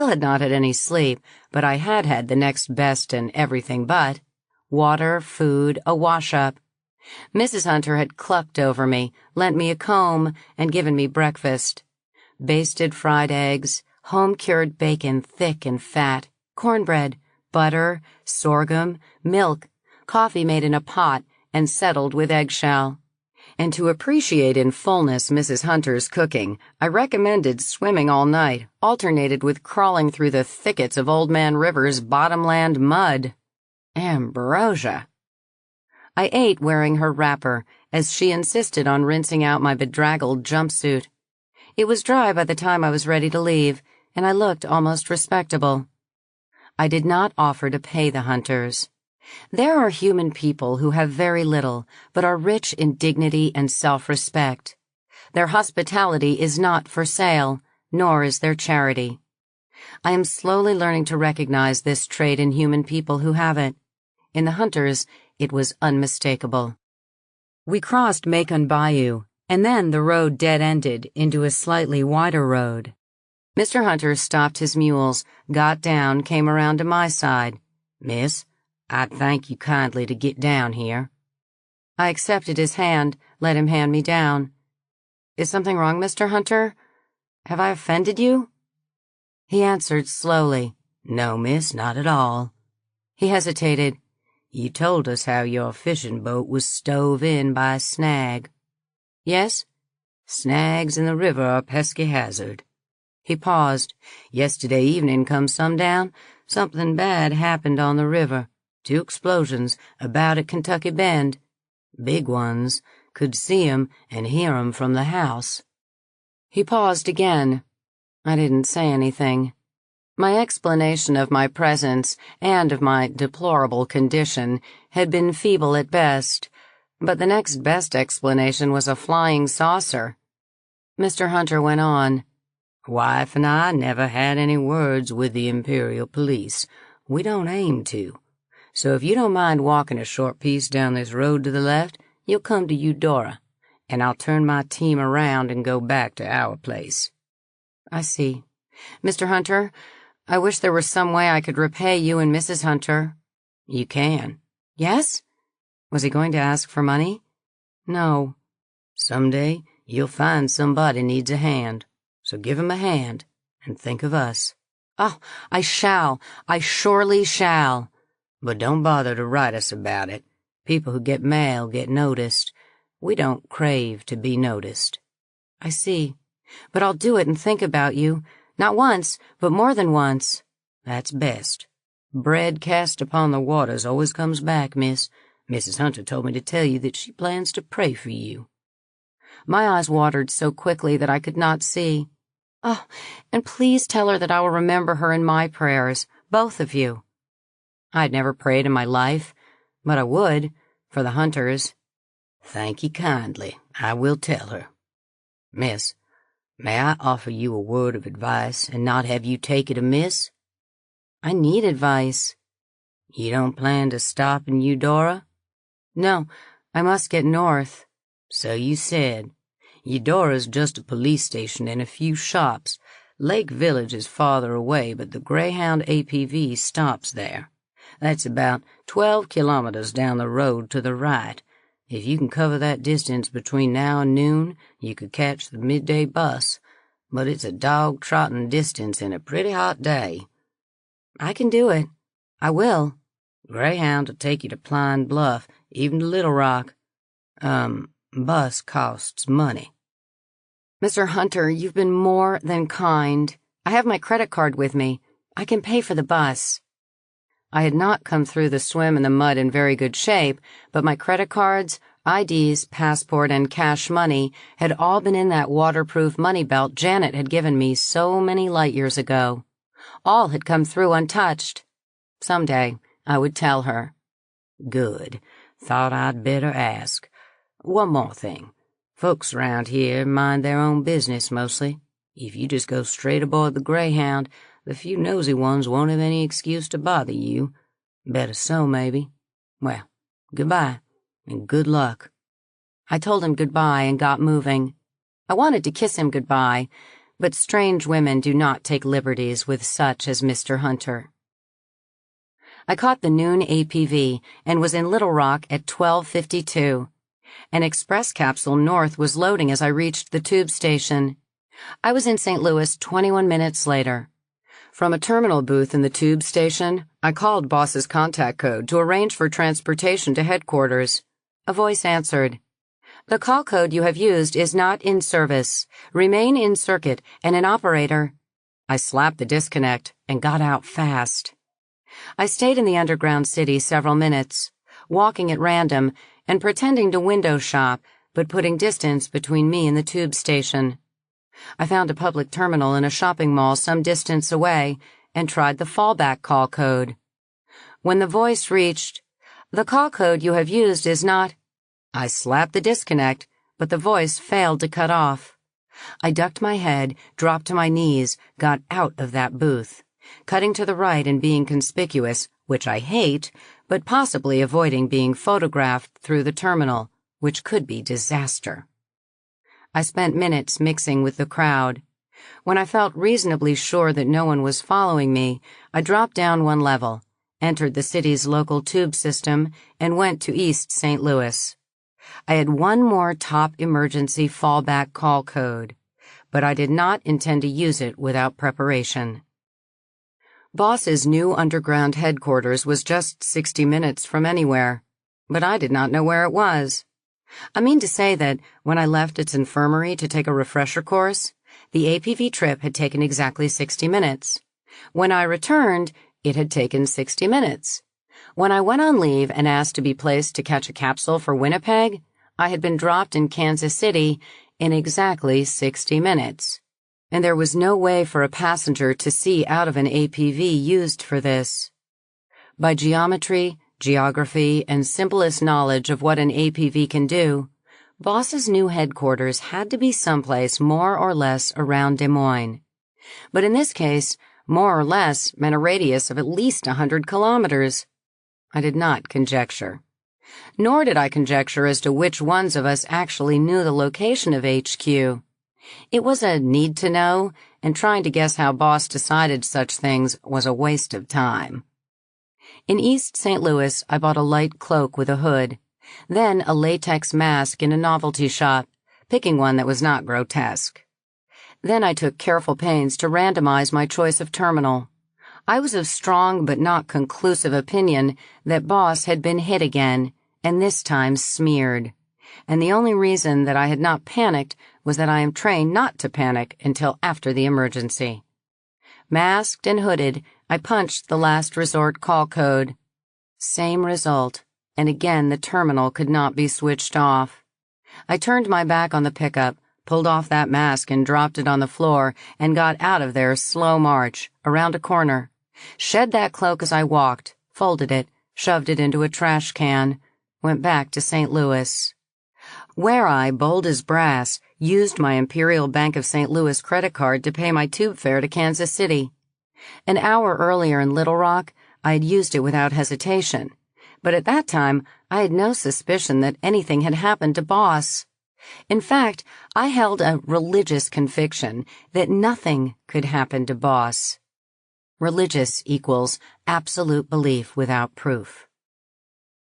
still had not had any sleep, but I had had the next best and everything but water, food, a wash-up. Mrs. Hunter had clucked over me, lent me a comb, and given me breakfast. Basted fried eggs, home-cured bacon thick and fat, cornbread, butter, sorghum, milk, coffee made in a pot and settled with eggshell. And to appreciate in fullness Mrs. Hunter's cooking, I recommended swimming all night, alternated with crawling through the thickets of Old Man River's bottomland mud. Ambrosia! I ate wearing her wrapper, as she insisted on rinsing out my bedraggled jumpsuit. It was dry by the time I was ready to leave, and I looked almost respectable. I did not offer to pay the Hunters. There are human people who have very little, but are rich in dignity and self-respect. Their hospitality is not for sale, nor is their charity. I am slowly learning to recognize this trait in human people who have it. In the Hunters, it was unmistakable. We crossed Macon Bayou, and then the road dead-ended into a slightly wider road. Mr. Hunter stopped his mules, got down, came around to my side. "Miss, I'd thank you kindly to get down here." I accepted his hand, let him hand me down. "Is something wrong, Mr. Hunter? Have I offended you?" He answered slowly, "No, miss, not at all." He hesitated. "You told us how your fishing boat was stove in by a snag." "Yes?" "Snags in the river are a pesky hazard." He paused. "Yesterday evening come sundown, something bad happened on the river. 2 explosions about at Kentucky Bend. Big ones. Could see 'em and hear 'em from the house." He paused again. I didn't say anything. My explanation of my presence and of my deplorable condition had been feeble at best, but the next best explanation was a flying saucer. Mr. Hunter went on. "Wife and I never had any words with the Imperial Police. We don't aim to. So if you don't mind walking a short piece down this road to the left, you'll come to Eudora, and I'll turn my team around and go back to our place." "I see. Mr. Hunter, I wish there were some way I could repay you and Mrs. Hunter." "You can." "Yes?" Was he going to ask for money? "No." "Someday you'll find somebody needs a hand, so give 'em a hand, and think of us." "Oh, I shall. I surely shall." "But don't bother to write us about it. People who get mail get noticed. We don't crave to be noticed." "I see. But I'll do it and think about you. Not once, but more than once." "That's best. Bread cast upon the waters always comes back, miss. Mrs. Hunter told me to tell you that she plans to pray for you." My eyes watered so quickly that I could not see. "Oh, and please tell her that I will remember her in my prayers, both of you." I'd never prayed in my life, but I would, for the Hunters. "Thank you kindly. I will tell her. Miss, may I offer you a word of advice and not have you take it amiss?" "I need advice." "You don't plan to stop in Eudora?" "No, I must get north." "So you said. Eudora's just a police station and a few shops. Lake Village is farther away, but the Greyhound APV stops there. That's about 12 kilometers down the road to the right. If you can cover that distance between now and noon, you could catch the midday bus, but it's a dog-trotting distance in a pretty hot day." "I can do it. I will." "Greyhound will take you to Pine Bluff, even to Little Rock. Bus costs money." "Mr. Hunter, you've been more than kind. I have my credit card with me. I can pay for the bus." I had not come through the swim in the mud in very good shape, but my credit cards, IDs, passport, and cash money had all been in that waterproof money belt Janet had given me so many light years ago. All had come through untouched. Someday I would tell her. "Good. Thought I'd better ask. One more thing. Folks around here mind their own business mostly. If you just go straight aboard the Greyhound, the few nosy ones won't have any excuse to bother you. Better so, maybe. Well, goodbye, and good luck." I told him goodbye and got moving. I wanted to kiss him goodbye, But strange women do not take liberties with such as Mr. Hunter. I caught the noon APV and was in Little Rock at 12:52. An express capsule north was loading as I reached the tube station. I was in St. Louis 21 minutes later. From a terminal booth in the tube station, I called boss's contact code to arrange for transportation to headquarters. A voice answered, "The call code you have used is not in service. Remain in circuit and an operator." I slapped the disconnect and got out fast. I stayed in the underground city several minutes, walking at random and pretending to window shop, but putting distance between me and the tube station. I found a public terminal in a shopping mall some distance away and tried the fallback call code. When the voice reached, "The call code you have used is not," I slapped the disconnect, but the voice failed to cut off. I ducked my head, dropped to my knees, got out of that booth, cutting to the right and being conspicuous, which I hate, but possibly avoiding being photographed through the terminal, which could be disaster. I spent minutes mixing with the crowd. When I felt reasonably sure that no one was following me, I dropped down one level, entered the city's local tube system, and went to East St. Louis. I had one more top emergency fallback call code, but I did not intend to use it without preparation. Boss's new underground headquarters was just 60 minutes from anywhere, but I did not know where it was. I mean to say that when I left its infirmary to take a refresher course, the APV trip had taken exactly 60 minutes. When I returned, it had taken 60 minutes. When I went on leave and asked to be placed to catch a capsule for Winnipeg, I had been dropped in Kansas City in exactly 60 minutes. And there was no way for a passenger to see out of an APV used for this. By geometry, geography, and simplest knowledge of what an APV can do, Boss's new headquarters had to be someplace more or less around Des Moines. But in this case, more or less meant a radius of at least 100 kilometers. I did not conjecture. Nor did I conjecture as to which ones of us actually knew the location of HQ. It was a need to know, and trying to guess how Boss decided such things was a waste of time. In East St. Louis, I bought a light cloak with a hood, then a latex mask in a novelty shop, picking one that was not grotesque. Then I took careful pains to randomize my choice of terminal. I was of strong but not conclusive opinion that Boss had been hit again, and this time smeared. And the only reason that I had not panicked was that I am trained not to panic until after the emergency. Masked and hooded, I punched the last resort call code. Same result, and again the terminal could not be switched off. I turned my back on the pickup, pulled off that mask and dropped it on the floor, and got out of there slow march, around a corner. Shed that cloak as I walked, folded it, shoved it into a trash can, went back to St. Louis, where I, bold as brass, used my Imperial Bank of St. Louis credit card to pay my tube fare to Kansas City. An hour earlier in Little Rock, I had used it without hesitation, but at that time I had no suspicion that anything had happened to Boss. In fact, I held a religious conviction that nothing could happen to Boss. Religious equals absolute belief without proof.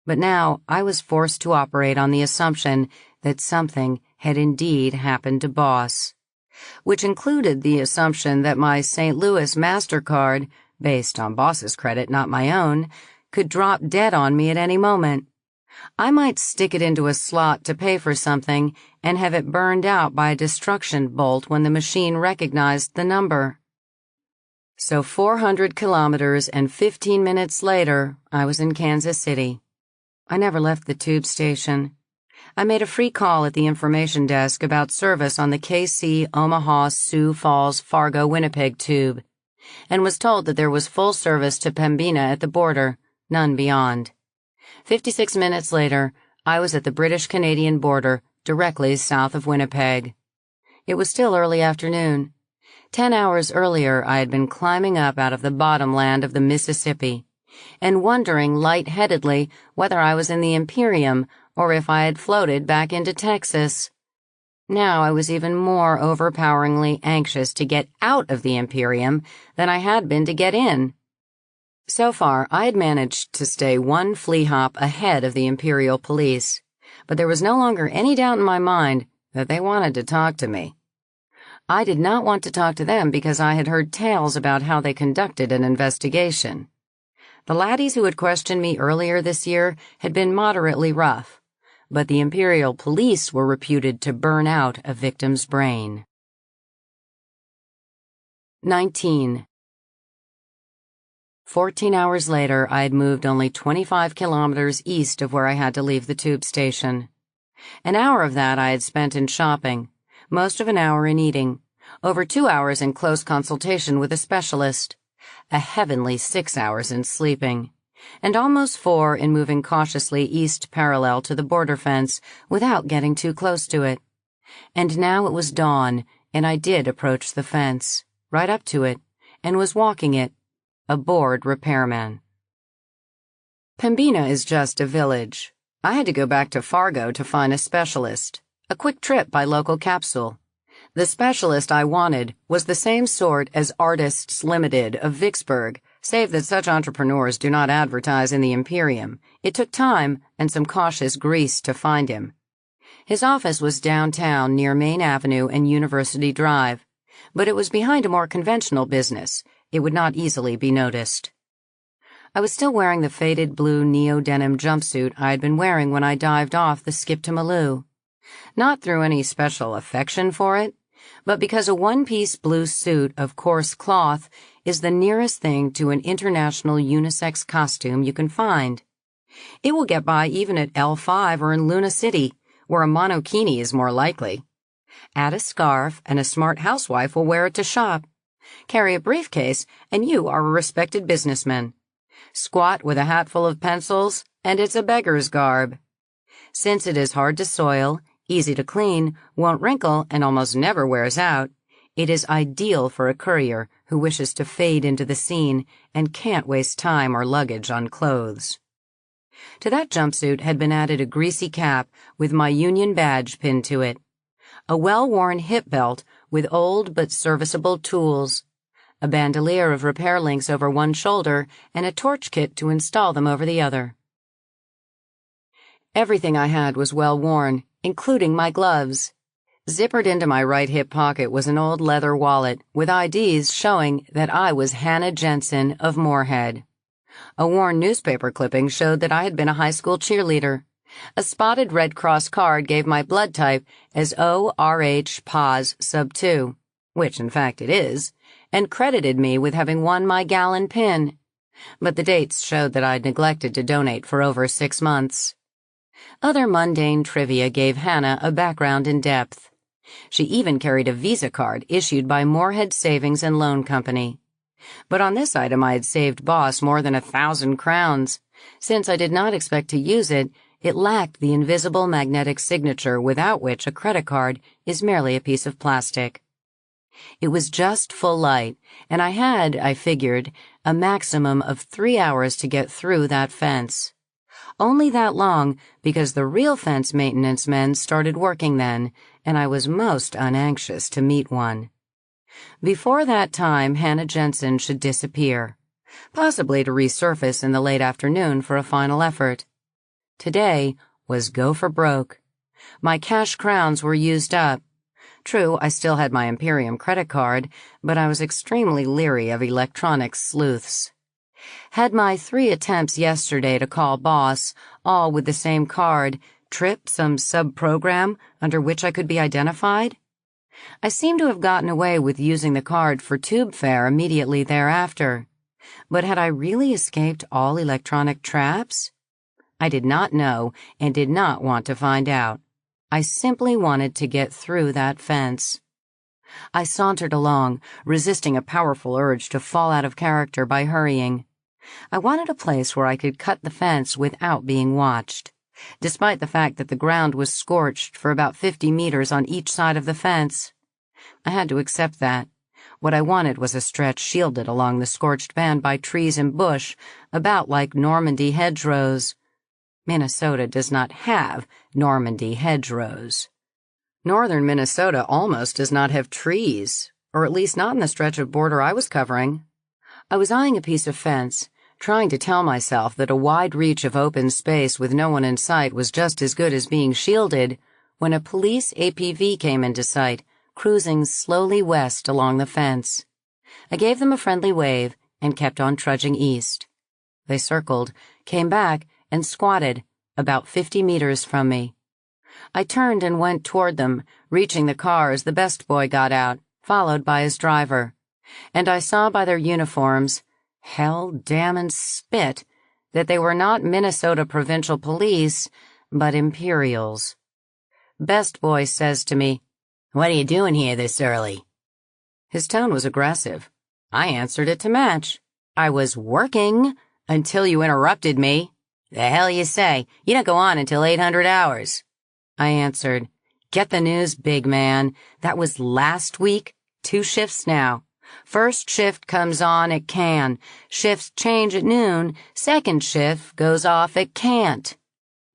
But now I was forced to operate on the assumption that something had indeed happened to Boss, which included the assumption that my St. Louis MasterCard, based on Boss's credit, not my own, could drop dead on me at any moment. I might stick it into a slot to pay for something and have it burned out by a destruction bolt when the machine recognized the number. So 400 kilometers and 15 minutes later, I was in Kansas City. I never left the tube station. I made a free call at the information desk about service on the KC Omaha Sioux Falls Fargo Winnipeg tube, and was told that there was full service to Pembina at the border, none beyond. 56 minutes later, I was at the British-Canadian border, directly south of Winnipeg. It was still early afternoon. 10 hours earlier, I had been climbing up out of the bottomland of the Mississippi, and wondering lightheadedly whether I was in the Imperium or if I had floated back into Texas. Now I was even more overpoweringly anxious to get out of the Imperium than I had been to get in. So far, I had managed to stay one flea hop ahead of the Imperial Police, but there was no longer any doubt in my mind that they wanted to talk to me. I did not want to talk to them because I had heard tales about how they conducted an investigation. The laddies who had questioned me earlier this year had been moderately rough, but the Imperial Police were reputed to burn out a victim's brain. 19. 14 hours later, I had moved only 25 kilometers east of where I had to leave the tube station. An hour of that I had spent in shopping, most of an hour in eating, over 2 hours in close consultation with a specialist, a heavenly 6 hours in sleeping, and almost 4 in moving cautiously east parallel to the border fence without getting too close to it. And now it was dawn, and I did approach the fence, right up to it, and was walking it, a bored repairman. Pembina is just a village. I had to go back to Fargo to find a specialist, a quick trip by local capsule. The specialist I wanted was the same sort as Artists Limited of Vicksburg, save that such entrepreneurs do not advertise in the Imperium. It took time and some cautious grease to find him. His office was downtown near Main Avenue and University Drive, but it was behind a more conventional business. It would not easily be noticed. I was still wearing the faded blue neo-denim jumpsuit I had been wearing when I dived off the Skip to Malou. Not through any special affection for it, but because a one-piece blue suit of coarse cloth is the nearest thing to an international unisex costume you can find. It will get by even at L5 or in Luna City, where a monokini is more likely. Add a scarf, and a smart housewife will wear it to shop. Carry a briefcase, and you are a respected businessman. Squat with a hat full of pencils, and it's a beggar's garb. Since it is hard to soil, easy to clean, won't wrinkle, and almost never wears out, it is ideal for a courier who wishes to fade into the scene and can't waste time or luggage on clothes. To that jumpsuit had been added a greasy cap with my union badge pinned to it, a well-worn hip belt with old but serviceable tools, a bandolier of repair links over one shoulder, and a torch kit to install them over the other. Everything I had was well worn, including my gloves. Zippered into my right hip pocket was an old leather wallet with IDs showing that I was Hannah Jensen of Moorhead. A worn newspaper clipping showed that I had been a high school cheerleader. A spotted Red Cross card gave my blood type as O-RH Pos sub 2, which in fact it is, and credited me with having won my gallon pin. But the dates showed that I'd neglected to donate for over 6 months. Other mundane trivia gave Hannah a background in depth. She even carried a Visa card issued by Moorhead Savings and Loan Company. But on this item I had saved Boss more than 1,000 crowns. Since I did not expect to use it, it lacked the invisible magnetic signature without which a credit card is merely a piece of plastic. It was just full light, and I had, I figured, a maximum of 3 hours to get through that fence. Only that long because the real fence maintenance men started working then, and I was most unanxious to meet one. Before that time, Hannah Jensen should disappear, possibly to resurface in the late afternoon for a final effort. Today was go for broke. My cash crowns were used up. True, I still had my Imperium credit card, but I was extremely leery of electronic sleuths. Had my 3 attempts yesterday to call Boss, all with the same card, tripped some sub-program under which I could be identified? I seemed to have gotten away with using the card for tube fare immediately thereafter. But had I really escaped all electronic traps? I did not know and did not want to find out. I simply wanted to get through that fence. I sauntered along, resisting a powerful urge to fall out of character by hurrying. I wanted a place where I could cut the fence without being watched, despite the fact that the ground was scorched for about 50 meters on each side of the fence. I had to accept that. What I wanted was a stretch shielded along the scorched band by trees and bush, about like Normandy hedgerows. Minnesota does not have Normandy hedgerows. Northern Minnesota almost does not have trees, or at least not in the stretch of border I was covering. I was eyeing a piece of fence, trying to tell myself that a wide reach of open space with no one in sight was just as good as being shielded, when a police APV came into sight, cruising slowly west along the fence. I gave them a friendly wave and kept on trudging east. They circled, came back, and squatted about 50 meters from me. I turned and went toward them, reaching the car as the best boy got out, followed by his driver. And I saw by their uniforms, hell, damn, and spit, that they were not Minnesota Provincial Police, but Imperials. Best boy says to me, "What are you doing here this early?" His tone was aggressive. I answered it to match. "I was working until you interrupted me." "The hell you say? You don't go on until 800 hours. I answered, "Get the news, big man. That was last week. 2 shifts now. First shift comes on at can. Shifts change at noon. Second shift goes off at can't.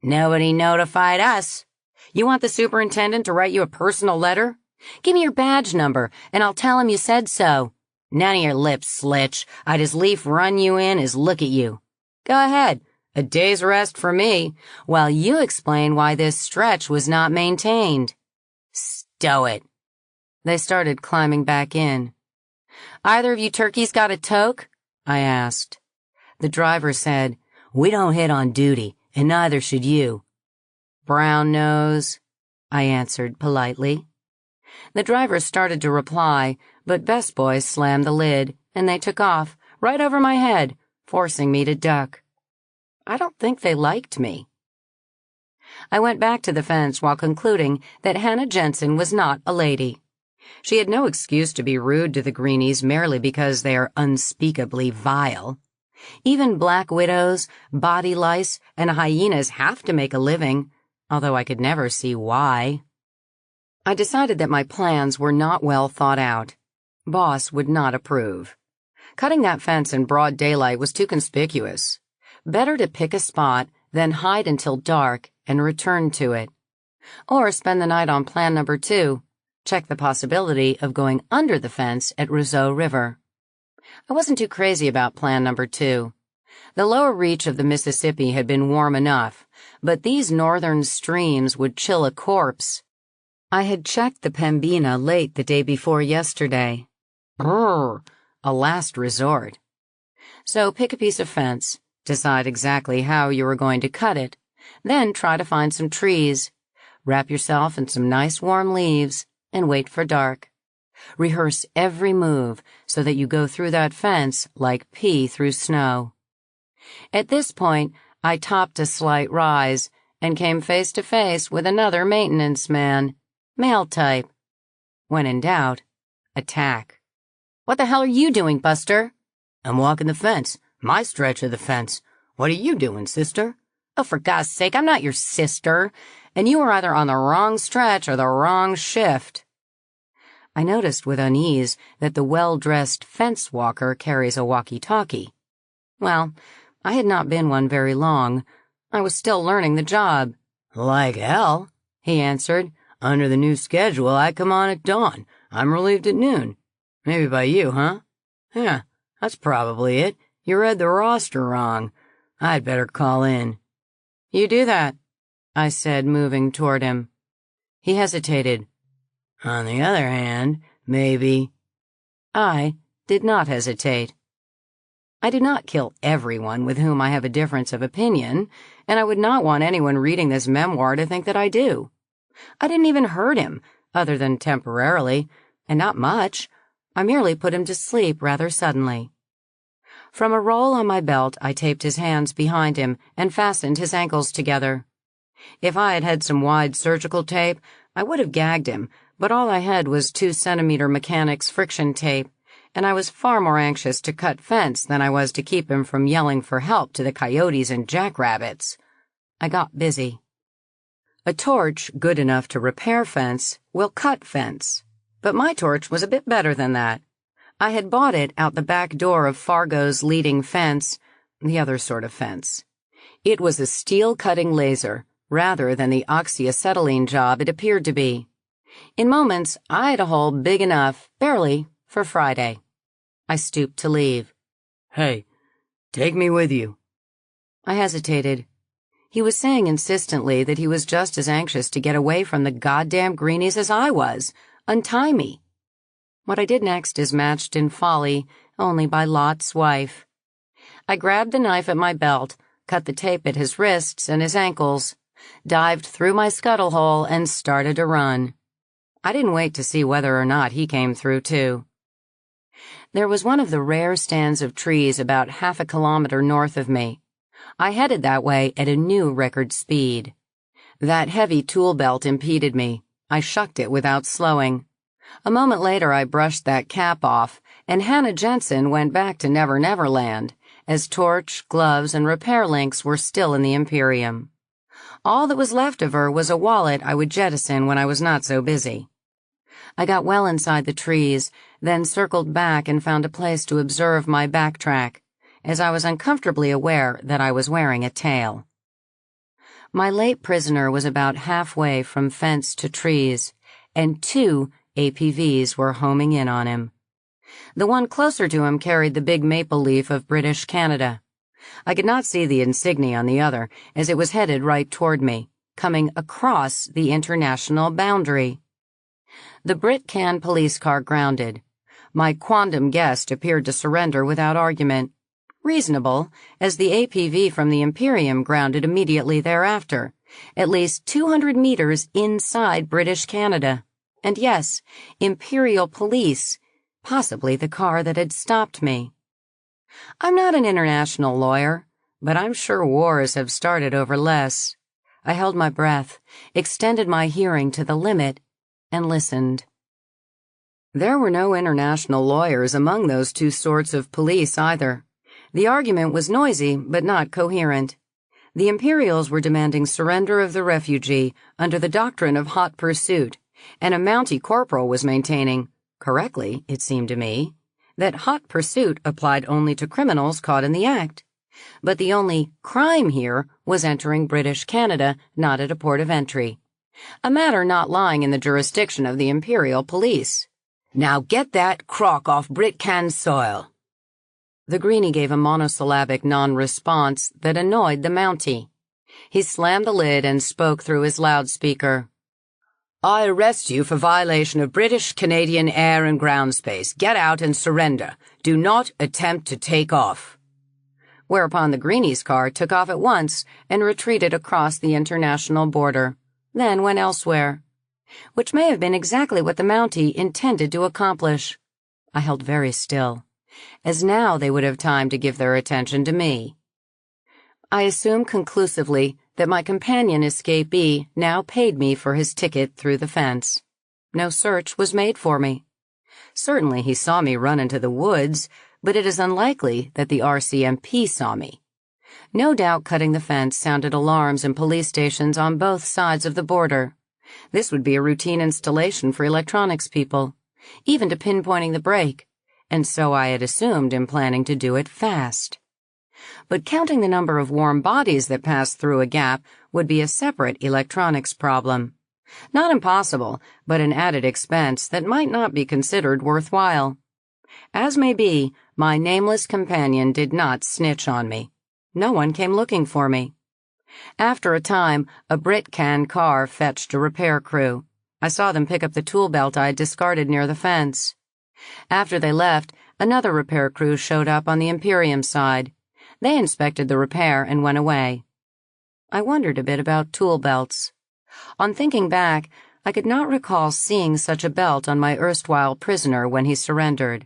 Nobody notified us. You want the superintendent to write you a personal letter? Give me your badge number, and I'll tell him you said so. None of your lips, Slitch. I'd as lief run you in as look at you. Go ahead. A day's rest for me, while you explain why this stretch was not maintained." "Stow it." They started climbing back in. "Either of you turkeys got a toke?" I asked. The driver said, "We don't hit on duty, and neither should you." "Brown nose," I answered politely. The driver started to reply, but Best Boy slammed the lid, and they took off, right over my head, forcing me to duck. I don't think they liked me. I went back to the fence while concluding that Hannah Jensen was not a lady. She had no excuse to be rude to the greenies merely because they are unspeakably vile. Even black widows, body lice, and hyenas have to make a living, although I could never see why. I decided that my plans were not well thought out. Boss would not approve. Cutting that fence in broad daylight was too conspicuous. Better to pick a spot, then hide until dark and return to it. Or spend the night on plan number 2, check the possibility of going under the fence at Roseau River. I wasn't too crazy about plan number 2. The lower reach of the Mississippi had been warm enough, but these northern streams would chill a corpse. I had checked the Pembina late the day before yesterday. Brrr, a last resort. So pick a piece of fence. Decide exactly how you are going to cut it, then try to find some trees. Wrap yourself in some nice warm leaves and wait for dark. Rehearse every move so that you go through that fence like pea through snow. At this point, I topped a slight rise and came face to face with another maintenance man, male type. When in doubt, attack. "What the hell are you doing, Buster?" "I'm walking the fence. My stretch of the fence. What are you doing, sister?" "Oh, for God's sake, I'm not your sister. And you were either on the wrong stretch or the wrong shift." I noticed with unease that the well-dressed fence walker carries a walkie-talkie. Well, I had not been one very long. I was still learning the job. "Like hell," he answered. "Under the new schedule, I come on at dawn. I'm relieved at noon. Maybe by you, huh? Yeah, that's probably it. You read the roster wrong. I'd better call in." "You do that," I said, moving toward him. He hesitated. "On the other hand, maybe—" I did not hesitate. I do not kill everyone with whom I have a difference of opinion, and I would not want anyone reading this memoir to think that I do. I didn't even hurt him, other than temporarily, and not much. I merely put him to sleep rather suddenly. From a roll on my belt, I taped his hands behind him and fastened his ankles together. If I had had some wide surgical tape, I would have gagged him, but all I had was 2-centimeter mechanics friction tape, and I was far more anxious to cut fence than I was to keep him from yelling for help to the coyotes and jackrabbits. I got busy. A torch good enough to repair fence will cut fence, but my torch was a bit better than that. I had bought it out the back door of Fargo's leading fence, the other sort of fence. It was a steel-cutting laser, rather than the oxyacetylene job it appeared to be. In moments, I had a hole big enough, barely, for Friday. I stooped to leave. Hey, take me with you. I hesitated. He was saying insistently that he was just as anxious to get away from the goddamn greenies as I was. Untie me. What I did next is matched in folly only by Lot's wife. I grabbed the knife at my belt, cut the tape at his wrists and his ankles, dived through my scuttle hole, and started to run. I didn't wait to see whether or not he came through, too. There was one of the rare stands of trees about half a kilometer north of me. I headed that way at a new record speed. That heavy tool belt impeded me. I shucked it without slowing. A moment later, I brushed that cap off, and Hannah Jensen went back to Never Never Land, as torch, gloves, and repair links were still in the Imperium. All that was left of her was a wallet I would jettison when I was not so busy. I got well inside the trees, then circled back and found a place to observe my backtrack, as I was uncomfortably aware that I was wearing a tail. My late prisoner was about halfway from fence to trees, and 2 APVs were homing in on him. The one closer to him carried the big maple leaf of British Canada. I could not see the insignia on the other, as it was headed right toward me, coming across the international boundary. The Brit-Can police car grounded. My quondam guest appeared to surrender without argument. Reasonable, as the APV from the Imperium grounded immediately thereafter, at least 200 meters inside British Canada. And yes, Imperial police, possibly the car that had stopped me. I'm not an international lawyer, but I'm sure wars have started over less. I held my breath, extended my hearing to the limit, and listened. There were no international lawyers among those 2 sorts of police either. The argument was noisy, but not coherent. The Imperials were demanding surrender of the refugee under the doctrine of hot pursuit, and a Mountie corporal was maintaining, correctly, it seemed to me, that hot pursuit applied only to criminals caught in the act. But the only crime here was entering British Canada, not at a port of entry. A matter not lying in the jurisdiction of the Imperial Police. Now get that crock off Brit-Can soil. The greenie gave a monosyllabic non-response that annoyed the Mountie. He slammed the lid and spoke through his loudspeaker. I arrest you for violation of British Canadian air and ground space. Get out and surrender. Do not attempt to take off. Whereupon the greenie's car took off at once and retreated across the international border, then went elsewhere, which may have been exactly what the Mountie intended to accomplish. I held very still, as now they would have time to give their attention to me. I assumed conclusively that my companion escapee now paid me for his ticket through the fence. No search was made for me. Certainly he saw me run into the woods, but it is unlikely that the RCMP saw me. No doubt cutting the fence sounded alarms in police stations on both sides of the border. This would be a routine installation for electronics people, even to pinpointing the break, and so I had assumed in planning to do it fast. But counting the number of warm bodies that passed through a gap would be a separate electronics problem. Not impossible, but an added expense that might not be considered worthwhile. As may be, my nameless companion did not snitch on me. No one came looking for me. After a time, a Brit-Can car fetched a repair crew. I saw them pick up the tool belt I had discarded near the fence. After they left, another repair crew showed up on the Imperium side. They inspected the repair and went away. I wondered a bit about tool belts. On thinking back, I could not recall seeing such a belt on my erstwhile prisoner when he surrendered.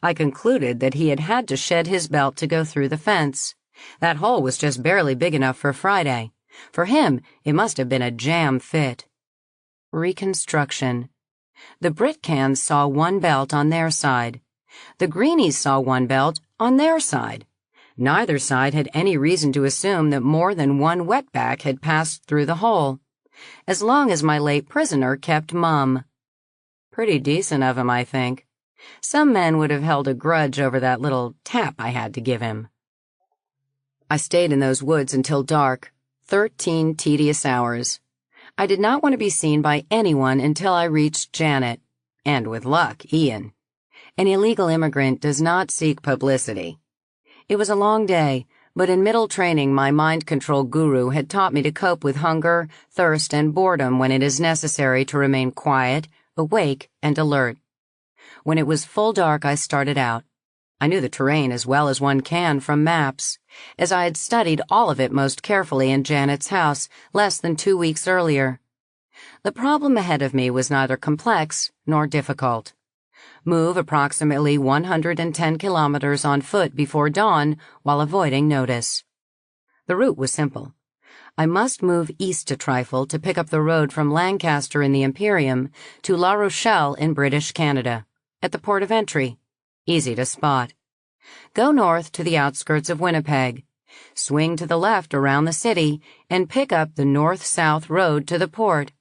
I concluded that he had had to shed his belt to go through the fence. That hole was just barely big enough for Friday. For him, it must have been a jam fit. Reconstruction. The Brit-Cans saw one belt on their side. The greenies saw one belt on their side. Neither side had any reason to assume that more than one wetback had passed through the hole, as long as my late prisoner kept mum. Pretty decent of him, I think. Some men would have held a grudge over that little tap I had to give him. I stayed in those woods until dark, 13 tedious hours. I did not want to be seen by anyone until I reached Janet, and with luck, Ian. An illegal immigrant does not seek publicity. It was a long day, but in middle training my mind control guru had taught me to cope with hunger, thirst, and boredom when it is necessary to remain quiet, awake, and alert. When it was full dark, I started out. I knew the terrain as well as one can from maps, as I had studied all of it most carefully in Janet's house less than 2 weeks earlier. The problem ahead of me was neither complex nor difficult. Move approximately 110 kilometers on foot before dawn while avoiding notice. The route was simple. I must move east a trifle to pick up the road from Lancaster in the Imperium to La Rochelle in British Canada, at the port of entry. Easy to spot. Go north to the outskirts of Winnipeg, swing to the left around the city, and pick up the north-south road to the port.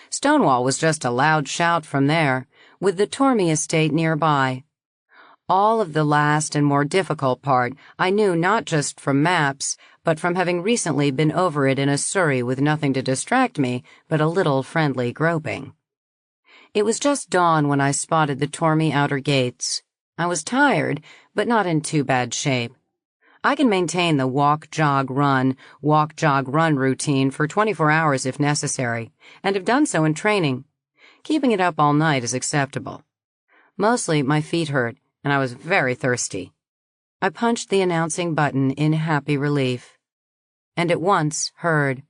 Stonewall was just a loud shout from there, with the Tormey estate nearby. All of the last and more difficult part I knew not just from maps, but from having recently been over it in a surrey with nothing to distract me but a little friendly groping. It was just dawn when I spotted the Tormey outer gates. I was tired, but not in too bad shape. I can maintain the walk-jog-run routine for 24 hours if necessary, and have done so in training. Keeping it up all night is acceptable. Mostly my feet hurt, and I was very thirsty. I punched the announcing button in happy relief, and at once heard,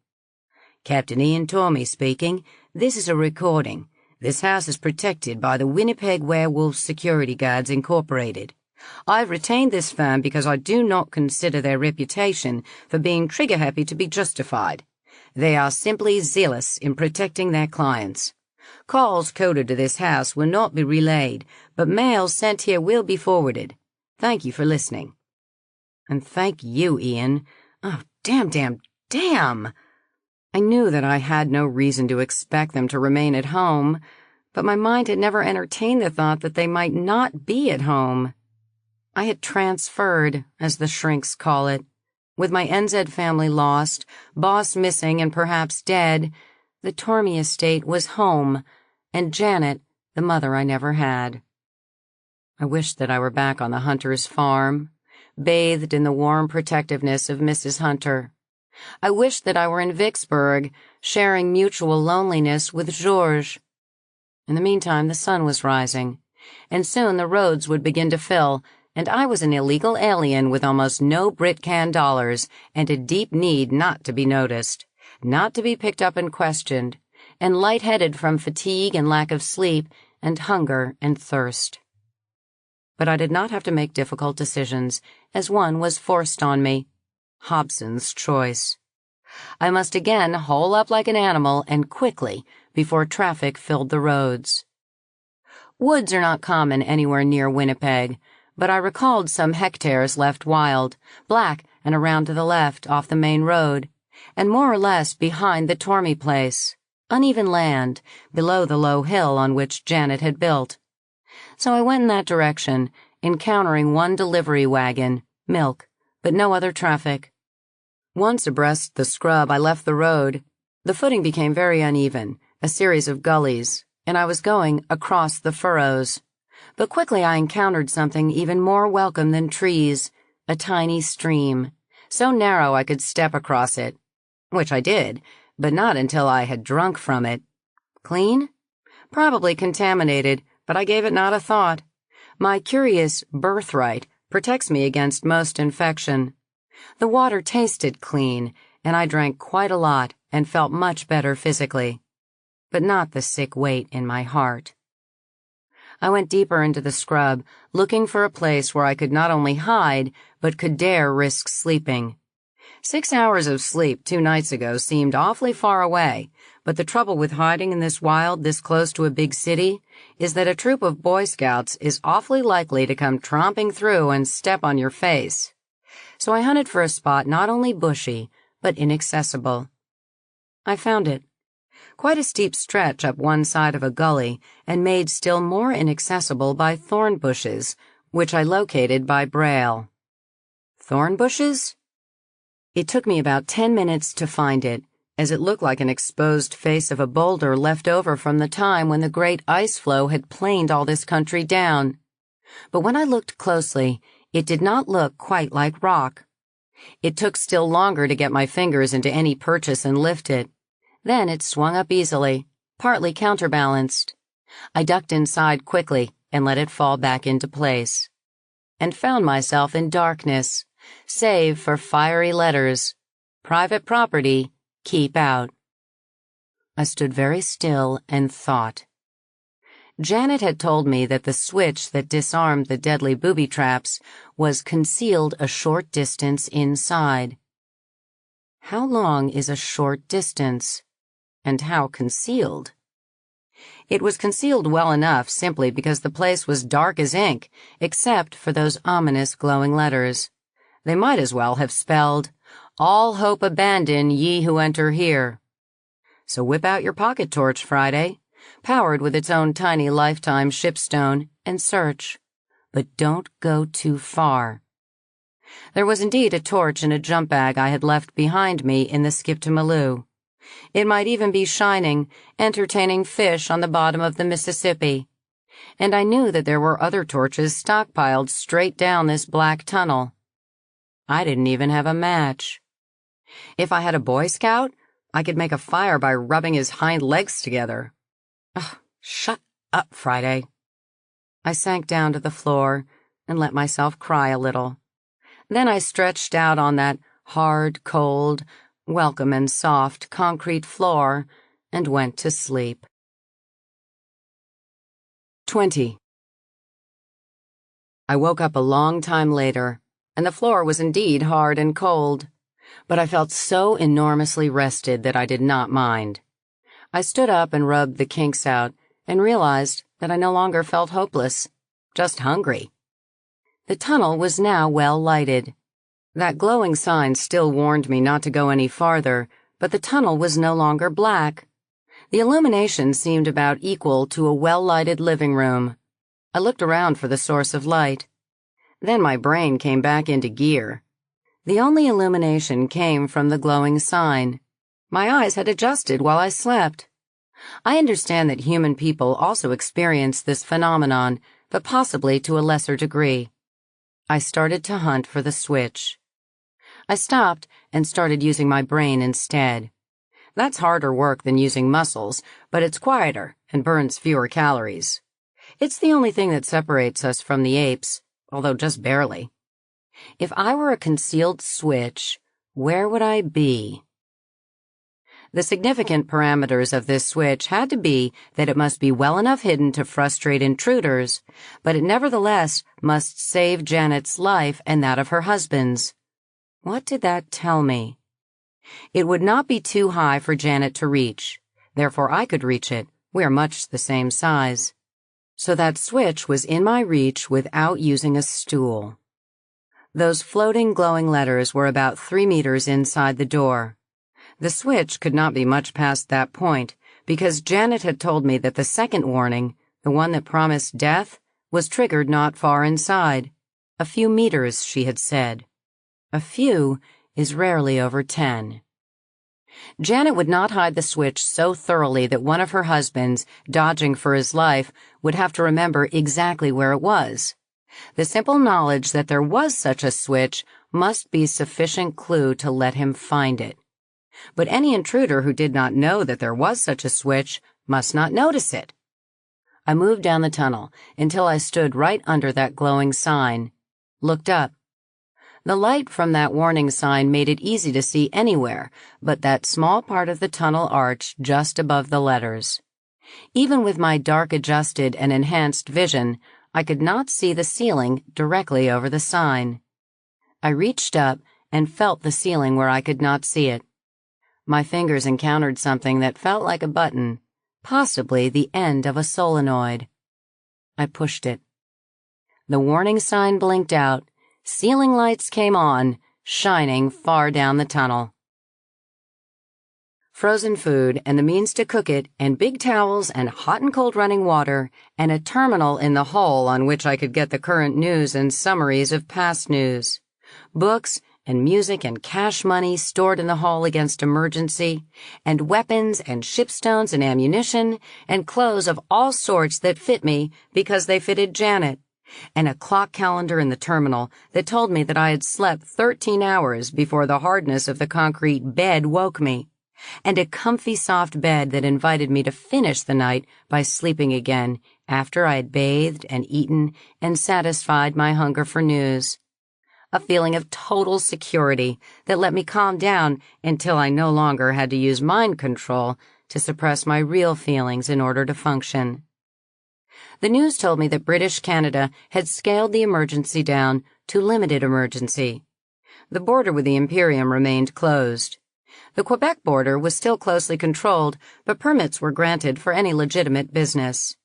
"Captain Ian Tormey speaking. This is a recording. This house is protected by the Winnipeg Werewolves Security Guards Incorporated. I've retained this firm because I do not consider their reputation for being trigger-happy to be justified. They are simply zealous in protecting their clients. Calls coded to this house will not be relayed, but mails sent here will be forwarded. Thank you for listening." And thank you, Ian. Oh, damn! I knew that I had no reason to expect them to remain at home, but my mind had never entertained the thought that they might not be at home. I had transferred, as the shrinks call it. With my NZ family lost, boss missing and perhaps dead, the Tormey estate was home, and Janet, the mother I never had. I wished that I were back on the Hunter's farm, bathed in the warm protectiveness of Mrs. Hunter. I wished that I were in Vicksburg, sharing mutual loneliness with Georges. In the meantime, the sun was rising, and soon the roads would begin to fill, and I was an illegal alien with almost no Brit-Can dollars and a deep need not to be noticed, not to be picked up and questioned, and lightheaded from fatigue and lack of sleep and hunger and thirst. But I did not have to make difficult decisions, as one was forced on me. Hobson's choice. I must again hole up like an animal and quickly before traffic filled the roads. Woods are not common anywhere near Winnipeg, but I recalled some hectares left wild, black and around to the left off the main road, and more or less behind the Tormey place, uneven land below the low hill on which Janet had built. So I went in that direction, encountering one delivery wagon, milk, but no other traffic. Once abreast the scrub, I left the road. The footing became very uneven, a series of gullies, and I was going across the furrows. But quickly I encountered something even more welcome than trees, a tiny stream, so narrow I could step across it, which I did, but not until I had drunk from it. Clean? Probably contaminated, but I gave it not a thought. My curious birthright protects me against most infection. The water tasted clean, and I drank quite a lot and felt much better physically, but not the sick weight in my heart. I went deeper into the scrub, looking for a place where I could not only hide, but could dare risk sleeping. 6 hours of sleep 2 nights ago seemed awfully far away, but the trouble with hiding in this wild this close to a big city is that a troop of Boy Scouts is awfully likely to come tromping through and step on your face. So I hunted for a spot not only bushy, but inaccessible. I found it. Quite a steep stretch up one side of a gully and made still more inaccessible by thorn bushes, which I located by braille. Thorn bushes? It took me about 10 minutes to find it, as it looked like an exposed face of a boulder left over from the time when the great ice flow had planed all this country down. But when I looked closely, it did not look quite like rock. It took still longer to get my fingers into any purchase and lift it. Then it swung up easily, partly counterbalanced. I ducked inside quickly and let it fall back into place, and found myself in darkness, save for fiery letters. Private property, keep out. I stood very still and thought. Janet had told me that the switch that disarmed the deadly booby traps was concealed a short distance inside. How long is a short distance? And how concealed? It was concealed well enough simply because the place was dark as ink, except for those ominous glowing letters. They might as well have spelled, "All hope abandon, ye who enter here." So whip out your pocket torch, Friday, powered with its own tiny lifetime shipstone, and search. But don't go too far. There was indeed a torch in a jump bag I had left behind me in the skip to Maloo. It might even be shining, entertaining fish on the bottom of the Mississippi. And I knew that there were other torches stockpiled straight down this black tunnel. I didn't even have a match. If I had a Boy Scout, I could make a fire by rubbing his hind legs together. Ugh, shut up, Friday. I sank down to the floor and let myself cry a little. Then I stretched out on that hard, cold, welcome and soft concrete floor and went to sleep. 20. I woke up a long time later, and the floor was indeed hard and cold, but I felt so enormously rested that I did not mind. I stood up and rubbed the kinks out and realized that I no longer felt hopeless, just hungry. The tunnel was now well lighted. That glowing sign still warned me not to go any farther, but the tunnel was no longer black. The illumination seemed about equal to a well-lighted living room. I looked around for the source of light. Then my brain came back into gear. The only illumination came from the glowing sign. My eyes had adjusted while I slept. I understand that human people also experience this phenomenon, but possibly to a lesser degree. I started to hunt for the switch. I stopped and started using my brain instead. That's harder work than using muscles, but it's quieter and burns fewer calories. It's the only thing that separates us from the apes, although just barely. If I were a concealed switch, where would I be? The significant parameters of this switch had to be that it must be well enough hidden to frustrate intruders, but it nevertheless must save Janet's life and that of her husband's. What did that tell me? It would not be too high for Janet to reach. Therefore I could reach it. We are much the same size. So that switch was in my reach without using a stool. Those floating glowing letters were about 3 meters inside the door. The switch could not be much past that point, because Janet had told me that the second warning, the one that promised death, was triggered not far inside. A few meters, she had said. A few is rarely over 10. Janet would not hide the switch so thoroughly that one of her husbands, dodging for his life, would have to remember exactly where it was. The simple knowledge that there was such a switch must be sufficient clue to let him find it. But any intruder who did not know that there was such a switch must not notice it. I moved down the tunnel until I stood right under that glowing sign, looked up. The light from that warning sign made it easy to see anywhere but that small part of the tunnel arch just above the letters. Even with my dark-adjusted and enhanced vision, I could not see the ceiling directly over the sign. I reached up and felt the ceiling where I could not see it. My fingers encountered something that felt like a button, possibly the end of a solenoid. I pushed it. The warning sign blinked out. Ceiling lights came on, shining far down the tunnel. Frozen food and the means to cook it, and big towels and hot and cold running water, and a terminal in the hole on which I could get the current news and summaries of past news. Books and music and cash money stored in the hall against emergency, and weapons and shipstones and ammunition, and clothes of all sorts that fit me because they fitted Janet, and a clock calendar in the terminal that told me that I had slept 13 hours before the hardness of the concrete bed woke me, and a comfy soft bed that invited me to finish the night by sleeping again after I had bathed and eaten and satisfied my hunger for news. A feeling of total security that let me calm down until I no longer had to use mind control to suppress my real feelings in order to function. The news told me that British Canada had scaled the emergency down to limited emergency. The border with the Imperium remained closed. The Quebec border was still closely controlled, but permits were granted for any legitimate business.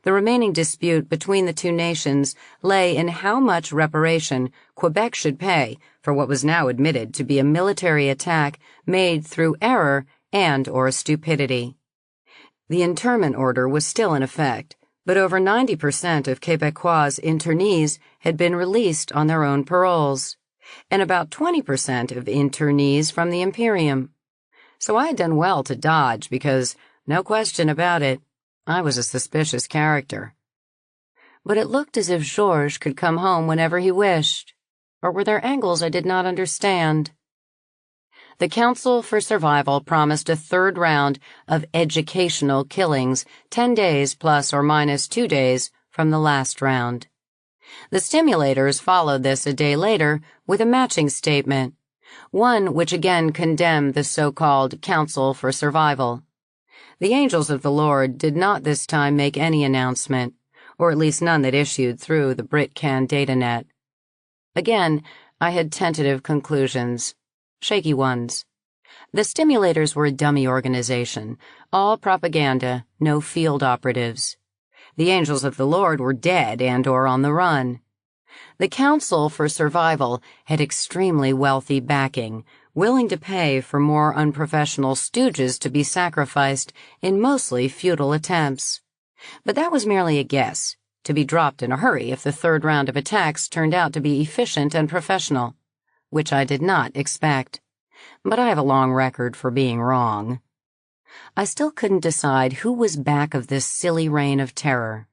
The remaining dispute between the two nations lay in how much reparation Quebec should pay for what was now admitted to be a military attack made through error and/or stupidity. The internment order was still in effect, but over 90% of Quebecois internees had been released on their own paroles, and about 20% of internees from the Imperium. So I had done well to dodge because, no question about it, I was a suspicious character. But it looked as if Georges could come home whenever he wished, or were there angles I did not understand? The Council for Survival promised a third round of educational killings 10 days plus or minus 2 days from the last round. The stimulators followed this a day later with a matching statement, one which again condemned the so-called Council for Survival. The angels of the Lord did not this time make any announcement, or at least none that issued through the BritCan datanet. Again, I had tentative conclusions, shaky ones. The stimulators were a dummy organization, all propaganda, no field operatives. The angels of the Lord were dead and/or on the run. The Council for Survival had extremely wealthy backing, willing to pay for more unprofessional stooges to be sacrificed in mostly futile attempts. But that was merely a guess, to be dropped in a hurry if the third round of attacks turned out to be efficient and professional, which I did not expect. But I have a long record for being wrong. I still couldn't decide who was back of this silly reign of terror.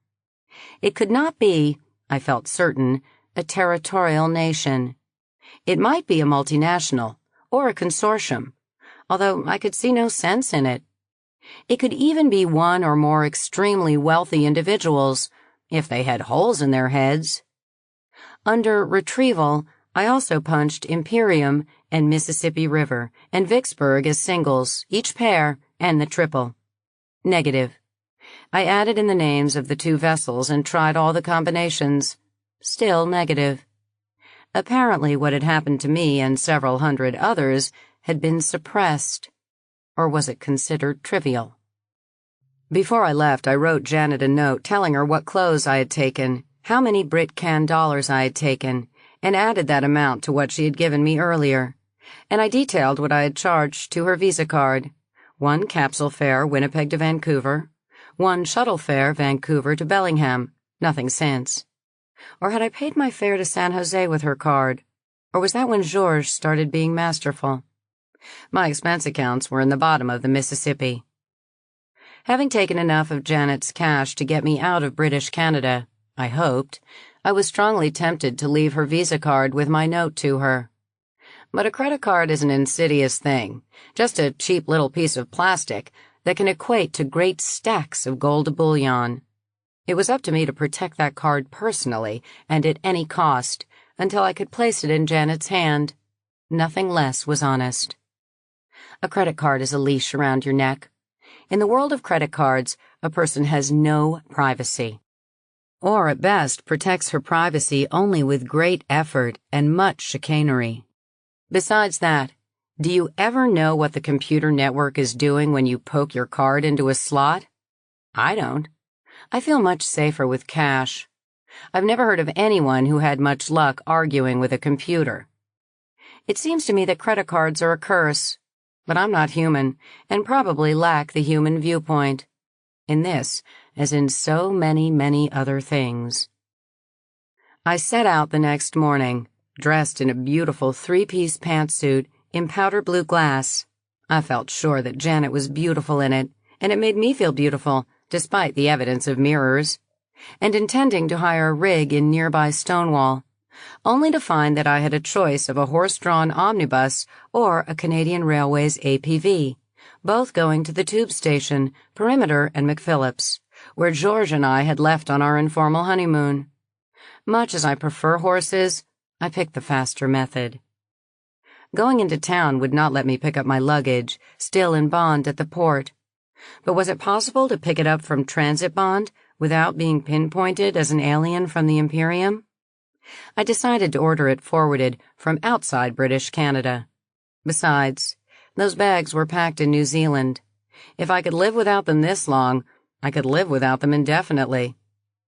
It could not be, I felt certain, a territorial nation. It might be a multinational, or a consortium, although I could see no sense in it. It could even be one or more extremely wealthy individuals, if they had holes in their heads. Under retrieval, I also punched Imperium and Mississippi River and Vicksburg as singles, each pair, and the triple. Negative. I added in the names of the two vessels and tried all the combinations. Still negative. Apparently what had happened to me and several hundred others had been suppressed. Or was it considered trivial? Before I left, I wrote Janet a note telling her what clothes I had taken, how many BritCan dollars I had taken, and added that amount to what she had given me earlier. And I detailed what I had charged to her Visa card. 1 capsule fare Winnipeg to Vancouver, 1 shuttle fare Vancouver to Bellingham, nothing since. Or had I paid my fare to San Jose with her card? Or was that when Georges started being masterful? My expense accounts were in the bottom of the Mississippi. Having taken enough of Janet's cash to get me out of British Canada, I hoped, I was strongly tempted to leave her Visa card with my note to her. But a credit card is an insidious thing, just a cheap little piece of plastic that can equate to great stacks of gold bullion. It was up to me to protect that card personally and at any cost until I could place it in Janet's hand. Nothing less was honest. A credit card is a leash around your neck. In the world of credit cards, a person has no privacy. Or at best protects her privacy only with great effort and much chicanery. Besides that, do you ever know what the computer network is doing when you poke your card into a slot? I don't. I feel much safer with cash. I've never heard of anyone who had much luck arguing with a computer. It seems to me that credit cards are a curse, but I'm not human and probably lack the human viewpoint. In this, as in so many, many other things. I set out the next morning, dressed in a beautiful three-piece pantsuit in powder blue glass. I felt sure that Janet was beautiful in it, and it made me feel beautiful, despite the evidence of mirrors, and intending to hire a rig in nearby Stonewall, only to find that I had a choice of a horse-drawn omnibus or a Canadian Railways APV, both going to the tube station, Perimeter and McPhillips, where George and I had left on our informal honeymoon. Much as I prefer horses, I picked the faster method. Going into town would not let me pick up my luggage, still in bond at the port. But was it possible to pick it up from transit bond without being pinpointed as an alien from the Imperium? I decided to order it forwarded from outside British Canada. Besides, those bags were packed in New Zealand. If I could live without them this long, I could live without them indefinitely.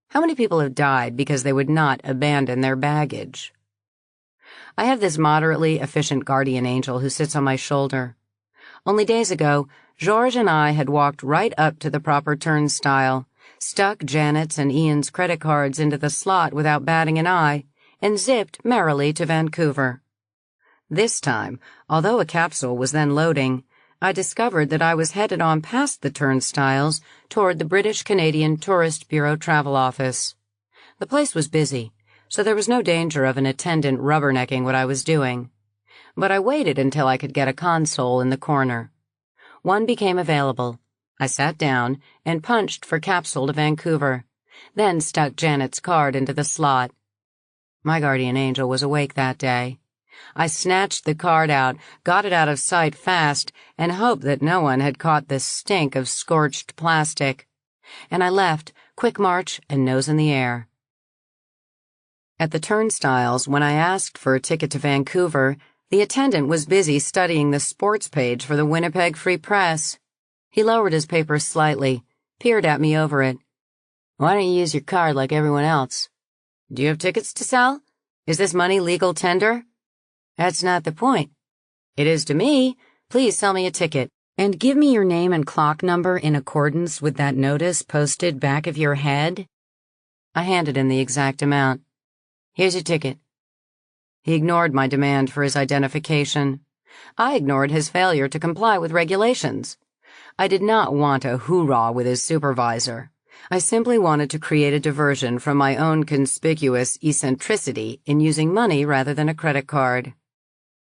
How many people have died because they would not abandon their baggage? I have this moderately efficient guardian angel who sits on my shoulder. Only days ago, George and I had walked right up to the proper turnstile, stuck Janet's and Ian's credit cards into the slot without batting an eye, and zipped merrily to Vancouver. This time, although a capsule was then loading, I discovered that I was headed on past the turnstiles toward the British Canadian Tourist Bureau Travel Office. The place was busy, so there was no danger of an attendant rubbernecking what I was doing. But I waited until I could get a console in the corner. One became available. I sat down and punched for capsule to Vancouver, then stuck Janet's card into the slot. My guardian angel was awake that day. I snatched the card out, got it out of sight fast, and hoped that no one had caught the stink of scorched plastic. And I left, quick march and nose in the air. At the turnstiles, when I asked for a ticket to Vancouver, the attendant was busy studying the sports page for the Winnipeg Free Press. He lowered his paper slightly, peered at me over it. "Why don't you use your card like everyone else? Do you have tickets to sell? Is this money legal tender?" "That's not the point." "It is to me. Please sell me a ticket, and give me your name and clock number in accordance with that notice posted back of your head." I handed him the exact amount. "Here's your ticket." He ignored my demand for his identification. I ignored his failure to comply with regulations. I did not want a hoorah with his supervisor. I simply wanted to create a diversion from my own conspicuous eccentricity in using money rather than a credit card.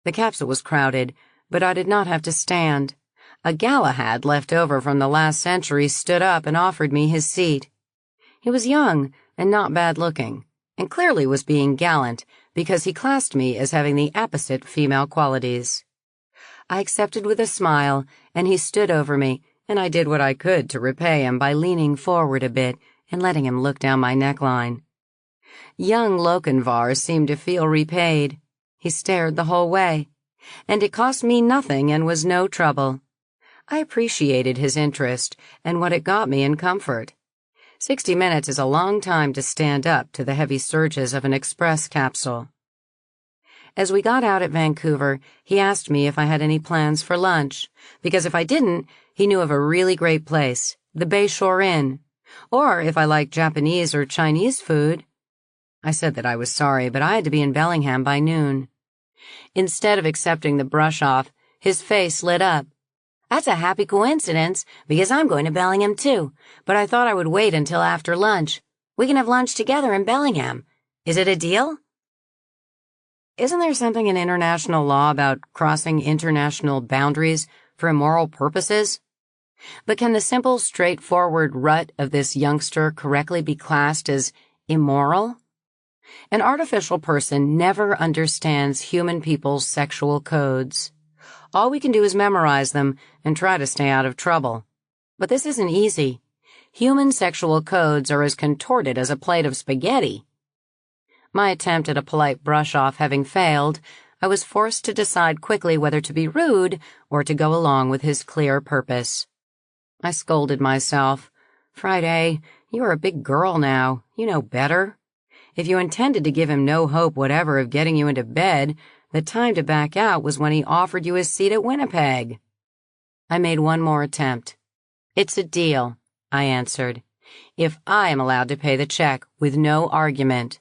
The capsule was crowded, but I did not have to stand. A Galahad left over from the last century stood up and offered me his seat. He was young and not bad-looking, and clearly was being gallant because he classed me as having the apposite female qualities. I accepted with a smile, and he stood over me, and I did what I could to repay him by leaning forward a bit and letting him look down my neckline. Young Lochinvar seemed to feel repaid. He stared the whole way, and it cost me nothing and was no trouble. I appreciated his interest and what it got me in comfort. 60 minutes is a long time to stand up to the heavy surges of an express capsule. As we got out at Vancouver, he asked me if I had any plans for lunch, because if I didn't, he knew of a really great place, the Bayshore Inn, or if I liked Japanese or Chinese food. I said that I was sorry, but I had to be in Bellingham by noon. Instead of accepting the brush-off, his face lit up. "That's a happy coincidence, because I'm going to Bellingham too, but I thought I would wait until after lunch. We can have lunch together in Bellingham. Is it a deal?" Isn't there something in international law about crossing international boundaries for immoral purposes? But can the simple, straightforward rut of this youngster correctly be classed as immoral? An artificial person never understands human people's sexual codes. All we can do is memorize them and try to stay out of trouble. But this isn't easy. Human sexual codes are as contorted as a plate of spaghetti. My attempt at a polite brush-off having failed, I was forced to decide quickly whether to be rude or to go along with his clear purpose. I scolded myself. "Friday, you are a big girl now. You know better. If you intended to give him no hope whatever of getting you into bed, the time to back out was when he offered you a seat at Winnipeg." I made one more attempt. "It's a deal," I answered, "if I am allowed to pay the check with no argument."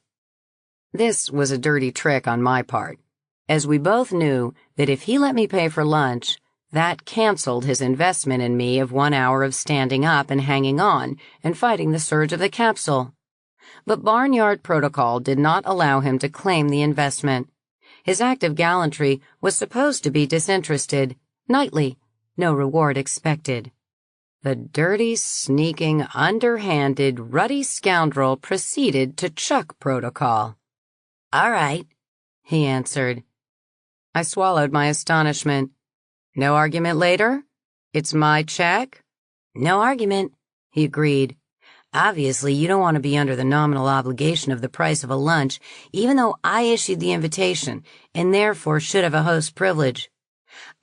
This was a dirty trick on my part, as we both knew that if he let me pay for lunch, that canceled his investment in me of 1 hour of standing up and hanging on and fighting the surge of the capsule. But barnyard protocol did not allow him to claim the investment. His act of gallantry was supposed to be disinterested, nightly, no reward expected. The dirty, sneaking, underhanded, ruddy scoundrel proceeded to chuck protocol. "All right," he answered. I swallowed my astonishment. "No argument later? It's my check?" "No argument," he agreed. "Obviously, you don't want to be under the nominal obligation of the price of a lunch, even though I issued the invitation, and therefore should have a host privilege.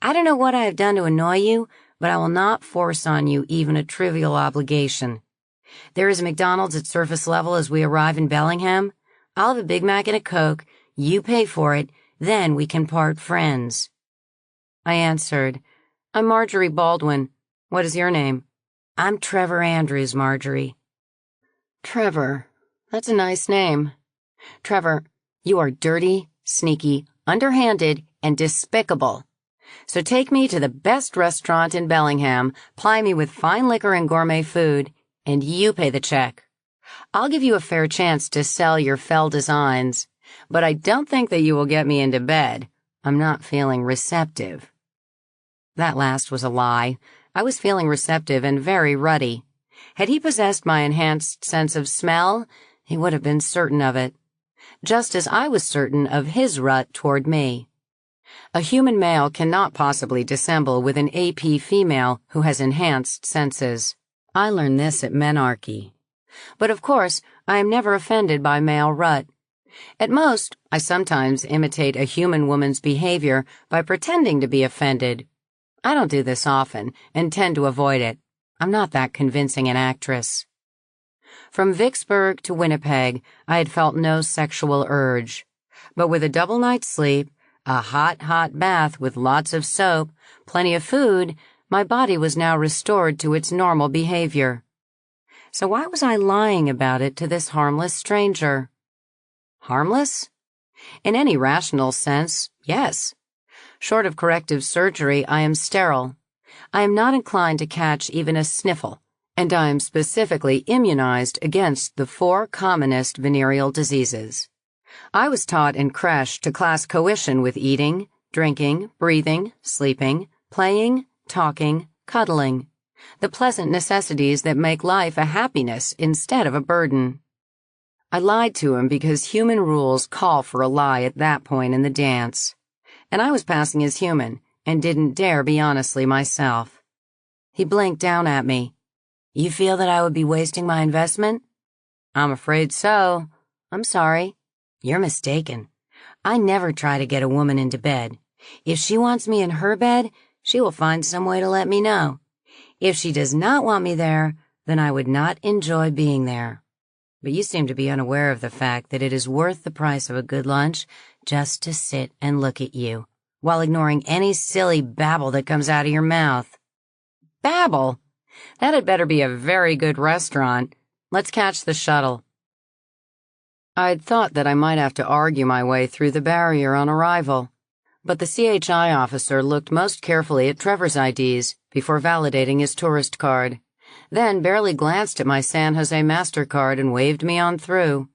I don't know what I have done to annoy you, but I will not force on you even a trivial obligation. There is a McDonald's at surface level as we arrive in Bellingham. I'll have a Big Mac and a Coke, you pay for it, then we can part friends." I answered, "I'm Marjorie Baldwin. What is your name?" "I'm Trevor Andrews, Marjorie." Trevor. That's a nice name. Trevor, you are dirty, sneaky, underhanded, and despicable. So take me to the best restaurant in Bellingham, ply me with fine liquor and gourmet food, and you pay the check. I'll give you a fair chance to sell your fell designs, but I don't think that you will get me into bed. I'm not feeling receptive. That last was a lie. I was feeling receptive and very ruddy. Had he possessed my enhanced sense of smell, he would have been certain of it, just as I was certain of his rut toward me. A human male cannot possibly dissemble with an AP female who has enhanced senses. I learned this at menarche. But of course, I am never offended by male rut. At most, I sometimes imitate a human woman's behavior by pretending to be offended. I don't do this often and tend to avoid it. I'm not that convincing an actress. From Vicksburg to Winnipeg, I had felt no sexual urge. But with a double night's sleep, a hot bath with lots of soap, plenty of food, my body was now restored to its normal behavior. So why was I lying about it to this harmless stranger? Harmless? In any rational sense, yes. Short of corrective surgery, I am sterile. I am not inclined to catch even a sniffle, and I am specifically immunized against the 4 commonest venereal diseases. I was taught in creche to class coition with eating, drinking, breathing, sleeping, playing, talking, cuddling, the pleasant necessities that make life a happiness instead of a burden. I lied to him because human rules call for a lie at that point in the dance, and I was passing as human and didn't dare be honestly myself. He blinked down at me. "You feel that I would be wasting my investment?" "I'm afraid so. I'm sorry." "You're mistaken. I never try to get a woman into bed. If she wants me in her bed, she will find some way to let me know. If she does not want me there, then I would not enjoy being there. But you seem to be unaware of the fact that it is worth the price of a good lunch just to sit and look at you, while ignoring any silly babble that comes out of your mouth." "Babble? That had better be a very good restaurant. Let's catch the shuttle." I'd thought that I might have to argue my way through the barrier on arrival, but the CHI officer looked most carefully at Trevor's IDs before validating his tourist card, then barely glanced at my San Jose MasterCard and waved me on through.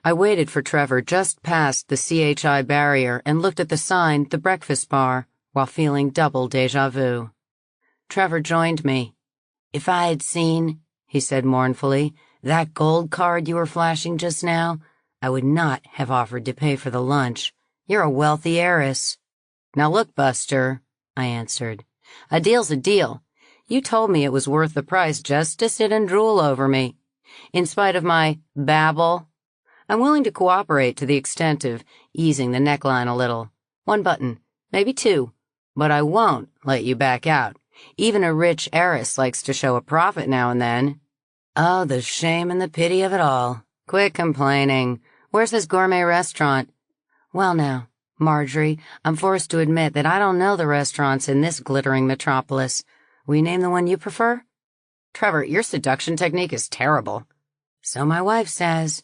I waited for Trevor just past the CHI barrier and looked at the sign, The Breakfast Bar, while feeling double déjà vu. Trevor joined me. "If I had seen," he said mournfully, "that gold card you were flashing just now, I would not have offered to pay for the lunch. You're a wealthy heiress." "Now look, Buster," I answered. "A deal's a deal. You told me it was worth the price just to sit and drool over me. In spite of my babble, I'm willing to cooperate to the extent of easing the neckline a little. 1 button, maybe 2, but I won't let you back out. Even a rich heiress likes to show a profit now and then." "Oh, the shame and the pity of it all. Quit complaining. Where's this gourmet restaurant?" "Well now, Marjorie, I'm forced to admit that I don't know the restaurants in this glittering metropolis. Will you name the one you prefer?" "Trevor, your seduction technique is terrible." "So my wife says."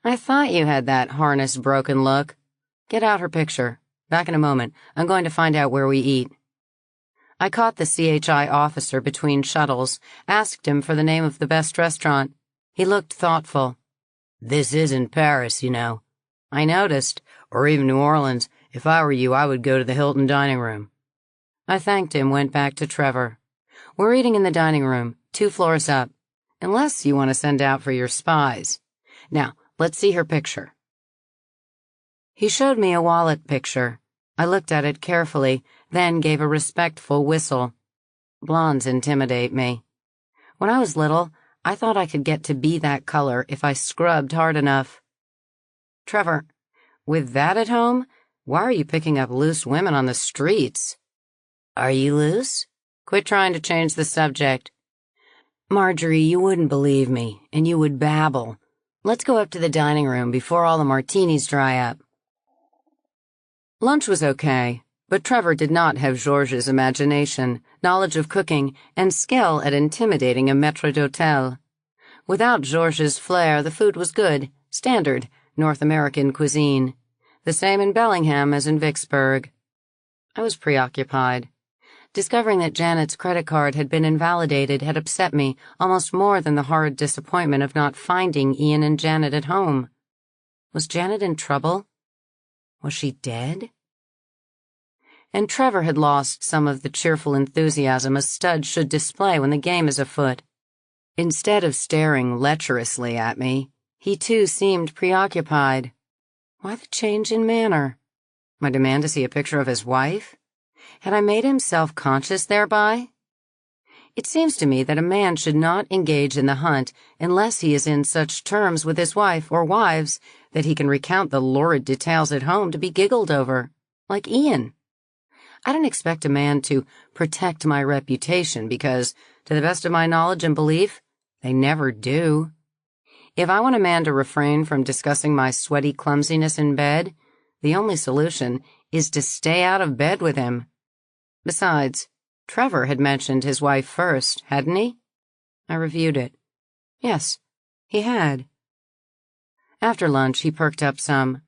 I thought you had that harness-broken look. Get out her picture. Back in a moment. I'm going to find out where we eat. I caught the CHI officer between shuttles, asked him for the name of the best restaurant. He looked thoughtful. This isn't Paris, you know. I noticed. Or even New Orleans. If I were you, I would go to the Hilton dining room. I thanked him, went back to Trevor. We're eating in the dining room, 2 floors up. Unless you want to send out for your spies. Now, let's see her picture. He showed me a wallet picture. I looked at it carefully, then gave a respectful whistle. Blondes intimidate me. When I was little, I thought I could get to be that color if I scrubbed hard enough. Trevor, with that at home, why are you picking up loose women on the streets? Are you loose? Quit trying to change the subject. Marjorie, you wouldn't believe me, and you would babble. Let's go up to the dining room before all the martinis dry up. Lunch was okay, but Trevor did not have Georges' imagination, knowledge of cooking, and skill at intimidating a maître d'hôtel. Without Georges' flair, the food was good, standard, North American cuisine. The same in Bellingham as in Vicksburg. I was preoccupied. Discovering that Janet's credit card had been invalidated had upset me almost more than the horrid disappointment of not finding Ian and Janet at home. Was Janet in trouble? Was she dead? And Trevor had lost some of the cheerful enthusiasm a stud should display when the game is afoot. Instead of staring lecherously at me, he too seemed preoccupied. Why the change in manner? My demand to see a picture of his wife? Had I made him self-conscious thereby? It seems to me that a man should not engage in the hunt unless he is in such terms with his wife or wives that he can recount the lurid details at home to be giggled over, like Ian. I don't expect a man to protect my reputation because, to the best of my knowledge and belief, they never do. If I want a man to refrain from discussing my sweaty clumsiness in bed, the only solution is to stay out of bed with him. Besides, Trevor had mentioned his wife first, hadn't he? I reviewed it. Yes, he had. After lunch, he perked up some.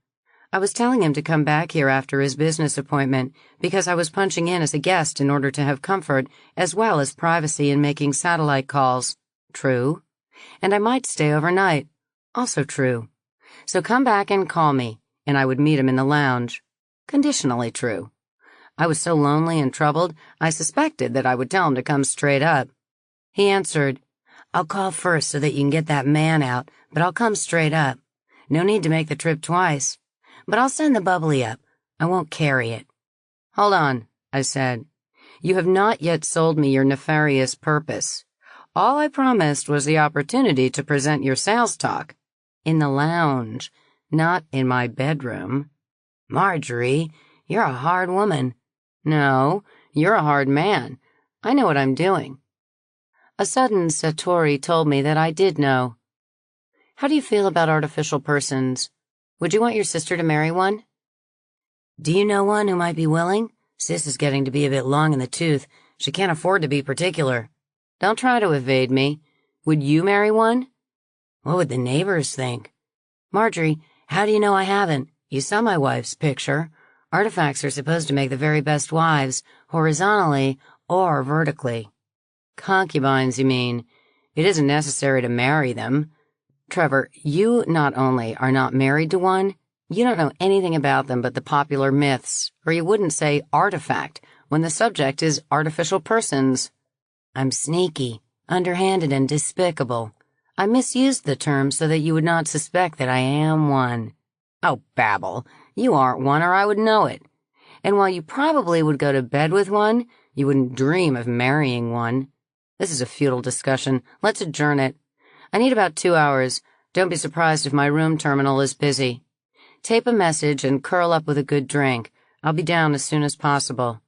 I was telling him to come back here after his business appointment because I was punching in as a guest in order to have comfort as well as privacy in making satellite calls. True. And I might stay overnight. Also true. So come back and call me, and I would meet him in the lounge. Conditionally true. I was so lonely and troubled, I suspected that I would tell him to come straight up. He answered, I'll call first so that you can get that man out, but I'll come straight up. No need to make the trip twice. But I'll send the bubbly up. I won't carry it. Hold on, I said. You have not yet sold me your nefarious purpose. All I promised was the opportunity to present your sales talk. In the lounge, not in my bedroom. Marjorie, you're a hard woman. No, you're a hard man. I know what I'm doing. A sudden satori told me that I did know. How do you feel about artificial persons? Would you want your sister to marry one? Do you know one who might be willing? Sis is getting to be a bit long in the tooth. She can't afford to be particular. Don't try to evade me. Would you marry one? What would the neighbors think? Marjorie, how do you know I haven't? You saw my wife's picture. Artifacts are supposed to make the very best wives, horizontally or vertically. Concubines, you mean. It isn't necessary to marry them. Trevor, you not only are not married to one, you don't know anything about them but the popular myths, or you wouldn't say artifact when the subject is artificial persons. I'm sneaky, underhanded, and despicable. I misused the term so that you would not suspect that I am one. Oh, babble. You aren't one or I would know it. And while you probably would go to bed with one, you wouldn't dream of marrying one. This is a futile discussion. Let's adjourn it. I need about 2 hours. Don't be surprised if my room terminal is busy. Tape a message and curl up with a good drink. I'll be down as soon as possible.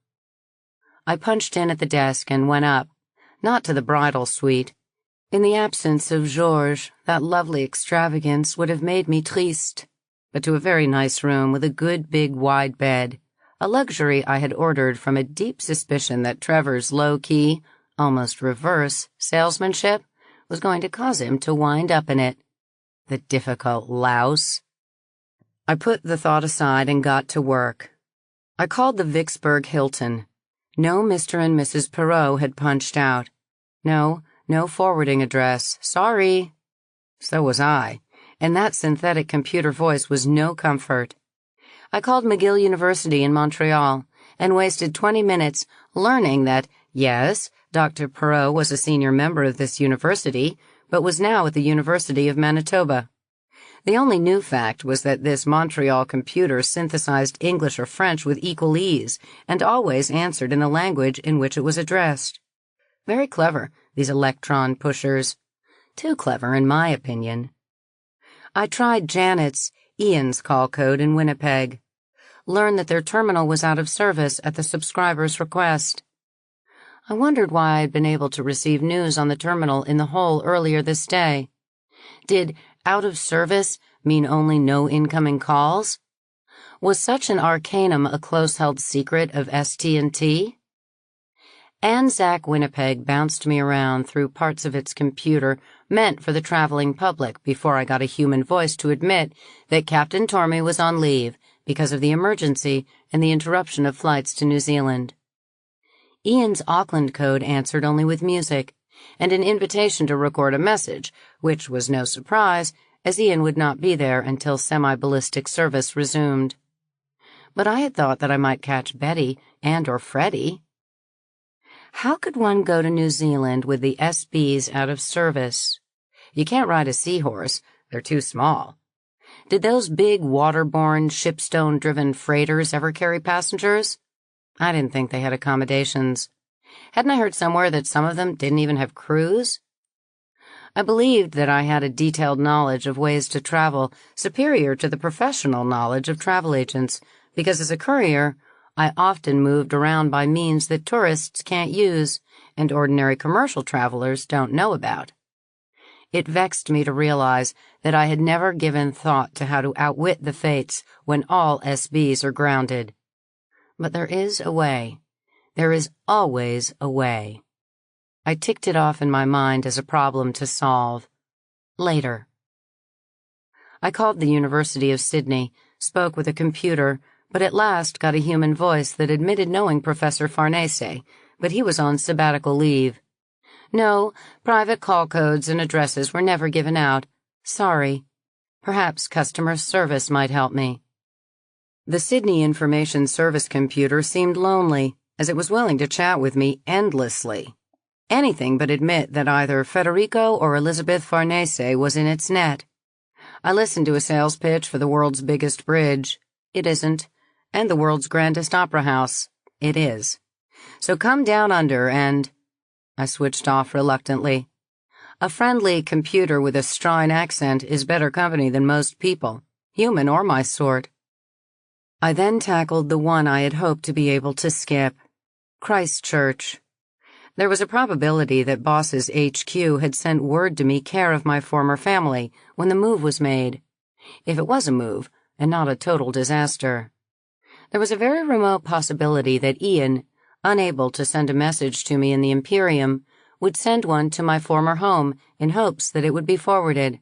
I punched in at the desk and went up. Not to the bridal suite. In the absence of Georges, that lovely extravagance would have made me triste. But to a very nice room with a good big wide bed, a luxury I had ordered from a deep suspicion that Trevor's low-key, almost reverse, salesmanship was going to cause him to wind up in it. The difficult louse. I put the thought aside and got to work. I called the Vicksburg Hilton. No Mr. and Mrs. Perot had punched out. No forwarding address. Sorry. So was I, and that synthetic computer voice was no comfort. I called McGill University in Montreal and wasted 20 minutes learning that, yes, Dr. Perot was a senior member of this university, but was now at the University of Manitoba. The only new fact was that this Montreal computer synthesized English or French with equal ease and always answered in the language in which it was addressed. Very clever, these electron pushers. Too clever, in my opinion. I tried Janet's, Ian's call code in Winnipeg. Learned that their terminal was out of service at the subscriber's request. I wondered why I had been able to receive news on the terminal in the hole earlier this day. Did out of service mean only no incoming calls? Was such an arcanum a close-held secret of ST&T? Anzac Winnipeg bounced me around through parts of its computer meant for the traveling public before I got a human voice to admit that Captain Tormey was on leave because of the emergency and the interruption of flights to New Zealand. Ian's Auckland code answered only with music and an invitation to record a message, which was no surprise, as Ian would not be there until semi-ballistic service resumed. But I had thought that I might catch Betty or Freddie. How could one go to New Zealand with the SBs out of service? You can't ride a seahorse. They're too small. Did those big waterborne, shipstone-driven freighters ever carry passengers? I didn't think they had accommodations. Hadn't I heard somewhere that some of them didn't even have crews? I believed that I had a detailed knowledge of ways to travel superior to the professional knowledge of travel agents, because as a courier, I often moved around by means that tourists can't use and ordinary commercial travelers don't know about. It vexed me to realize that I had never given thought to how to outwit the fates when all SBs are grounded. But there is a way. There is always a way. I ticked it off in my mind as a problem to solve. Later. I called the University of Sydney, spoke with a computer, but at last got a human voice that admitted knowing Professor Farnese, but he was on sabbatical leave. No, private call codes and addresses were never given out. Sorry. Perhaps customer service might help me. The Sydney Information Service computer seemed lonely, as it was willing to chat with me endlessly. Anything but admit that either Federico or Elizabeth Farnese was in its net. I listened to a sales pitch for the world's biggest bridge. It isn't. And the world's grandest opera house. It is. So come down under and... I switched off reluctantly. A friendly computer with a strine accent is better company than most people, human or my sort. I then tackled the one I had hoped to be able to skip. Christchurch. There was a probability that Boss's HQ had sent word to me care of my former family when the move was made. If it was a move, and not a total disaster. There was a very remote possibility that Ian, unable to send a message to me in the Imperium, would send one to my former home in hopes that it would be forwarded.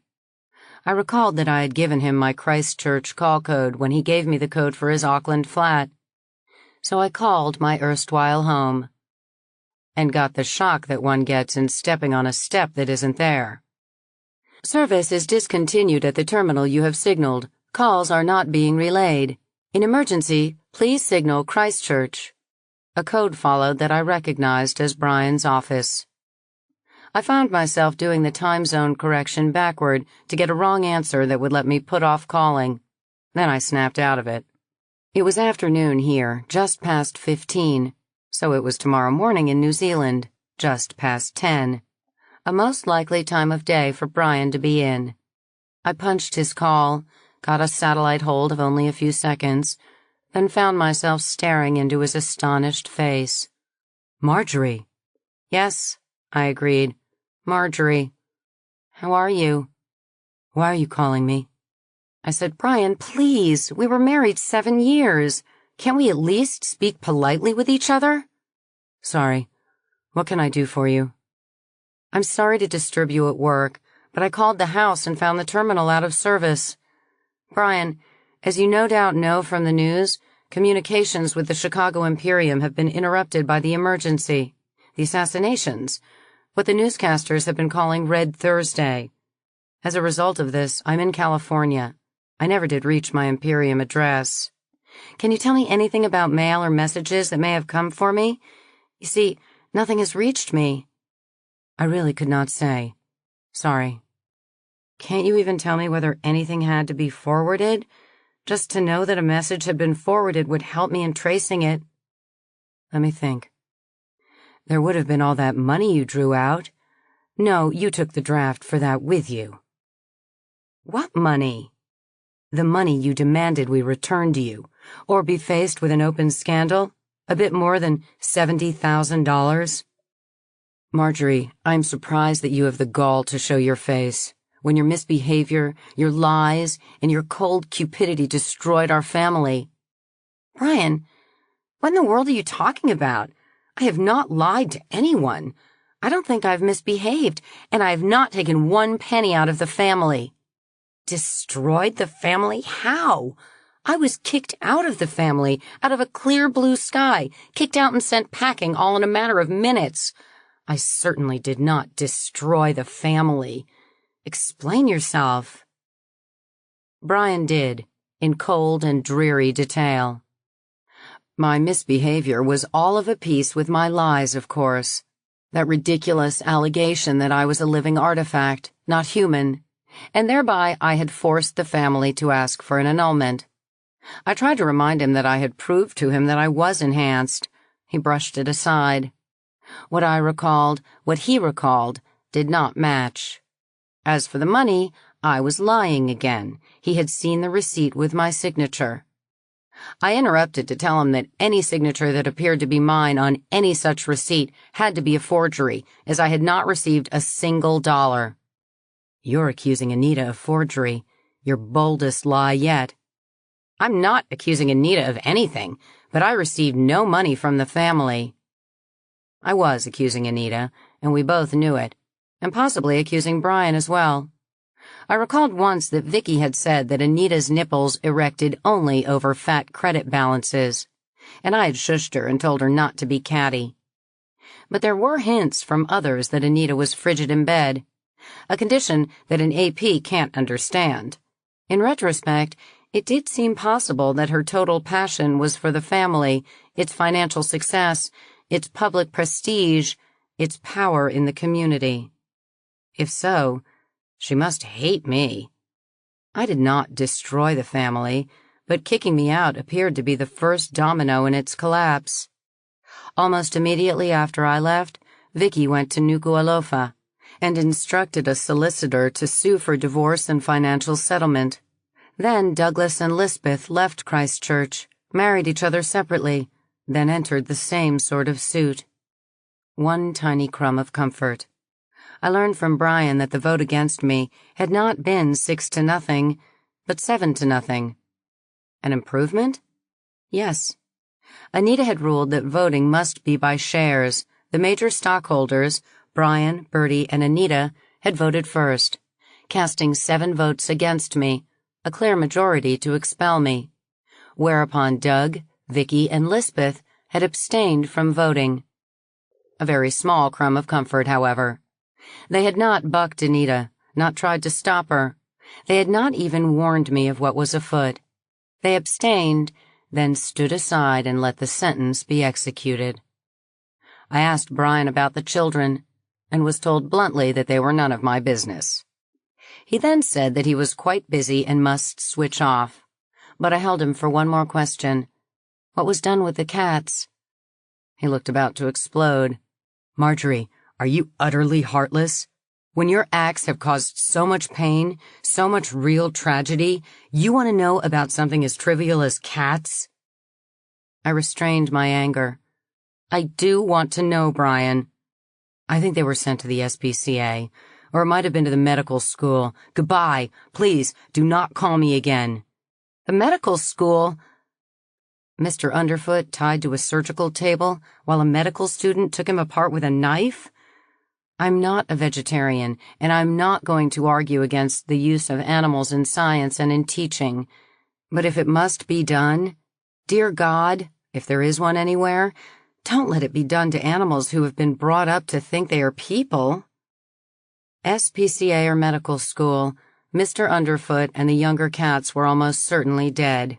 I recalled that I had given him my Christchurch call code when he gave me the code for his Auckland flat. So I called my erstwhile home. And got the shock that one gets in stepping on a step that isn't there. Service is discontinued at the terminal you have signaled. Calls are not being relayed. In emergency, please signal Christchurch. A code followed that I recognized as Brian's office. I found myself doing the time zone correction backward to get a wrong answer that would let me put off calling. Then I snapped out of it. It was afternoon here, just past 15, so it was tomorrow morning in New Zealand, just past 10. A most likely time of day for Brian to be in. I punched his call, got a satellite hold of only a few seconds, then found myself staring into his astonished face. Marjorie. Yes, I agreed. Marjorie. How are you? Why are you calling me? I said, Brian, please, we were married 7 years. Can't we at least speak politely with each other? Sorry. What can I do for you? I'm sorry to disturb you at work, but I called the house and found the terminal out of service. Brian, as you no doubt know from the news, communications with the Chicago Imperium have been interrupted by the emergency, the assassinations, what the newscasters have been calling Red Thursday. As a result of this, I'm in California. I never did reach my Imperium address. Can you tell me anything about mail or messages that may have come for me? You see, nothing has reached me. I really could not say. Sorry. Can't you even tell me whether anything had to be forwarded? Just to know that a message had been forwarded would help me in tracing it. Let me think. There would have been all that money you drew out. No, you took the draft for that with you. What money? The money you demanded we return to you, or be faced with an open scandal, a bit more than $70,000. Marjorie, I'm surprised that you have the gall to show your face, when your misbehavior, your lies, and your cold cupidity destroyed our family. Brian, what in the world are you talking about? I have not lied to anyone. I don't think I've misbehaved, and I have not taken one penny out of the family. Destroyed the family? How? I was kicked out of the family, out of a clear blue sky, kicked out and sent packing all in a matter of minutes. I certainly did not destroy the family. Explain yourself. Brian did, in cold and dreary detail. My misbehavior was all of a piece with my lies, of course. That ridiculous allegation that I was a living artifact, not human, and thereby I had forced the family to ask for an annulment. I tried to remind him that I had proved to him that I was enhanced. He brushed it aside. What I recalled, what he recalled, did not match. As for the money, I was lying again. He had seen the receipt with my signature. I interrupted to tell him that any signature that appeared to be mine on any such receipt had to be a forgery, as I had not received a single dollar. You're accusing Anita of forgery. Your boldest lie yet. I'm not accusing Anita of anything, but I received no money from the family. I was accusing Anita, and we both knew it, and possibly accusing Brian as well. I recalled once that Vicky had said that Anita's nipples erected only over fat credit balances, and I had shushed her and told her not to be catty. But there were hints from others that Anita was frigid in bed, a condition that an AP can't understand. In retrospect, it did seem possible that her total passion was for the family, its financial success, its public prestige, its power in the community. If so, she must hate me. I did not destroy the family, but kicking me out appeared to be the first domino in its collapse. Almost immediately after I left, Vicky went to Nuku'alofa and instructed a solicitor to sue for divorce and financial settlement. Then Douglas and Lisbeth left Christchurch, married each other separately, then entered the same sort of suit. One tiny crumb of comfort. I learned from Brian that the vote against me had not been 6-0, but 7-0. An improvement? Yes. Anita had ruled that voting must be by shares. The major stockholders, Brian, Bertie, and Anita, had voted first, casting 7 votes against me, a clear majority to expel me, whereupon Doug, Vicky, and Lisbeth had abstained from voting. A very small crumb of comfort, however. They had not bucked Anita, not tried to stop her. They had not even warned me of what was afoot. They abstained, then stood aside and let the sentence be executed. I asked Brian about the children, and was told bluntly that they were none of my business. He then said that he was quite busy and must switch off, but I held him for one more question. What was done with the cats? He looked about to explode. Marjorie, are you utterly heartless? When your acts have caused so much pain, so much real tragedy, you want to know about something as trivial as cats? I restrained my anger. I do want to know, Brian. I think they were sent to the SPCA, or it might have been to the medical school. Goodbye. Please, do not call me again. The medical school? Mr. Underfoot tied to a surgical table while a medical student took him apart with a knife? I'm not a vegetarian, and I'm not going to argue against the use of animals in science and in teaching. But if it must be done, dear God, if there is one anywhere, don't let it be done to animals who have been brought up to think they are people. SPCA or medical school, Mr. Underfoot and the younger cats were almost certainly dead.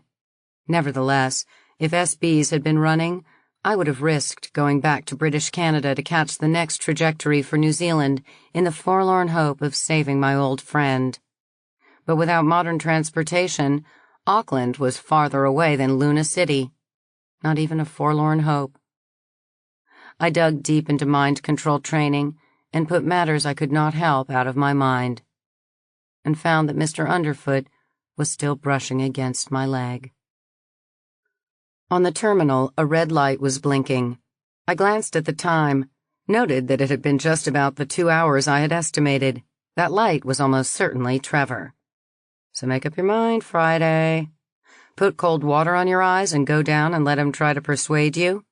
Nevertheless, if SBs had been running, I would have risked going back to British Canada to catch the next trajectory for New Zealand in the forlorn hope of saving my old friend. But without modern transportation, Auckland was farther away than Luna City. Not even a forlorn hope. I dug deep into mind control training and put matters I could not help out of my mind, and found that Mr. Underfoot was still brushing against my leg. On the terminal, a red light was blinking. I glanced at the time, noted that it had been just about the 2 hours I had estimated. That light was almost certainly Trevor. So make up your mind, Friday. Put cold water on your eyes and go down and let him try to persuade you?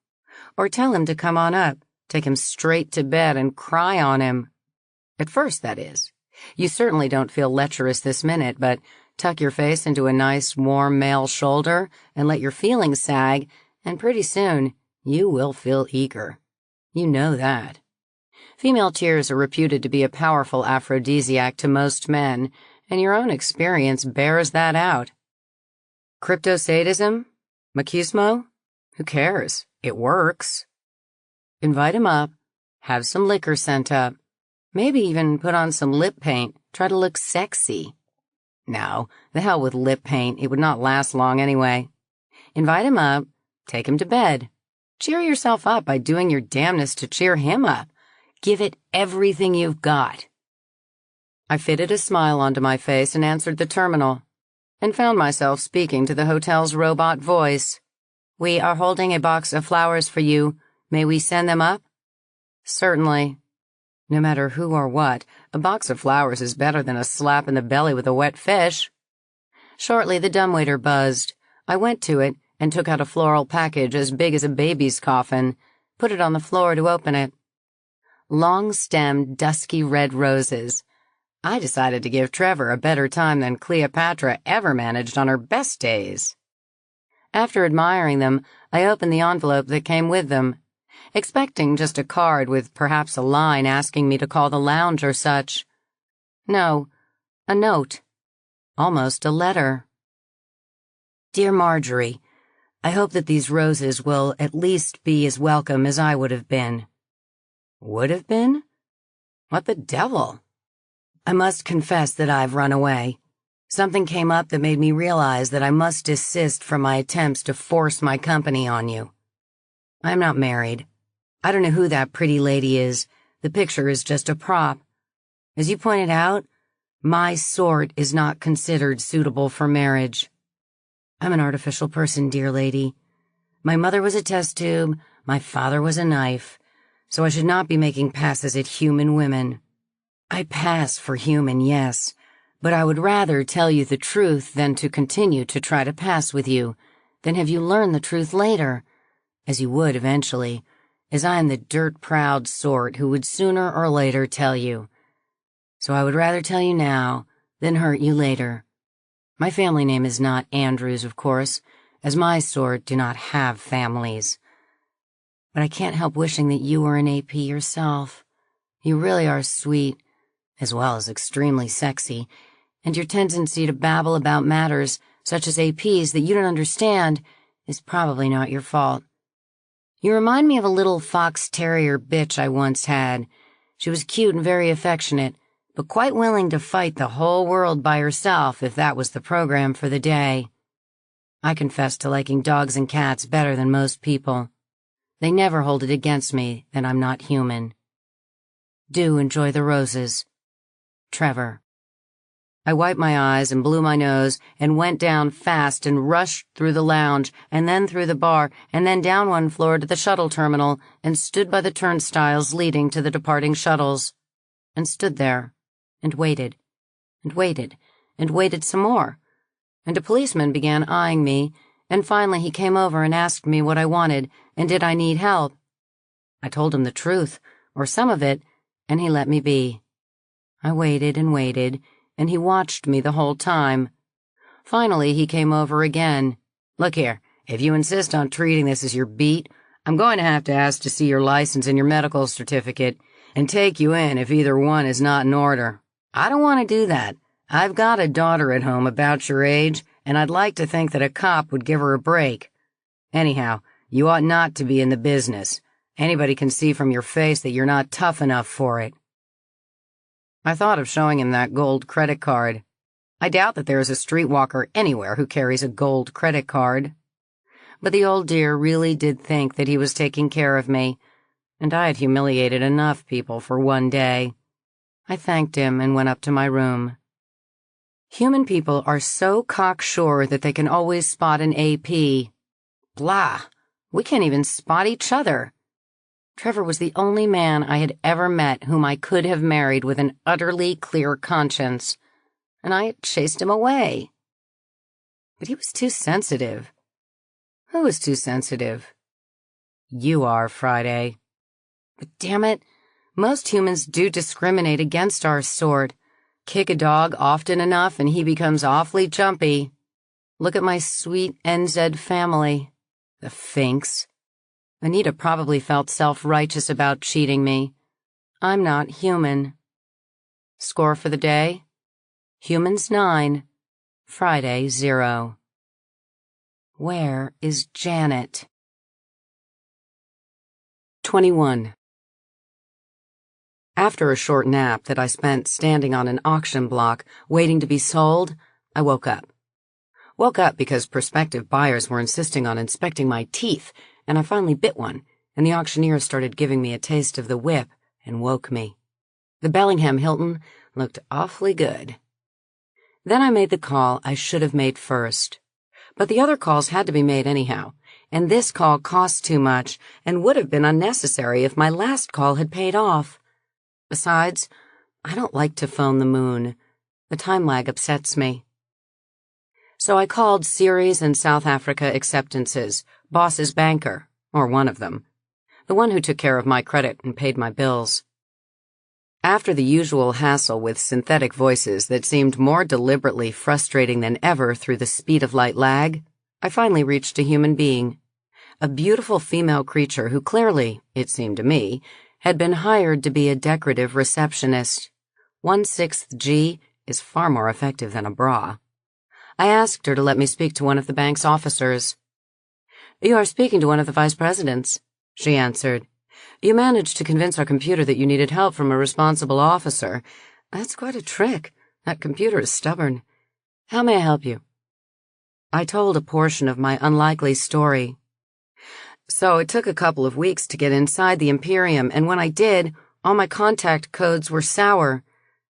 Or tell him to come on up, take him straight to bed and cry on him. At first, that is. You certainly don't feel lecherous this minute, but tuck your face into a nice, warm male shoulder and let your feelings sag, and pretty soon you will feel eager. You know that. Female tears are reputed to be a powerful aphrodisiac to most men, and your own experience bears that out. Cryptosadism? Machismo? Who cares? It works. Invite him up, have some liquor sent up, maybe even put on some lip paint, try to look sexy. No, the hell with lip paint, it would not last long anyway. Invite him up, take him to bed. Cheer yourself up by doing your damnedest to cheer him up. Give it everything you've got. I fitted a smile onto my face and answered the terminal, and found myself speaking to the hotel's robot voice. We are holding a box of flowers for you. May we send them up? Certainly. No matter who or what, a box of flowers is better than a slap in the belly with a wet fish. Shortly, the dumbwaiter buzzed. I went to it and took out a floral package as big as a baby's coffin, put it on the floor to open it. Long-stemmed, dusky red roses. I decided to give Trevor a better time than Cleopatra ever managed on her best days. After admiring them, I opened the envelope that came with them, expecting just a card with perhaps a line asking me to call the lounge or such. No, a note. Almost a letter. Dear Marjorie, I hope that these roses will at least be as welcome as I would have been. Would have been? What the devil? I must confess that I've run away. Something came up that made me realize that I must desist from my attempts to force my company on you. I'm not married. I don't know who that pretty lady is. The picture is just a prop. As you pointed out, my sort is not considered suitable for marriage. I'm an artificial person, dear lady. My mother was a test tube, my father was a knife, so I should not be making passes at human women. I pass for human, yes, but I would rather tell you the truth than to continue to try to pass with you, than have you learn the truth later, as you would eventually, as I am the dirt-proud sort who would sooner or later tell you. So I would rather tell you now than hurt you later. My family name is not Andrews, of course, as my sort do not have families. But I can't help wishing that you were an AP yourself. You really are sweet, as well as extremely sexy, and your tendency to babble about matters such as APs that you don't understand is probably not your fault. You remind me of a little fox terrier bitch I once had. She was cute and very affectionate, but quite willing to fight the whole world by herself if that was the program for the day. I confess to liking dogs and cats better than most people. They never hold it against me that I'm not human. Do enjoy the roses. Trevor. I wiped my eyes and blew my nose and went down fast and rushed through the lounge and then through the bar and then down one floor to the shuttle terminal and stood by the turnstiles leading to the departing shuttles and stood there and waited and waited and waited some more. And a policeman began eyeing me, and finally he came over and asked me what I wanted and did I need help. I told him the truth, or some of it, and he let me be. I waited and waited, and he watched me the whole time. Finally, he came over again. "Look here, if you insist on treating this as your beat, I'm going to have to ask to see your license and your medical certificate, and take you in if either one is not in order. I don't want to do that. I've got a daughter at home about your age, and I'd like to think that a cop would give her a break. Anyhow, you ought not to be in the business. Anybody can see from your face that you're not tough enough for it." I thought of showing him that gold credit card. I doubt that there is a streetwalker anywhere who carries a gold credit card. But the old dear really did think that he was taking care of me, and I had humiliated enough people for one day. I thanked him and went up to my room. Human people are so cocksure that they can always spot an AP. Blah! We can't even spot each other. Trevor was the only man I had ever met whom I could have married with an utterly clear conscience, and I had chased him away. But he was too sensitive. Who was too sensitive? You are, Friday. But damn it, most humans do discriminate against our sort. Kick a dog often enough and he becomes awfully jumpy. Look at my sweet NZ family. The Finks. Anita probably felt self-righteous about cheating me. I'm not human. Score for the day? Humans 9, Friday 0. Where is Janet? 21. After a short nap that I spent standing on an auction block waiting to be sold, I woke up. Woke up because prospective buyers were insisting on inspecting my teeth, and I finally bit one, and the auctioneer started giving me a taste of the whip and woke me. The Bellingham Hilton looked awfully good. Then I made the call I should have made first. But the other calls had to be made anyhow, and this call cost too much and would have been unnecessary if my last call had paid off. Besides, I don't like to phone the moon. The time lag upsets me. So I called Ceres and South Africa Acceptances, Boss's banker, or one of them, the one who took care of my credit and paid my bills. After the usual hassle with synthetic voices that seemed more deliberately frustrating than ever through the speed of light lag, I finally reached a human being, a beautiful female creature who clearly, it seemed to me, had been hired to be a decorative receptionist. 1/6 G is far more effective than a bra. I asked her to let me speak to one of the bank's officers. "You are speaking to one of the vice presidents," she answered. "You managed to convince our computer that you needed help from a responsible officer. That's quite a trick. That computer is stubborn. How may I help you?" I told a portion of my unlikely story. "So it took a couple of weeks to get inside the Imperium, and when I did, all my contact codes were sour.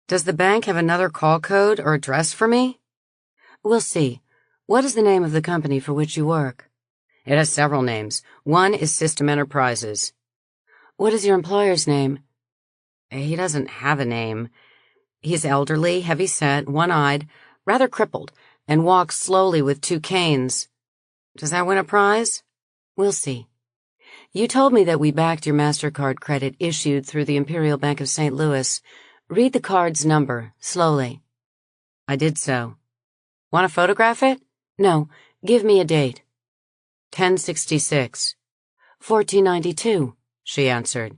Does the bank have another call code or address for me?" "We'll see. What is the name of the company for which you work?" "It has several names. One is System Enterprises." "What is your employer's name?" "He doesn't have a name. He's elderly, heavy-set, one-eyed, rather crippled, and walks slowly with 2 canes. Does that win a prize?" "We'll see. You told me that we backed your MasterCard credit issued through the Imperial Bank of St. Louis. Read the card's number, slowly." I did so. "Want to photograph it?" "No. Give me a date." 1066. 1492, she answered.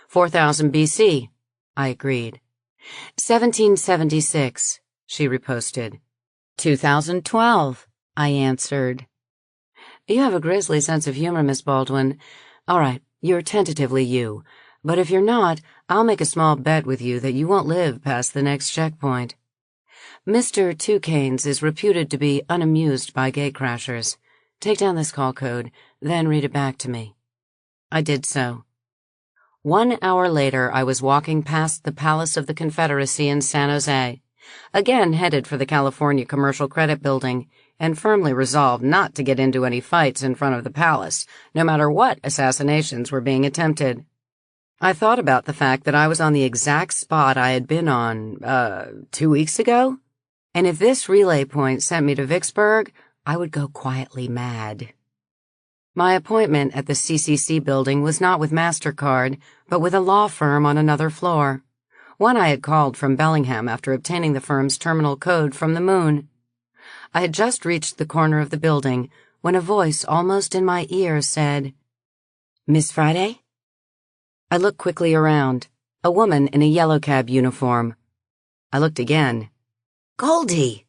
4000 BC, I agreed. 1776, she reposted. 2012, I answered. You have a grisly sense of humor, Miss Baldwin. All right, you're tentatively you. But if you're not, I'll make a small bet with you that you won't live past the next checkpoint. Mr. Two Canes is reputed to be unamused by gatecrashers. Take down this call code, then read it back to me. I did so. 1 hour later, I was walking past the Palace of the Confederacy in San Jose, again headed for the California Commercial Credit Building, and firmly resolved not to get into any fights in front of the palace, no matter what assassinations were being attempted. I thought about the fact that I was on the exact spot I had been on, 2 weeks ago, and if this relay point sent me to Vicksburg, I would go quietly mad. My appointment at the CCC building was not with MasterCard, but with a law firm on another floor. One I had called from Bellingham after obtaining the firm's terminal code from the moon. I had just reached the corner of the building when a voice almost in my ear said, "Miss Friday?" I looked quickly around. A woman in a yellow cab uniform. I looked again. "Goldie!"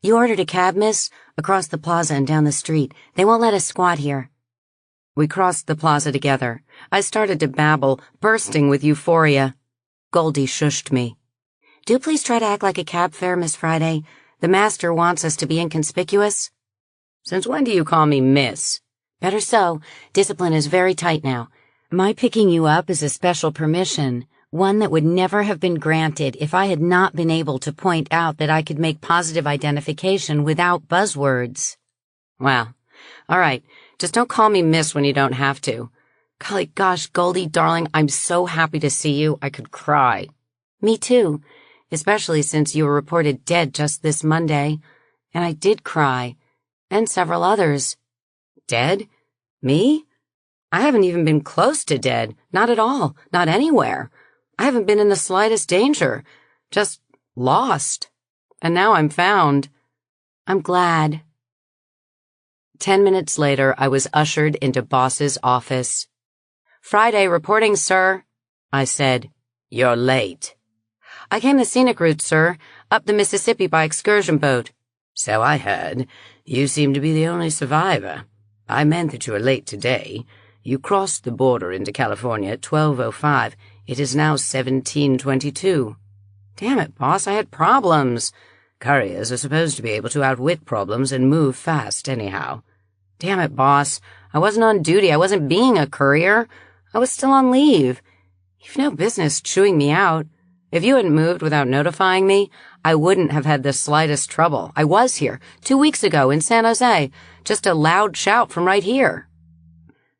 "You ordered a cab, miss? Across the plaza and down the street. They won't let us squat here." We crossed the plaza together. I started to babble, bursting with euphoria. Goldie shushed me. "Do please try to act like a cab fare, Miss Friday. The master wants us to be inconspicuous." "Since when do you call me miss?" "Better so. Discipline is very tight now. My picking you up is a special permission, one that would never have been granted if I had not been able to point out that I could make positive identification without buzzwords." "Well, all right. Just don't call me miss when you don't have to. Golly gosh, Goldie, darling, I'm so happy to see you, I could cry." "Me too, especially since you were reported dead just this Monday. And I did cry. And several others." "Dead? Me? I haven't even been close to dead. Not at all. Not anywhere. I haven't been in the slightest danger. Just lost. And now I'm found." "I'm glad." 10 minutes later, I was ushered into Boss's office. "Friday reporting, sir," I said. "You're late." "I came the scenic route, sir, up the Mississippi by excursion boat." "So I heard. You seem to be the only survivor. I meant that you were late today. You crossed the border into California at 12:05. It is now 17:22. "Damn it, boss, I had problems." "Couriers are supposed to be able to outwit problems and move fast anyhow." "Damn it, boss. I wasn't on duty. I wasn't being a courier. I was still on leave. You've no business chewing me out. If you hadn't moved without notifying me, I wouldn't have had the slightest trouble. I was here 2 weeks ago in San Jose. Just a loud shout from right here."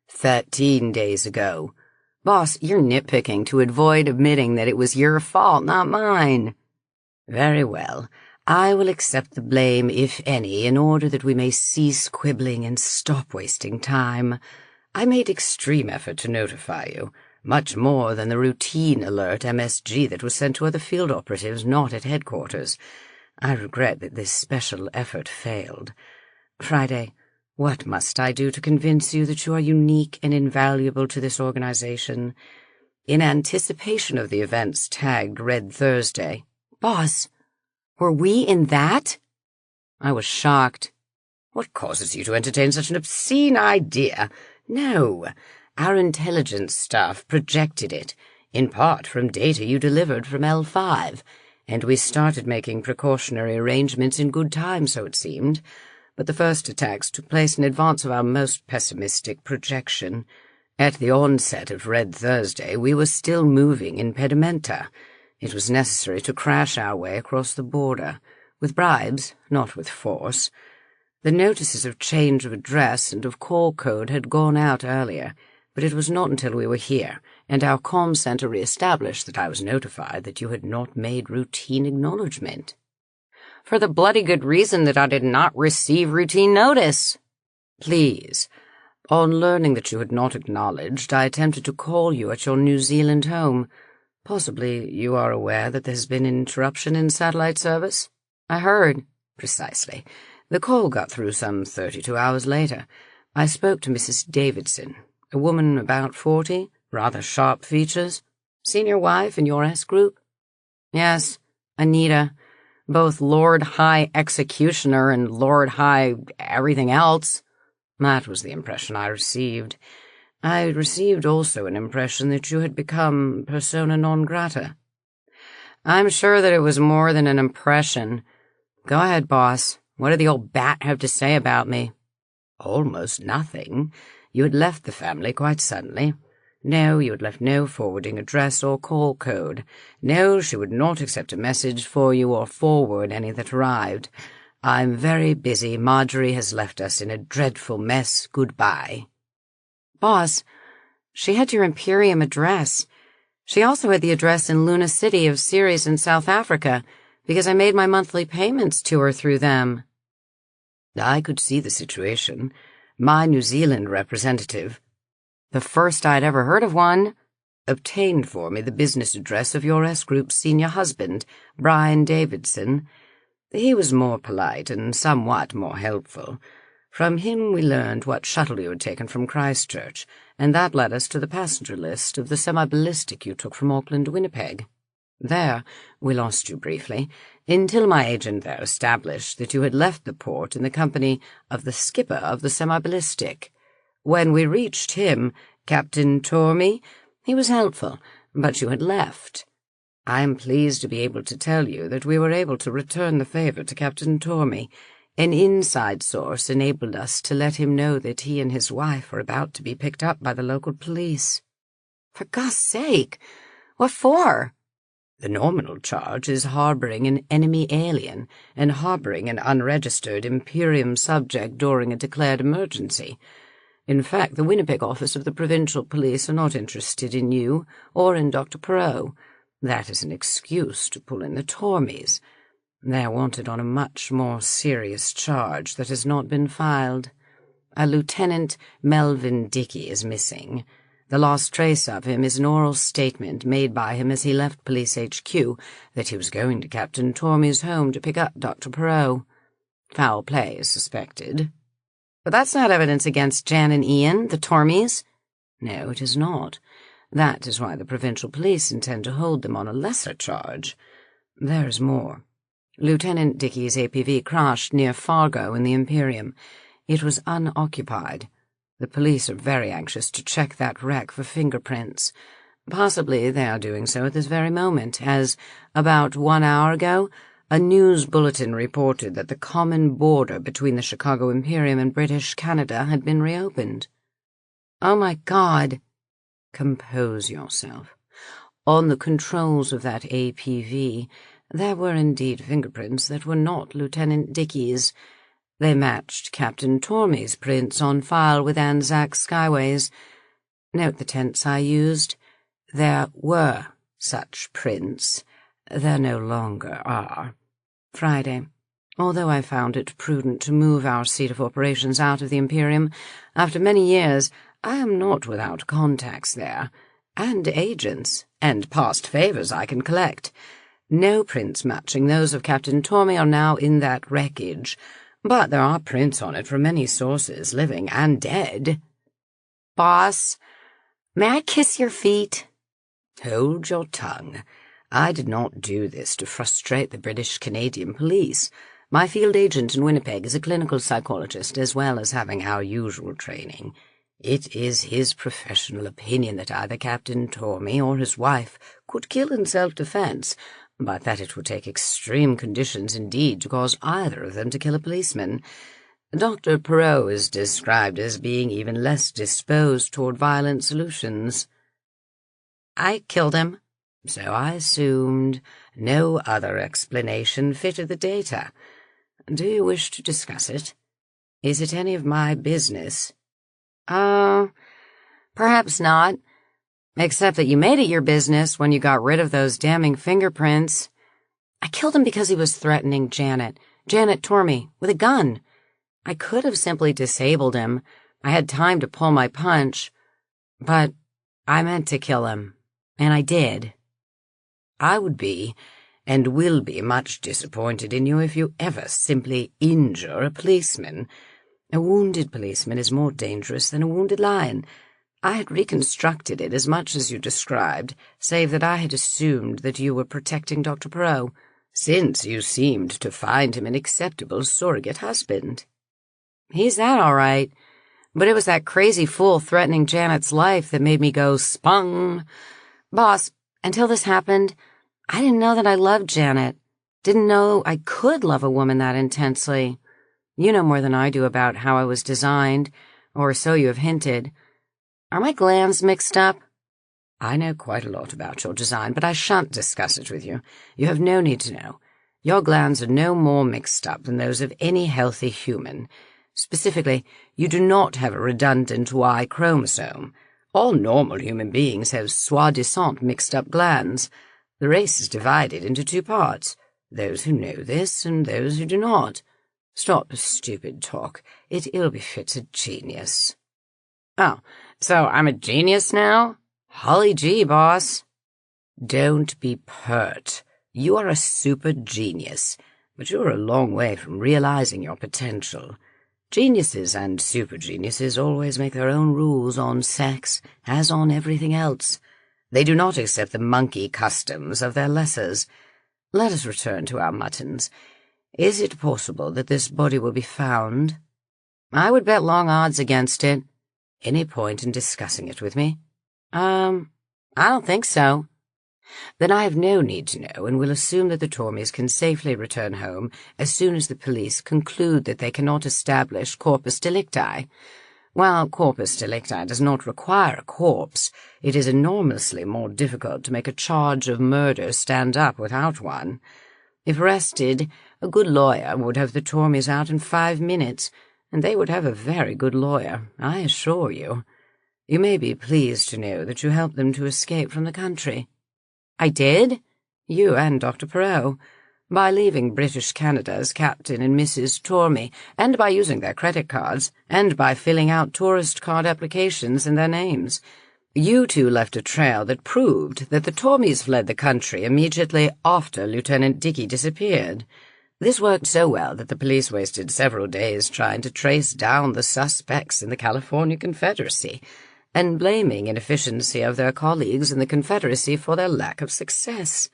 13 days ago. "Boss, you're nitpicking to avoid admitting that it was your fault, not mine." "Very well. I will accept the blame, if any, in order that we may cease quibbling and stop wasting time. I made extreme effort to notify you, much more than the routine alert MSG that was sent to other field operatives not at headquarters. I regret that this special effort failed. Friday, what must I do to convince you that you are unique and invaluable to this organization? In anticipation of the events tagged Red Thursday." "Boss, were we in that?" I was shocked. "What causes you to entertain such an obscene idea? No. Our intelligence staff projected it, in part from data you delivered from L5, and we started making precautionary arrangements in good time, so it seemed. But the first attacks took place in advance of our most pessimistic projection. At the onset of Red Thursday, we were still moving impedimenta. It was necessary to crash our way across the border, with bribes, not with force. The notices of change of address and of call code had gone out earlier, but it was not until we were here, and our comm center re-established, that I was notified that you had not made routine acknowledgement." "For the bloody good reason that I did not receive routine notice." "Please. On learning that you had not acknowledged, I attempted to call you at your New Zealand home. Possibly you are aware that there has been an interruption in satellite service?" "I heard." "Precisely. The call got through some 32 hours later. I spoke to Mrs. Davidson, a woman about 40, rather sharp features. Senior wife in your S group?" "Yes, Anita. Both Lord High Executioner and Lord High everything else." That was the impression I received. I received also an impression that you had become persona non grata." "I'm sure that it was more than an impression. Go ahead, boss. What did the old bat have to say about me?" "Almost nothing. You had left the family quite suddenly. No, you had left no forwarding address or call code. No, she would not accept a message for you or forward any that arrived. I'm very busy. Marjorie has left us in a dreadful mess. Goodbye." "Boss, she had your Imperium address. She also had the address in Luna City of Ceres in South Africa, because I made my monthly payments to her through them." I could see the situation. my New Zealand representative, The first I'd ever heard of one. obtained for me the business address of your S-Group's senior husband, Brian Davidson. He was more polite and somewhat more helpful. From him we learned what shuttle you had taken from Christchurch, and that led us to the passenger list of the semi-ballistic you took from Auckland to Winnipeg. There, we lost you briefly, until my agent there established that you had left the port in the company of the skipper of the semi-ballistic. When we reached him, Captain Tormey, he was helpful, but you had left. I am pleased to be able to tell you that we were able to return the favour to Captain Tormey. An inside source enabled us to let him know that he and his wife were about to be picked up by the local police. For God's sake! What for? The nominal charge is harbouring an enemy alien and harbouring an unregistered Imperium subject during a declared emergency. In fact, the Winnipeg office of the provincial police are not interested in you or in Dr. Perot. That is an excuse to pull in the Tormeys. They are wanted on a much more serious charge that has not been filed. A Lieutenant Melvin Dickey is missing. The last trace of him is an oral statement made by him as he left Police HQ that he was going to Captain Tormey's home to pick up Dr. Perot. Foul play is suspected. But that's not evidence against Jan and Ian, the Tormeys. No, it is not. That is why the provincial police intend to hold them on a lesser charge. There is more. Lieutenant Dickey's APV crashed near Fargo in the Imperium. It was unoccupied. The police are very anxious to check that wreck for fingerprints. Possibly they are doing so at this very moment, as, about 1 hour ago, a news bulletin reported that the common border between the Chicago Imperium and British Canada had been reopened. Oh, my God! Compose yourself. On the controls of that APV, there were indeed fingerprints that were not Lieutenant Dickey's. They matched Captain Tormey's prints on file with Anzac Skyways. Note the tense I used. There were such prints. There no longer are. Friday. Although I found it prudent to move our seat of operations out of the Imperium, after many years, I am not without contacts there, and agents, and past favours I can collect. No prints matching those of Captain Tormey are now in that wreckage, but there are prints on it from many sources, living and dead. Boss, may I kiss your feet? Hold your tongue. I did not do this to frustrate the British-Canadian police. My field agent in Winnipeg is a clinical psychologist as well as having our usual training. It is his professional opinion that either Captain Tormey or his wife could kill in self-defence, but that it would take extreme conditions indeed to cause either of them to kill a policeman. Dr. Perot is described as being even less disposed toward violent solutions. I killed him. So I assumed. No other explanation fitted the data. Do you wish to discuss it? Is it any of my business? Perhaps not. Except that you made it your business when you got rid of those damning fingerprints. I killed him because he was threatening Janet Tormey, with a gun. I could have simply disabled him. I had time to pull my punch. But I meant to kill him, and I did. I would be, and will be, much disappointed in you if you ever simply injure a policeman. A wounded policeman is more dangerous than a wounded lion. I had reconstructed it as much as you described, save that I had assumed that you were protecting Dr. Perot, since you seemed to find him an acceptable surrogate husband. He's that all right, but it was that crazy fool threatening Janet's life that made me go spung. Boss, until this happened, I didn't know that I loved Janet. Didn't know I could love a woman that intensely. You know more than I do about how I was designed, or so you have hinted. Are my glands mixed up? I know quite a lot about your design, but I shan't discuss it with you. You have no need to know. Your glands are no more mixed up than those of any healthy human. Specifically, you do not have a redundant Y chromosome. All normal human beings have soi-disant mixed-up glands. The race is divided into two parts, those who know this and those who do not. Stop the stupid talk. It ill befits a genius. Oh, so I'm a genius now? Holly gee, boss. Don't be pert. You are a super genius, but you're a long way from realizing your potential. Geniuses and super geniuses always make their own rules on sex, as on everything else. They do not accept the monkey customs of their lessers. Let us return to our muttons. Is it possible that this body will be found? I would bet long odds against it. Any point in discussing it with me? I don't think so. Then I have no need to know, and will assume that the Tormeys can safely return home as soon as the police conclude that they cannot establish corpus delicti. While corpus delicti does not require a corpse, it is enormously more difficult to make a charge of murder stand up without one. If arrested, a good lawyer would have the Tormeys out in 5 minutes, and they would have a very good lawyer, I assure you. You may be pleased to know that you helped them to escape from the country. I did? You and Dr. Perot, by leaving British Canada as Captain and Mrs. Tormey, and by using their credit cards, and by filling out tourist card applications in their names. You two left a trail that proved that the Tormeys fled the country immediately after Lieutenant Dickey disappeared. This worked so well that the police wasted several days trying to trace down the suspects in the California Confederacy, and blaming inefficiency of their colleagues in the Confederacy for their lack of success.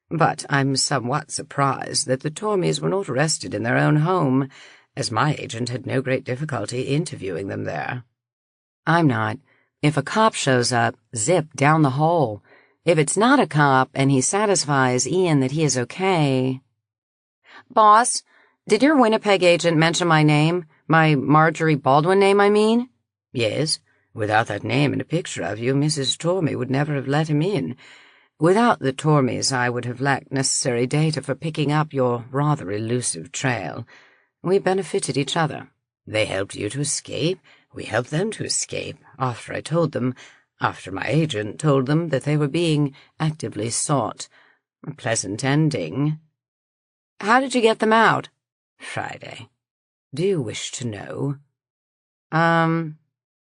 But I'm somewhat surprised that the Tormeys were not arrested in their own home, as my agent had no great difficulty interviewing them there. I'm not. If a cop shows up, zip down the hole. If it's not a cop and he satisfies Ian that he is okay... Boss, did your Winnipeg agent mention my name? My Marjorie Baldwin name, I mean? Yes. Without that name and a picture of you, Mrs. Tormey would never have let him in. Without the Tormeys, I would have lacked necessary data for picking up your rather elusive trail. We benefited each other. They helped you to escape. We helped them to escape, after my agent told them that they were being actively sought. A pleasant ending. How did you get them out? Friday. Do you wish to know?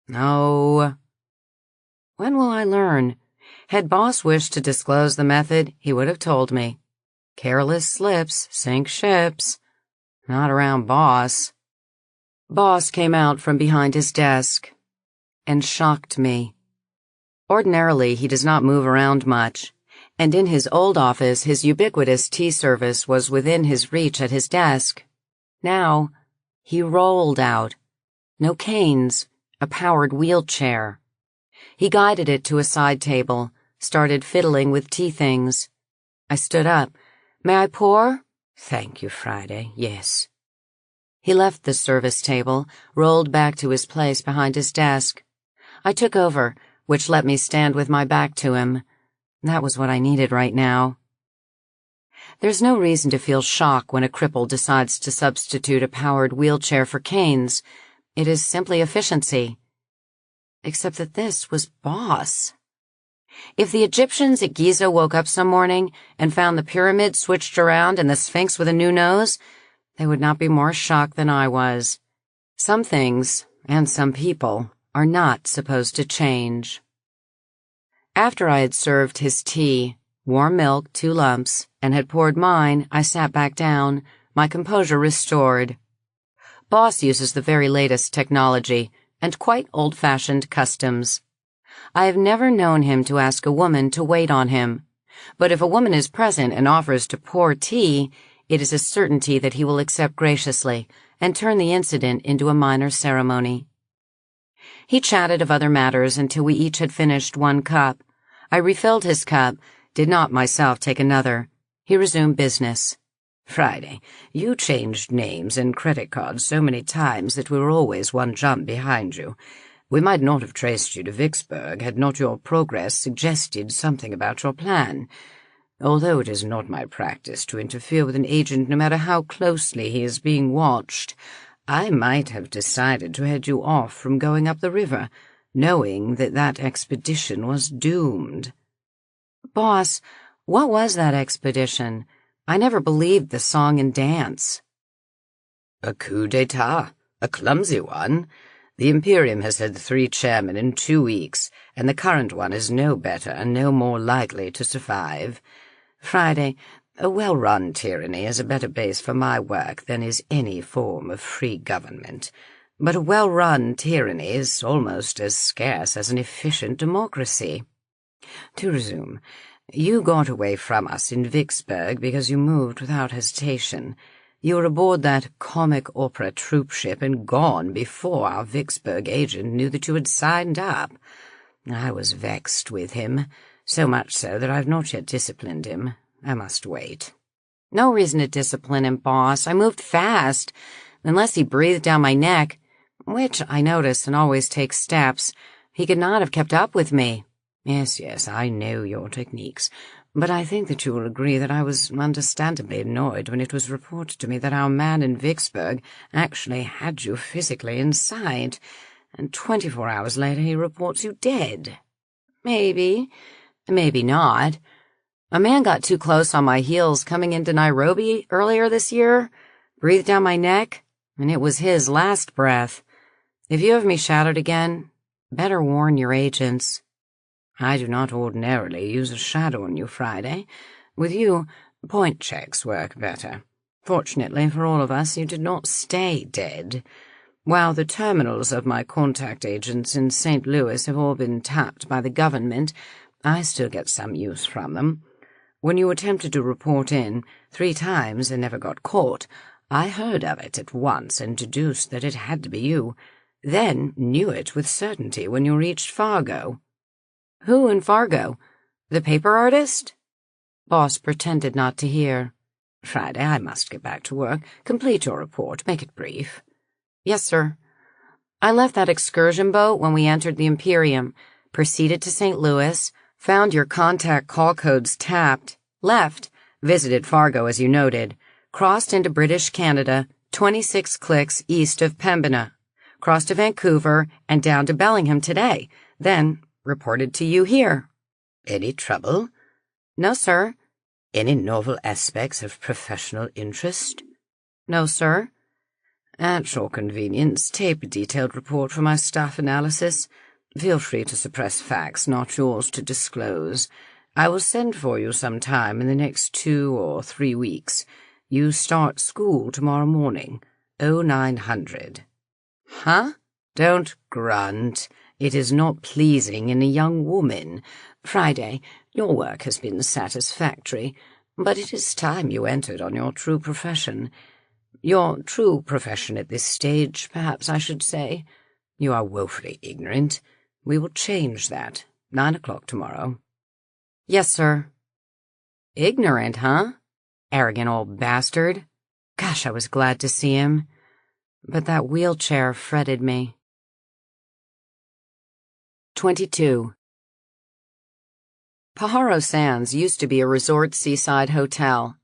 No. When will I learn? Had Boss wished to disclose the method, he would have told me. Careless slips sink ships. Not around Boss. Boss came out from behind his desk and shocked me. Ordinarily, he does not move around much, and in his old office, his ubiquitous tea service was within his reach at his desk. Now, he rolled out. No canes, a powered wheelchair. He guided it to a side table, started fiddling with tea things. I stood up. May I pour? Thank you, Friday. Yes. He left the service table, rolled back to his place behind his desk. I took over, which let me stand with my back to him. That was what I needed right now. There's no reason to feel shock when a cripple decides to substitute a powered wheelchair for canes. It is simply efficiency. Except that this was Boss. If the Egyptians at Giza woke up some morning and found the pyramid switched around and the Sphinx with a new nose, they would not be more shocked than I was. Some things, and some people, are not supposed to change. After I had served his tea, warm milk, 2 lumps, and had poured mine, I sat back down, my composure restored. Boss uses the very latest technology and quite old-fashioned customs. I have never known him to ask a woman to wait on him, but if a woman is present and offers to pour tea, it is a certainty that he will accept graciously and turn the incident into a minor ceremony. He chatted of other matters until we each had finished 1 cup. I refilled his cup, did not myself take another. He resumed business. Friday, you changed names and credit cards so many times that we were always 1 jump behind you. We might not have traced you to Vicksburg had not your progress suggested something about your plan. Although it is not my practice to interfere with an agent no matter how closely he is being watched, I might have decided to head you off from going up the river, knowing that that expedition was doomed. Boss, what was that expedition? I never believed the song and dance. A coup d'etat, a clumsy one. The Imperium has had 3 chairmen in 2 weeks, and the current one is no better and no more likely to survive. Friday, a well-run tyranny is a better base for my work than is any form of free government. But a well-run tyranny is almost as scarce as an efficient democracy. To resume, you got away from us in Vicksburg because you moved without hesitation. You were aboard that comic opera troop ship and gone before our Vicksburg agent knew that you had signed up. I was vexed with him, so much so that I've not yet disciplined him. I must wait. No reason to discipline him, boss. I moved fast. Unless he breathed down my neck, which I notice and always takes steps, he could not have kept up with me. Yes, I know your techniques, but I think that you will agree that I was understandably annoyed when it was reported to me that our man in Vicksburg actually had you physically inside, and 24 hours later he reports you dead. Maybe not. A man got too close on my heels coming into Nairobi earlier this year, breathed down my neck, and it was his last breath. If you have me shadowed again, better warn your agents. I do not ordinarily use a shadow on you, Friday. With you, point checks work better. Fortunately for all of us, you did not stay dead. While the terminals of my contact agents in St. Louis have all been tapped by the government, I still get some use from them. When you attempted to report in 3 times and never got caught, I heard of it at once and deduced that it had to be you, then knew it with certainty when you reached Fargo. Who in Fargo? The paper artist? Boss pretended not to hear. Friday, I must get back to work. Complete your report. Make it brief. Yes, sir. I left that excursion boat when we entered the Imperium, proceeded to St. Louis, found your contact call codes tapped, left, visited Fargo as you noted, crossed into British Canada, 26 clicks east of Pembina, crossed to Vancouver and down to Bellingham today, then reported to you here. Any trouble? No, sir. Any novel aspects of professional interest? No, sir. At your convenience, tape a detailed report for my staff analysis. Feel free to suppress facts not yours to disclose. I will send for you sometime in the next 2 or 3 weeks. You start school tomorrow morning, 0900. Huh? Don't grunt. It is not pleasing in a young woman. Friday, your work has been satisfactory, but it is time you entered on your true profession. Your true profession at this stage, perhaps I should say. You are woefully ignorant. We will change that. 9 o'clock tomorrow. Yes, sir. Ignorant, huh? Arrogant old bastard. Gosh, I was glad to see him. But that wheelchair fretted me. 22. Pajaro Sands used to be a resort seaside hotel.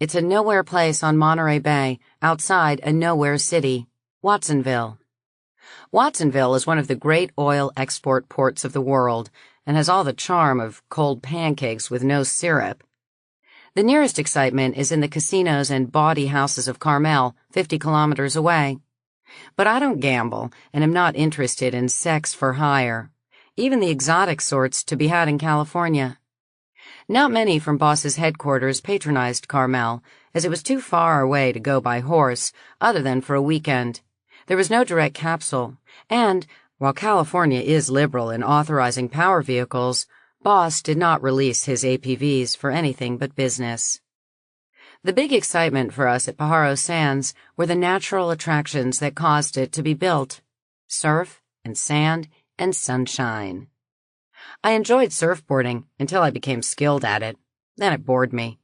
It's a nowhere place on Monterey Bay, outside a nowhere city, Watsonville. Watsonville is one of the great oil export ports of the world and has all the charm of cold pancakes with no syrup. The nearest excitement is in the casinos and bawdy houses of Carmel, 50 kilometers away. But I don't gamble and am not interested in sex for hire, even the exotic sorts to be had in California. Not many from Boss's headquarters patronized Carmel, as it was too far away to go by horse, other than for a weekend. There was no direct capsule, and, while California is liberal in authorizing power vehicles, Boss did not release his APVs for anything but business. The big excitement for us at Pajaro Sands were the natural attractions that caused it to be built: surf and sand and sunshine. I enjoyed surfboarding until I became skilled at it. Then it bored me.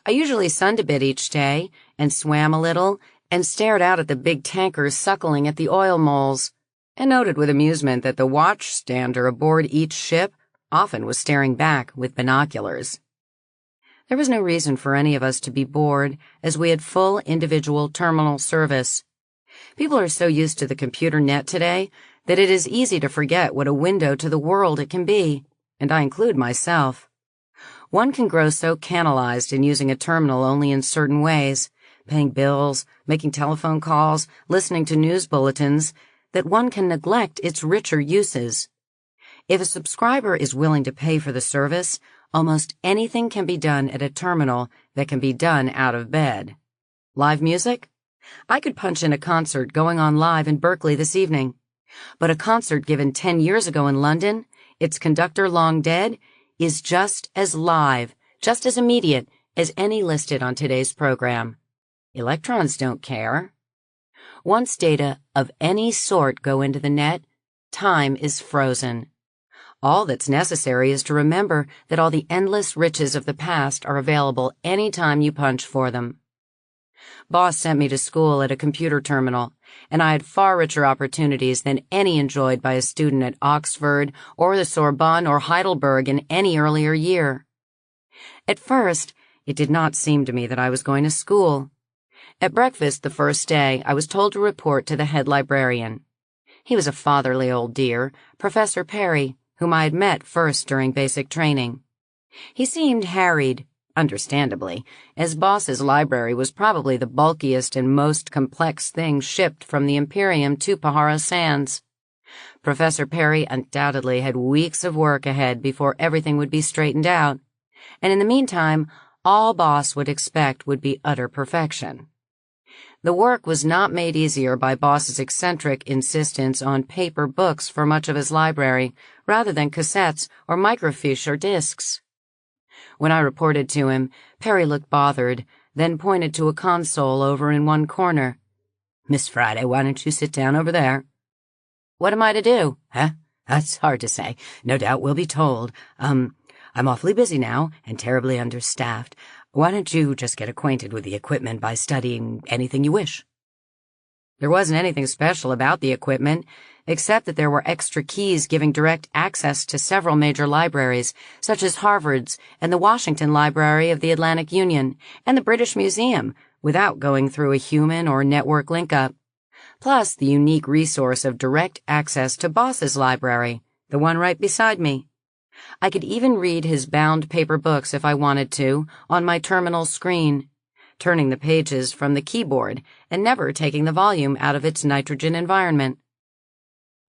I usually sunned a bit each day and swam a little and stared out at the big tankers suckling at the oil moles, and noted with amusement that the watchstander aboard each ship often was staring back with binoculars. There was no reason for any of us to be bored, as we had full individual terminal service. People are so used to the computer net today that it is easy to forget what a window to the world it can be, and I include myself. One can grow so canalized in using a terminal only in certain ways paying bills, making telephone calls, listening to news bulletins, that one can neglect its richer uses. If a subscriber is willing to pay for the service, almost anything can be done at a terminal that can be done out of bed. Live music? I could punch in a concert going on live in Berkeley this evening. But a concert given 10 years ago in London, its conductor long dead, is just as live, just as immediate as any listed on today's program. Electrons don't care. Once data of any sort go into the net, time is frozen. All that's necessary is to remember that all the endless riches of the past are available any time you punch for them. Boss sent me to school at a computer terminal, and I had far richer opportunities than any enjoyed by a student at Oxford or the Sorbonne or Heidelberg in any earlier year. At first, it did not seem to me that I was going to school. At breakfast the first day, I was told to report to the head librarian. He was a fatherly old dear, Professor Perry, whom I had met first during basic training. He seemed harried, understandably, as Boss's library was probably the bulkiest and most complex thing shipped from the Imperium to Pahara Sands. Professor Perry undoubtedly had weeks of work ahead before everything would be straightened out, and in the meantime, all Boss would expect would be utter perfection. The work was not made easier by Boss's eccentric insistence on paper books for much of his library, rather than cassettes or microfiche or discs. When I reported to him, Perry looked bothered, then pointed to a console over in one corner. "Miss Friday, why don't you sit down over there?" "What am I to do?" "Huh? That's hard to say. No doubt we'll be told. I'm awfully busy now and terribly understaffed. Why don't you just get acquainted with the equipment by studying anything you wish?" There wasn't anything special about the equipment, except that there were extra keys giving direct access to several major libraries, such as Harvard's and the Washington Library of the Atlantic Union and the British Museum, without going through a human or network link-up. Plus the unique resource of direct access to Boss's library, the one right beside me. I could even read his bound paper books if I wanted to, on my terminal screen, turning the pages from the keyboard and never taking the volume out of its nitrogen environment.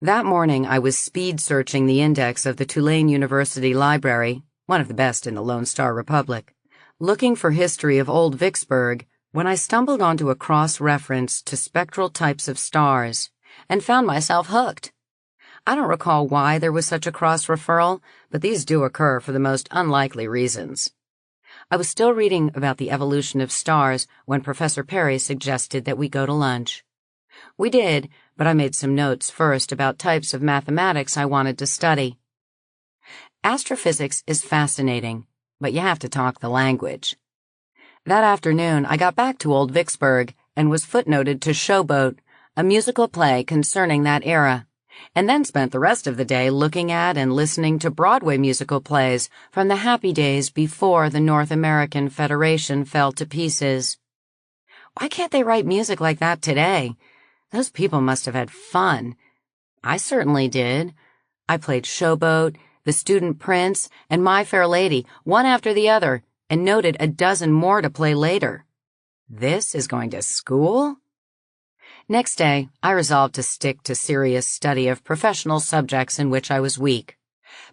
That morning I was speed-searching the index of the Tulane University Library, one of the best in the Lone Star Republic, looking for history of Old Vicksburg, when I stumbled onto a cross-reference to spectral types of stars, and found myself hooked. I don't recall why there was such a cross-referral, but these do occur for the most unlikely reasons. I was still reading about the evolution of stars when Professor Perry suggested that we go to lunch. We did, but I made some notes first about types of mathematics I wanted to study. Astrophysics is fascinating, but you have to talk the language. That afternoon, I got back to Old Vicksburg and was footnoted to Showboat, a musical play concerning that era, and then spent the rest of the day looking at and listening to Broadway musical plays from the happy days before the North American Federation fell to pieces. Why can't they write music like that today? Those people must have had fun. I certainly did. I played Showboat, The Student Prince, and My Fair Lady, one after the other, and noted a dozen more to play later. This is going to school? Next day, I resolved to stick to serious study of professional subjects in which I was weak,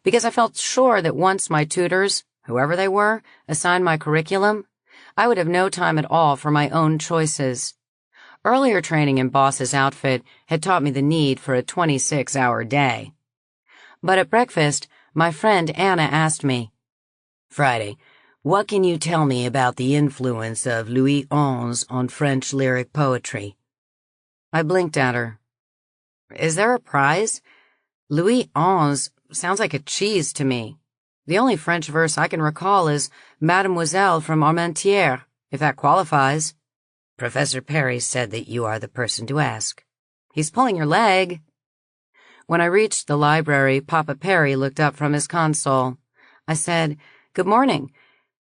because I felt sure that once my tutors, whoever they were, assigned my curriculum, I would have no time at all for my own choices. Earlier training in Boss's outfit had taught me the need for a 26-hour day. But at breakfast, my friend Anna asked me, "Friday, what can you tell me about the influence of Louis XI on French lyric poetry?" I blinked at her. "Is there a prize? Louis XI sounds like a cheese to me. The only French verse I can recall is Mademoiselle from Armentières, if that qualifies." "Professor Perry said that you are the person to ask." "He's pulling your leg." When I reached the library, Papa Perry looked up from his console. I said, "Good morning.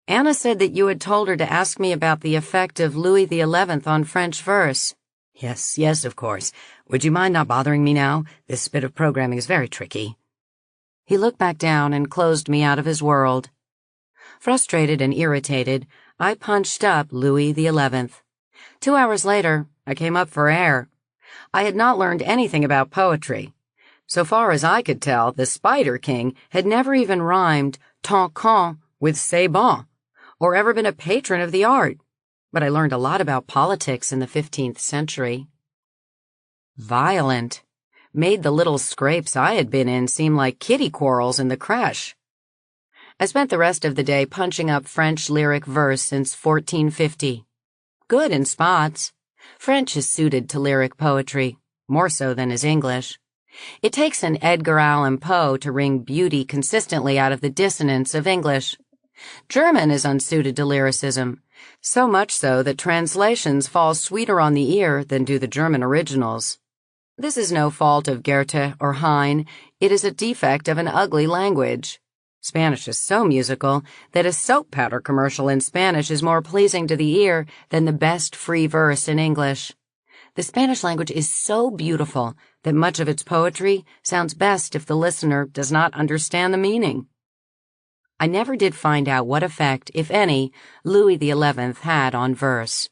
Anna said that you had told her to ask me about the effect of Louis XI on French verse." Yes, of course. Would you mind not bothering me now? This bit of programming is very tricky." He looked back down and closed me out of his world. Frustrated and irritated, I punched up Louis XI. 2 hours later, I came up for air. I had not learned anything about poetry. So far as I could tell, the Spider King had never even rhymed tant qu'on with c'est bon, or ever been a patron of the art. But I learned a lot about politics in the 15th century. Violent. Made the little scrapes I had been in seem like kitty quarrels in the creche. I spent the rest of the day punching up French lyric verse since 1450. Good in spots. French is suited to lyric poetry, more so than is English. It takes an Edgar Allan Poe to wring beauty consistently out of the dissonance of English. German is unsuited to lyricism, so much so that translations fall sweeter on the ear than do the German originals. This is no fault of Goethe or Heine, it is a defect of an ugly language. Spanish is so musical that a soap powder commercial in Spanish is more pleasing to the ear than the best free verse in English. The Spanish language is so beautiful that much of its poetry sounds best if the listener does not understand the meaning. I never did find out what effect, if any, Louis XI had on verse.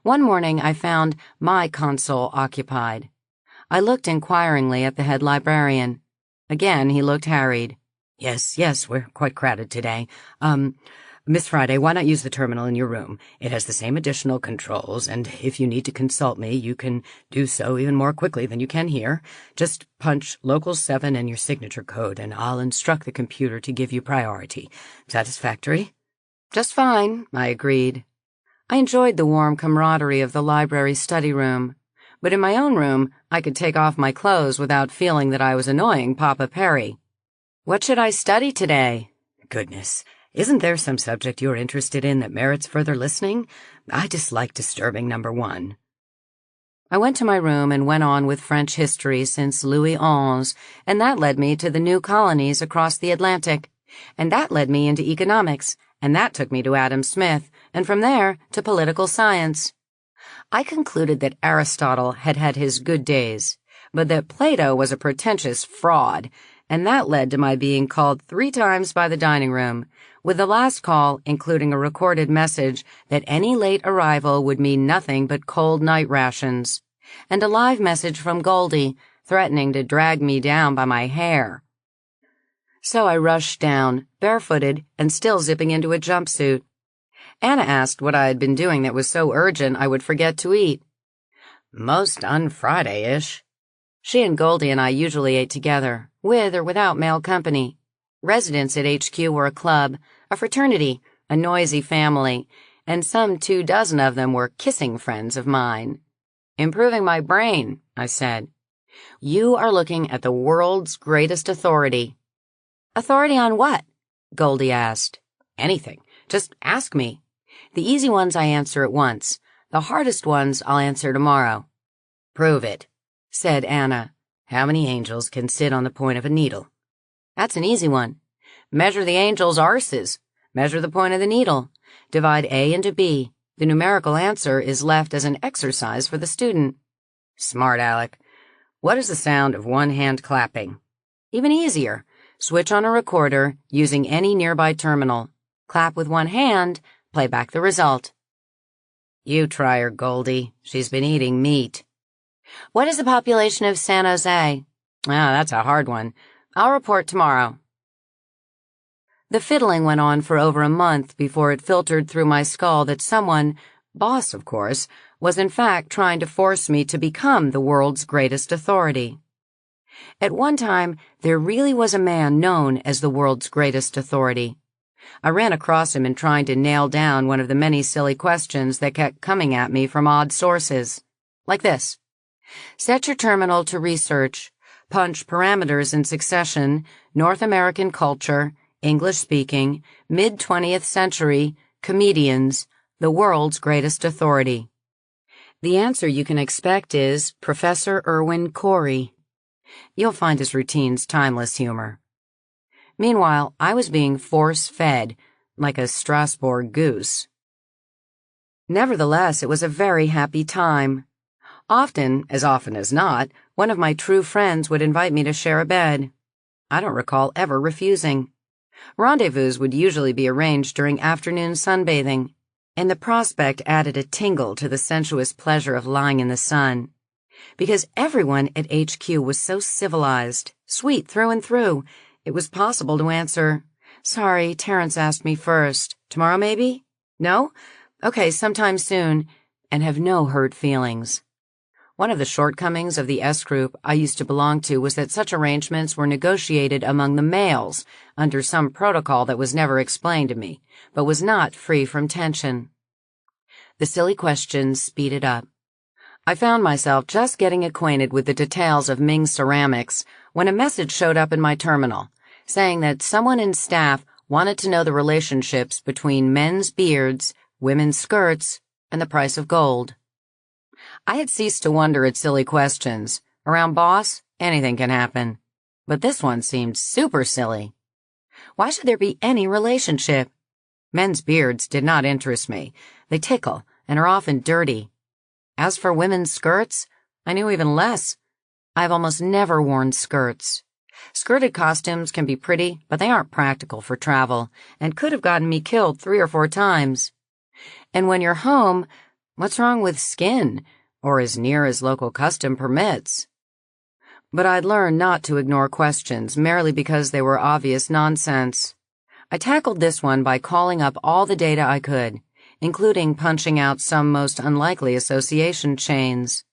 One morning I found my console occupied. I looked inquiringly at the head librarian. Again he looked harried. Yes, we're quite crowded today. Miss Friday, why not use the terminal in your room? It has the same additional controls, and if you need to consult me, you can do so even more quickly than you can here. Just punch local 7 and your signature code, and I'll instruct the computer to give you priority. Satisfactory? Just fine, I agreed. I enjoyed the warm camaraderie of the library study room, but in my own room, I could take off my clothes without feeling that I was annoying Papa Perry. What should I study today? Goodness, isn't there some subject you're interested in that merits further listening? I dislike disturbing number 1. I went to my room and went on with French history since Louis XI, and that led me to the new colonies across the Atlantic, and that led me into economics, and that took me to Adam Smith, and from there to political science. I concluded that Aristotle had had his good days, but that Plato was a pretentious fraud, and that led to my being called 3 times by the dining room, with the last call including a recorded message that any late arrival would mean nothing but cold night rations, and a live message from Goldie threatening to drag me down by my hair. So I rushed down, barefooted and still zipping into a jumpsuit. Anna asked what I had been doing that was so urgent I would forget to eat. Most un-Friday-ish. She and Goldie and I usually ate together, with or without male company. Residents at HQ were a club, a fraternity, a noisy family, and some 24 of them were kissing friends of mine. Improving my brain, I said. You are looking at the world's greatest authority. Authority on what? Goldie asked. Anything. Just ask me. The easy ones I answer at once. The hardest ones I'll answer tomorrow. Prove it, said Anna. How many angels can sit on the point of a needle? That's an easy one. Measure the angels' arses. Measure the point of the needle. Divide A into B. The numerical answer is left as an exercise for the student. Smart Alec. What is the sound of one hand clapping? Even easier. Switch on a recorder using any nearby terminal. Clap with one hand, play back the result. You try her, Goldie. She's been eating meat. What is the population of San Jose? That's a hard one. I'll report tomorrow. The fiddling went on for over a month before it filtered through my skull that someone, boss of course, was in fact trying to force me to become the world's greatest authority. At one time, there really was a man known as the world's greatest authority. I ran across him in trying to nail down one of the many silly questions that kept coming at me from odd sources. Like this. Set your terminal to research. Punch parameters in succession, North American culture, English speaking, mid-20th century, comedians, the world's greatest authority. The answer you can expect is Professor Irwin Corey. You'll find his routine's timeless humor. Meanwhile, I was being force-fed, like a Strasbourg goose. Nevertheless, it was a very happy time. Often as not, one of my true friends would invite me to share a bed. I don't recall ever refusing. Rendezvous would usually be arranged during afternoon sunbathing. And the prospect added a tingle to the sensuous pleasure of lying in the sun. Because everyone at HQ was so civilized, sweet through and through, it was possible to answer, "Sorry, Terrence asked me first. Tomorrow maybe? No? Okay, sometime soon," and have no hurt feelings. One of the shortcomings of the S group I used to belong to was that such arrangements were negotiated among the males under some protocol that was never explained to me, but was not free from tension. The silly questions speeded up. I found myself just getting acquainted with the details of Ming ceramics when a message showed up in my terminal, saying that someone in staff wanted to know the relationships between men's beards, women's skirts, and the price of gold. I had ceased to wonder at silly questions. Around boss, anything can happen. But this one seemed super silly. Why should there be any relationship? Men's beards did not interest me. They tickle and are often dirty. As for women's skirts, I knew even less. I've almost never worn skirts. Skirted costumes can be pretty, but they aren't practical for travel and could have gotten me killed 3 or 4 times. And when you're home, what's wrong with skin, or as near as local custom permits? But I'd learned not to ignore questions merely because they were obvious nonsense. I tackled this one by calling up all the data I could, including punching out some most unlikely association chains.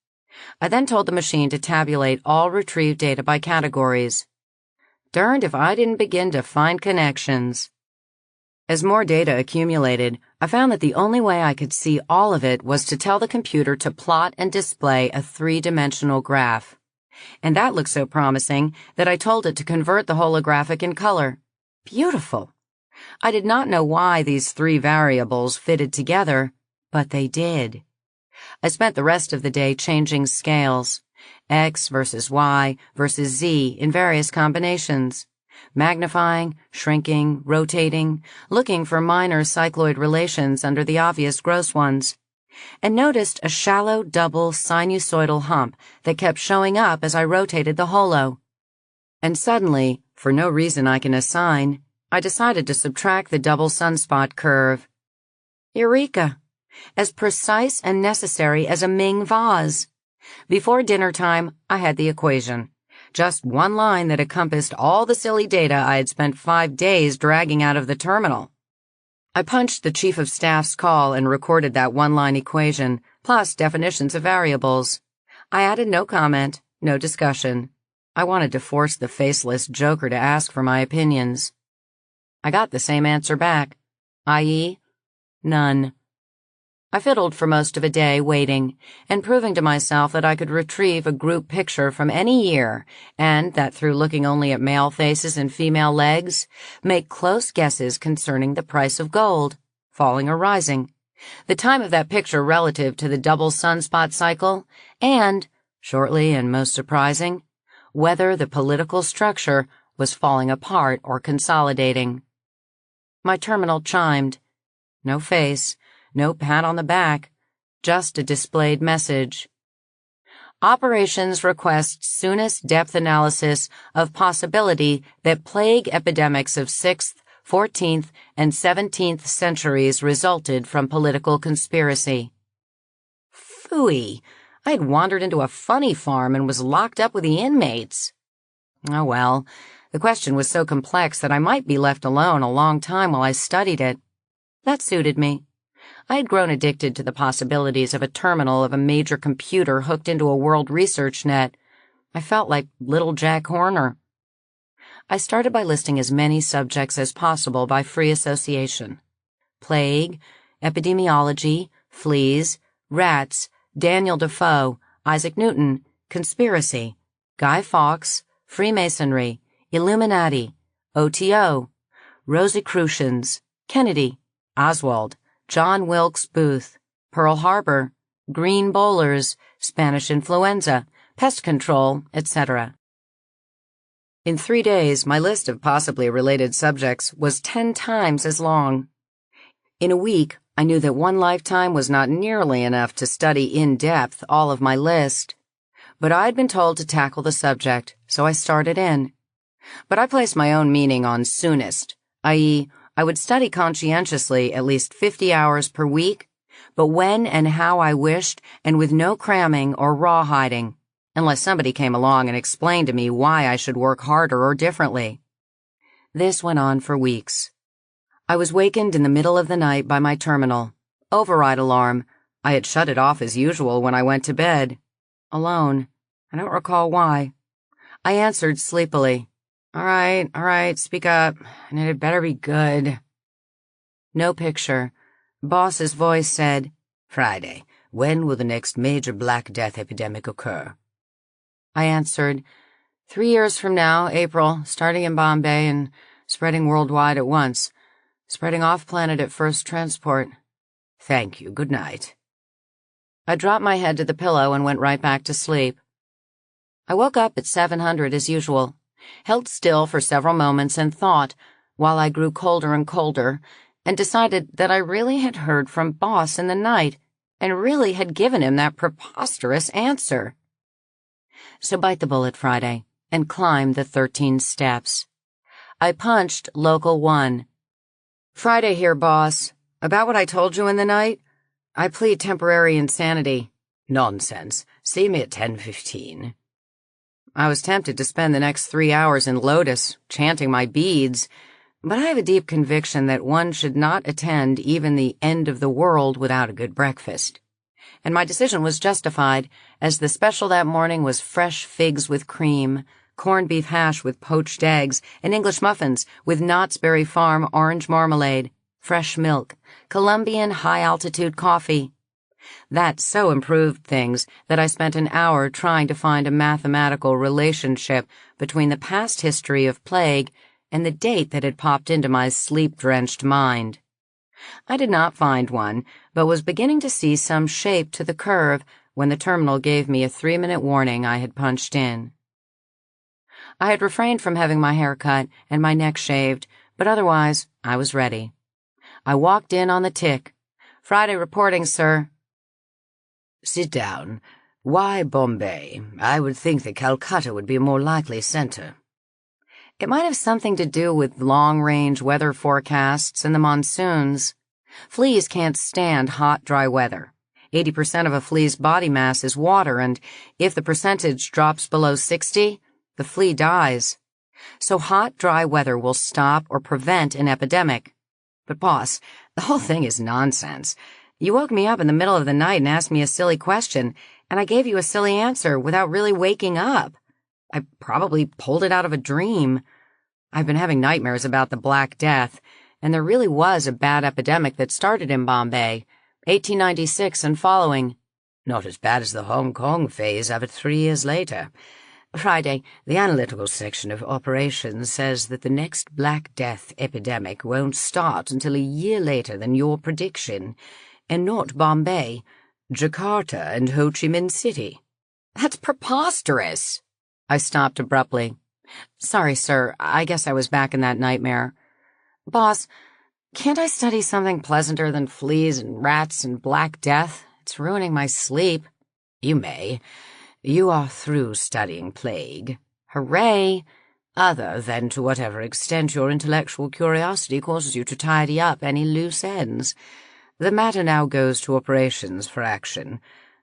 I then told the machine to tabulate all retrieved data by categories. Darned if I didn't begin to find connections. As more data accumulated, I found that the only way I could see all of it was to tell the computer to plot and display a 3-dimensional graph. And that looked so promising that I told it to convert the holographic in color. Beautiful. I did not know why these 3 variables fitted together, but they did. I spent the rest of the day changing scales, X versus Y versus Z in various combinations, magnifying, shrinking, rotating, looking for minor cycloid relations under the obvious gross ones, and noticed a shallow double sinusoidal hump that kept showing up as I rotated the holo. And suddenly, for no reason I can assign, I decided to subtract the double sunspot curve. Eureka! As precise and necessary as a Ming vase. Before dinner time, I had the equation. Just one line that encompassed all the silly data I had spent 5 days dragging out of the terminal. I punched the Chief of Staff's call and recorded that one-line equation, plus definitions of variables. I added no comment, no discussion. I wanted to force the faceless joker to ask for my opinions. I got the same answer back, i.e., none. I fiddled for most of a day waiting and proving to myself that I could retrieve a group picture from any year and that through looking only at male faces and female legs, make close guesses concerning the price of gold, falling or rising, the time of that picture relative to the double sunspot cycle, and, shortly and most surprising, whether the political structure was falling apart or consolidating. My terminal chimed. No face. No pat on the back, just a displayed message. Operations request soonest depth analysis of possibility that plague epidemics of 6th, 14th, and 17th centuries resulted from political conspiracy. Phooey! I had wandered into a funny farm and was locked up with the inmates. Oh well, the question was so complex that I might be left alone a long time while I studied it. That suited me. I had grown addicted to the possibilities of a terminal of a major computer hooked into a world research net. I felt like little Jack Horner. I started by listing as many subjects as possible by free association. Plague, epidemiology, fleas, rats, Daniel Defoe, Isaac Newton, conspiracy, Guy Fawkes, Freemasonry, Illuminati, OTO, Rosicrucians, Kennedy, Oswald, John Wilkes Booth, Pearl Harbor, green bowlers, Spanish influenza, pest control, etc. In 3 days, my list of possibly related subjects was 10 times as long. In a week, I knew that one lifetime was not nearly enough to study in depth all of my list. But I'd been told to tackle the subject, so I started in. But I placed my own meaning on soonest, i.e., I would study conscientiously at least 50 hours per week, but when and how I wished and with no cramming or rawhiding, unless somebody came along and explained to me why I should work harder or differently. This went on for weeks. I was wakened in the middle of the night by my terminal. Override alarm. I had shut it off as usual when I went to bed. Alone. I don't recall why. I answered sleepily. All right, speak up, and it had better be good. No picture. Boss's voice said, Friday, when will the next major Black Death epidemic occur? I answered, 3 years from now, April, starting in Bombay and spreading worldwide at once. Spreading off-planet at first transport. Thank you, good night. I dropped my head to the pillow and went right back to sleep. I woke up at 700 as usual, held still for several moments and thought, while I grew colder and colder, and decided that I really had heard from Boss in the night and really had given him that preposterous answer. So bite the bullet, Friday, and climb the 13 steps. I punched Local 1. Friday here, Boss. About what I told you in the night? I plead temporary insanity. Nonsense. See me at 10:15. I was tempted to spend the next 3 hours in Lotus, chanting my beads, but I have a deep conviction that one should not attend even the end of the world without a good breakfast. And my decision was justified, as the special that morning was fresh figs with cream, corned beef hash with poached eggs, and English muffins with Knott's Berry Farm orange marmalade, fresh milk, Colombian high-altitude coffee. That so improved things that I spent an hour trying to find a mathematical relationship between the past history of plague and the date that had popped into my sleep-drenched mind. I did not find one, but was beginning to see some shape to the curve when the terminal gave me a 3-minute warning I had punched in. I had refrained from having my hair cut and my neck shaved, but otherwise I was ready. I walked in on the tick. Friday reporting, sir. Sit down. Why Bombay? I would think that Calcutta would be a more likely center. It might have something to do with long-range weather forecasts and the monsoons. Fleas can't stand hot, dry weather. 80% of a flea's body mass is water, and if the percentage drops below 60, the flea dies. So hot, dry weather will stop or prevent an epidemic. But, boss, the whole thing is nonsense. You woke me up in the middle of the night and asked me a silly question, and I gave you a silly answer without really waking up. I probably pulled it out of a dream. I've been having nightmares about the Black Death, and there really was a bad epidemic that started in Bombay, 1896 and following. Not as bad as the Hong Kong phase of it 3 years later. Friday, the analytical section of operations says that the next Black Death epidemic won't start until a year later than your prediction, and not Bombay, Jakarta and Ho Chi Minh City. That's preposterous. I stopped abruptly. Sorry, sir, I guess I was back in that nightmare. Boss, can't I study something pleasanter than fleas and rats and Black Death? It's ruining my sleep. You may. You are through studying plague. Hooray! Other than to whatever extent your intellectual curiosity causes you to tidy up any loose ends. The matter now goes to operations for action,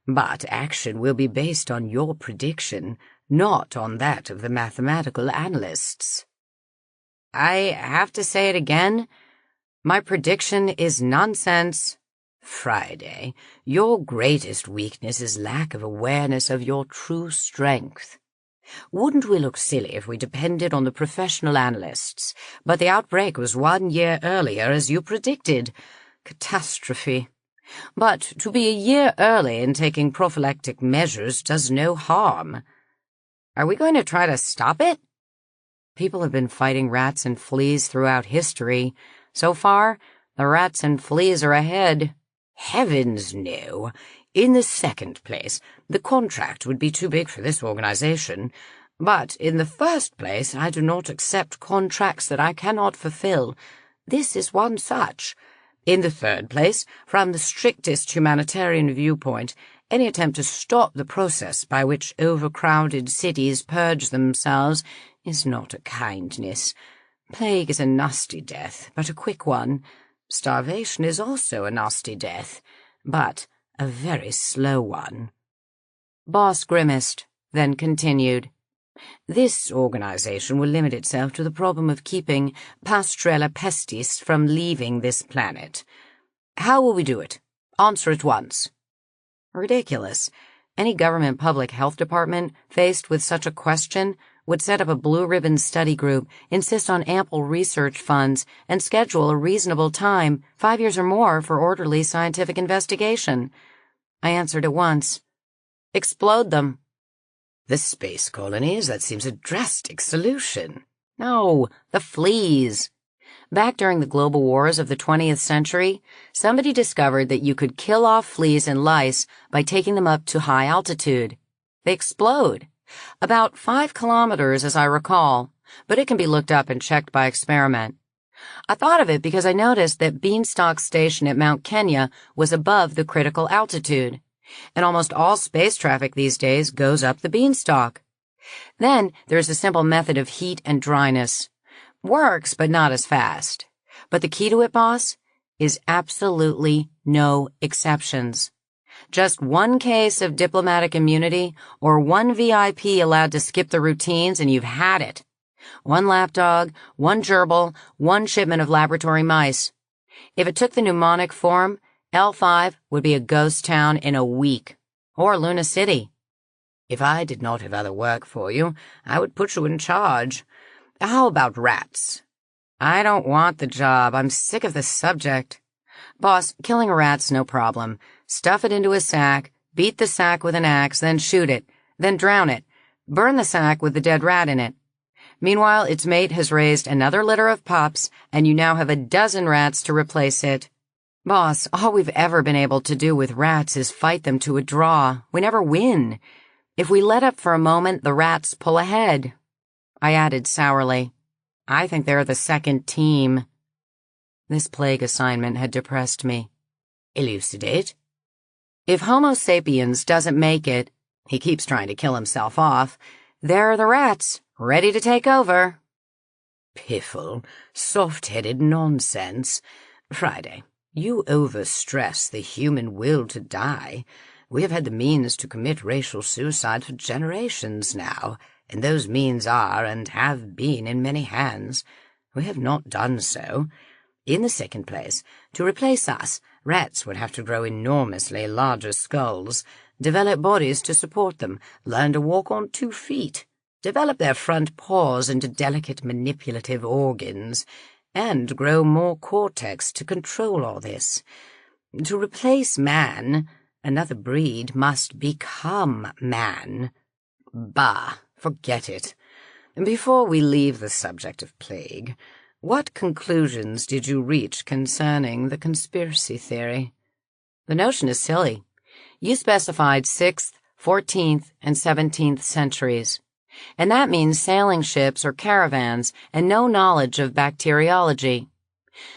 but action will be based on your prediction, not on that of the mathematical analysts. I have to say it again? My prediction is nonsense. Friday, your greatest weakness is lack of awareness of your true strength. Wouldn't we look silly if we depended on the professional analysts? But the outbreak was 1 year earlier, as you predicted. Catastrophe. But to be a year early in taking prophylactic measures does no harm. Are we going to try to stop it? People have been fighting rats and fleas throughout history. So far, the rats and fleas are ahead. Heavens, no. In the second place, the contract would be too big for this organization. But in the first place, I do not accept contracts that I cannot fulfill. This is one such. In the third place, from the strictest humanitarian viewpoint, any attempt to stop the process by which overcrowded cities purge themselves is not a kindness. Plague is a nasty death, but a quick one. Starvation is also a nasty death, but a very slow one. Boss grimaced, then continued. This organization will limit itself to the problem of keeping Pastrella pestis from leaving this planet. How will we do it? Answer at once. Ridiculous. Any government public health department faced with such a question would set up a blue-ribbon study group, insist on ample research funds, and schedule a reasonable time, 5 years or more, for orderly scientific investigation. I answered at once. Explode them. The space colonies, that seems a drastic solution. No, the fleas. Back during the global wars of the 20th century, somebody discovered that you could kill off fleas and lice by taking them up to high altitude. They explode. About 5 kilometers, as I recall, but it can be looked up and checked by experiment. I thought of it because I noticed that Beanstalk Station at Mount Kenya was above the critical altitude, and almost all space traffic these days goes up the beanstalk. Then there's a simple method of heat and dryness. Works, but not as fast. But the key to it, boss, is absolutely no exceptions. Just one case of diplomatic immunity or one VIP allowed to skip the routines and you've had it. One lapdog, one gerbil, one shipment of laboratory mice. If it took the mnemonic form, L5 would be a ghost town in a week. Or Luna City. If I did not have other work for you, I would put you in charge. How about rats? I don't want the job. I'm sick of the subject. Boss, killing a rat's no problem. Stuff it into a sack, beat the sack with an axe, then shoot it, then drown it. Burn the sack with the dead rat in it. Meanwhile, its mate has raised another litter of pups, and you now have a dozen rats to replace it. Boss, all we've ever been able to do with rats is fight them to a draw. We never win. If we let up for a moment, the rats pull ahead. I added sourly, I think they're the second team. This plague assignment had depressed me. Elucidate. If Homo sapiens doesn't make it, he keeps trying to kill himself off, there are the rats, ready to take over. Piffle, soft-headed nonsense. Friday, you overstress the human will to die. We have had the means to commit racial suicide for generations now, and those means are and have been in many hands. We have not done so. In the second place, to replace us, rats would have to grow enormously larger skulls, develop bodies to support them, learn to walk on 2 feet, develop their front paws into delicate manipulative organs, and grow more cortex to control all this. To replace man, another breed must become man. Bah, forget it. Before we leave the subject of plague, what conclusions did you reach concerning the conspiracy theory? The notion is silly. You specified 6th, 14th, and 17th centuries. And that means sailing ships or caravans and no knowledge of bacteriology.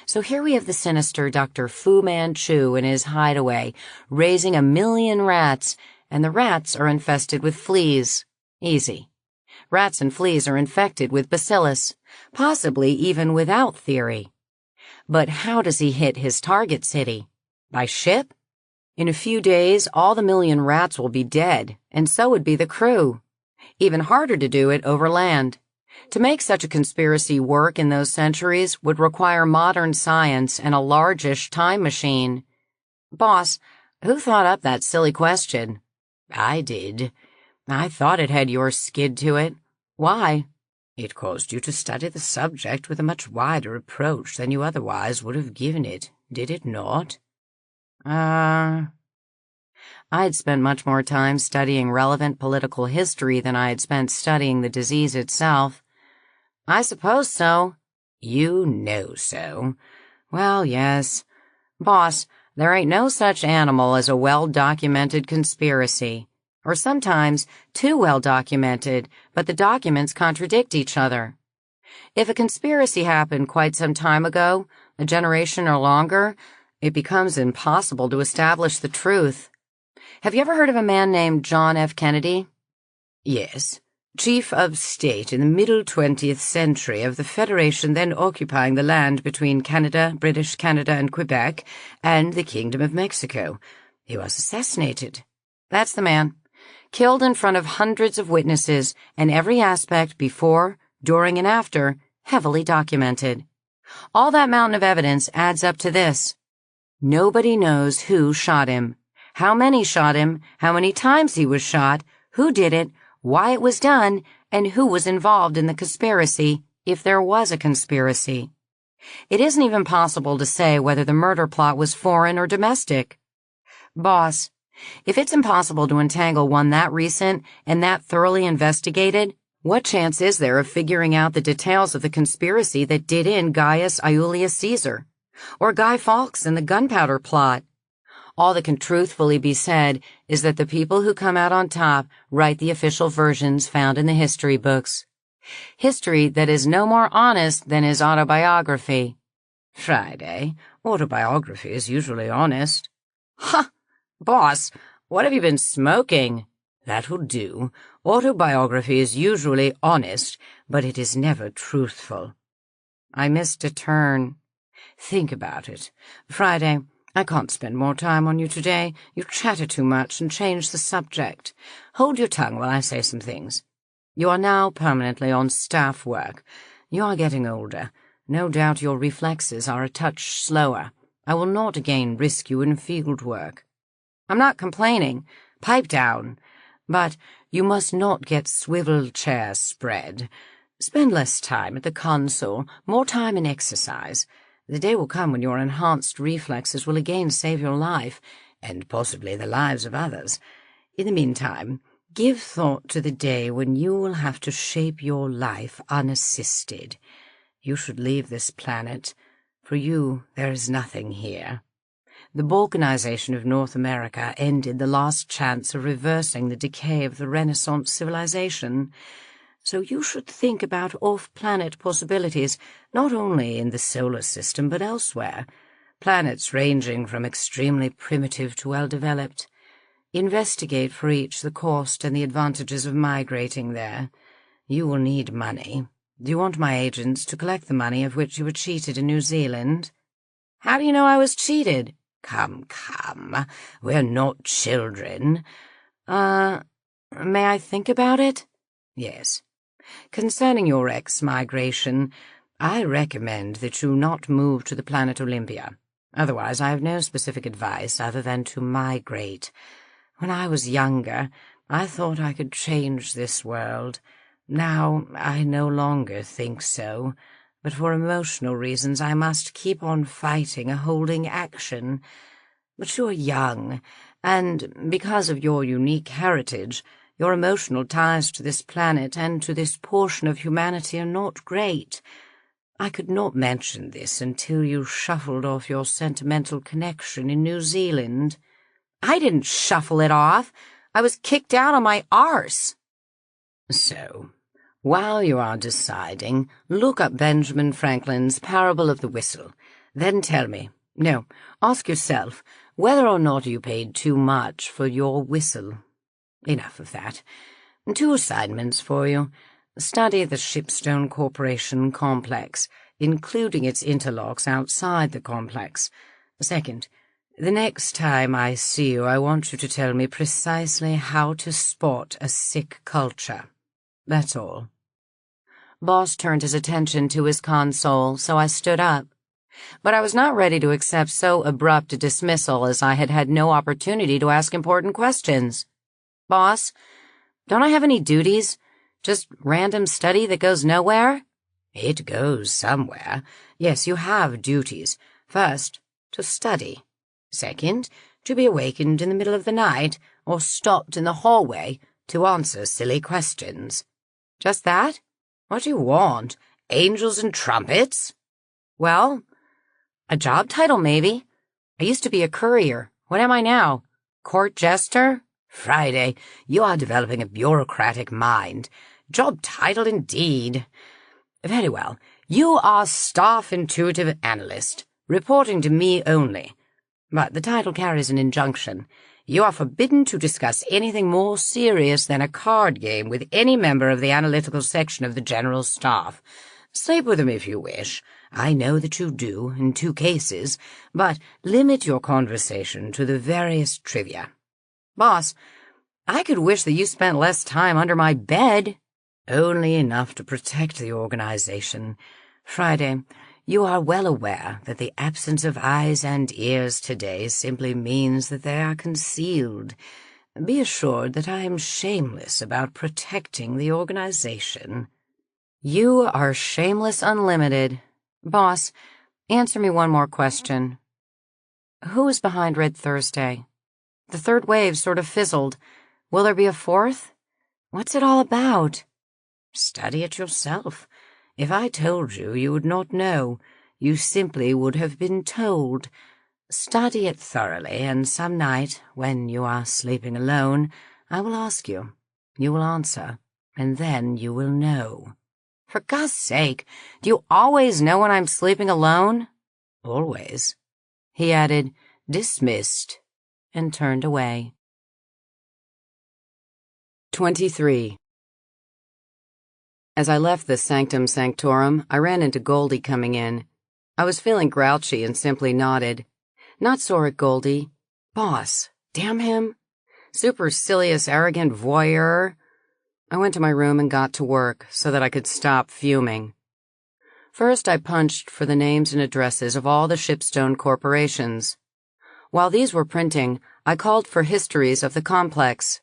So here we have the sinister Dr. Fu Manchu in his hideaway, raising 1 million rats, and the rats are infested with fleas. Easy. Rats and fleas are infected with bacillus, possibly even without theory. But how does he hit his target city? By ship? In a few days, all the 1 million rats will be dead, and so would be the crew. Even harder to do it over land. To make such a conspiracy work in those centuries would require modern science and a largish time machine. Boss, who thought up that silly question? I did. I thought it had your skid to it. Why? It caused you to study the subject with a much wider approach than you otherwise would have given it, did it not? I had spent much more time studying relevant political history than I had spent studying the disease itself. I suppose so. You know so. Well, yes. Boss, there ain't no such animal as a well-documented conspiracy. Or sometimes too well-documented, but the documents contradict each other. If a conspiracy happened quite some time ago, a generation or longer, it becomes impossible to establish the truth. Have you ever heard of a man named John F. Kennedy? Yes. Chief of State in the middle 20th century of the Federation then occupying the land between Canada, British Canada and Quebec, and the Kingdom of Mexico. He was assassinated. That's the man. Killed in front of hundreds of witnesses, and every aspect before, during, and after heavily documented. All that mountain of evidence adds up to this. Nobody knows who shot him, how many shot him, how many times he was shot, who did it, why it was done, and who was involved in the conspiracy, if there was a conspiracy. It isn't even possible to say whether the murder plot was foreign or domestic. Boss, if it's impossible to untangle one that recent and that thoroughly investigated, what chance is there of figuring out the details of the conspiracy that did in Gaius Iulius Caesar, or Guy Fawkes and the gunpowder plot? All that can truthfully be said is that the people who come out on top write the official versions found in the history books. History that is no more honest than his autobiography. Friday, autobiography is usually honest. Ha! Boss, what have you been smoking? That will do. Autobiography is usually honest, but it is never truthful. I missed a turn. Think about it. Friday, I can't spend more time on you today. You chatter too much and change the subject. Hold your tongue while I say some things. You are now permanently on staff work. You are getting older. No doubt your reflexes are a touch slower. I will not again risk you in field work. I'm not complaining. Pipe down. But you must not get swivel chair spread. Spend less time at the console, more time in exercise. The day will come when your enhanced reflexes will again save your life, and possibly the lives of others. In the meantime, give thought to the day when you will have to shape your life unassisted. You should leave this planet. For you, there is nothing here. The balkanization of North America ended the last chance of reversing the decay of the Renaissance civilization. So you should think about off-planet possibilities, not only in the solar system but elsewhere, planets ranging from extremely primitive to well-developed. Investigate for each the cost and the advantages of migrating there. You will need money. Do you want my agents to collect the money of which you were cheated in New Zealand? How do you know I was cheated? Come, we're not children. May I think about it? Yes. Concerning your ex-migration, I recommend that you not move to the planet Olympia. Otherwise, I have no specific advice other than to migrate. When I was younger, I thought I could change this world. Now, I no longer think so. But for emotional reasons I must keep on fighting a holding action. But you're young, and because of your unique heritage, your emotional ties to this planet and to this portion of humanity are not great. I could not mention this until you shuffled off your sentimental connection in New Zealand. I didn't shuffle it off. I was kicked out on my arse. So, while you are deciding, look up Benjamin Franklin's Parable of the Whistle. Then tell me, no, ask yourself, whether or not you paid too much for your whistle. Enough of that. 2 assignments for you. Study the Shipstone Corporation complex, including its interlocks outside the complex. Second, the next time I see you, I want you to tell me precisely how to spot a sick culture. That's all. Boss turned his attention to his console, so I stood up. But I was not ready to accept so abrupt a dismissal, as I had had no opportunity to ask important questions. Boss, don't I have any duties? Just random study that goes nowhere? It goes somewhere. Yes, you have duties. First, to study. Second, to be awakened in the middle of the night, or stopped in the hallway to answer silly questions. Just that? What do you want? Angels and trumpets? Well, a job title, maybe. I used to be a courier. What am I now? Court jester? Friday, you are developing a bureaucratic mind. Job title indeed. Very well. You are staff intuitive analyst, reporting to me only. But the title carries an injunction. You are forbidden to discuss anything more serious than a card game with any member of the analytical section of the General Staff. Sleep with them if you wish. I know that you do, in 2 cases, but limit your conversation to the veriest trivia. Boss, I could wish that you spent less time under my bed. Only enough to protect the organization. Friday, you are well aware that the absence of eyes and ears today simply means that they are concealed. Be assured that I am shameless about protecting the organization. You are shameless unlimited. Boss, answer me one more question. Who is behind Red Thursday? The 3rd wave sort of fizzled. Will there be a 4th? What's it all about? Study it yourself. If I told you, you would not know. You simply would have been told. Study it thoroughly, and some night, when you are sleeping alone, I will ask you. You will answer, and then you will know. For God's sake, do you always know when I'm sleeping alone? Always. He added, dismissed, and turned away. 23. As I left the sanctum sanctorum, I ran into Goldie coming in. I was feeling grouchy and simply nodded. Not sore at Goldie. Boss, damn him. Supercilious, arrogant voyeur. I went to my room and got to work so that I could stop fuming. First, I punched for the names and addresses of all the Shipstone corporations. While these were printing, I called for histories of the complex.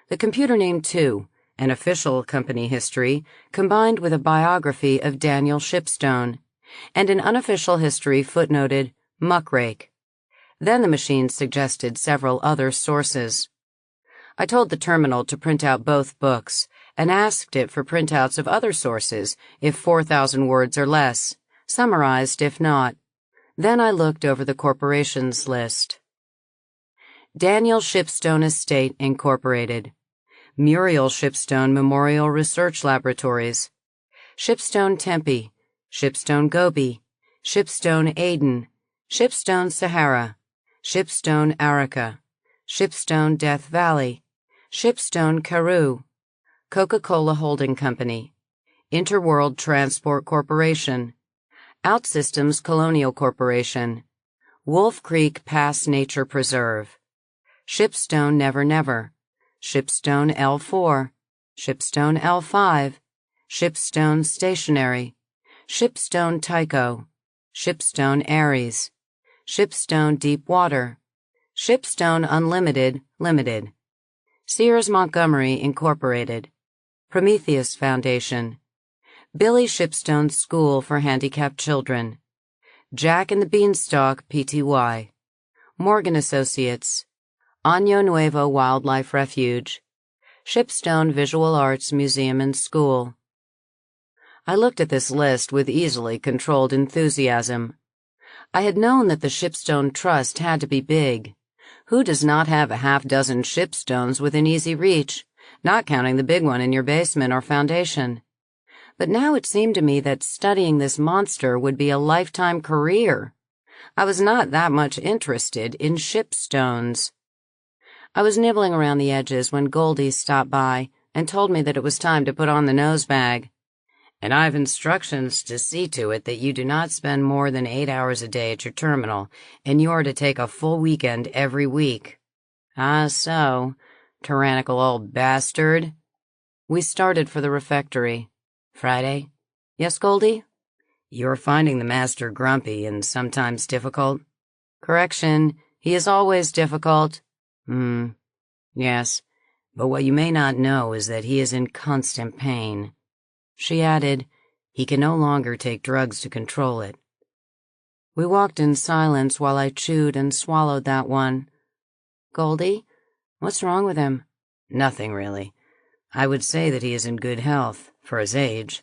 The computer named 2, an official company history, combined with a biography of Daniel Shipstone, and an unofficial history footnoted muckrake. Then the machine suggested several other sources. I told the terminal to print out both books and asked it for printouts of other sources if 4,000 words or less, summarized if not. Then I looked over the corporations list. Daniel Shipstone Estate, Incorporated. Muriel Shipstone Memorial Research Laboratories. Shipstone Tempe. Shipstone Gobi. Shipstone Aden. Shipstone Sahara. Shipstone Arica. Shipstone Death Valley. Shipstone Karoo. Coca-Cola Holding Company. Interworld Transport Corporation. OutSystems Colonial Corporation. Wolf Creek Pass Nature Preserve. Shipstone Never Never. Shipstone L4. Shipstone L5. Shipstone Stationary. Shipstone Tycho. Shipstone Aries. Shipstone Deep Water. Shipstone Unlimited, Limited. Sears Montgomery, Incorporated. Prometheus Foundation. Billy Shipstone School for Handicapped Children. Jack and the Beanstalk, Pty. Morgan Associates. Año Nuevo Wildlife Refuge. Shipstone Visual Arts Museum and School. I looked at this list with easily controlled enthusiasm. I had known that the Shipstone Trust had to be big. Who does not have a half-dozen Shipstones within easy reach, not counting the big one in your basement or foundation? But now it seemed to me that studying this monster would be a lifetime career. I was not that much interested in Shipstones. I was nibbling around the edges when Goldie stopped by and told me that it was time to put on the nosebag. And I've instructions to see to it that you do not spend more than 8 hours a day at your terminal, and you are to take a full weekend every week. Ah, so, tyrannical old bastard. We started for the refectory. Friday? Yes, Goldie? You're finding the master grumpy and sometimes difficult? Correction, he is always difficult. Yes, but what you may not know is that he is in constant pain. She added, he can no longer take drugs to control it. We walked in silence while I chewed and swallowed that one. Goldie, what's wrong with him? Nothing, really. I would say that he is in good health, for his age.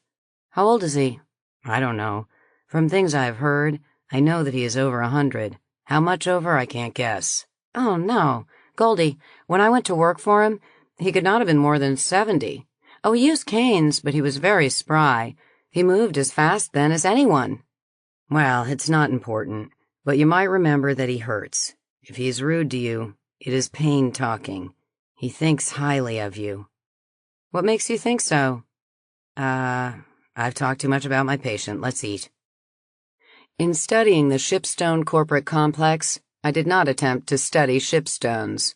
How old is he? I don't know. From things I've heard, I know that he is over 100. How much over, I can't guess. Oh, no. Goldie, when I went to work for him, he could not have been more than 70. Oh, he used canes, but he was very spry. He moved as fast then as anyone. Well, it's not important, but you might remember that he hurts. If he's rude to you, It is pain talking. He thinks highly of you. What makes you think so? I've talked too much about my patient. Let's eat. In studying the Shipstone corporate complex, I did not attempt to study shipstones.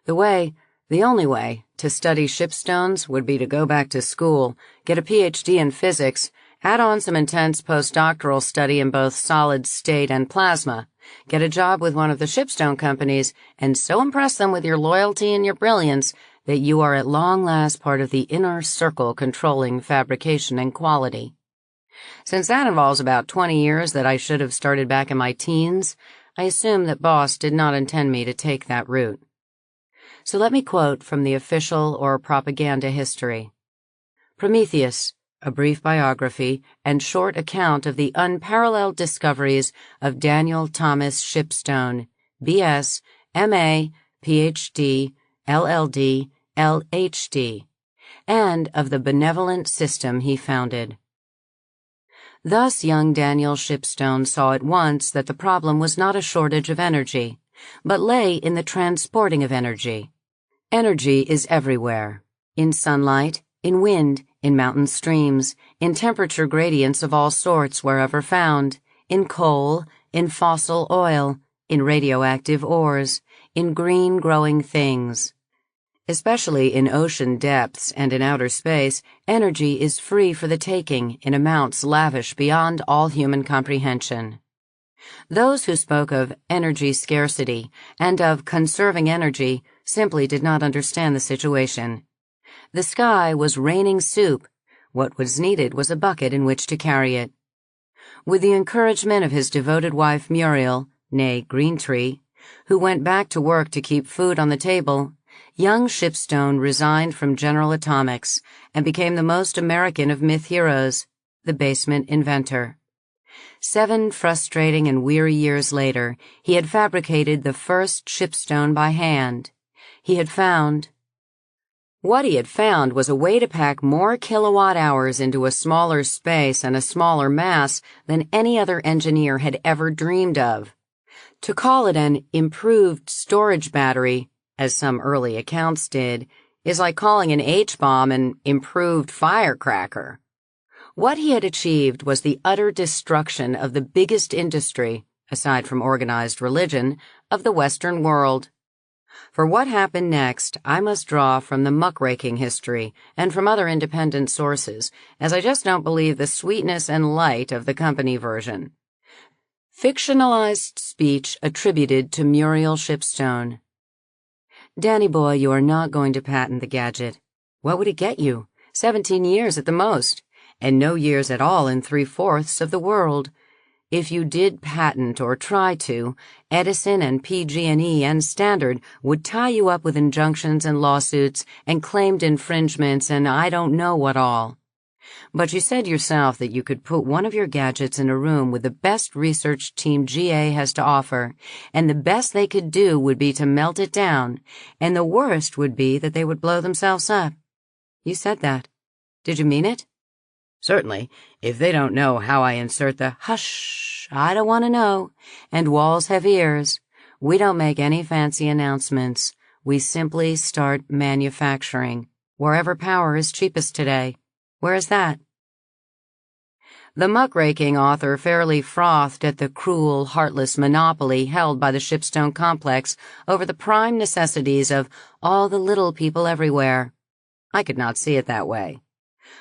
The only way to study shipstones would be to go back to school, get a PhD in physics, add on some intense postdoctoral study in both solid state and plasma, get a job with one of the shipstone companies, and so impress them with your loyalty and your brilliance that you are at long last part of the inner circle controlling fabrication and quality. Since that involves about 20 years that I should have started back in my teens, I assume that Boss did not intend me to take that route. So let me quote from the official or propaganda history. Prometheus, a brief biography and short account of the unparalleled discoveries of Daniel Thomas Shipstone, B.S., M.A., Ph.D., LL.D., L.H.D., and of the benevolent system he founded. Thus young Daniel Shipstone saw at once that the problem was not a shortage of energy, but lay in the transporting of energy. Energy is everywhere, in sunlight, in wind, in mountain streams, in temperature gradients of all sorts wherever found, in coal, in fossil oil, in radioactive ores, in green growing things. Especially in ocean depths and in outer space, energy is free for the taking in amounts lavish beyond all human comprehension. Those who spoke of energy scarcity and of conserving energy simply did not understand the situation. The sky was raining soup. What was needed was a bucket in which to carry it. With the encouragement of his devoted wife Muriel, née Greentree, who went back to work to keep food on the table, young Shipstone resigned from General Atomics and became the most American of myth heroes, the basement inventor. 7 frustrating and weary years later, he had fabricated the first shipstone by hand. What he had found was a way to pack more kilowatt-hours into a smaller space and a smaller mass than any other engineer had ever dreamed of. To call it an improved storage battery, as some early accounts did, is like calling an H-bomb an improved firecracker. What he had achieved was the utter destruction of the biggest industry, aside from organized religion, of the Western world. For what happened next, I must draw from the muckraking history and from other independent sources, as I just don't believe the sweetness and light of the company version. Fictionalized speech attributed to Muriel Shipstone. Danny boy, you are not going to patent the gadget. What would it get you? 17 years at the most, and no years at all in 3/4 of the world. If you did patent or try to, Edison and PG&E and Standard would tie you up with injunctions and lawsuits and claimed infringements and I don't know what all. But you said yourself that you could put one of your gadgets in a room with the best research team GA has to offer, and the best they could do would be to melt it down, and the worst would be that they would blow themselves up. You said that. Did you mean it? Certainly, if they don't know how I insert the hush, I don't want to know, and walls have ears. We don't make any fancy announcements. We simply start manufacturing, wherever power is cheapest today. Where is that? The muckraking author fairly frothed at the cruel, heartless monopoly held by the Shipstone complex over the prime necessities of all the little people everywhere. I could not see it that way.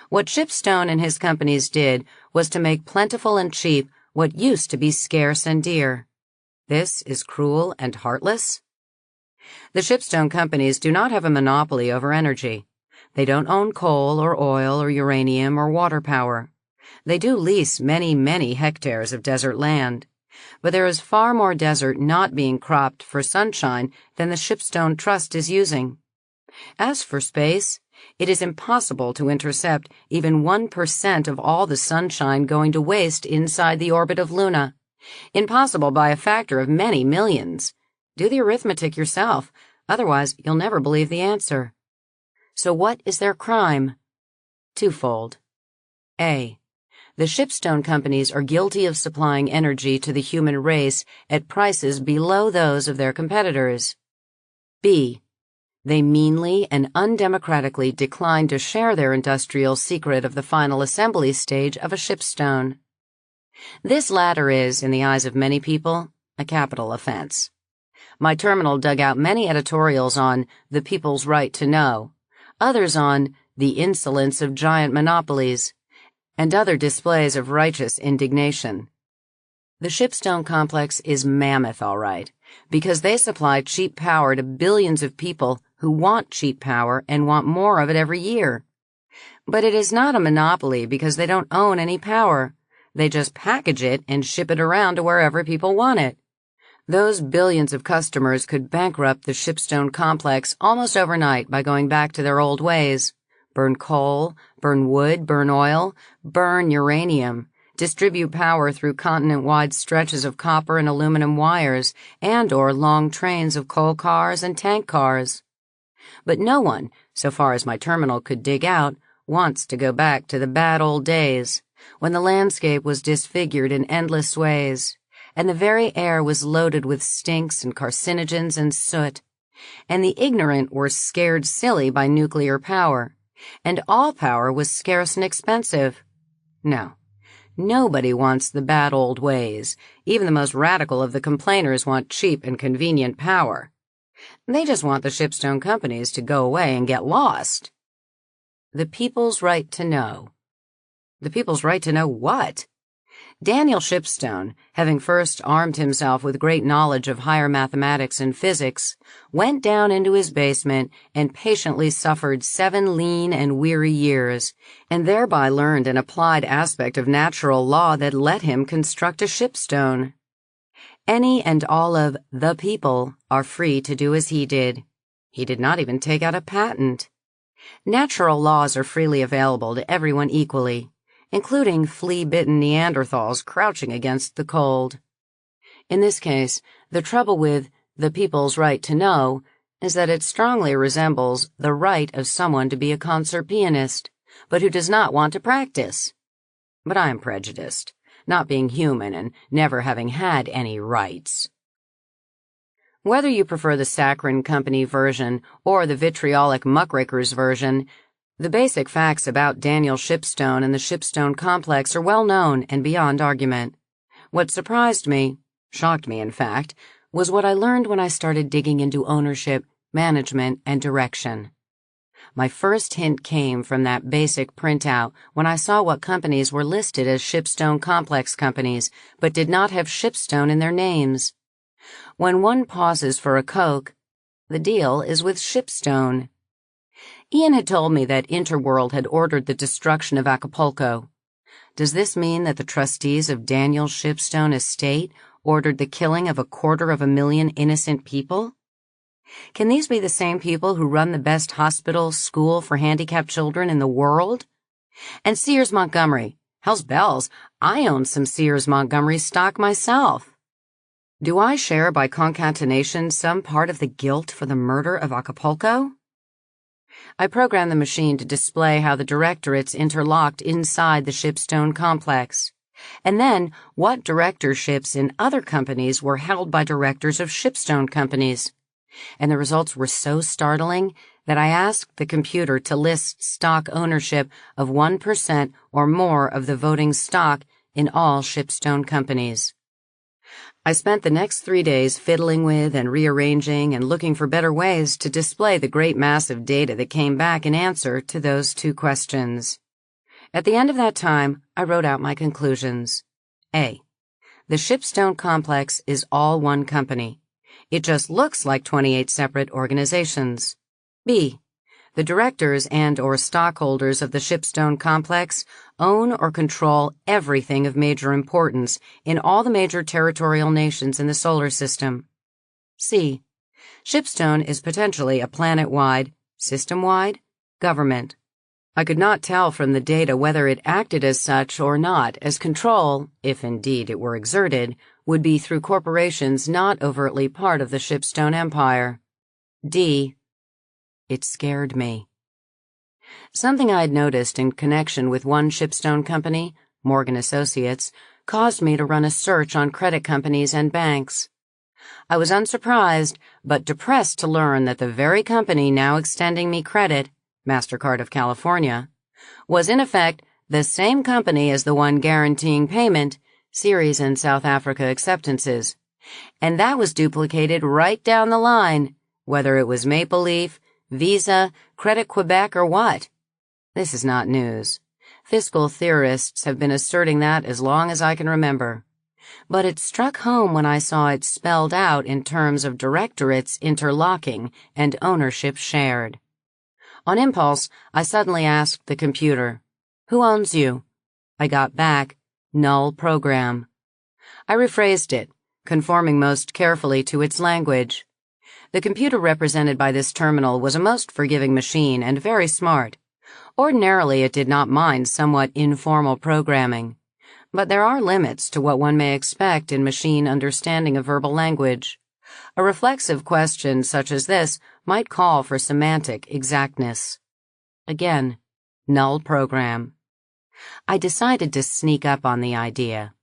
What Shipstone and his companies did was to make plentiful and cheap what used to be scarce and dear. This is cruel and heartless? The Shipstone companies do not have a monopoly over energy. They don't own coal or oil or uranium or water power. They do lease many, many hectares of desert land. But there is far more desert not being cropped for sunshine than the Shipstone Trust is using. As for space, it is impossible to intercept even 1% of all the sunshine going to waste inside the orbit of Luna. Impossible by a factor of many millions. Do the arithmetic yourself, otherwise you'll never believe the answer. So what is their crime? Twofold. A. The Shipstone companies are guilty of supplying energy to the human race at prices below those of their competitors. B. They meanly and undemocratically declined to share their industrial secret of the final assembly stage of a shipstone. This latter is, in the eyes of many people, a capital offense. My terminal dug out many editorials on the people's right to know, others on the insolence of giant monopolies, and other displays of righteous indignation. The shipstone complex is mammoth, all right, because they supply cheap power to billions of people who want cheap power and want more of it every year. But it is not a monopoly because they don't own any power. They just package it and ship it around to wherever people want it. Those billions of customers could bankrupt the shipstone complex almost overnight by going back to their old ways. Burn coal, burn wood, burn oil, burn uranium, distribute power through continent-wide stretches of copper and aluminum wires and/or long trains of coal cars and tank cars. But no one, so far as my terminal could dig out, wants to go back to the bad old days, when the landscape was disfigured in endless ways, and the very air was loaded with stinks and carcinogens and soot, and the ignorant were scared silly by nuclear power, and all power was scarce and expensive. No, nobody wants the bad old ways. Even the most radical of the complainers want cheap and convenient power. They just want the shipstone companies to go away and get lost. The people's right to know. The people's right to know what? Daniel Shipstone, having first armed himself with great knowledge of higher mathematics and physics, went down into his basement and patiently suffered 7 lean and weary years, and thereby learned an applied aspect of natural law that let him construct a shipstone. Any and all of the people are free to do as he did. He did not even take out a patent. Natural laws are freely available to everyone equally, including flea-bitten Neanderthals crouching against the cold. In this case, the trouble with the people's right to know is that it strongly resembles the right of someone to be a concert pianist, but who does not want to practice. But I am prejudiced, not being human and never having had any rights. Whether you prefer the saccharine company version or the vitriolic muckrakers version, the basic facts about Daniel Shipstone and the Shipstone complex are well known and beyond argument. What surprised me, shocked me in fact, was what I learned when I started digging into ownership, management, and direction. My first hint came from that basic printout when I saw what companies were listed as Shipstone complex companies, but did not have Shipstone in their names. When one pauses for a Coke, the deal is with Shipstone. Ian had told me that Interworld had ordered the destruction of Acapulco. Does this mean that the trustees of Daniel Shipstone estate ordered the killing of 250,000 innocent people? Can these be the same people who run the best hospital, school for handicapped children in the world? And Sears Montgomery. Hell's bells, I own some Sears Montgomery stock myself. Do I share by concatenation some part of the guilt for the murder of Acapulco? I programmed the machine to display how the directorates interlocked inside the Shipstone complex, and then what directorships in other companies were held by directors of Shipstone companies. And the results were so startling that I asked the computer to list stock ownership of 1% or more of the voting stock in all Shipstone companies. I spent the next 3 days fiddling with and rearranging and looking for better ways to display the great mass of data that came back in answer to those 2 questions. At the end of that time, I wrote out my conclusions. A. The Shipstone complex is all one company. It just looks like 28 separate organizations. B. The directors and/or stockholders of the Shipstone complex own or control everything of major importance in all the major territorial nations in the solar system. C. Shipstone is potentially a planet-wide, system-wide government. I could not tell from the data whether it acted as such or not, as control, if indeed it were exerted, would be through corporations not overtly part of the Shipstone empire. D. It scared me. Something I had noticed in connection with one Shipstone company, Morgan Associates, caused me to run a search on credit companies and banks. I was unsurprised, but depressed to learn that the very company now extending me credit, MasterCard of California, was in effect the same company as the one guaranteeing payment, Ceres and South Africa acceptances. And that was duplicated right down the line, whether it was Maple Leaf, Visa, Credit Quebec, or what. This is not news. Fiscal theorists have been asserting that as long as I can remember. But it struck home when I saw it spelled out in terms of directorates interlocking and ownership shared. On impulse, I suddenly asked the computer, "Who owns you?" I got back, "Null program." I rephrased it, conforming most carefully to its language. The computer represented by this terminal was a most forgiving machine and very smart. Ordinarily, it did not mind somewhat informal programming. But there are limits to what one may expect in machine understanding of verbal language. A reflexive question such as this might call for semantic exactness. Again, null program. I decided to sneak up on the idea.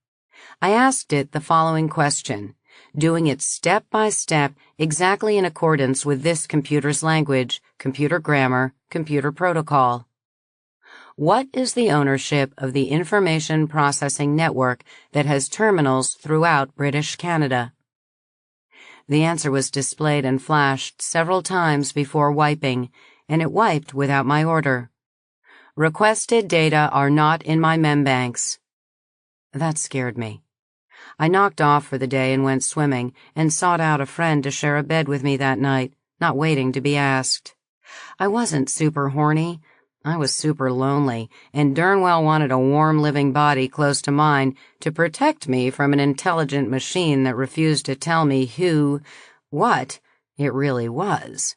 I asked it the following question, doing it step by step exactly in accordance with this computer's language, computer grammar, computer protocol. What is the ownership of the information processing network that has terminals throughout British Canada? The answer was displayed and flashed several times before wiping, and it wiped without my order. Requested data are not in my membanks. That scared me. I knocked off for the day and went swimming, and sought out a friend to share a bed with me that night, not waiting to be asked. I wasn't super horny. I was super lonely, and darn well wanted a warm living body close to mine to protect me from an intelligent machine that refused to tell me what it really was.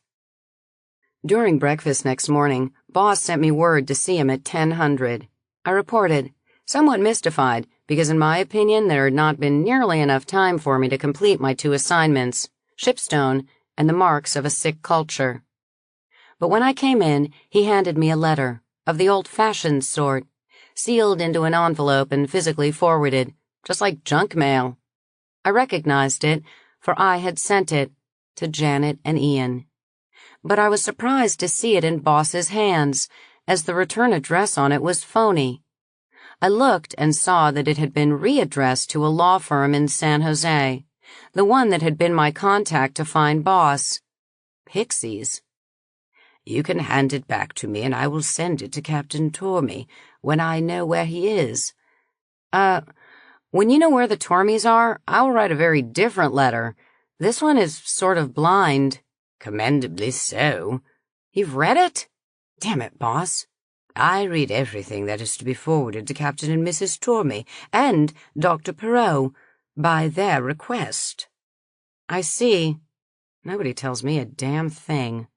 During breakfast next morning, Boss sent me word to see him at 10:00. I reported, somewhat mystified, because in my opinion there had not been nearly enough time for me to complete my 2 assignments, Shipstone and the Marks of a Sick Culture. But when I came in, he handed me a letter, of the old-fashioned sort, sealed into an envelope and physically forwarded, just like junk mail. I recognized it, for I had sent it to Janet and Ian. But I was surprised to see it in Boss's hands, as the return address on it was phony. I looked and saw that it had been readdressed to a law firm in San Jose, the one that had been my contact to find Boss. Pixies. You can hand it back to me, and I will send it to Captain Tormey when I know where he is. When you know where the Tormeys are, I will write a very different letter. This one is sort of blind. Commendably so. You've read it? Damn it, Boss. I read everything that is to be forwarded to Captain and Mrs. Tormey and Dr. Perot by their request. I see. Nobody tells me a damn thing.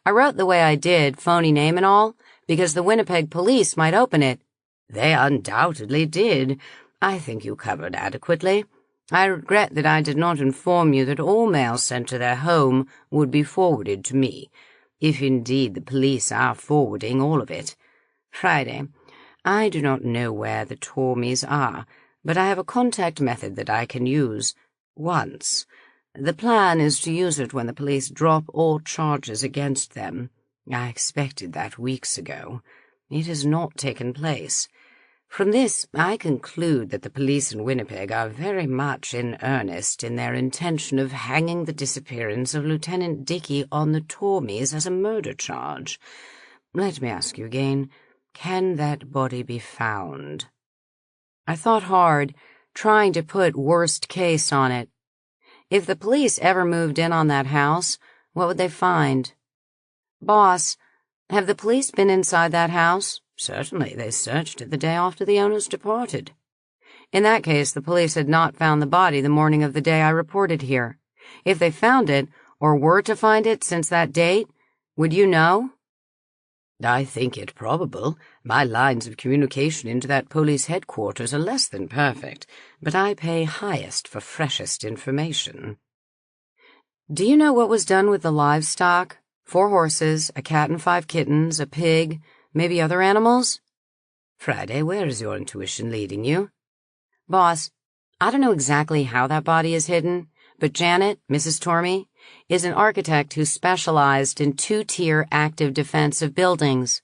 I wrote the way I did, phony name and all, because the Winnipeg police might open it. They undoubtedly did. I think you covered adequately. I regret that I did not inform you that all mail sent to their home would be forwarded to me, if indeed the police are forwarding all of it. Friday, I do not know where the Tormeys are, but I have a contact method that I can use once. The plan is to use it when the police drop all charges against them. I expected that weeks ago. It has not taken place. From this, I conclude that the police in Winnipeg are very much in earnest in their intention of hanging the disappearance of Lieutenant Dickey on the Tormeys as a murder charge. Let me ask you again, can that body be found? I thought hard, trying to put worst case on it. If the police ever moved in on that house, what would they find? Boss, have the police been inside that house? Certainly, they searched it the day after the owners departed. In that case, the police had not found the body the morning of the day I reported here. If they found it, or were to find it since that date, would you know? I think it probable. My lines of communication into that police headquarters are less than perfect, but I pay highest for freshest information. Do you know what was done with the livestock? 4 horses, a cat and 5 kittens, a pig, maybe other animals? Friday, where is your intuition leading you? Boss, I don't know exactly how that body is hidden, But Janet, Mrs. Tormey, is an architect who specialized in two-tier active defense of buildings.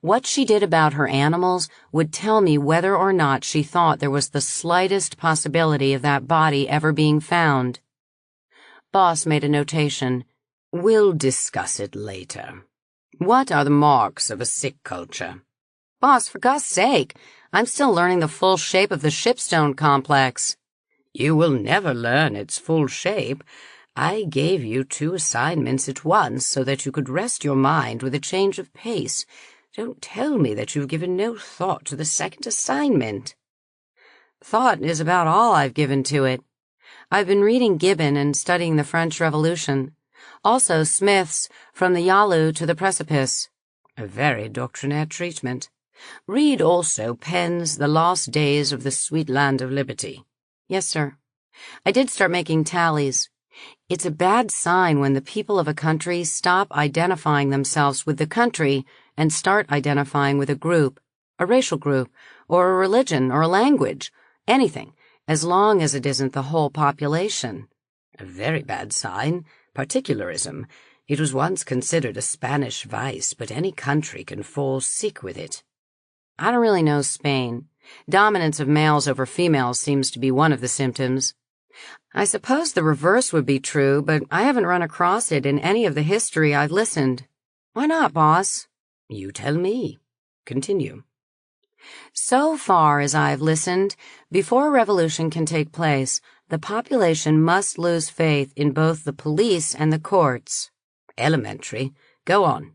What she did about her animals would tell me whether or not she thought there was the slightest possibility of that body ever being found. Boss made a notation. We'll discuss it later. What are the marks of a sick culture? Boss, for God's sake, I'm still learning the full shape of the shipstone complex. You will never learn its full shape. I gave you 2 assignments at once so that you could rest your mind with a change of pace. Don't tell me that you've given no thought to the second assignment. Thought is about all I've given to it. I've been reading Gibbon and studying the French Revolution. Also Smith's From the Yalu to the Precipice. A very doctrinaire treatment. Read also Penn's The Lost Days of the Sweet Land of Liberty. Yes, sir. I did start making tallies. It's a bad sign when the people of a country stop identifying themselves with the country and start identifying with a group, a racial group, or a religion, or a language, anything, as long as it isn't the whole population. A very bad sign. Particularism. It was once considered a Spanish vice, but any country can fall sick with it. I don't really know Spain. Dominance of males over females seems to be one of the symptoms. I suppose the reverse would be true, but I haven't run across it in any of the history I've listened. Why not, boss? You tell me. Continue. So far as I've listened, before a revolution can take place, the population must lose faith in both the police and the courts. Elementary. Go on.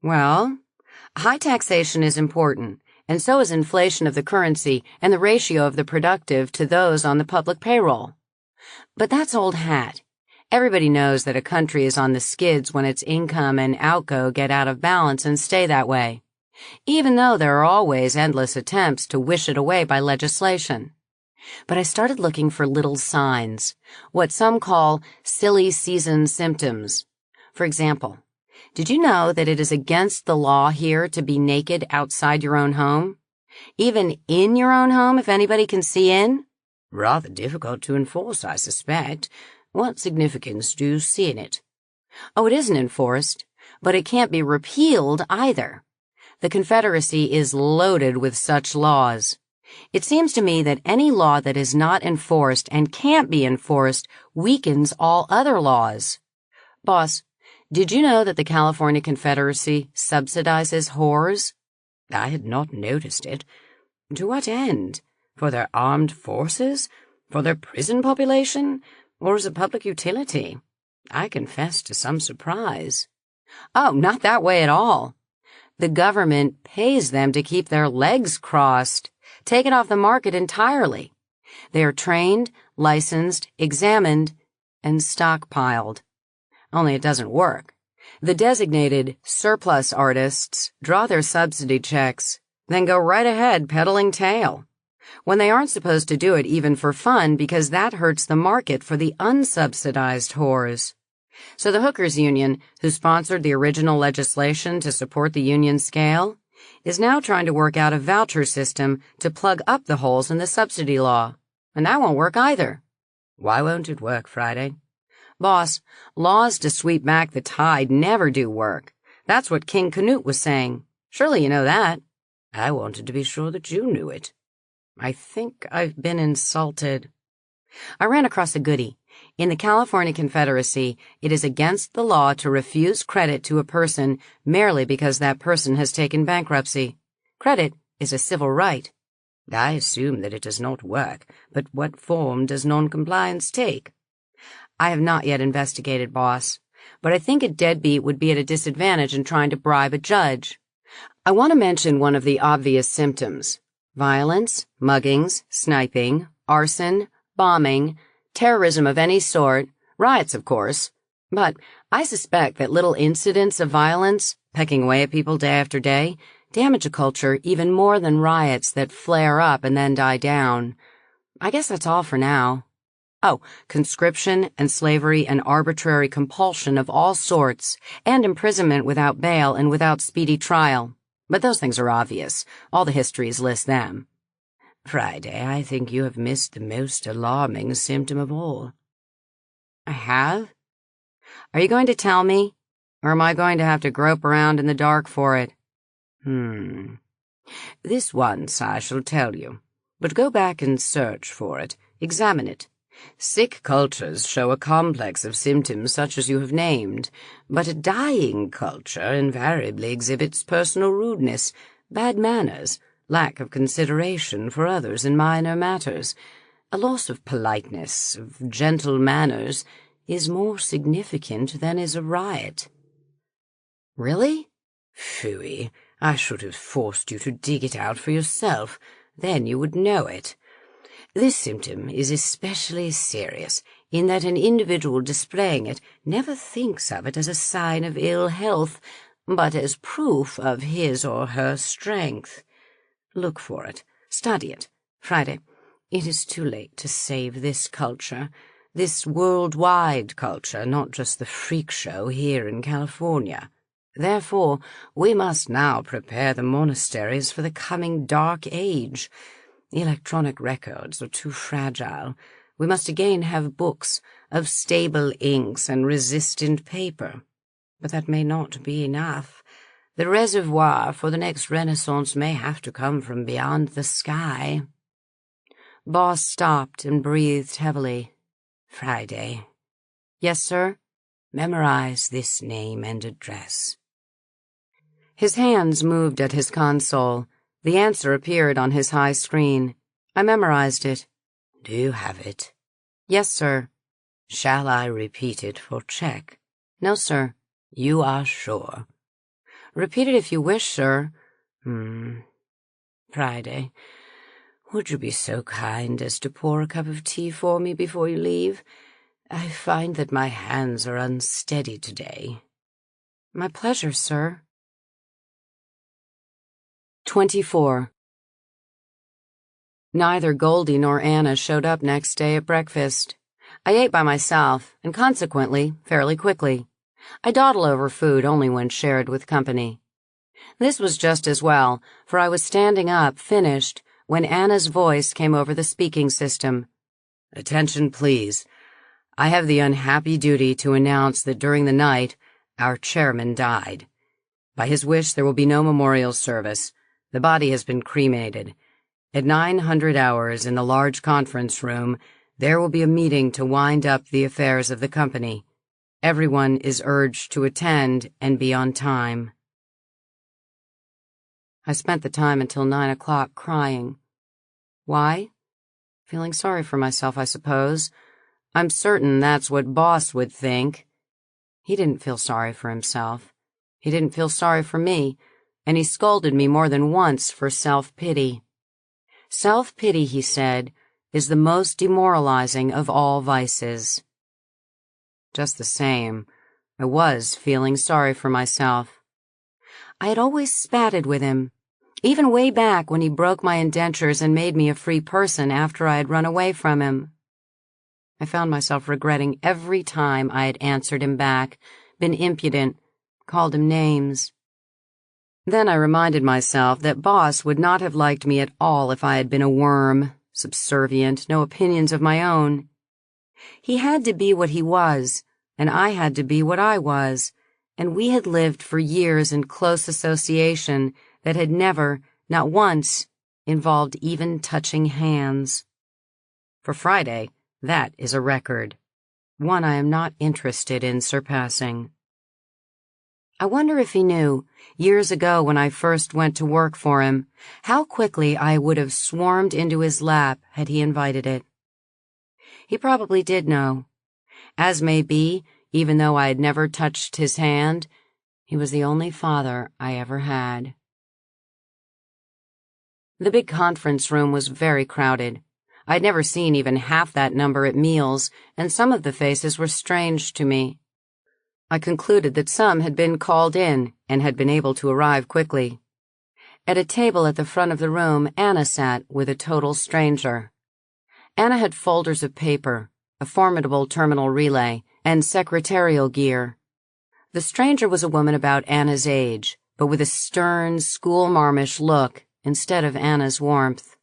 Well, high taxation is important, and so is inflation of the currency and the ratio of the productive to those on the public payroll. But that's old hat. Everybody knows that a country is on the skids when its income and outgo get out of balance and stay that way, even though there are always endless attempts to wish it away by legislation. But I started looking for little signs, what some call silly season symptoms. For example, did you know that it is against the law here to be naked outside your own home? Even in your own home if anybody can see in? Rather difficult to enforce, I suspect. What significance do you see in it? Oh, it isn't enforced, but it can't be repealed either. The Confederacy is loaded with such laws. It seems to me that any law that is not enforced and can't be enforced weakens all other laws. Boss, did you know that the California Confederacy subsidizes whores? I had not noticed it. To what end? For their armed forces? For their prison population? Or as a public utility? I confess to some surprise. Oh, not that way at all. The government pays them to keep their legs crossed, taken off the market entirely. They are trained, licensed, examined, and stockpiled. Only it doesn't work. The designated surplus artists draw their subsidy checks, then go right ahead peddling tail, when they aren't supposed to do it even for fun because that hurts the market for the unsubsidized whores. So the Hookers Union, who sponsored the original legislation to support the union scale, is now trying to work out a voucher system to plug up the holes in the subsidy law. And that won't work either. Why won't it work, Friday? Boss, laws to sweep back the tide never do work. That's what King Canute was saying. Surely you know that. I wanted to be sure that you knew it. I think I've been insulted. I ran across a goodie. In the California Confederacy, it is against the law to refuse credit to a person merely because that person has taken bankruptcy. Credit is a civil right. I assume that it does not work, but what form does noncompliance take? I have not yet investigated, boss, but I think a deadbeat would be at a disadvantage in trying to bribe a judge. I want to mention one of the obvious symptoms: violence, muggings, sniping, arson, bombing, terrorism of any sort, riots, of course. But I suspect that little incidents of violence, pecking away at people day after day, damage a culture even more than riots that flare up and then die down. I guess that's all for now. Oh, conscription and slavery and arbitrary compulsion of all sorts, and imprisonment without bail and without speedy trial. But those things are obvious. All the histories list them. Friday, I think you have missed the most alarming symptom of all. I have? Are you going to tell me, or am I going to have to grope around in the dark for it? This once I shall tell you, but go back and search for it, examine it. Sick cultures show a complex of symptoms such as you have named, but a dying culture invariably exhibits personal rudeness, bad manners, lack of consideration for others in minor matters. A loss of politeness, of gentle manners, is more significant than is a riot. Really? Phooey, I should have forced you to dig it out for yourself. Then you would know it. This symptom is especially serious in that an individual displaying it never thinks of it as a sign of ill health, but as proof of his or her strength. Look for it. Study it. Friday, it is too late to save this culture, this worldwide culture, not just the freak show here in California. Therefore, we must now prepare the monasteries for the coming dark age. Electronic records are too fragile. We must again have books of stable inks and resistant paper. But that may not be enough. The reservoir for the next Renaissance may have to come from beyond the sky. Boss stopped and breathed heavily. Friday. Yes, sir? Memorize this name and address. His hands moved at his console. The answer appeared on his high screen. I memorized it. Do you have it? Yes, sir. Shall I repeat it for check? No, sir. You are sure? Repeat it if you wish, sir. Friday, would you be so kind as to pour a cup of tea for me before you leave? I find that my hands are unsteady today. My pleasure, sir. 24. Neither Goldie nor Anna showed up next day at breakfast. I ate by myself, and consequently, fairly quickly. I dawdle over food only when shared with company. This was just as well, for I was standing up, finished, when Anna's voice came over the speaking system. Attention, please. I have the unhappy duty to announce that during the night, our chairman died. By his wish, there will be no memorial service. The body has been cremated. At 900 hours in the large conference room, there will be a meeting to wind up the affairs of the company. Everyone is urged to attend and be on time. I spent the time until 9 o'clock crying. Why? Feeling sorry for myself, I suppose. I'm certain that's what Boss would think. He didn't feel sorry for himself. He didn't feel sorry for me, and he scolded me more than once for self-pity. Self-pity, he said, is the most demoralizing of all vices. Just the same, I was feeling sorry for myself. I had always spatted with him, even way back when he broke my indentures and made me a free person after I had run away from him. I found myself regretting every time I had answered him back, been impudent, called him names. Then I reminded myself that Boss would not have liked me at all if I had been a worm, subservient, no opinions of my own. He had to be what he was, and I had to be what I was, and we had lived for years in close association that had never, not once, involved even touching hands. For Friday, that is a record, one I am not interested in surpassing. I wonder if he knew, years ago when I first went to work for him, how quickly I would have swarmed into his lap had he invited it. He probably did know. As may be, even though I had never touched his hand, he was the only father I ever had. The big conference room was very crowded. I'd never seen even half that number at meals, and some of the faces were strange to me. I concluded that some had been called in and had been able to arrive quickly. At a table at the front of the room, Anna sat with a total stranger. Anna had folders of paper, a formidable terminal relay, and secretarial gear. The stranger was a woman about Anna's age, but with a stern, schoolmarmish look instead of Anna's warmth.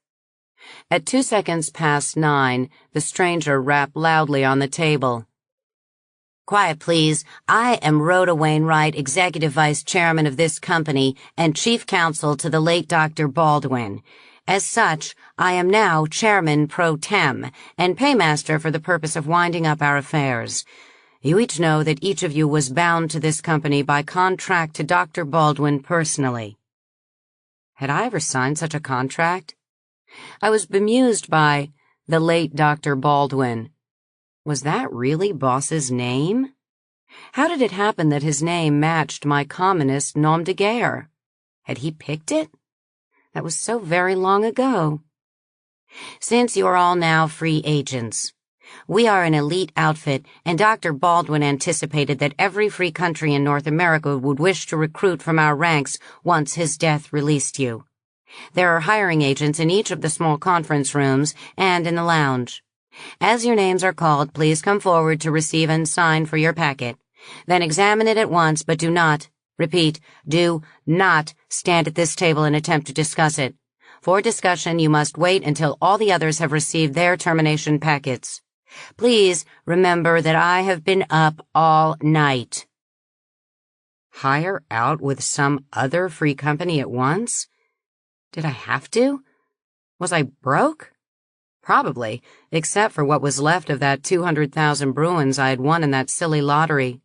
At 9:02, the stranger rapped loudly on the table. Quiet, please. I am Rhoda Wainwright, Executive Vice Chairman of this company and Chief Counsel to the late Dr. Baldwin. As such, I am now Chairman pro tem and Paymaster for the purpose of winding up our affairs. You each know that each of you was bound to this company by contract to Dr. Baldwin personally. Had I ever signed such a contract? I was bemused by the late Dr. Baldwin. Was that really Boss's name? How did it happen that his name matched my communist nom de guerre? Had he picked it? That was so very long ago. Since you are all now free agents, we are an elite outfit, and Dr. Baldwin anticipated that every free country in North America would wish to recruit from our ranks once his death released you. There are hiring agents in each of the small conference rooms and in the lounge. As your names are called, please come forward to receive and sign for your packet. Then examine it at once, but do not, repeat, do not stand at this table and attempt to discuss it. For discussion, you must wait until all the others have received their termination packets. Please remember that I have been up all night. Hire out with some other free company at once? Did I have to? Was I broke? Probably, except for what was left of that 200,000 Bruins I had won in that silly lottery.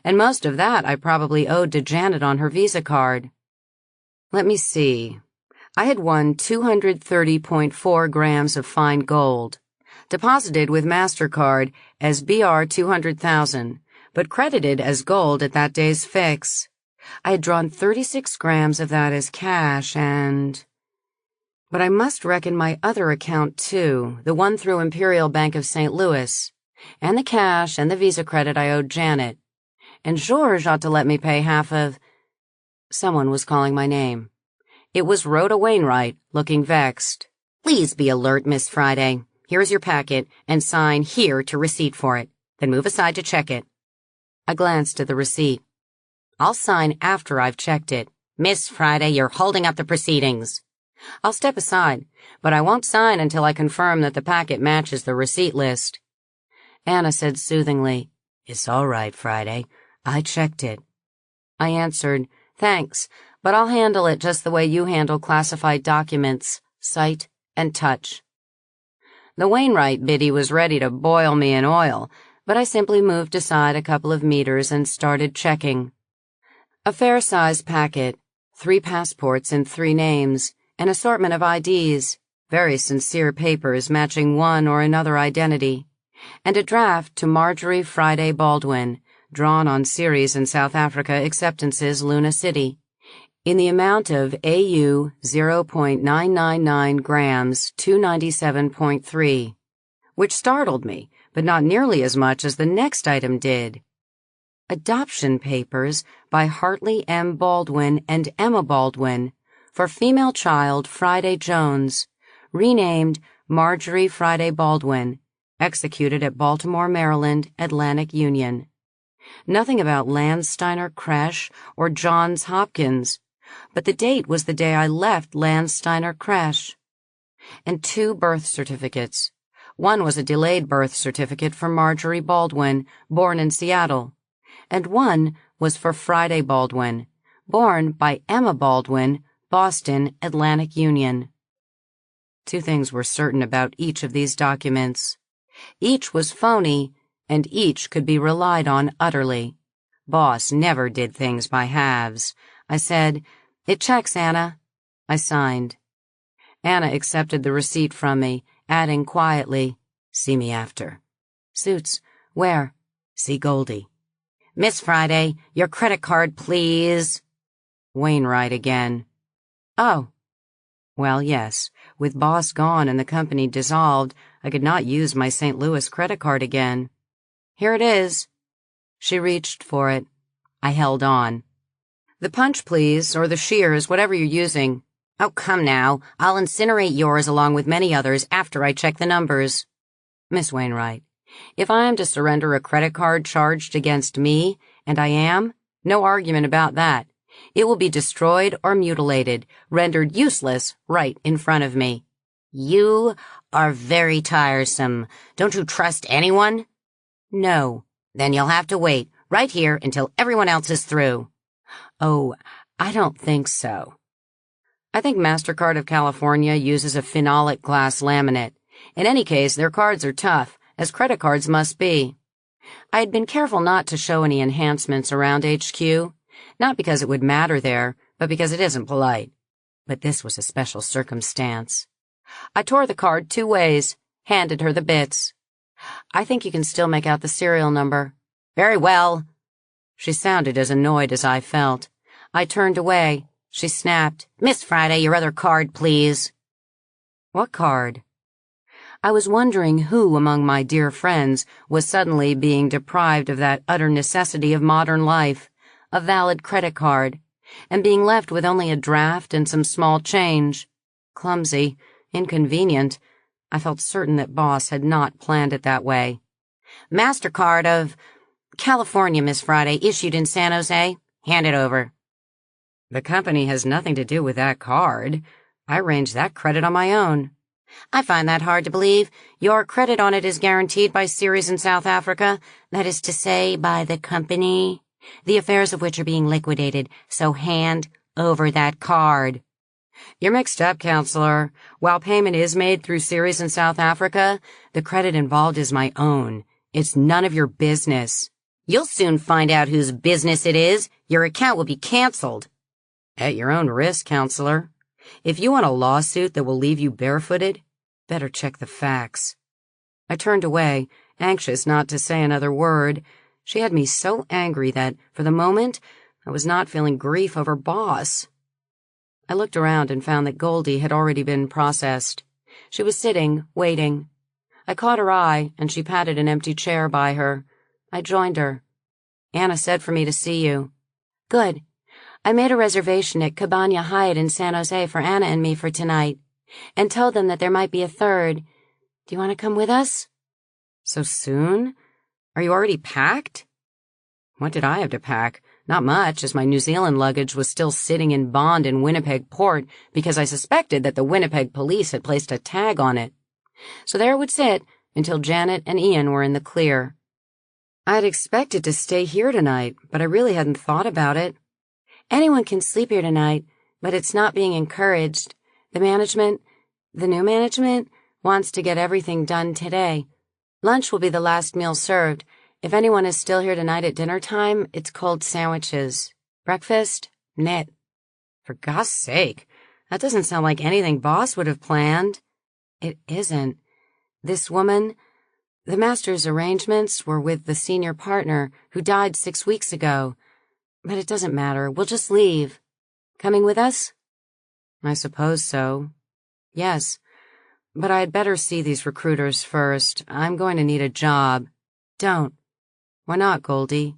And most of that I probably owed to Janet on her Visa card. Let me see. I had won 230.4 grams of fine gold, deposited with MasterCard as BR 200,000, but credited as gold at that day's fix. I had drawn 36 grams of that as cash But I must reckon my other account, too, the one through Imperial Bank of St. Louis, and the cash and the Visa credit I owed Janet. And Georges ought to let me pay half of... Someone was calling my name. It was Rhoda Wainwright, looking vexed. Please be alert, Miss Friday. Here's your packet, and sign here to receipt for it. Then move aside to check it. I glanced at the receipt. I'll sign after I've checked it. Miss Friday, you're holding up the proceedings. I'll step aside, but I won't sign until I confirm that the packet matches the receipt list. Anna said soothingly, It's all right, Friday. I checked it. I answered, Thanks, but I'll handle it just the way you handle classified documents, sight and touch. The Wainwright biddy was ready to boil me in oil, but I simply moved aside a couple of meters and started checking. A fair-sized packet, 3 passports in 3 names, an assortment of IDs, very sincere papers matching one or another identity, and a draft to Marjorie Friday Baldwin, drawn on series in South Africa acceptances Luna City, in the amount of AU 0.999 grams 297.3, which startled me, but not nearly as much as the next item did. Adoption papers by Hartley M. Baldwin and Emma Baldwin for female child Friday Jones, renamed Marjorie Friday Baldwin, executed at Baltimore, Maryland, Atlantic Union. Nothing about Landsteiner Creche or Johns Hopkins, but the date was the day I left Landsteiner Creche. And 2 birth certificates. One was a delayed birth certificate for Marjorie Baldwin, born in Seattle, and one was for Friday Baldwin, born by Emma Baldwin, Boston, Atlantic Union. 2 things were certain about each of these documents. Each was phony, and each could be relied on utterly. Boss never did things by halves. I said, It checks, Anna. I signed. Anna accepted the receipt from me, adding quietly, See me after. Suits. Where? See Goldie. Miss Friday, your credit card, please. Wainwright again. Oh. Well, yes. With Boss gone and the company dissolved, I could not use my St. Louis credit card again. Here it is. She reached for it. I held on. The punch, please, or the shears, whatever you're using. Oh, come now. I'll incinerate yours along with many others after I check the numbers. Miss Wainwright, if I am to surrender a credit card charged against me, and I am, no argument about that. It will be destroyed or mutilated, rendered useless right in front of me. You are very tiresome. Don't you trust anyone? No, Then you'll have to wait right here until everyone else is through. Oh, I don't think so. I think MasterCard of California uses a phenolic glass laminate. In any case, their cards are tough, as credit cards must be. I had been careful not to show any enhancements around HQ, not because it would matter there, but because it isn't polite. But this was a special circumstance. I tore the card 2 ways, handed her the bits. I think you can still make out the serial number. Very well. She sounded as annoyed as I felt. I turned away. She snapped, Miss Friday, your other card, please. What card? I was wondering who among my dear friends was suddenly being deprived of that utter necessity of modern life, a valid credit card, and being left with only a draft and some small change. Clumsy, inconvenient. I felt certain that Boss had not planned it that way. MasterCard of California, Miss Friday, issued in San Jose. Hand it over. The company has nothing to do with that card. I arranged that credit on my own. I find that hard to believe. Your credit on it is guaranteed by Ceres in South Africa, that is to say, by the company, the affairs of which are being liquidated, so hand over that card. You're mixed up, counselor. While payment is made through Ceres in South Africa, the credit involved is my own. It's none of your business. You'll soon find out whose business it is. Your account will be canceled. At your own risk, counselor. If you want a lawsuit that will leave you barefooted, better check the facts. I turned away, anxious not to say another word. She had me so angry that, for the moment, I was not feeling grief over Boss. I looked around and found that Goldie had already been processed. She was sitting, waiting. I caught her eye, and she patted an empty chair by her. I joined her. Anna said for me to see you. Good. I made a reservation at Cabana Hyatt in San Jose for Anna and me for tonight, and told them that there might be a third. Do you want to come with us? So soon? Are you already packed? What did I have to pack? Not much, as my New Zealand luggage was still sitting in bond in Winnipeg port because I suspected that the Winnipeg police had placed a tag on it. So there it would sit until Janet and Ian were in the clear. I had expected to stay here tonight, but I really hadn't thought about it. Anyone can sleep here tonight, but it's not being encouraged. The new management, wants to get everything done today. Lunch will be the last meal served. If anyone is still here tonight at dinner time, it's cold sandwiches. Breakfast? Knit. For gosh sake, that doesn't sound like anything Boss would have planned. It isn't. This woman, the master's arrangements were with the senior partner who died 6 weeks ago. But it doesn't matter. We'll just leave. Coming with us? I suppose so. Yes. But I'd better see these recruiters first. I'm going to need a job. Don't. Why not, Goldie?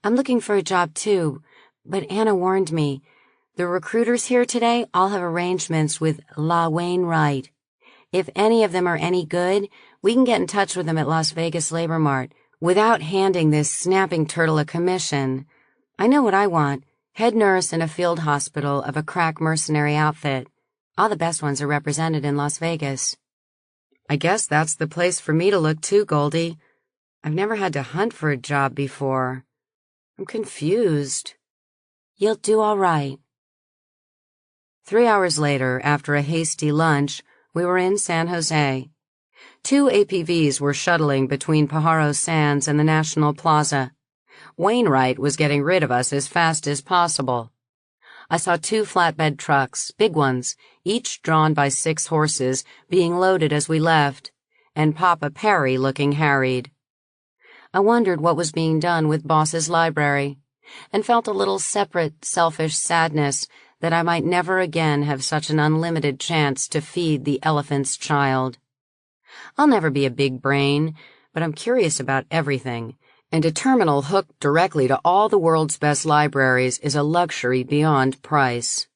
I'm looking for a job too, but Anna warned me. The recruiters here today all have arrangements with La Wainwright. If any of them are any good, we can get in touch with them at Las Vegas Labor Mart without handing this snapping turtle a commission. I know what I want. Head nurse in a field hospital of a crack mercenary outfit. All the best ones are represented in Las Vegas. I guess that's the place for me to look too, Goldie. I've never had to hunt for a job before. I'm confused. You'll do all right. 3 hours later, after a hasty lunch, we were in San Jose. 2 APVs were shuttling between Pajaro Sands and the National Plaza. Wainwright was getting rid of us as fast as possible. I saw 2 flatbed trucks, big ones, each drawn by 6 horses, being loaded as we left, and Papa Perry looking harried. I wondered what was being done with Boss's library, and felt a little separate, selfish sadness that I might never again have such an unlimited chance to feed the elephant's child. I'll never be a big brain, but I'm curious about everything, and a terminal hooked directly to all the world's best libraries is a luxury beyond price.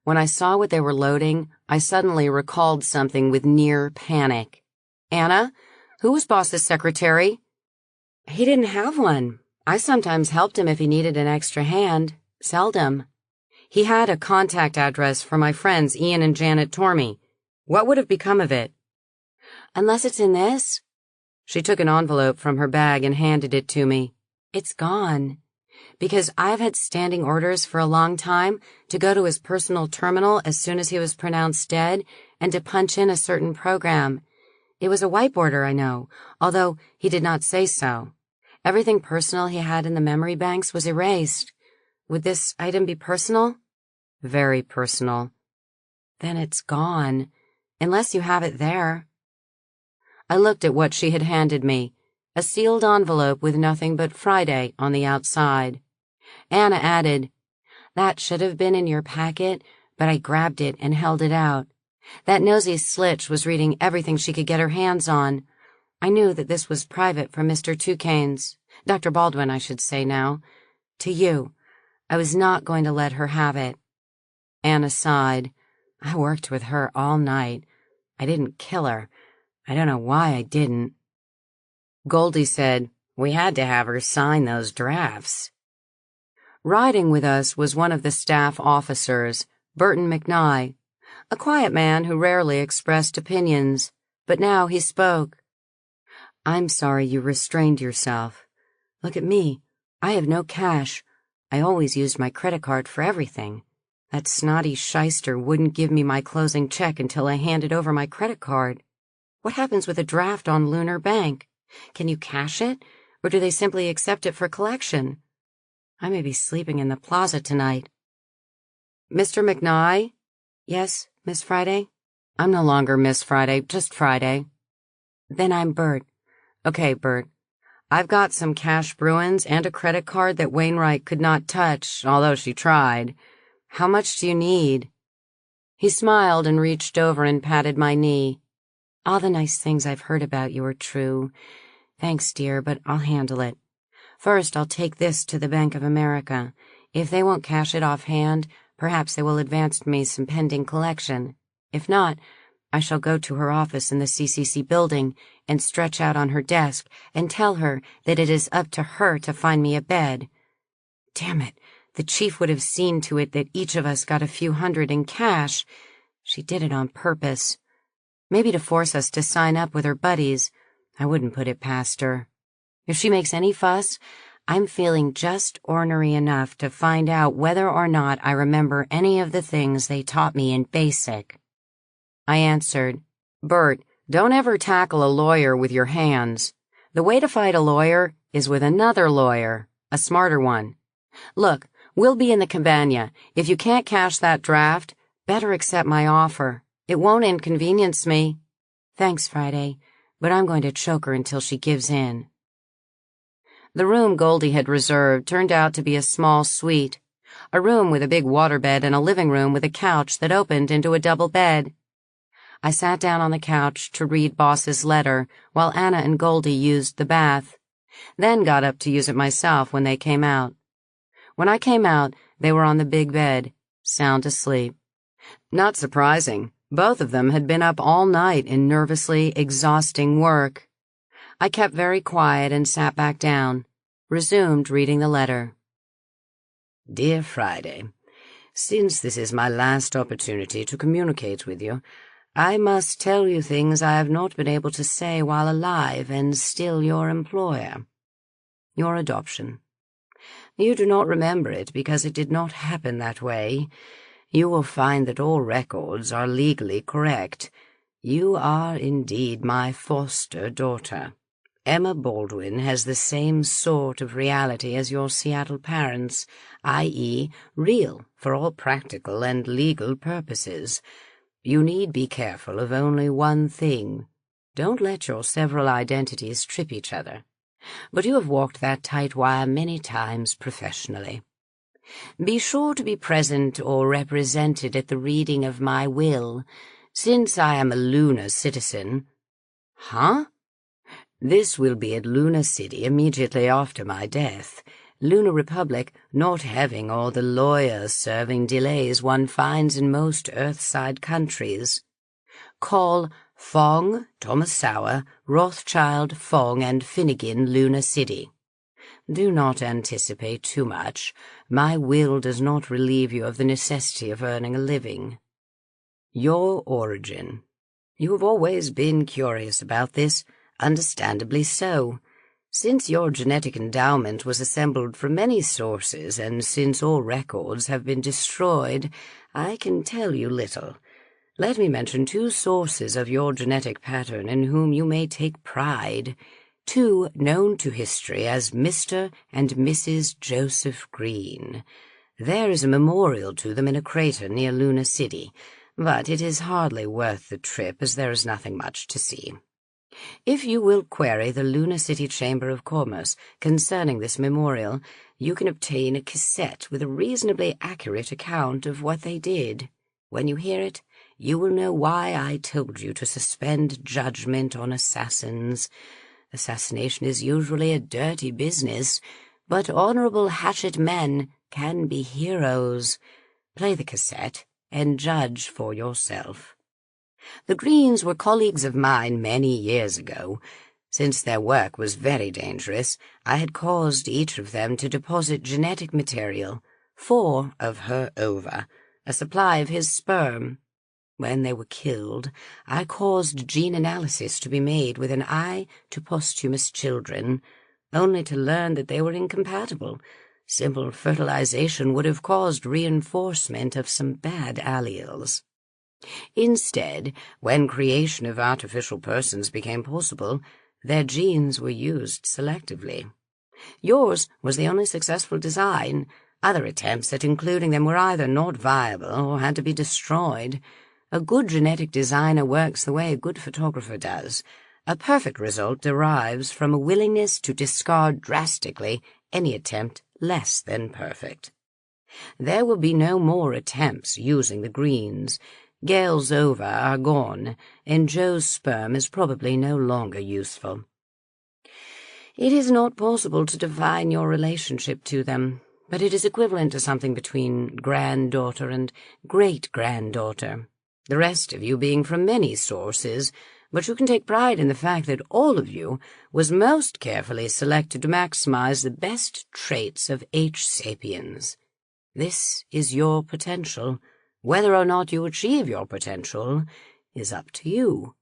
When I saw what they were loading, I suddenly recalled something with near panic. Anna, who was Boss's secretary? He didn't have one. I sometimes helped him if he needed an extra hand. Seldom. He had a contact address for my friends Ian and Janet Tormey. What would have become of it? Unless it's in this? She took an envelope from her bag and handed it to me. It's gone. Because I've had standing orders for a long time to go to his personal terminal as soon as he was pronounced dead and to punch in a certain program. It was a wipe order, I know, although he did not say so. Everything personal he had in the memory banks was erased. Would this item be personal? Very personal. Then it's gone, unless you have it there. I looked at what she had handed me, a sealed envelope with nothing but Friday on the outside. Anna added, "That should have been in your packet, but I grabbed it and held it out. That nosy Slitch was reading everything she could get her hands on. I knew that this was private from Mr. Toucane's, Dr. Baldwin, I should say now, to you. I was not going to let her have it." Anna sighed. I worked with her all night. I didn't kill her. I don't know why I didn't. Goldie said, "We had to have her sign those drafts." Riding with us was one of the staff officers, Burton McNye, a quiet man who rarely expressed opinions, but now he spoke. "I'm sorry you restrained yourself. Look at me. I have no cash. I always used my credit card for everything. That snotty shyster wouldn't give me my closing check until I handed over my credit card. What happens with a draft on Lunar Bank? Can you cash it, or do they simply accept it for collection? I may be sleeping in the plaza tonight." "Mr. McNye?" "Yes, Miss Friday?" "I'm no longer Miss Friday, just Friday." "Then I'm Bert." "Okay, Bert. I've got some cash Bruins and a credit card that Wainwright could not touch, although she tried. How much do you need?" He smiled and reached over and patted my knee. "All the nice things I've heard about you are true. Thanks, dear, but I'll handle it. First, I'll take this to the Bank of America. If they won't cash it offhand, perhaps they will advance me some pending collection. If not, I shall go to her office in the CCC building and stretch out on her desk and tell her that it is up to her to find me a bed. Damn it, the chief would have seen to it that each of us got a few hundred in cash. She did it on purpose. Maybe to force us to sign up with her buddies. I wouldn't put it past her. If she makes any fuss, I'm feeling just ornery enough to find out whether or not I remember any of the things they taught me in basic." I answered, "Bert, don't ever tackle a lawyer with your hands. The way to fight a lawyer is with another lawyer, a smarter one. Look, we'll be in the cabana. If you can't cash that draft, better accept my offer. It won't inconvenience me." "Thanks, Friday, but I'm going to choke her until she gives in." The room Goldie had reserved turned out to be a small suite, a room with a big waterbed and a living room with a couch that opened into a double bed. I sat down on the couch to read Boss's letter while Anna and Goldie used the bath, then got up to use it myself when they came out. When I came out, they were on the big bed, sound asleep. Not surprising. Both of them had been up all night in nervously exhausting work. I kept very quiet and sat back down, resumed reading the letter. Dear Friday, since this is my last opportunity to communicate with you, I must tell you things I have not been able to say while alive and still your employer. Your adoption. You do not remember it because it did not happen that way. You will find that all records are legally correct. You are indeed my foster daughter. Emma Baldwin has the same sort of reality as your Seattle parents, i.e., real for all practical and legal purposes. You need be careful of only one thing. Don't let your several identities trip each other. But you have walked that tight wire many times professionally. Be sure to be present or represented at the reading of my will, since I am a lunar citizen. Huh? This will be at Lunar City immediately after my death, Lunar Republic not having all the lawyer-serving delays one finds in most Earthside countries. Call Fong, Thomas Sauer, Rothschild, Fong, and Finnegan, Lunar City. Do not anticipate too much. My will does not relieve you of the necessity of earning a living. Your origin. You have always been curious about this. Understandably so. Since your genetic endowment was assembled from many sources, and since all records have been destroyed, I can tell you little. Let me mention 2 sources of your genetic pattern in whom you may take pride, 2 known to history as Mr. and Mrs. Joseph Green. There is a memorial to them in a crater near Luna City, but it is hardly worth the trip, as there is nothing much to see. If you will query the Luna City Chamber of Commerce concerning this memorial, you can obtain a cassette with a reasonably accurate account of what they did. When you hear it, you will know why I told you to suspend judgment on assassins. Assassination is usually a dirty business, but honorable hatchet men can be heroes. Play the cassette and judge for yourself. The Greens were colleagues of mine many years ago. Since their work was very dangerous, I had caused each of them to deposit genetic material, 4 of her ova, a supply of his sperm. When they were killed, I caused gene analysis to be made with an eye to posthumous children, only to learn that they were incompatible. Simple fertilization would have caused reinforcement of some bad alleles. Instead, when creation of artificial persons became possible, their genes were used selectively. Yours was the only successful design. Other attempts at including them were either not viable or had to be destroyed. A good genetic designer works the way a good photographer does. A perfect result derives from a willingness to discard drastically any attempt less than perfect. There will be no more attempts using the Greens. Gail's ova are gone, and Joe's sperm is probably no longer useful. It is not possible to define your relationship to them, but it is equivalent to something between granddaughter and great-granddaughter, the rest of you being from many sources, but you can take pride in the fact that all of you was most carefully selected to maximize the best traits of H. sapiens. This is your potential. Whether or not you achieve your potential is up to you.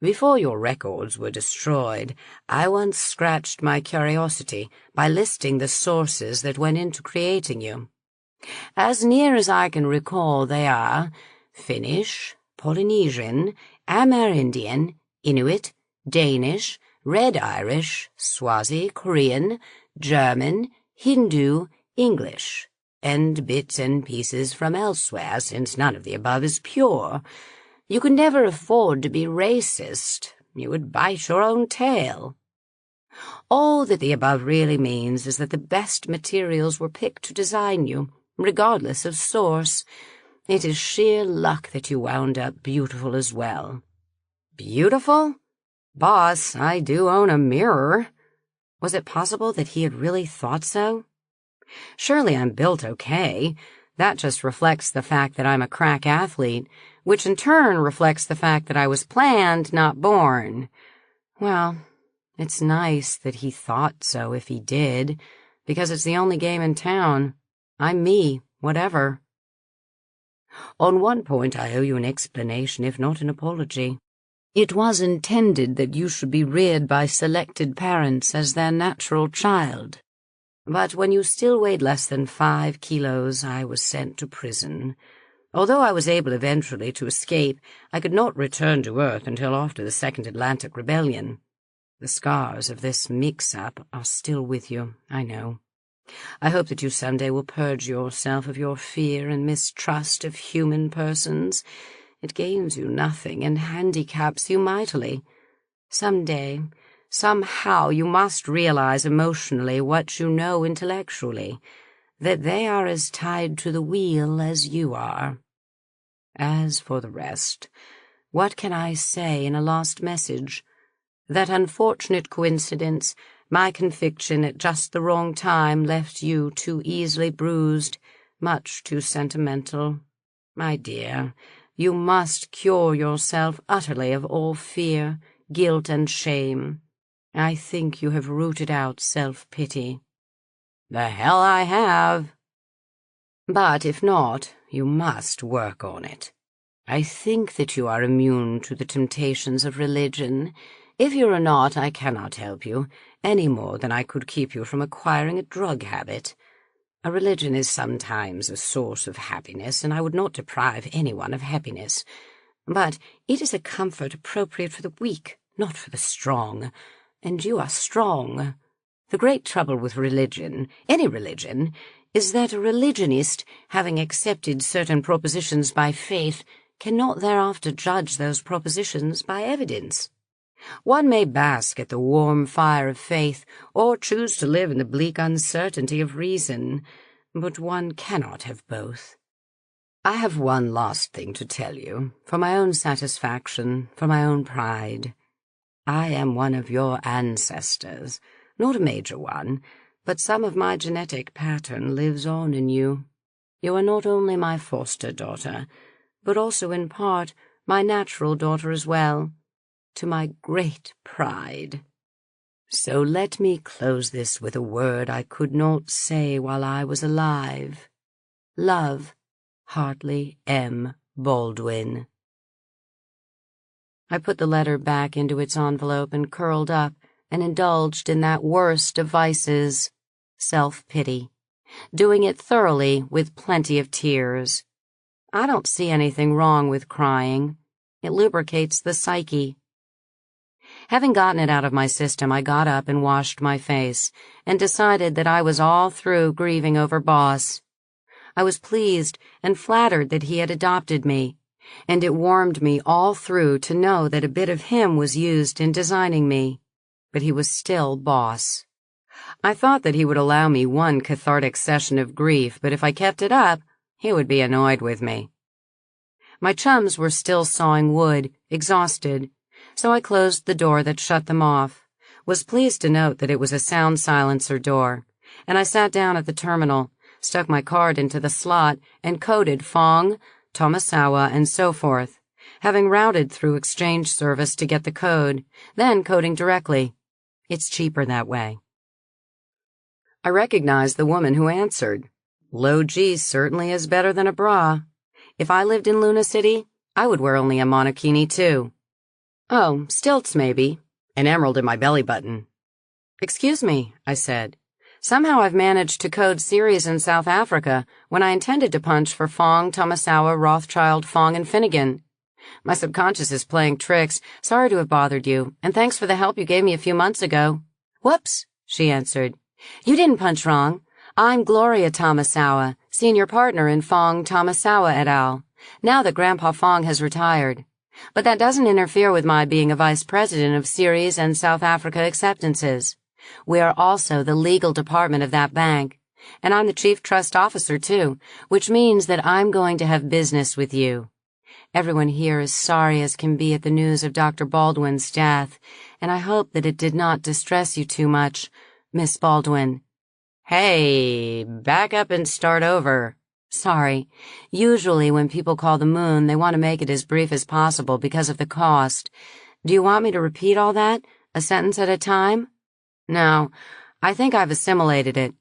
Before your records were destroyed, I once scratched my curiosity by listing the sources that went into creating you. As near as I can recall, they are Finnish, Polynesian, Amerindian, Inuit, Danish, Red Irish, Swazi, Korean, German, Hindu, English, and bits and pieces from elsewhere, since none of the above is pure. You can never afford to be racist. You would bite your own tail. All that the above really means is that the best materials were picked to design you, regardless of source. It is sheer luck that you wound up beautiful as well. Beautiful? Boss, I do own a mirror. Was it possible that he had really thought so? Surely I'm built okay. That just reflects the fact that I'm a crack athlete, which in turn reflects the fact that I was planned, not born. Well, it's nice that he thought so if he did, because it's the only game in town. I'm me, whatever. On one point I owe you an explanation, if not an apology. It was intended that you should be reared by selected parents as their natural child. But when you still weighed less than 5 kilos, I was sent to prison. Although I was able eventually to escape, I could not return to Earth until after the Second Atlantic Rebellion. The scars of this mix-up are still with you, I know. I hope that you someday will purge yourself of your fear and mistrust of human persons. It gains you nothing and handicaps you mightily. Someday, somehow, you must realize emotionally what you know intellectually, that they are as tied to the wheel as you are. As for the rest, what can I say in a last message? That unfortunate coincidence, my conviction at just the wrong time, left you too easily bruised, much too sentimental. My dear, you must cure yourself utterly of all fear, guilt, and shame. I think you have rooted out self-pity. The hell I have. But if not, you must work on it. I think that you are immune to the temptations of religion. If you are not, I cannot help you, any more than I could keep you from acquiring a drug habit. A religion is sometimes a source of happiness, and I would not deprive anyone of happiness. But it is a comfort appropriate for the weak, not for the strong. And you are strong. The great trouble with religion, any religion, is that a religionist, having accepted certain propositions by faith, cannot thereafter judge those propositions by evidence. One may bask at the warm fire of faith, or choose to live in the bleak uncertainty of reason, but one cannot have both. I have one last thing to tell you, for my own satisfaction, for my own pride. I am one of your ancestors, not a major one, but some of my genetic pattern lives on in you. You are not only my foster daughter, but also in part my natural daughter as well, to my great pride. So let me close this with a word I could not say while I was alive. Love, Hartley M. Baldwin. I put the letter back into its envelope and curled up and indulged in that worst of vices, self-pity, doing it thoroughly with plenty of tears. I don't see anything wrong with crying. It lubricates the psyche. Having gotten it out of my system, I got up and washed my face and decided that I was all through grieving over Boss. I was pleased and flattered that he had adopted me, and it warmed me all through to know that a bit of him was used in designing me, but he was still Boss. I thought that he would allow me one cathartic session of grief, but if I kept it up, he would be annoyed with me. My chums were still sawing wood, exhausted, so I closed the door that shut them off, was pleased to note that it was a sound silencer door, and I sat down at the terminal, stuck my card into the slot, and coded Fong, Tomasawa, and so forth, having routed through exchange service to get the code, then coding directly. It's cheaper that way. I recognized the woman who answered. Low G certainly is better than a bra. If I lived in Luna City, I would wear only a monokini, too. Oh, stilts, maybe. An emerald in my belly button. Excuse me, I said. Somehow I've managed to code series in South Africa when I intended to punch for Fong, Tomasawa, Rothschild, Fong, and Finnegan. My subconscious is playing tricks. Sorry to have bothered you, and thanks for the help you gave me a few months ago. Whoops, she answered. You didn't punch wrong. I'm Gloria Tomasawa, senior partner in Fong, Tomasawa et al., now that Grandpa Fong has retired. But that doesn't interfere with my being a vice president of Series and South Africa acceptances. We are also the legal department of that bank, and I'm the chief trust officer, too, which means that I'm going to have business with you. Everyone here is sorry as can be at the news of Dr. Baldwin's death, and I hope that it did not distress you too much, Miss Baldwin. Hey, back up and start over. Sorry. Usually when people call the moon, they want to make it as brief as possible because of the cost. Do you want me to repeat all that, a sentence at a time? No, I think I've assimilated it.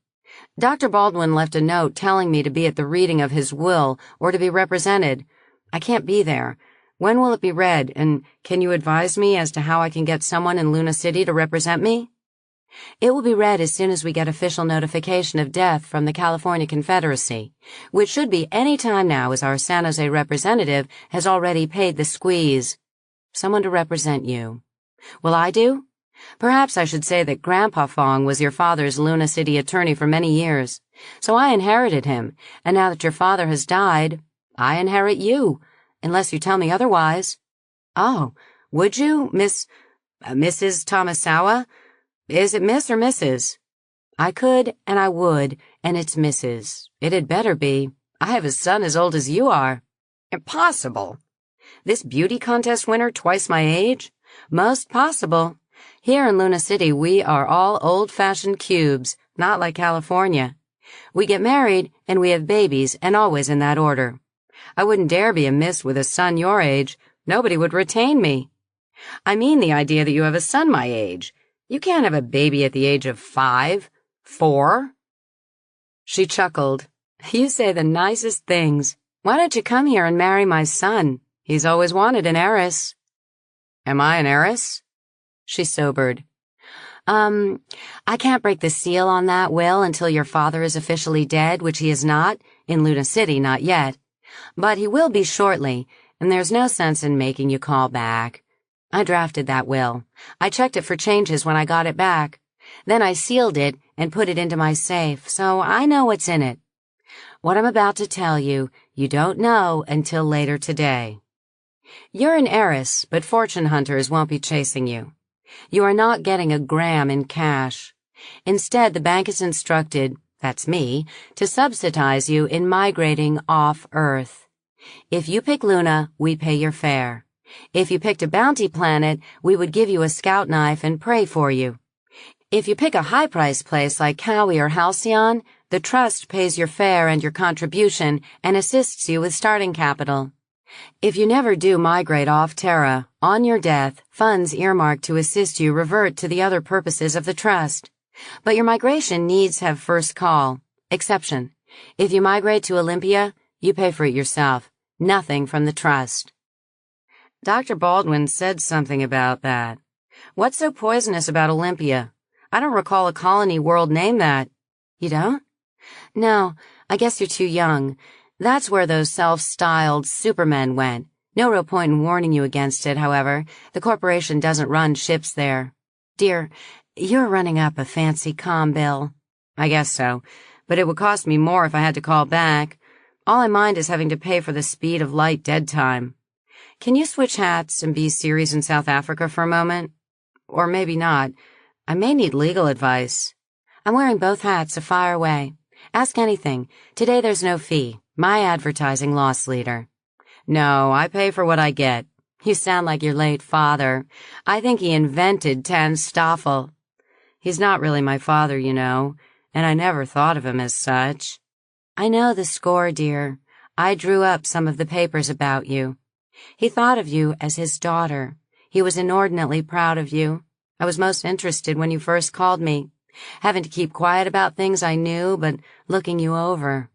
Dr. Baldwin left a note telling me to be at the reading of his will or to be represented. I can't be there. When will it be read, and can you advise me as to how I can get someone in Luna City to represent me? It will be read as soon as we get official notification of death from the California Confederacy, which should be any time now as our San Jose representative has already paid the squeeze. Someone to represent you. Will I do? Perhaps I should say that Grandpa Fong was your father's Luna City attorney for many years, so I inherited him, and now that your father has died, I inherit you, unless you tell me otherwise. Oh, would you, Mrs. Tomasawa? Is it Miss or Mrs.? I could, and I would, and it's Mrs. It had better be. I have a son as old as you are. Impossible. This beauty contest winner twice my age? Most possible. Here in Luna City, we are all old-fashioned cubes, not like California. We get married, and we have babies, and always in that order. I wouldn't dare be a miss with a son your age. Nobody would retain me. I mean the idea that you have a son my age. You can't have a baby at the age of 5, 4. She chuckled. You say the nicest things. Why don't you come here and marry my son? He's always wanted an heiress. Am I an heiress? She sobered. I can't break the seal on that will until your father is officially dead, which he is not, in Luna City, not yet. But he will be shortly, and there's no sense in making you call back. I drafted that will. I checked it for changes when I got it back. Then I sealed it and put it into my safe, so I know what's in it. What I'm about to tell you, you don't know until later today. You're an heiress, but fortune hunters won't be chasing you. You are not getting a gram in cash. Instead, the bank is instructed, that's me, to subsidize you in migrating off Earth. If you pick Luna, we pay your fare. If you picked a bounty planet, we would give you a scout knife and pray for you. If you pick a high-priced place like Cowie or Halcyon, the trust pays your fare and your contribution and assists you with starting capital. If you never do migrate off Terra, on your death, funds earmarked to assist you revert to the other purposes of the trust. But your migration needs have first call. Exception. If you migrate to Olympia, you pay for it yourself. Nothing from the trust. Dr. Baldwin said something about that. What's so poisonous about Olympia? I don't recall a colony world named that. You don't? No, I guess you're too young. That's where those self-styled supermen went. No real point in warning you against it, however. The corporation doesn't run ships there. Dear, you're running up a fancy comm bill. I guess so, but it would cost me more if I had to call back. All I mind is having to pay for the speed of light dead time. Can you switch hats and be Ceres in South Africa for a moment? Or maybe not. I may need legal advice. I'm wearing both hats, so fire away. Ask anything. Today there's no fee. My advertising loss leader. No, I pay for what I get. You sound like your late father. I think he invented Tan Stoffel. He's not really my father, you know, and I never thought of him as such. I know the score, dear. I drew up some of the papers about you. He thought of you as his daughter. He was inordinately proud of you. I was most interested when you first called me, having to keep quiet about things I knew, but looking you over.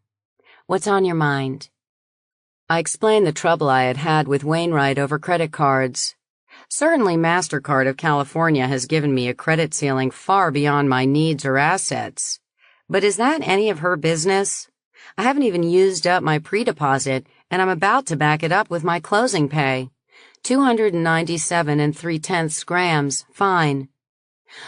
What's on your mind? I explained the trouble I had had with Wainwright over credit cards. Certainly MasterCard of California has given me a credit ceiling far beyond my needs or assets. But is that any of her business? I haven't even used up my pre-deposit, and I'm about to back it up with my closing pay. 297 3/10 grams, fine.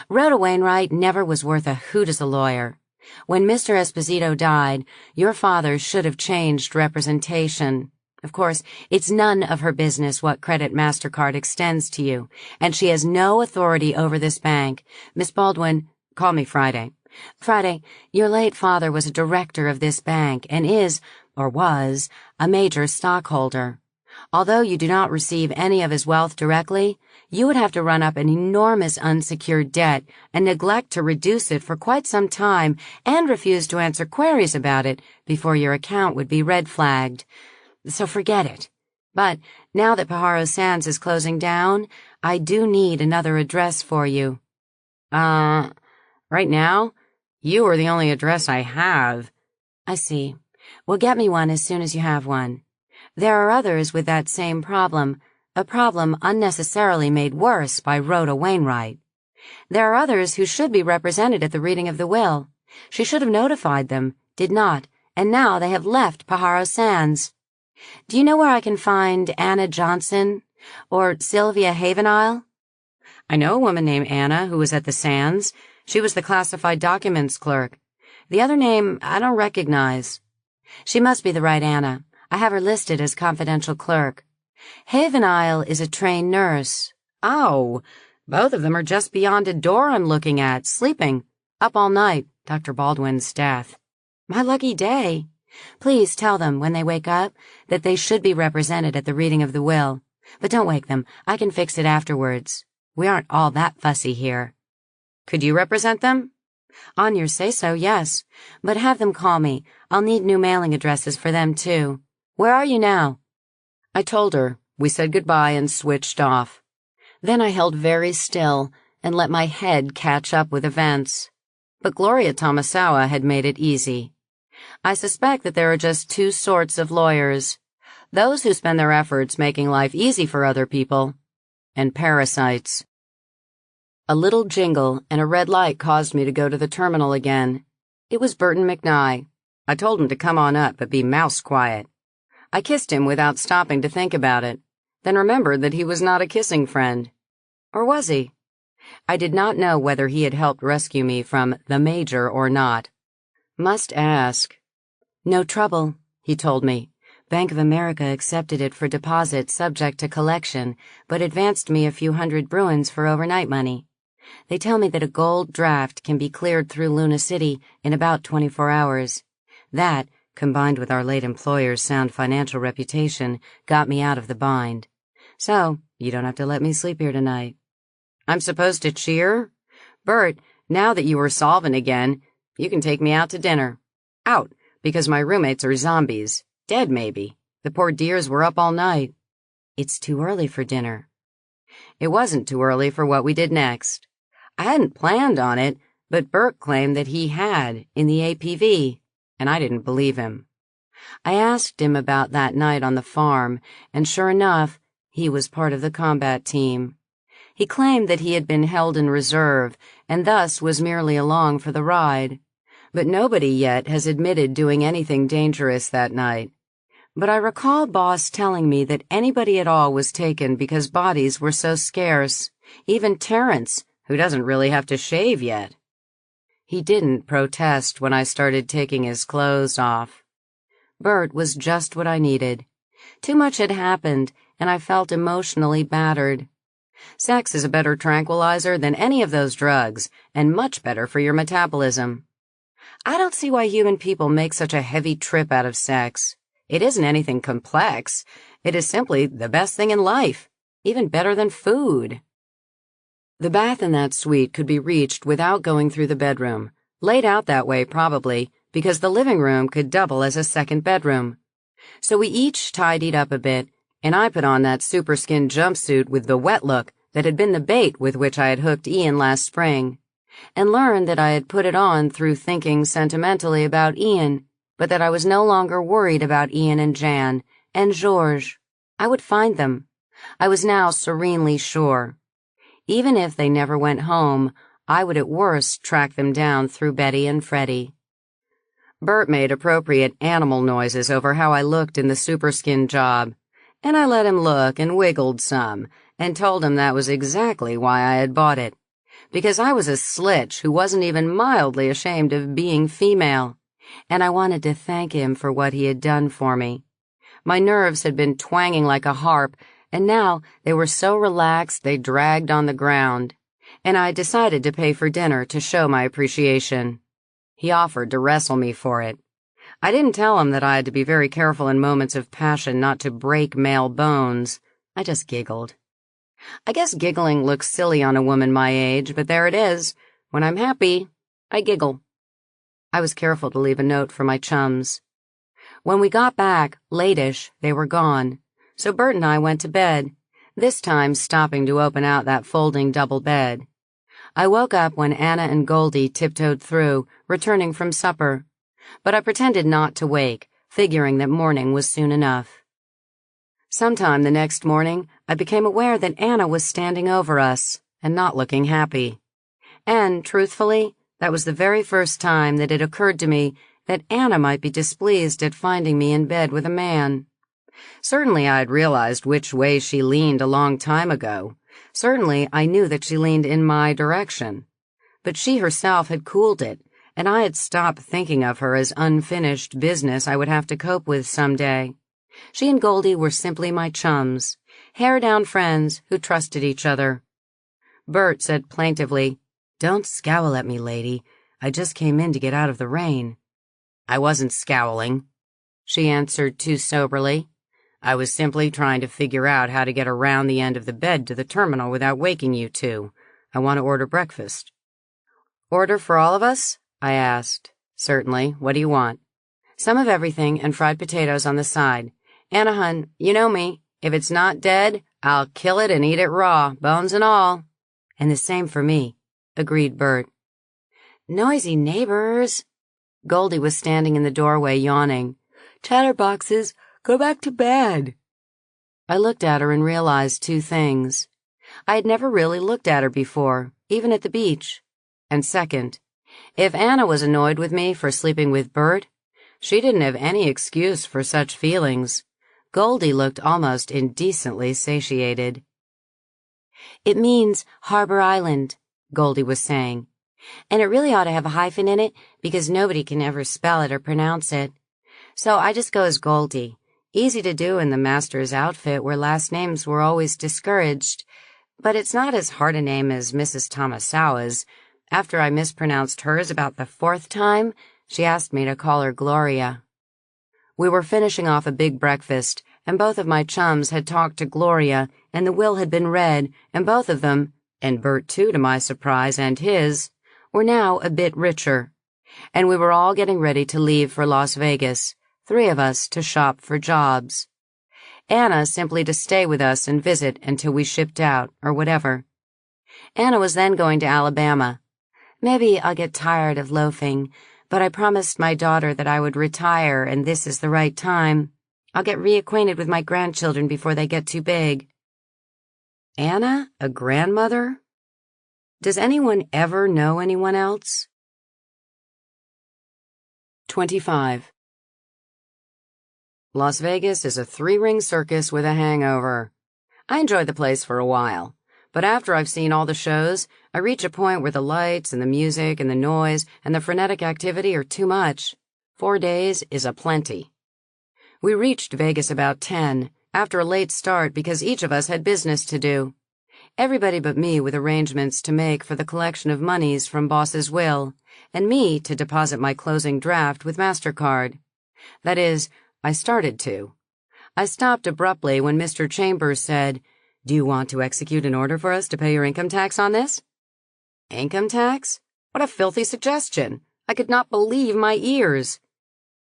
Rhoda Wainwright never was worth a hoot as a lawyer. When Mr. Esposito died, your father should have changed representation. Of course, it's none of her business what credit MasterCard extends to you, and she has no authority over this bank. Miss Baldwin, call me Friday. Friday, your late father was a director of this bank and is, or was, a major stockholder. Although you do not receive any of his wealth directly, you would have to run up an enormous unsecured debt and neglect to reduce it for quite some time and refuse to answer queries about it before your account would be red flagged. So forget it. But now that Pajaro Sands is closing down, I do need another address for you. Right now? You are the only address I have. I see. Well, get me one as soon as you have one. There are others with that same problem, a problem unnecessarily made worse by Rhoda Wainwright. There are others who should be represented at the reading of the will. She should have notified them, did not, and now they have left Pajaro Sands. Do you know where I can find Anna Johnson or Sylvia Havenisle? I know a woman named Anna who was at the Sands. She was the classified documents clerk. The other name I don't recognize. She must be the right Anna. I have her listed as confidential clerk. Havenisle is a trained nurse. Oh, both of them are just beyond a door I'm looking at, sleeping. Up all night, Dr. Baldwin's death. My lucky day. Please tell them, when they wake up, that they should be represented at the reading of the will. But don't wake them. I can fix it afterwards. We aren't all that fussy here. Could you represent them? On your say-so, yes. But have them call me. I'll need new mailing addresses for them, too. Where are you now? I told her. We said goodbye and switched off. Then I held very still and let my head catch up with events. But Gloria Tomasawa had made it easy. I suspect that there are just two sorts of lawyers. Those who spend their efforts making life easy for other people, and parasites. A little jingle and a red light caused me to go to the terminal again. It was Burton McNye. I told him to come on up, but be mouse quiet. I kissed him without stopping to think about it, then remembered that he was not a kissing friend. Or was he? I did not know whether he had helped rescue me from the Major or not. Must ask. No trouble, he told me. Bank of America accepted it for deposit subject to collection, but advanced me a few hundred bruins for overnight money. They tell me that a gold draft can be cleared through Luna City in about 24 hours. That, combined with our late employer's sound financial reputation, got me out of the bind. So, you don't have to let me sleep here tonight. I'm supposed to cheer? Bert, now that you are solvent again, you can take me out to dinner. Out, because my roommates are zombies. Dead, maybe. The poor dears were up all night. It's too early for dinner. It wasn't too early for what we did next. I hadn't planned on it, but Bert claimed that he had in the APV, and I didn't believe him. I asked him about that night on the farm, and sure enough, he was part of the combat team. He claimed that he had been held in reserve, and thus was merely along for the ride. But nobody yet has admitted doing anything dangerous that night. But I recall Boss telling me that anybody at all was taken because bodies were so scarce, even Terrence, who doesn't really have to shave yet. He didn't protest when I started taking his clothes off. Bert was just what I needed. Too much had happened, and I felt emotionally battered. Sex is a better tranquilizer than any of those drugs, and much better for your metabolism. I don't see why human people make such a heavy trip out of sex. It isn't anything complex. It is simply the best thing in life, even better than food. The bath in that suite could be reached without going through the bedroom, laid out that way probably, because the living room could double as a second bedroom. So we each tidied up a bit, and I put on that superskin jumpsuit with the wet look that had been the bait with which I had hooked Ian last spring, and learned that I had put it on through thinking sentimentally about Ian, but that I was no longer worried about Ian and Jan, and Georges. I would find them. I was now serenely sure. Even if they never went home, I would at worst track them down through Betty and Freddie. Bert made appropriate animal noises over how I looked in the superskin job, and I let him look and wiggled some, and told him that was exactly why I had bought it, because I was a slitch who wasn't even mildly ashamed of being female, and I wanted to thank him for what he had done for me. My nerves had been twanging like a harp, and now they were so relaxed they dragged on the ground, and I decided to pay for dinner to show my appreciation. He offered to wrestle me for it. I didn't tell him that I had to be very careful in moments of passion not to break male bones. I just giggled. I guess giggling looks silly on a woman my age, but there it is. When I'm happy, I giggle. I was careful to leave a note for my chums. When we got back, late-ish, they were gone, so Bert and I went to bed, this time stopping to open out that folding double bed. I woke up when Anna and Goldie tiptoed through, returning from supper, but I pretended not to wake, figuring that morning was soon enough. Sometime the next morning, I became aware that Anna was standing over us, and not looking happy. And, truthfully, that was the very first time that it occurred to me that Anna might be displeased at finding me in bed with a man. Certainly I had realized which way she leaned a long time ago. Certainly I knew that she leaned in my direction. But she herself had cooled it, and I had stopped thinking of her as unfinished business I would have to cope with someday. She and Goldie were simply my chums, hair-down friends who trusted each other. Bert said plaintively, "Don't scowl at me, lady. I just came in to get out of the rain." "I wasn't scowling," she answered too soberly. "I was simply trying to figure out how to get around the end of the bed to the terminal without waking you two. I want to order breakfast." "Order for all of us?" I asked. "Certainly. What do you want?" "Some of everything and fried potatoes on the side. Anna hun, you know me. If it's not dead, I'll kill it and eat it raw, bones and all." "And the same for me," agreed Bert. "Noisy neighbors." Goldie was standing in the doorway yawning. "Chatterboxes, go back to bed." I looked at her and realized two things. I had never really looked at her before, even at the beach. And second, if Anna was annoyed with me for sleeping with Bert, she didn't have any excuse for such feelings. Goldie looked almost indecently satiated. "It means Harbor Island," Goldie was saying. "And it really ought to have a hyphen in it because nobody can ever spell it or pronounce it. So I just go as Goldie. Easy to do in the master's outfit where last names were always discouraged. But it's not as hard a name as Mrs. Tomasawa's. After I mispronounced hers about the 4th time, she asked me to call her Gloria." We were finishing off a big breakfast, and both of my chums had talked to Gloria, and the will had been read, and both of them, and Bert too to my surprise and his, were now a bit richer. And we were all getting ready to leave for Las Vegas, 3 of us to shop for jobs. Anna simply to stay with us and visit until we shipped out, or whatever. Anna was then going to Alabama. "Maybe I'll get tired of loafing, but I promised my daughter that I would retire, and this is the right time. I'll get reacquainted with my grandchildren before they get too big." Anna, a grandmother? Does anyone ever know anyone else? 25. Las Vegas is a 3-ring circus with a hangover. I enjoy the place for a while, but after I've seen all the shows, I reach a point where the lights and the music and the noise and the frenetic activity are too much. 4 days is a plenty. We reached Vegas about 10, after a late start because each of us had business to do. Everybody but me with arrangements to make for the collection of monies from Boss's will, and me to deposit my closing draft with MasterCard. That is, I started to. I stopped abruptly when Mr. Chambers said, "Do you want to execute an order for us to pay your income tax on this?" Income tax? What a filthy suggestion. I could not believe my ears.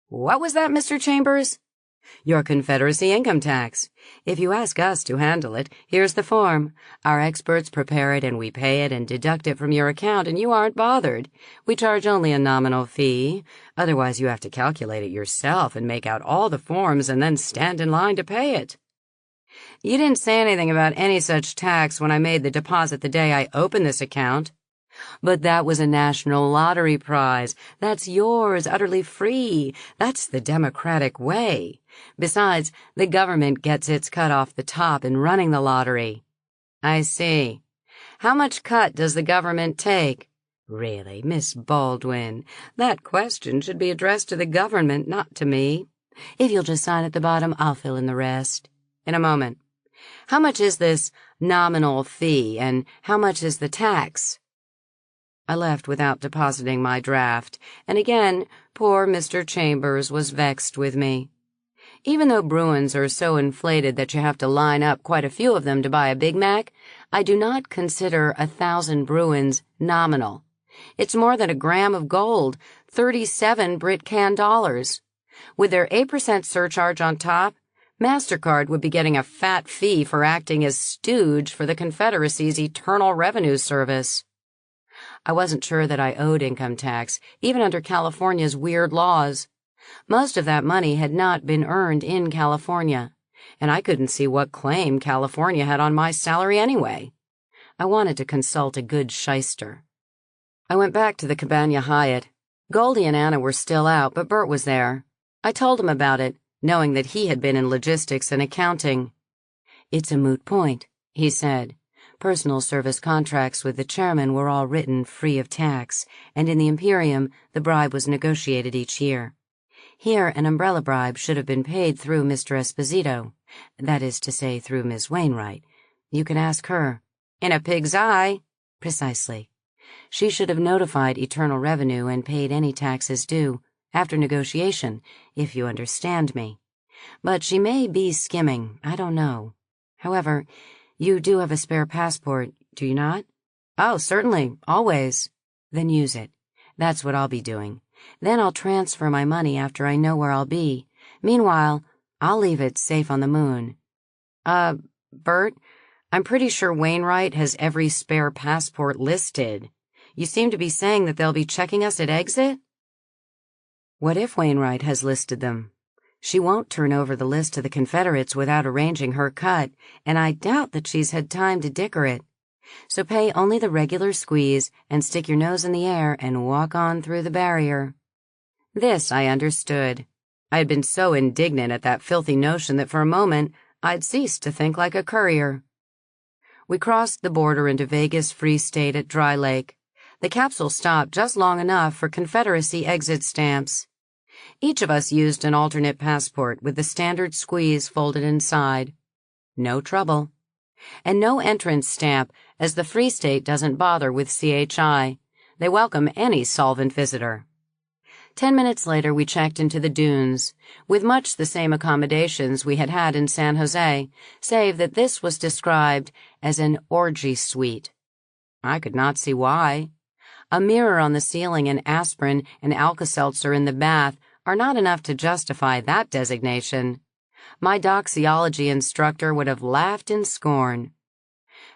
"What was that, Mr. Chambers?" "Your Confederacy income tax. If you ask us to handle it, here's the form. Our experts prepare it and we pay it and deduct it from your account and you aren't bothered. We charge only a nominal fee. Otherwise you have to calculate it yourself and make out all the forms and then stand in line to pay it." You didn't say anything about any such tax when I made the deposit the day I opened this account. But that was a national lottery prize. That's yours, utterly free. That's the democratic way. Besides, the government gets its cut off the top in running the lottery. I see. How much cut does the government take? Really, Miss Baldwin, that question should be addressed to the government, not to me. If you'll just sign at the bottom, I'll fill in the rest. In a moment. How much is this nominal fee, and how much is the tax? I left without depositing my draft, and again, poor Mr. Chambers was vexed with me. Even though Bruins are so inflated that you have to line up quite a few of them to buy a Big Mac, I do not consider 1,000 Bruins nominal. It's more than a gram of gold, 37 Brit-Can dollars. With their 8% surcharge on top, MasterCard would be getting a fat fee for acting as stooge for the Confederacy's Internal Revenue Service. I wasn't sure that I owed income tax, even under California's weird laws. Most of that money had not been earned in California, and I couldn't see what claim California had on my salary anyway. I wanted to consult a good shyster. I went back to the Cabana Hyatt. Goldie and Anna were still out, but Bert was there. I told him about it, knowing that he had been in logistics and accounting. "It's a moot point," he said. Personal service contracts with the chairman were all written free of tax, and in the Imperium the bribe was negotiated each year. Here an umbrella bribe should have been paid through Mr. Esposito, that is to say, through Miss Wainwright. You can ask her. In a pig's eye? Precisely. She should have notified Internal Revenue and paid any taxes due, after negotiation, if you understand me. But she may be skimming, I don't know. However, you do have a spare passport, do you not? Oh, certainly, always. Then use it. That's what I'll be doing. Then I'll transfer my money after I know where I'll be. Meanwhile, I'll leave it safe on the moon. Bert, I'm pretty sure Wainwright has every spare passport listed. You seem to be saying that they'll be checking us at exit? What if Wainwright has listed them? She won't turn over the list to the Confederates without arranging her cut, and I doubt that she's had time to dicker it. So pay only the regular squeeze and stick your nose in the air and walk on through the barrier. This I understood. I had been so indignant at that filthy notion that for a moment I'd ceased to think like a courier. We crossed the border into Vegas Free State at Dry Lake. The capsule stopped just long enough for Confederacy exit stamps. Each of us used an alternate passport with the standard squeeze folded inside. No trouble. And no entrance stamp, as the Free State doesn't bother with CHI. They welcome any solvent visitor. 10 minutes later, we checked into the dunes, with much the same accommodations we had had in San Jose, save that this was described as an orgy suite. I could not see why. A mirror on the ceiling and aspirin and Alka-Seltzer in the bath are not enough to justify that designation. My doxology instructor would have laughed in scorn.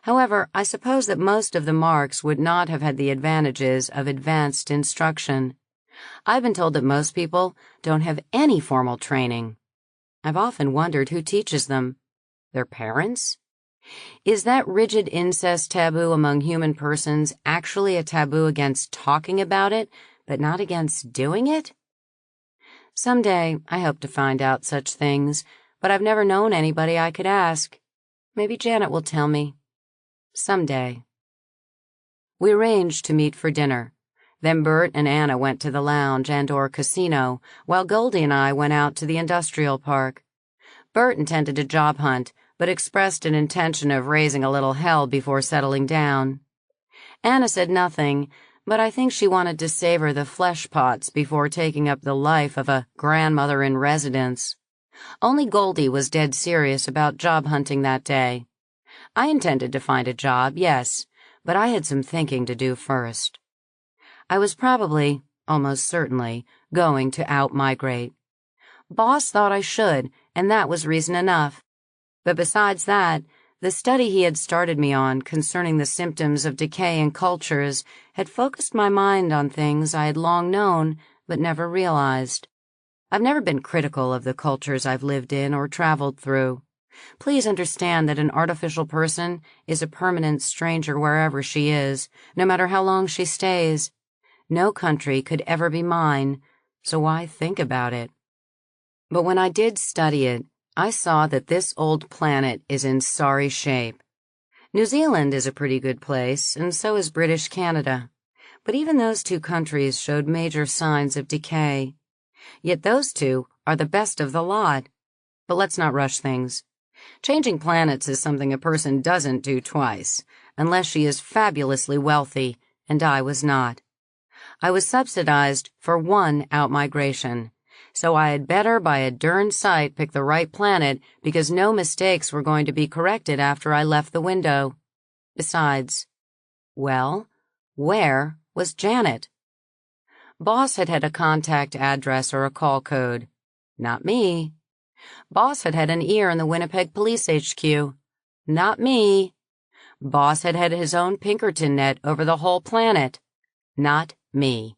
However, I suppose that most of the marks would not have had the advantages of advanced instruction. I've been told that most people don't have any formal training. I've often wondered who teaches them. Their parents? Is that rigid incest taboo among human persons actually a taboo against talking about it, but not against doing it? Someday, I hope to find out such things, but I've never known anybody I could ask. Maybe Janet will tell me. Someday. We arranged to meet for dinner. Then Bert and Anna went to the lounge and/or casino, while Goldie and I went out to the industrial park. Bert intended a job hunt, but expressed an intention of raising a little hell before settling down. Anna said nothing, but I think she wanted to savor the flesh pots before taking up the life of a grandmother in residence. Only Goldie was dead serious about job hunting that day. I intended to find a job, yes, but I had some thinking to do first. I was probably, almost certainly, going to out-migrate. Boss thought I should, and that was reason enough. But besides that, the study he had started me on concerning the symptoms of decay in cultures had focused my mind on things I had long known but never realized. I've never been critical of the cultures I've lived in or traveled through. Please understand that an artificial person is a permanent stranger wherever she is, no matter how long she stays. No country could ever be mine, so why think about it? But when I did study it, I saw that this old planet is in sorry shape. New Zealand is a pretty good place, and so is British Canada. But even those two countries showed major signs of decay. Yet those two are the best of the lot. But let's not rush things. Changing planets is something a person doesn't do twice, unless she is fabulously wealthy, and I was not. I was subsidized for one out-migration, so I had better by a darn sight pick the right planet because no mistakes were going to be corrected after I left the window. Besides, well, where was Janet? Boss had had a contact address or a call code. Not me. Boss had had an ear in the Winnipeg Police HQ. Not me. Boss had had his own Pinkerton net over the whole planet. Not me.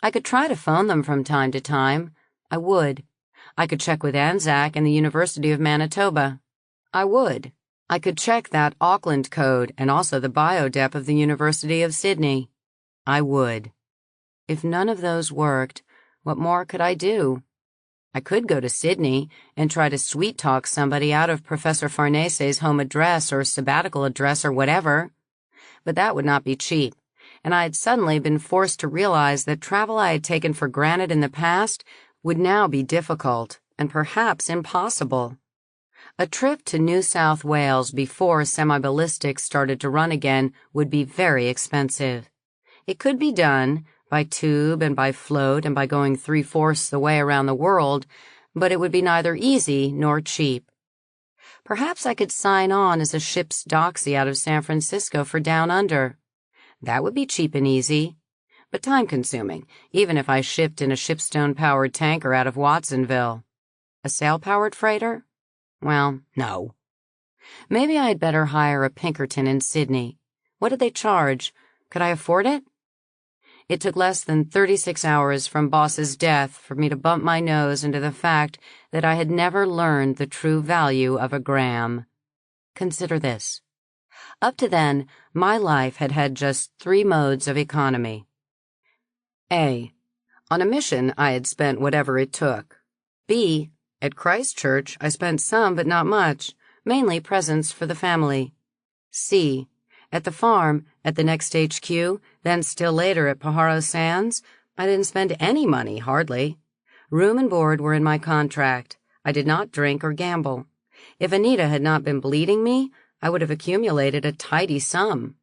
I could try to phone them from time to time. I would. I could check with Anzac and the University of Manitoba. I would. I could check that Auckland code and also the biodep of the University of Sydney. I would. If none of those worked, what more could I do? I could go to Sydney and try to sweet-talk somebody out of Professor Farnese's home address or sabbatical address or whatever. But that would not be cheap, and I had suddenly been forced to realize that travel I had taken for granted in the past would now be difficult and perhaps impossible. A trip to New South Wales before semi-ballistics started to run again would be very expensive. It could be done by tube and by float and by going 3/4 the way around the world, but it would be neither easy nor cheap. Perhaps I could sign on as a ship's doxy out of San Francisco for Down Under. That would be cheap and easy, but time-consuming, even if I shipped in a shipstone-powered tanker out of Watsonville. A sail-powered freighter? Well, no. Maybe I'd better hire a Pinkerton in Sydney. What did they charge? Could I afford it? It took less than 36 hours from Boss's death for me to bump my nose into the fact that I had never learned the true value of a gram. Consider this. Up to then, my life had had just 3 modes of economy. A. On a mission, I had spent whatever it took. B. At Christ Church, I spent some but not much, mainly presents for the family. C. At the farm, at the next HQ, then still later at Pajaro Sands, I didn't spend any money, hardly. Room and board were in my contract. I did not drink or gamble. If Anita had not been bleeding me, I would have accumulated a tidy sum.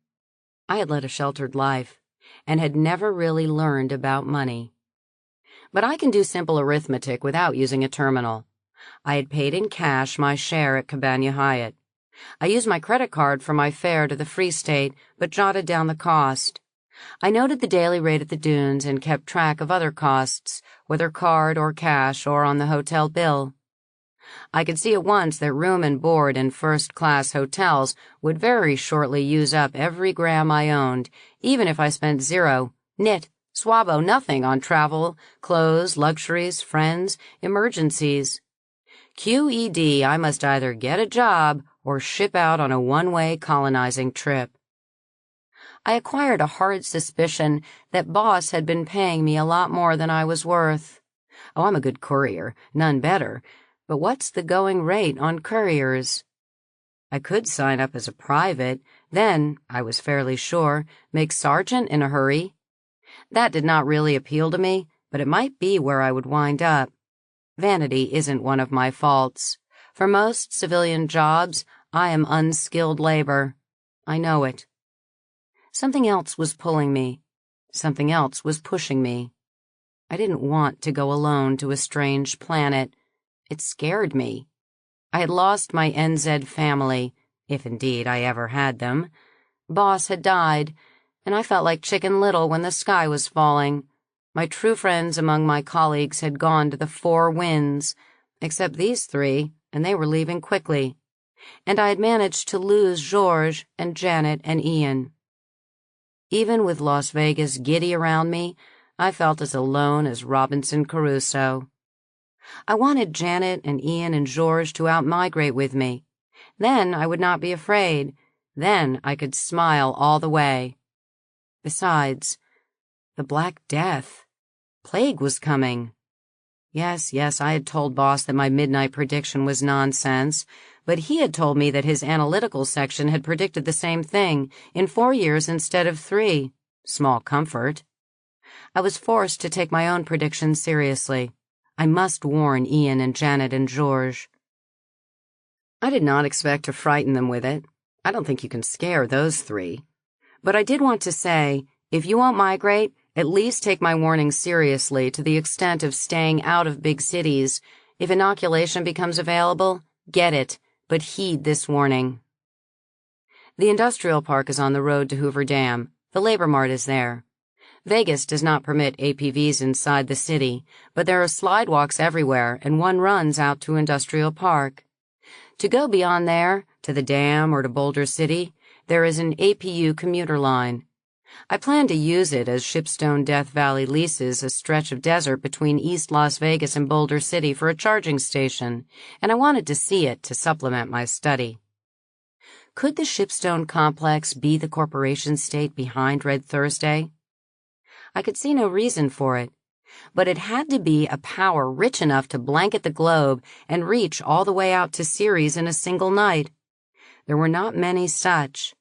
I had led a sheltered life, and had never really learned about money. But I can do simple arithmetic without using a terminal. I had paid in cash my share at Cabana Hyatt. I used my credit card for my fare to the Free State, but jotted down the cost. I noted the daily rate at the dunes and kept track of other costs, whether card or cash or on the hotel bill. I could see at once that room and board in first-class hotels would very shortly use up every gram I owned, even if I spent 0, nit, swabo nothing on travel, clothes, luxuries, friends, emergencies. QED, I must either get a job or ship out on a one-way colonizing trip. I acquired a horrid suspicion that Boss had been paying me a lot more than I was worth. Oh, I'm a good courier, none better, but what's the going rate on couriers? I could sign up as a private, then, I was fairly sure, make sergeant in a hurry. That did not really appeal to me, but it might be where I would wind up. Vanity isn't one of my faults. For most civilian jobs, I am unskilled labor. I know it. Something else was pulling me. Something else was pushing me. I didn't want to go alone to a strange planet. It scared me. I had lost my NZ family, if indeed I ever had them. Boss had died, and I felt like Chicken Little when the sky was falling. My true friends among my colleagues had gone to the 4 winds, except these 3, and they were leaving quickly. And I had managed to lose George and Janet and Ian. Even with Las Vegas giddy around me, I felt as alone as Robinson Crusoe. I wanted Janet and Ian and George to outmigrate with me. Then I would not be afraid. Then I could smile all the way. Besides, the Black Death. Plague was coming. Yes, I had told Boss that my midnight prediction was nonsense, but he had told me that his analytical section had predicted the same thing in 4 years instead of 3. Small comfort. I was forced to take my own prediction seriously. I must warn Ian and Janet and George. I did not expect to frighten them with it. I don't think you can scare those 3. But I did want to say, if you won't migrate, at least take my warning seriously to the extent of staying out of big cities. If inoculation becomes available, get it, but heed this warning. The industrial park is on the road to Hoover Dam. The Labor Mart is there. Vegas does not permit APVs inside the city, but there are slidewalks everywhere, and one runs out to Industrial Park. To go beyond there, to the dam or to Boulder City, there is an APU commuter line. I plan to use it as Shipstone Death Valley leases a stretch of desert between East Las Vegas and Boulder City for a charging station, and I wanted to see it to supplement my study. Could the Shipstone complex be the corporation state behind Red Thursday? I could see no reason for it, but it had to be a power rich enough to blanket the globe and reach all the way out to Ceres in a single night. There were not many such.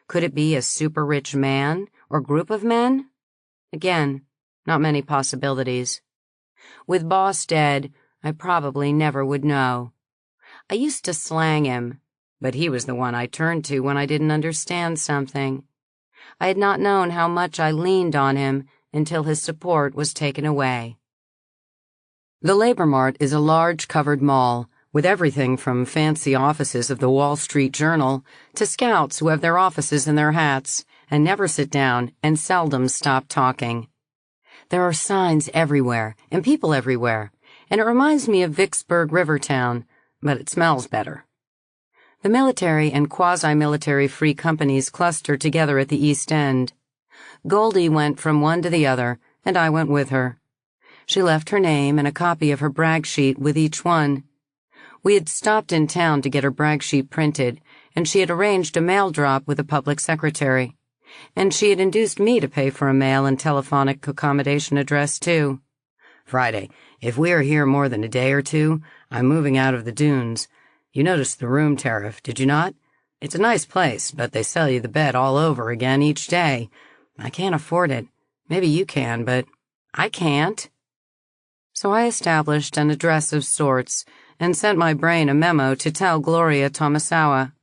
Could it be a super-rich man or group of men? Again, not many possibilities. With Boss dead, I probably never would know. I used to slang him, but he was the one I turned to when I didn't understand something. I had not known how much I leaned on him until his support was taken away. The Labor Mart is a large covered mall with everything from fancy offices of the Wall Street Journal to scouts who have their offices in their hats and never sit down and seldom stop talking. There are signs everywhere and people everywhere, and it reminds me of Vicksburg Rivertown, but it smells better. The military and quasi-military free companies cluster together at the East End. Goldie went from one to the other, and I went with her. She left her name and a copy of her brag sheet with each one. We had stopped in town to get her brag sheet printed, and she had arranged a mail drop with a public secretary. And she had induced me to pay for a mail and telephonic accommodation address, too. Friday, if we are here more than a day or two, I'm moving out of the dunes. You noticed the room tariff, did you not? It's a nice place, but they sell you the bed all over again each day. I can't afford it. Maybe you can, but I can't. So I established an address of sorts and sent my brain a memo to tell Gloria Tomasawa.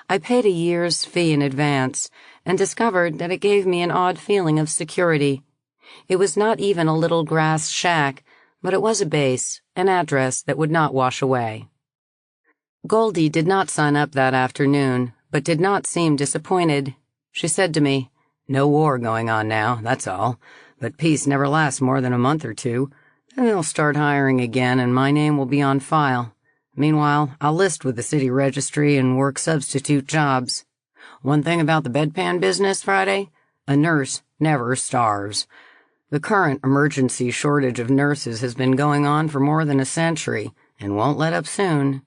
I paid a year's fee in advance and discovered that it gave me an odd feeling of security. It was not even a little grass shack, but it was a base, an address that would not wash away. Goldie did not sign up that afternoon, but did not seem disappointed. She said to me, "No war going on now, that's all. But peace never lasts more than a month or two. Then they'll start hiring again, and my name will be on file. Meanwhile, I'll list with the city registry and work substitute jobs. One thing about the bedpan business, Friday, a nurse never starves. The current emergency shortage of nurses has been going on for more than a century, and won't let up soon."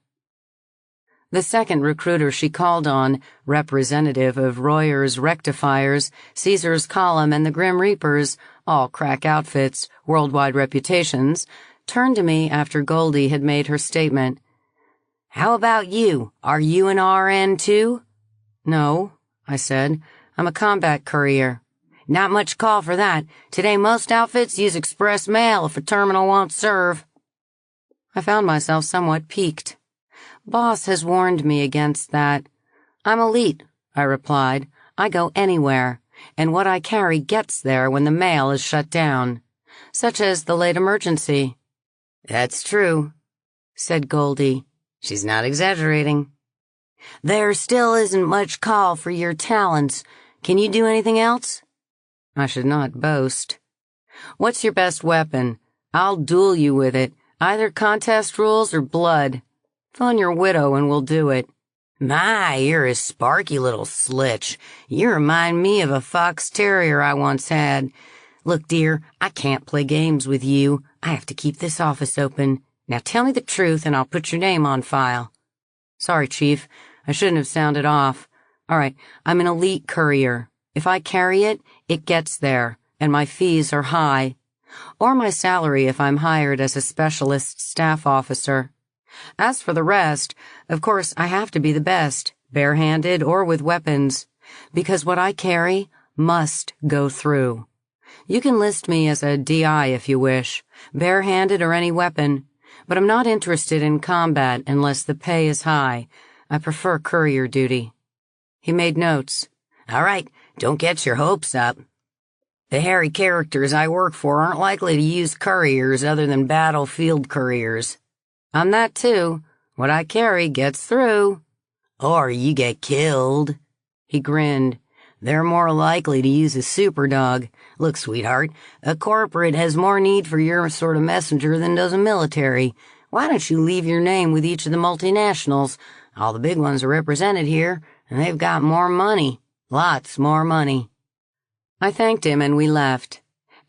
The second recruiter she called on, representative of Royer's Rectifiers, Caesar's Column, and the Grim Reapers, all crack outfits, worldwide reputations, turned to me after Goldie had made her statement. "How about you? Are you an RN too?" "No," I said. "I'm a combat courier." "Not much call for that. Today most outfits use express mail if a terminal won't serve." I found myself somewhat piqued. Boss has warned me against that. "I'm elite," I replied. "I go anywhere, and what I carry gets there when the mail is shut down, such as the late emergency." "That's true," said Goldie. "She's not exaggerating." "There still isn't much call for your talents. Can you do anything else?" I should not boast. "What's your best weapon? I'll duel you with it, either contest rules or blood. Phone your widow and we'll do it." "My, you're a sparky little slitch. You remind me of a fox terrier I once had. Look, dear, I can't play games with you. I have to keep this office open. Now tell me the truth and I'll put your name on file." "Sorry, Chief. I shouldn't have sounded off. All right, I'm an elite courier. If I carry it, it gets there, and my fees are high. Or my salary if I'm hired as a specialist staff officer. As for the rest, of course I have to be the best, barehanded or with weapons, because what I carry must go through. You can list me as a DI if you wish, barehanded or any weapon, but I'm not interested in combat unless the pay is high. I prefer courier duty." He made notes. "All right, don't get your hopes up. The hairy characters I work for aren't likely to use couriers other than battlefield couriers." "I'm that too. What I carry gets through." "Or you get killed." He grinned. "They're more likely to use a superdog. Look, sweetheart, a corporate has more need for your sort of messenger than does a military. Why don't you leave your name with each of the multinationals? All the big ones are represented here, and they've got more money. Lots more money." I thanked him and we left.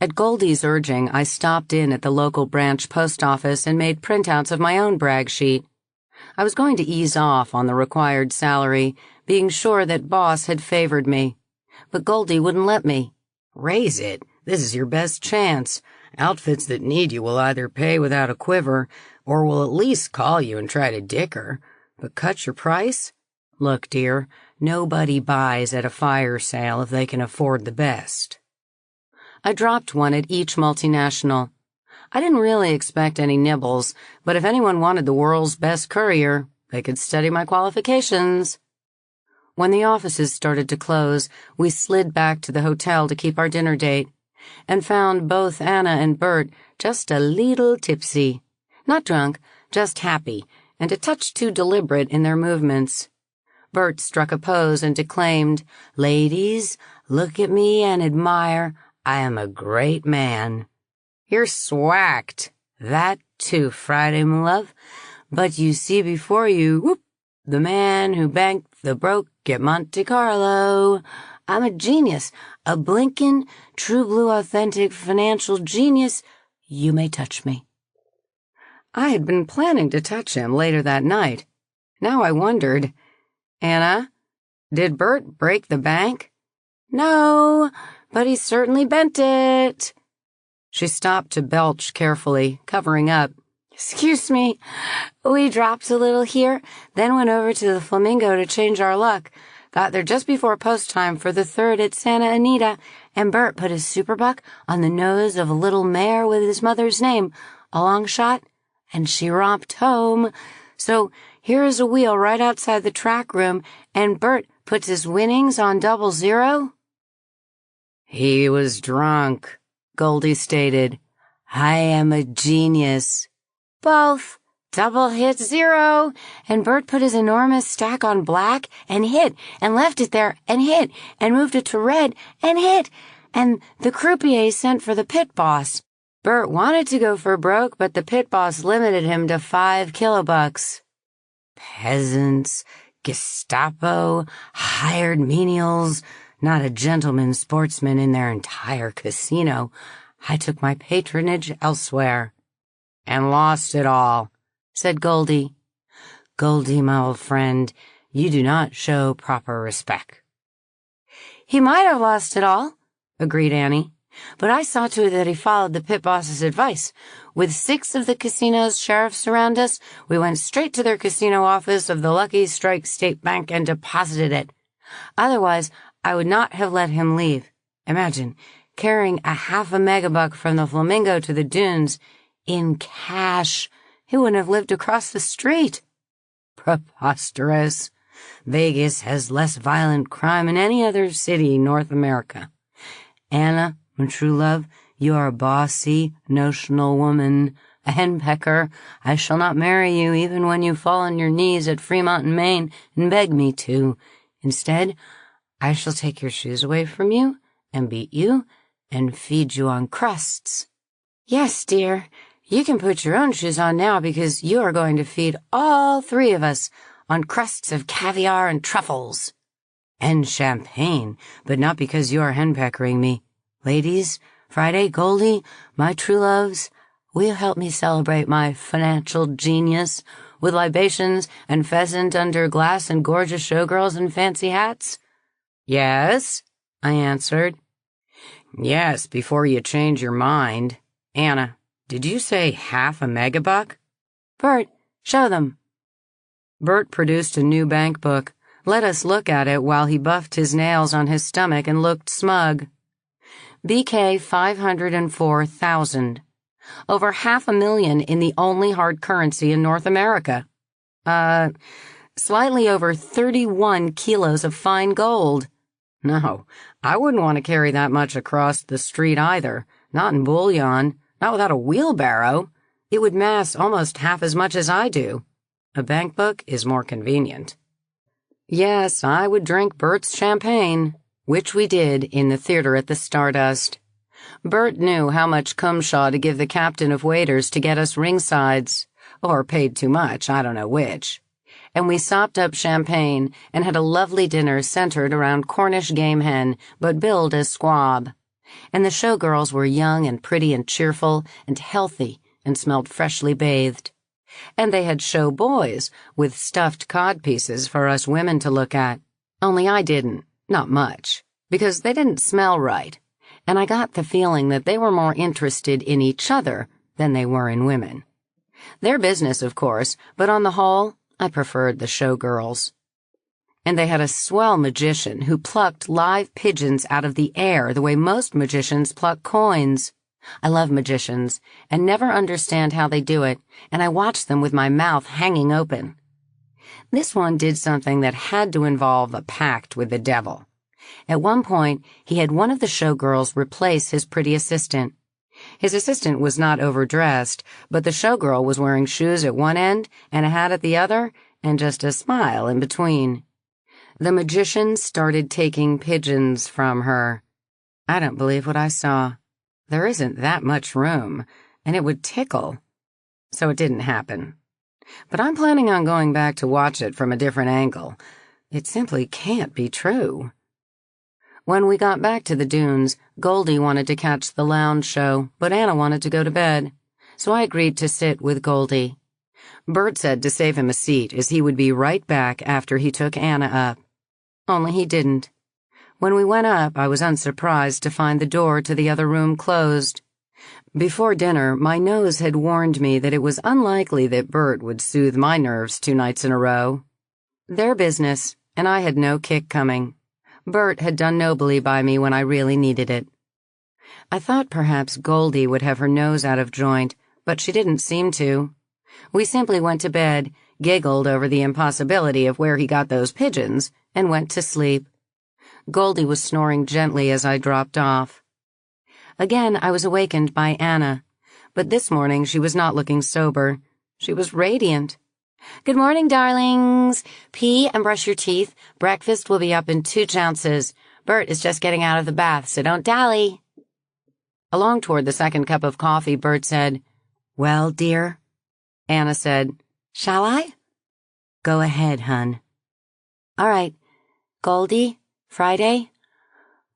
At Goldie's urging, I stopped in at the local branch post office and made printouts of my own brag sheet. I was going to ease off on the required salary, being sure that Boss had favored me. But Goldie wouldn't let me. "Raise it. This is your best chance. Outfits that need you will either pay without a quiver, or will at least call you and try to dicker. But cut your price? Look, dear, nobody buys at a fire sale if they can afford the best." I dropped one at each multinational. I didn't really expect any nibbles, but if anyone wanted the world's best courier, they could study my qualifications. When the offices started to close, we slid back to the hotel to keep our dinner date, and found both Anna and Bert just a leetle tipsy. Not drunk, just happy, and a touch too deliberate in their movements. Bert struck a pose and declaimed, "Ladies, look at me and admire. I am a great man." "You're swacked." "That too, Friday, my love. But you see before you, whoop, the man who banked the broke at Monte Carlo. I'm a genius, a blinkin', true blue authentic financial genius. You may touch me." I had been planning to touch him later that night. Now I wondered, Anna, did Bert break the bank? No, but he certainly bent it. She stopped to belch carefully, covering up. Excuse me, we dropped a little here, then went over to the Flamingo to change our luck. Got there just before post time for the third at Santa Anita, and Bert put his superbuck on the nose of a little mare with his mother's name, a long shot, and she romped home. So here is a wheel right outside the track room, and Bert puts his winnings on 00. He was drunk, Goldie stated. I am a genius. Both. Double hit 0, and Bert put his enormous stack on black and hit, and left it there and hit, and moved it to red and hit, and the croupier sent for the pit boss. Bert wanted to go for broke, but the pit boss limited him to 5 kilobucks. Peasants, Gestapo, hired menials, not a gentleman sportsman in their entire casino. I took my patronage elsewhere. And lost it all, said Goldie. Goldie, my old friend, you do not show proper respect. He might have lost it all, agreed Annie, but I saw to it that he followed the pit boss's advice. With 6 of the casino's sheriffs around us, we went straight to their casino office of the Lucky Strike State Bank and deposited it. Otherwise, I would not have let him leave. Imagine, carrying a half a megabuck from the Flamingo to the dunes in cash. He wouldn't have lived across the street. Preposterous. Vegas has less violent crime than any other city in North America. Anna, my true love, you are a bossy, notional woman, a henpecker. I shall not marry you even when you fall on your knees at Fremont in Maine and beg me to. Instead, I shall take your shoes away from you and beat you and feed you on crusts. Yes, dear. You can put your own shoes on now because you are going to feed all 3 of us on crusts of caviar and truffles. And champagne, but not because you are henpeckering me. Ladies, Friday, Goldie, my true loves, will you help me celebrate my financial genius with libations and pheasant under glass and gorgeous showgirls in fancy hats? Yes, I answered. Yes, before you change your mind. Anna, did you say half a megabuck? Bert, show them. Bert produced a new bank book, let us look at it while he buffed his nails on his stomach and looked smug. BK 504,000. Over 500,000 in the only hard currency in North America. Slightly over 31 kilos of fine gold. No, I wouldn't want to carry that much across the street either, not in bullion. Not without a wheelbarrow. It would mass almost half as much as I do. A bank book is more convenient. Yes, I would drink Bert's champagne, which we did in the theater at the Stardust. Bert knew how much cumshaw to give the captain of waiters to get us ringsides, or paid too much, I don't know which. And we sopped up champagne and had a lovely dinner centered around Cornish game hen, but billed as squab. And the showgirls were young and pretty and cheerful and healthy and smelled freshly bathed. And they had show boys with stuffed cod pieces for us women to look at. Only I didn't, not much, because they didn't smell right. And I got the feeling that they were more interested in each other than they were in women. Their business, of course, but on the whole, I preferred the showgirls. And they had a swell magician who plucked live pigeons out of the air the way most magicians pluck coins. I love magicians and never understand how they do it, and I watch them with my mouth hanging open. This one did something that had to involve a pact with the devil. At one point, he had one of the showgirls replace his pretty assistant. His assistant was not overdressed, but the showgirl was wearing shoes at one end and a hat at the other, and just a smile in between. The magician started taking pigeons from her. I don't believe what I saw. There isn't that much room, and it would tickle. So it didn't happen. But I'm planning on going back to watch it from a different angle. It simply can't be true. When we got back to the dunes, Goldie wanted to catch the lounge show, but Anna wanted to go to bed. So I agreed to sit with Goldie. Bert said to save him a seat, as he would be right back after he took Anna up. Only he didn't. When we went up, I was unsurprised to find the door to the other room closed. Before dinner, my nose had warned me that it was unlikely that Bert would soothe my nerves 2 nights in a row. Their business, and I had no kick coming. Bert had done nobly by me when I really needed it. I thought perhaps Goldie would have her nose out of joint, but she didn't seem to. We simply went to bed, giggled over the impossibility of where he got those pigeons, and went to sleep. Goldie was snoring gently as I dropped off. Again, I was awakened by Anna, but this morning she was not looking sober. She was radiant. "Good morning, darlings. Pee and brush your teeth. Breakfast will be up in 2 ounces. Bert is just getting out of the bath, so don't dally." Along toward the second cup of coffee, Bert said, "Well, dear?" Anna said, "Shall I?" "Go ahead, hun." "All right. Goldie, Friday?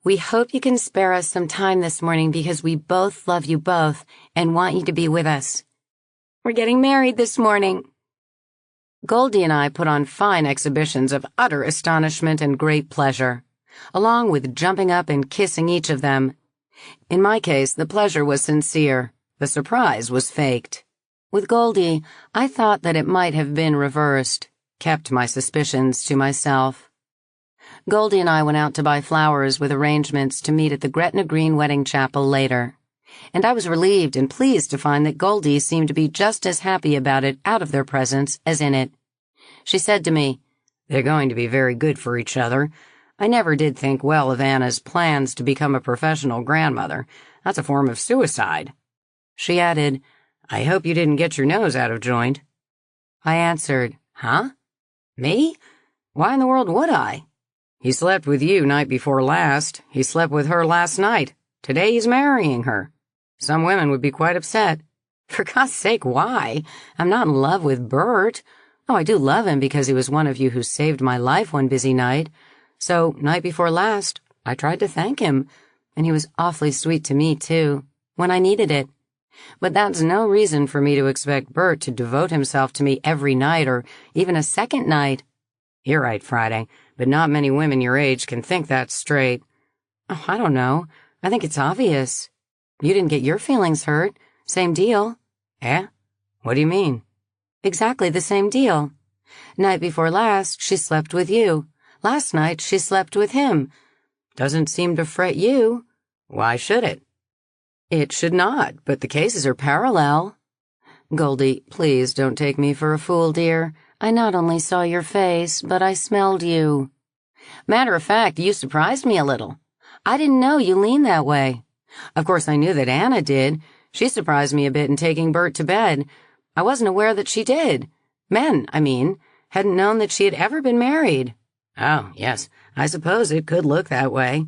We hope you can spare us some time this morning because we both love you both and want you to be with us. We're getting married this morning." Goldie and I put on fine exhibitions of utter astonishment and great pleasure, along with jumping up and kissing each of them. In my case, the pleasure was sincere. The surprise was faked. With Goldie, I thought that it might have been reversed, kept my suspicions to myself. Goldie and I went out to buy flowers with arrangements to meet at the Gretna Green Wedding Chapel later, and I was relieved and pleased to find that Goldie seemed to be just as happy about it out of their presence as in it. She said to me, "They're going to be very good for each other. I never did think well of Anna's plans to become a professional grandmother. That's a form of suicide." She added, "I hope you didn't get your nose out of joint." I answered, "Huh? Me? Why in the world would I? He slept with you night before last. He slept with her last night. Today he's marrying her. Some women would be quite upset. For God's sake, why? I'm not in love with Bert. Oh, I do love him because he was one of you who saved my life one busy night. So, night before last, I tried to thank him, and he was awfully sweet to me, too, when I needed it. But that's no reason for me to expect Bert to devote himself to me every night or even a second night." "You're right, Friday, but not many women your age can think that straight." "Oh, I don't know. I think it's obvious. You didn't get your feelings hurt. Same deal." "Eh? What do you mean?" "Exactly the same deal. Night before last, she slept with you. Last night, she slept with him. Doesn't seem to fret you." "Why should it?" "It should not, but the cases are parallel." "Goldie, please don't take me for a fool, dear. I not only saw your face, but I smelled you. Matter of fact, you surprised me a little. I didn't know you leaned that way. Of course, I knew that Anna did. She surprised me a bit in taking Bert to bed. I wasn't aware that she did. Men, I mean, hadn't known that she had ever been married." "Oh, yes, I suppose it could look that way.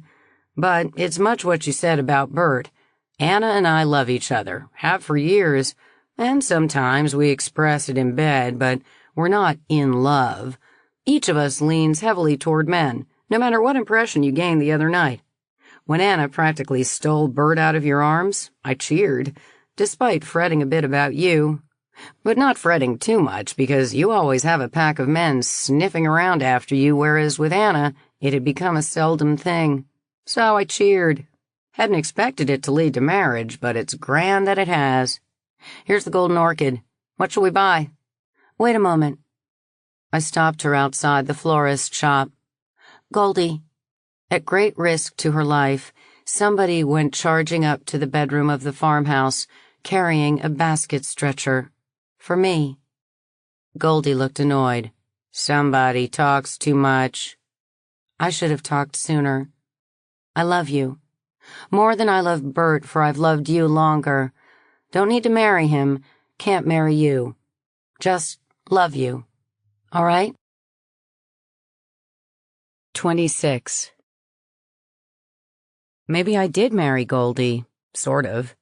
But it's much what you said about Bert. Anna and I love each other, have for years, and sometimes we express it in bed, but we're not in love. Each of us leans heavily toward men, no matter what impression you gained the other night. When Anna practically stole Bert out of your arms, I cheered, despite fretting a bit about you. But not fretting too much, because you always have a pack of men sniffing around after you, whereas with Anna, it had become a seldom thing. So I cheered. Hadn't expected it to lead to marriage, but it's grand that it has. Here's the golden orchid. What shall we buy?" "Wait a moment." I stopped her outside the florist shop. "Goldie." At great risk to her life, somebody went charging up to the bedroom of the farmhouse, carrying a basket stretcher. For me. Goldie looked annoyed. "Somebody talks too much." I should have talked sooner. I love you. More than I love Bert, for I've loved you longer. Don't need to marry him, can't marry you. Just love you. All right? 26. Maybe I did marry Goldie. Sort of.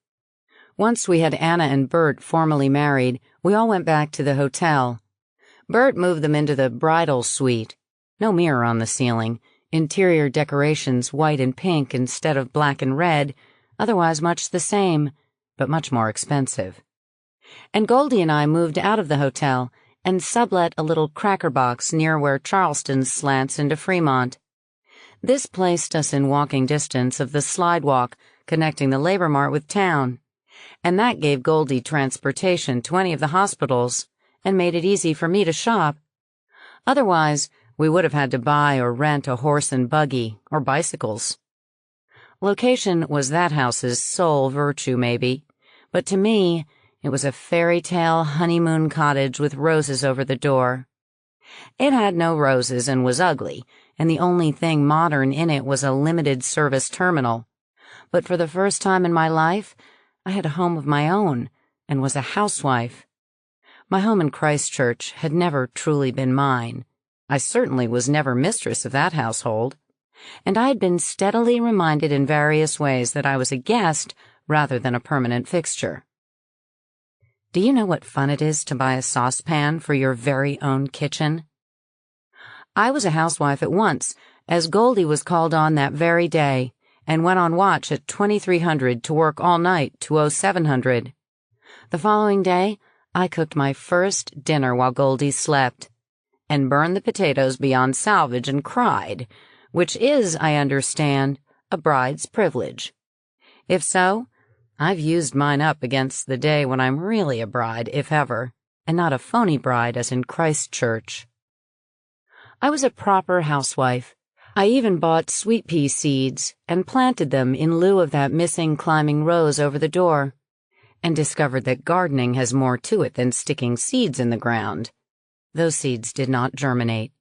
Once we had Anna and Bert formally married, we all went back to the hotel. Bert moved them into the bridal suite. No mirror on the ceiling. Interior decorations white and pink instead of black and red, otherwise much the same, but much more expensive. And Goldie and I moved out of the hotel and sublet a little cracker box near where Charleston slants into Fremont. This placed us in walking distance of the slidewalk connecting the labor mart with town, and that gave Goldie transportation to any of the hospitals and made it easy for me to shop. Otherwise, we would have had to buy or rent a horse and buggy or bicycles. Location was that house's sole virtue, maybe, but to me, it was a fairy tale honeymoon cottage with roses over the door. It had no roses and was ugly, and the only thing modern in it was a limited service terminal. But for the first time in my life, I had a home of my own and was a housewife. My home in Christchurch had never truly been mine. I certainly was never mistress of that household, and I had been steadily reminded in various ways that I was a guest rather than a permanent fixture. Do you know what fun it is to buy a saucepan for your very own kitchen? I was a housewife at once, as Goldie was called on that very day, and went on watch at 2300 to work all night to 0700. The following day, I cooked my first dinner while Goldie slept, and burned the potatoes beyond salvage and cried, which is, I understand, a bride's privilege. If so, I've used mine up against the day when I'm really a bride, if ever, and not a phony bride as in Christchurch. I was a proper housewife. I even bought sweet pea seeds and planted them in lieu of that missing climbing rose over the door, and discovered that gardening has more to it than sticking seeds in the ground. Those seeds did not germinate.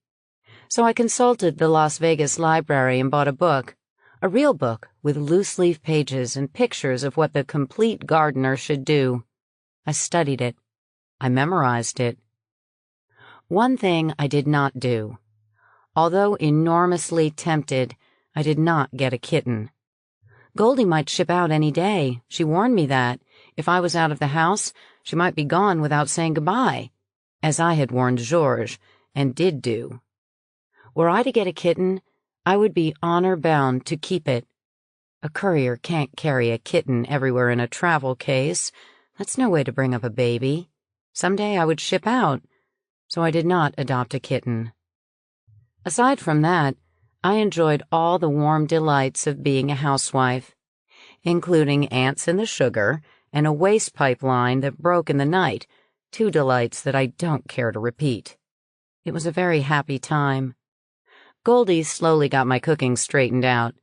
So I consulted the Las Vegas library and bought a book, a real book with loose-leaf pages and pictures of what the complete gardener should do. I studied it. I memorized it. One thing I did not do. Although enormously tempted, I did not get a kitten. Goldie might ship out any day. She warned me that, if I was out of the house, she might be gone without saying goodbye, as I had warned Georges, and did do. Were I to get a kitten, I would be honor-bound to keep it. A courier can't carry a kitten everywhere in a travel case. That's no way to bring up a baby. Someday I would ship out, so I did not adopt a kitten. Aside from that, I enjoyed all the warm delights of being a housewife, including ants in the sugar and a waste pipeline that broke in the night, 2 delights that I don't care to repeat. It was a very happy time. Goldie slowly got my cooking straightened out.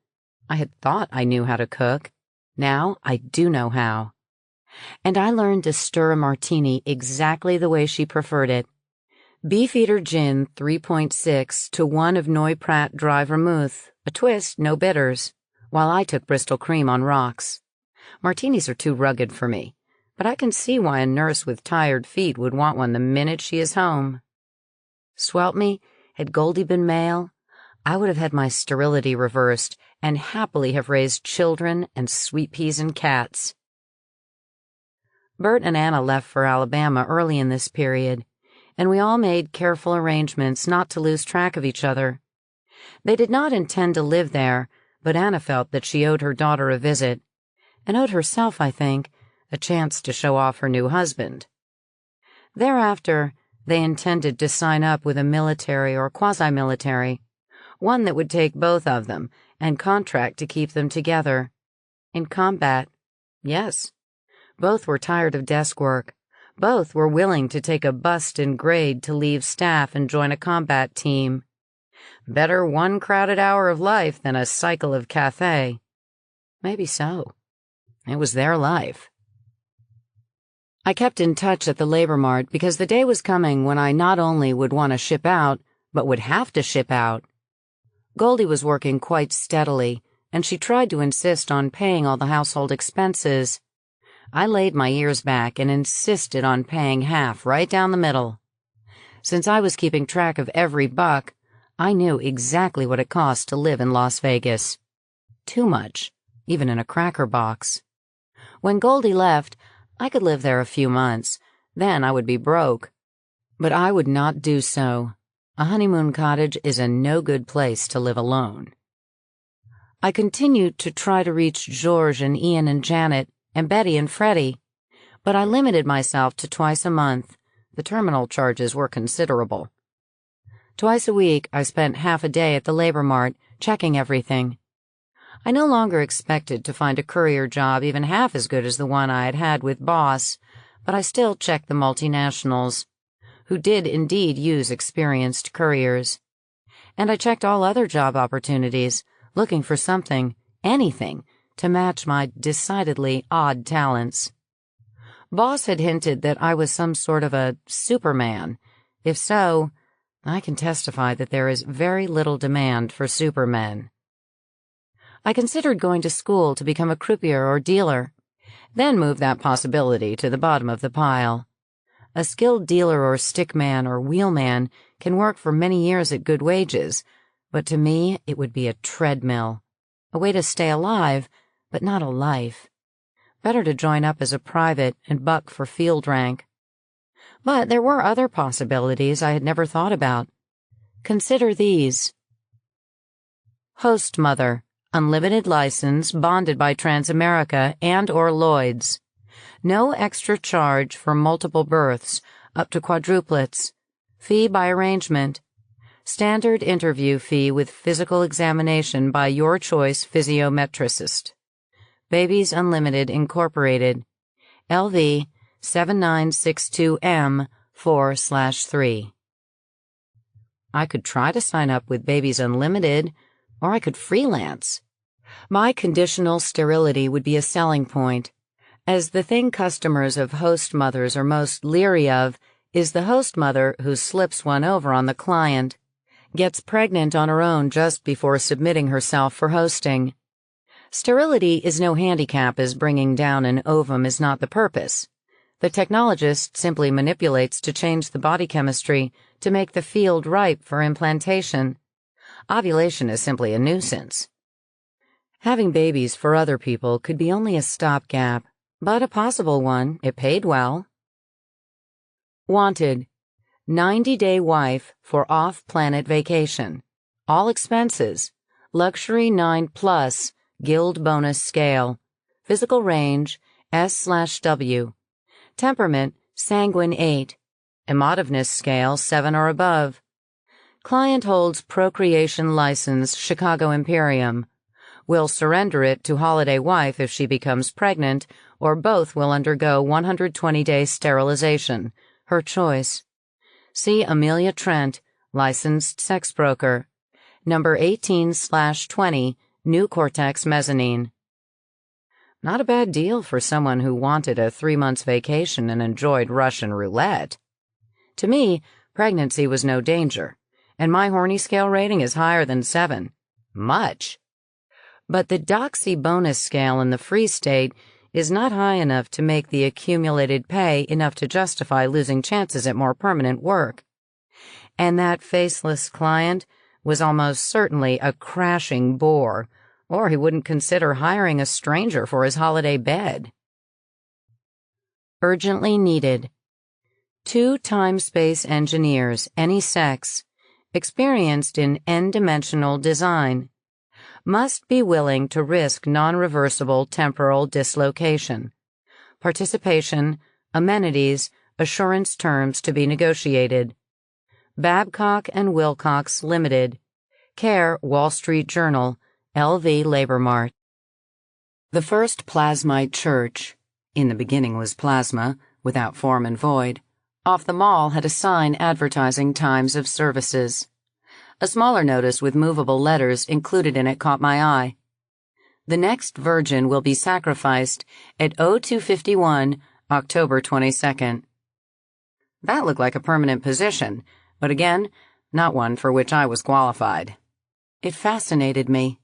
I had thought I knew how to cook. Now I do know how. And I learned to stir a martini exactly the way she preferred it. Beefeater gin 3.6 to 1 of Noy Pratt dry vermouth, a twist, no bitters, while I took Bristol cream on rocks. Martinis are too rugged for me, but I can see why a nurse with tired feet would want one the minute she is home. Swelp me, had Goldie been male, I would have had my sterility reversed and happily have raised children and sweet peas and cats. Bert and Anna left for Alabama early in this period, and we all made careful arrangements not to lose track of each other. They did not intend to live there, but Anna felt that she owed her daughter a visit, and owed herself, I think, a chance to show off her new husband. Thereafter, they intended to sign up with a military or quasi-military, one that would take both of them and contract to keep them together. In combat, yes. Both were tired of desk work. Both were willing to take a bust in grade to leave staff and join a combat team. Better one crowded hour of life than a cycle of Cathay. Maybe so. It was their life. I kept in touch at the labor mart because the day was coming when I not only would want to ship out, but would have to ship out. Goldie was working quite steadily, and she tried to insist on paying all the household expenses. I laid my ears back and insisted on paying half right down the middle. Since I was keeping track of every buck, I knew exactly what it cost to live in Las Vegas. Too much, even in a cracker box. When Goldie left, I could live there a few months. Then I would be broke. But I would not do so. A honeymoon cottage is a no-good place to live alone. I continued to try to reach Georges and Ian and Janet, and Betty and Freddie, but I limited myself to twice a month. The terminal charges were considerable. Twice a week, I spent half a day at the labor mart, checking everything. I no longer expected to find a courier job even half as good as the one I had had with Boss, but I still checked the multinationals, who did indeed use experienced couriers. And I checked all other job opportunities, looking for something, anything, to match my decidedly odd talents. Boss had hinted that I was some sort of a Superman. If so, I can testify that there is very little demand for supermen. I considered going to school to become a croupier or dealer, then move that possibility to the bottom of the pile. A skilled dealer or stickman or wheelman can work for many years at good wages, but to me it would be a treadmill, a way to stay alive, but not a life. Better to join up as a private and buck for field rank. But there were other possibilities I had never thought about. Consider these. Host mother. Unlimited license, bonded by Transamerica and or Lloyd's. No extra charge for multiple births, up to quadruplets. Fee by arrangement. Standard interview fee with physical examination by your choice physiometricist. Babies Unlimited Incorporated. LV 7962M 4/3. I could try to sign up with Babies Unlimited, or I could freelance. My conditional sterility would be a selling point, as the thing customers of host mothers are most leery of is the host mother who slips one over on the client, gets pregnant on her own just before submitting herself for hosting. Sterility is no handicap, as bringing down an ovum is not the purpose. The technologist simply manipulates to change the body chemistry to make the field ripe for implantation. Ovulation is simply a nuisance. Having babies for other people could be only a stopgap, but a possible one. It paid well. Wanted. 90-day wife for off-planet vacation. All expenses. Luxury 9+, guild bonus scale. Physical range, S/W. Temperament, sanguine 8. Emotiveness scale, 7 or above. Client holds procreation license, Chicago Imperium. Will surrender it to holiday wife if she becomes pregnant, or both will undergo 120-day sterilization. Her choice. See Amelia Trent, licensed sex broker. Number 18/20, New Cortex Mezzanine. Not a bad deal for someone who wanted a 3-month vacation and enjoyed Russian roulette. To me, pregnancy was no danger, and my horny scale rating is higher than 7. Much. But the doxy bonus scale in the free state is not high enough to make the accumulated pay enough to justify losing chances at more permanent work. And that faceless client was almost certainly a crashing bore, or he wouldn't consider hiring a stranger for his holiday bed. Urgently needed. 2 time-space engineers, any sex, experienced in n-dimensional design. Must be willing to risk non-reversible temporal dislocation. Participation, amenities, assurance terms to be negotiated. Babcock and Wilcox Limited. Care Wall Street Journal, LV Labor Mart. The first plasmite church, in the beginning was plasma, without form and void, off the mall had a sign advertising times of services. A smaller notice with movable letters included in it caught my eye. The next virgin will be sacrificed at 0251, October 22nd. That looked like a permanent position, but again, not one for which I was qualified. It fascinated me.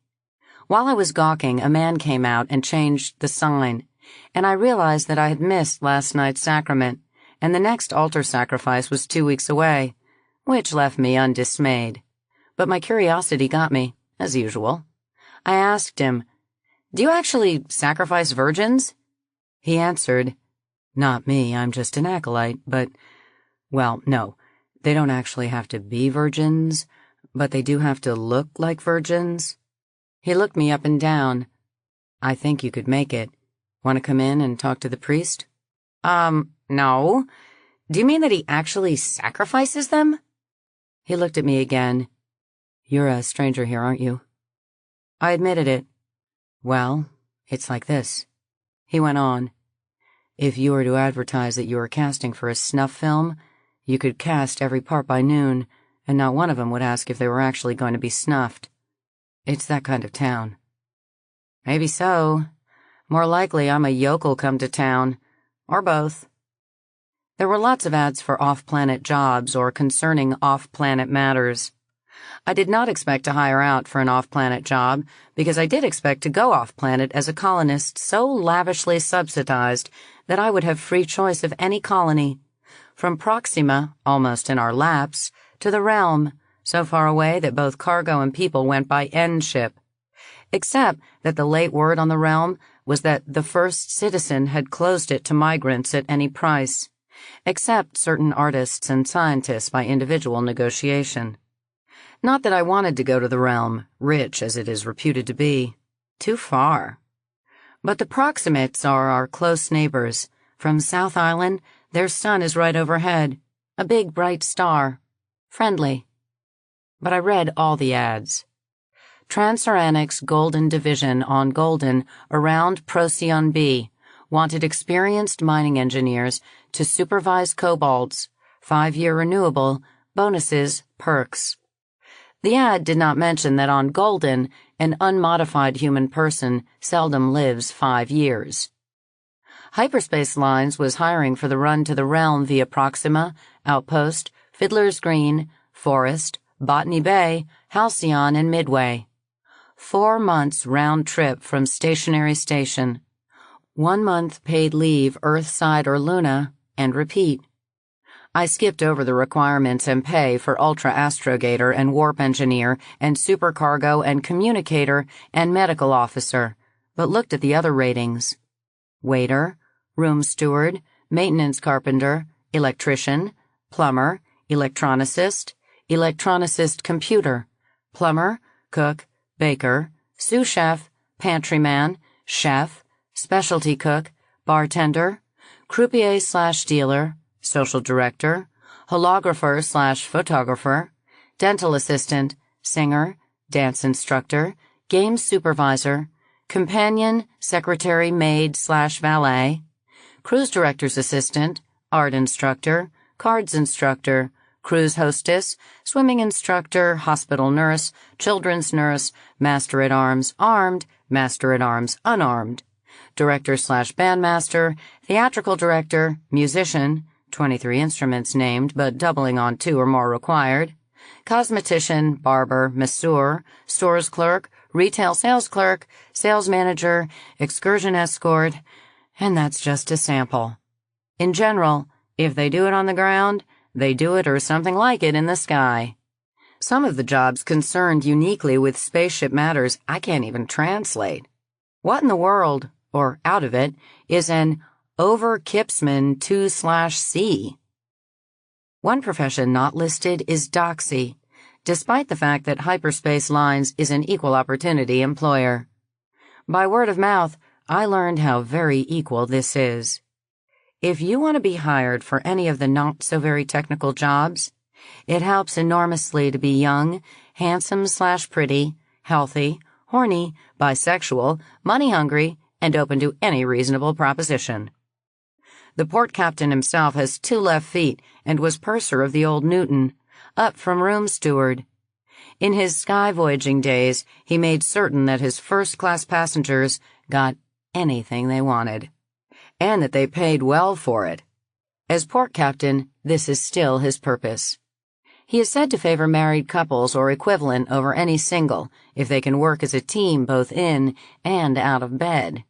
While I was gawking, a man came out and changed the sign, and I realized that I had missed last night's sacrament, and the next altar sacrifice was 2 weeks away, which left me undismayed. But my curiosity got me, as usual. I asked him, "Do you actually sacrifice virgins?" He answered, "Not me, I'm just an acolyte, but, well, no, they don't actually have to be virgins, but they do have to look like virgins." He looked me up and down. "I think you could make it. Want to come in and talk to the priest?" No. Do you mean that he actually sacrifices them? He looked at me again. You're a stranger here, aren't you? I admitted it. Well, it's like this. He went on. If you were to advertise that you were casting for a snuff film, you could cast every part by noon, and not one of them would ask if they were actually going to be snuffed. It's that kind of town. Maybe so. More likely I'm a yokel come to town. Or both. There were lots of ads for off-planet jobs or concerning off-planet matters. I did not expect to hire out for an off-planet job because I did expect to go off-planet as a colonist so lavishly subsidized that I would have free choice of any colony, from Proxima, almost in our laps, to the Realm, so far away that both cargo and people went by N ship. Except that the late word on the Realm was that the first citizen had closed it to migrants at any price, except certain artists and scientists by individual negotiation. Not that I wanted to go to the Realm, rich as it is reputed to be. Too far. But the Proximates are our close neighbors. From South Island, their sun is right overhead. A big bright star. Friendly. But I read all the ads. Transuranics Golden Division on Golden around Procyon B wanted experienced mining engineers to supervise kobolds, 5-year renewable, bonuses, perks. The ad did not mention that on Golden, an unmodified human person seldom lives 5 years. Hyperspace Lines was hiring for the run to the Realm via Proxima, Outpost, Fiddler's Green, Forest, Botany Bay, Halcyon, and Midway. 4 months round trip from stationary station. 1 month paid leave Earthside or Luna, and repeat. I skipped over the requirements and pay for Ultra Astrogator and Warp Engineer and Supercargo and Communicator and Medical Officer, but looked at the other ratings. Waiter, Room Steward, Maintenance Carpenter, Electrician, Plumber, Electronicist, Electronicist Computer, Plumber, Cook, Baker, Sous Chef, Pantryman, Chef, Specialty Cook, Bartender, Croupier/Dealer, Social Director, Holographer/Photographer, Dental Assistant, Singer, Dance Instructor, Game Supervisor, Companion, Secretary, Maid/Valet, Cruise Director's Assistant, Art Instructor, Cards Instructor, Cruise Hostess, Swimming Instructor, Hospital Nurse, Children's Nurse, Master-at-Arms Armed, Master-at-Arms Unarmed, Director/Bandmaster, Theatrical Director, Musician, 23 instruments named, but doubling on 2 or more required, Cosmetician, Barber, Masseur, Stores Clerk, Retail Sales Clerk, Sales Manager, Excursion Escort, and that's just a sample. In general, if they do it on the ground, they do it or something like it in the sky. Some of the jobs concerned uniquely with spaceship matters I can't even translate. What in the world, or out of it, is an Over-Kipsman 2/C? One profession not listed is doxy, despite the fact that Hyperspace Lines is an equal opportunity employer. By word of mouth, I learned how very equal this is. If you want to be hired for any of the not-so-very-technical jobs, it helps enormously to be young, handsome/pretty, healthy, horny, bisexual, money-hungry, and open to any reasonable proposition. The port captain himself has 2 left feet and was purser of the old Newton, up from room steward. In his sky voyaging days, he made certain that his first-class passengers got anything they wanted, and that they paid well for it. As port captain, this is still his purpose. He is said to favor married couples or equivalent over any single, if they can work as a team both in and out of bed.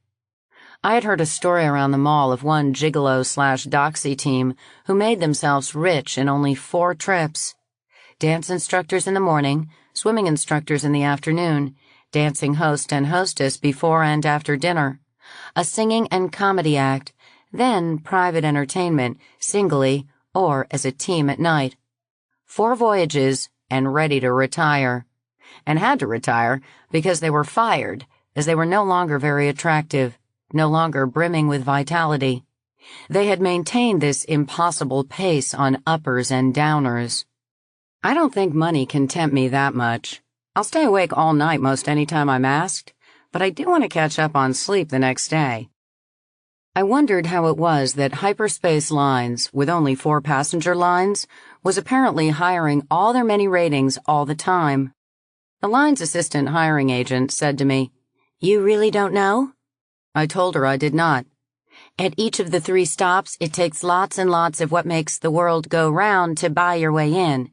I had heard a story around the mall of one gigolo/doxy team who made themselves rich in only 4 trips. Dance instructors in the morning, swimming instructors in the afternoon, dancing host and hostess before and after dinner, a singing and comedy act, then private entertainment, singly or as a team at night. 4 voyages and ready to retire. And had to retire because they were fired, as they were no longer very attractive, no longer brimming with vitality. They had maintained this impossible pace on uppers and downers. I don't think money can tempt me that much. I'll stay awake all night most any time I'm asked, but I do want to catch up on sleep the next day. I wondered how it was that Hyperspace Lines, with only 4 passenger lines, was apparently hiring all their many ratings all the time. The line's assistant hiring agent said to me, "You really don't know?" I told her I did not. "At each of the 3 stops, it takes lots and lots of what makes the world go round to buy your way in.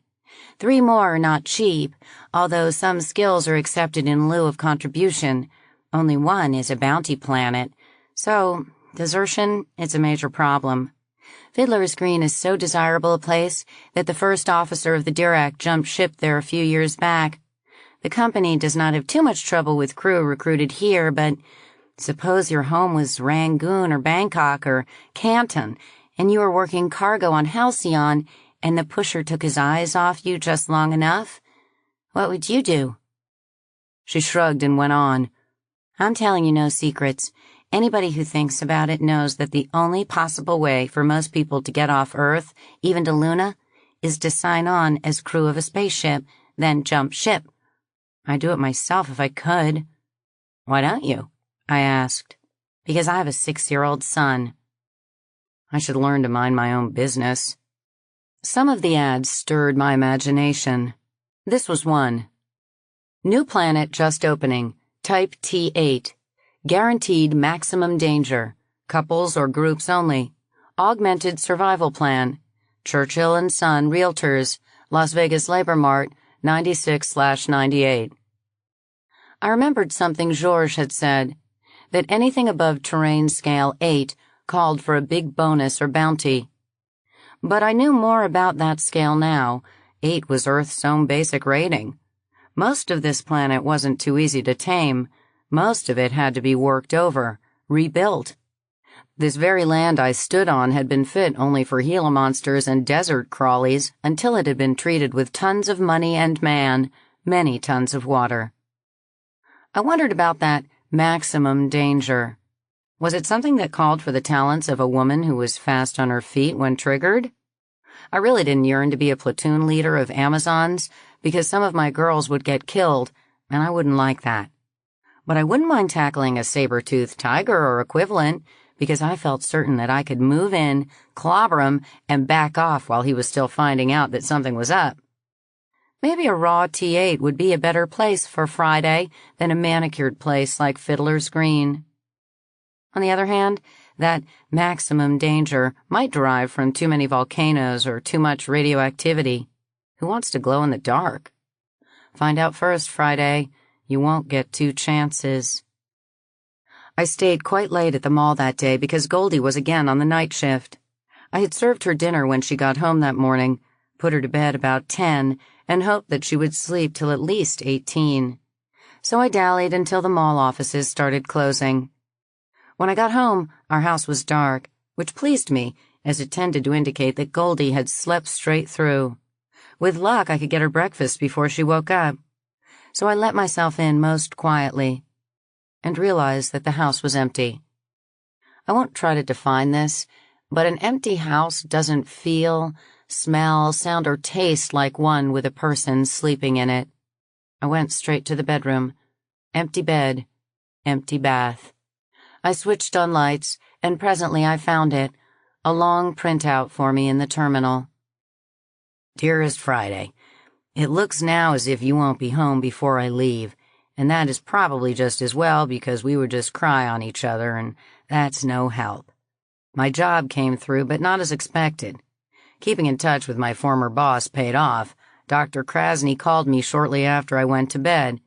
3 more are not cheap, although some skills are accepted in lieu of contribution. Only 1 is a bounty planet. So, desertion, it's a major problem. Fiddler's Green is so desirable a place that the first officer of the Dirac jumped ship there a few years back. The company does not have too much trouble with crew recruited here, but suppose your home was Rangoon or Bangkok or Canton, and you were working cargo on Halcyon, and the pusher took his eyes off you just long enough? What would you do?" She shrugged and went on. "I'm telling you no secrets. Anybody who thinks about it knows that the only possible way for most people to get off Earth, even to Luna, is to sign on as crew of a spaceship, then jump ship. I'd do it myself if I could." "Why don't you?" I asked. "Because I have a 6-year-old son." I should learn to mind my own business. Some of the ads stirred my imagination. This was one. "New planet just opening. Type T8. Guaranteed maximum danger. Couples or groups only. Augmented survival plan. Churchill and Son Realtors. Las Vegas Labor Mart, 96/98. I remembered something Georges had said, that anything above terrain scale 8 called for a big bonus or bounty. But I knew more about that scale now. 8 was Earth's own basic rating. Most of this planet wasn't too easy to tame. Most of it had to be worked over, rebuilt. This very land I stood on had been fit only for Gila monsters and desert crawlies until it had been treated with tons of money and man, many tons of water. I wondered about that maximum danger. Was it something that called for the talents of a woman who was fast on her feet when triggered? I really didn't yearn to be a platoon leader of Amazons because some of my girls would get killed, and I wouldn't like that. But I wouldn't mind tackling a saber-toothed tiger or equivalent because I felt certain that I could move in, clobber him, and back off while he was still finding out that something was up. Maybe a raw T8 would be a better place for Friday than a manicured place like Fiddler's Green. On the other hand, that maximum danger might derive from too many volcanoes or too much radioactivity. Who wants to glow in the dark? Find out first, Friday. You won't get 2 chances. I stayed quite late at the mall that day because Goldie was again on the night shift. I had served her dinner when she got home that morning, put her to bed about 10, and hoped that she would sleep till at least 18. So I dallied until the mall offices started closing. When I got home, our house was dark, which pleased me, as it tended to indicate that Goldie had slept straight through. With luck, I could get her breakfast before she woke up. So I let myself in most quietly, and realized that the house was empty. I won't try to define this, but an empty house doesn't feel, smell, sound, or taste like one with a person sleeping in it. I went straight to the bedroom. Empty bed, empty bath. I switched on lights, and presently I found it, a long printout for me in the terminal. Dearest Friday, it looks now as if you won't be home before I leave, and that is probably just as well because we would just cry on each other, and that's no help. My job came through, but not as expected. Keeping in touch with my former boss paid off. Dr. Krasny called me shortly after I went to bed.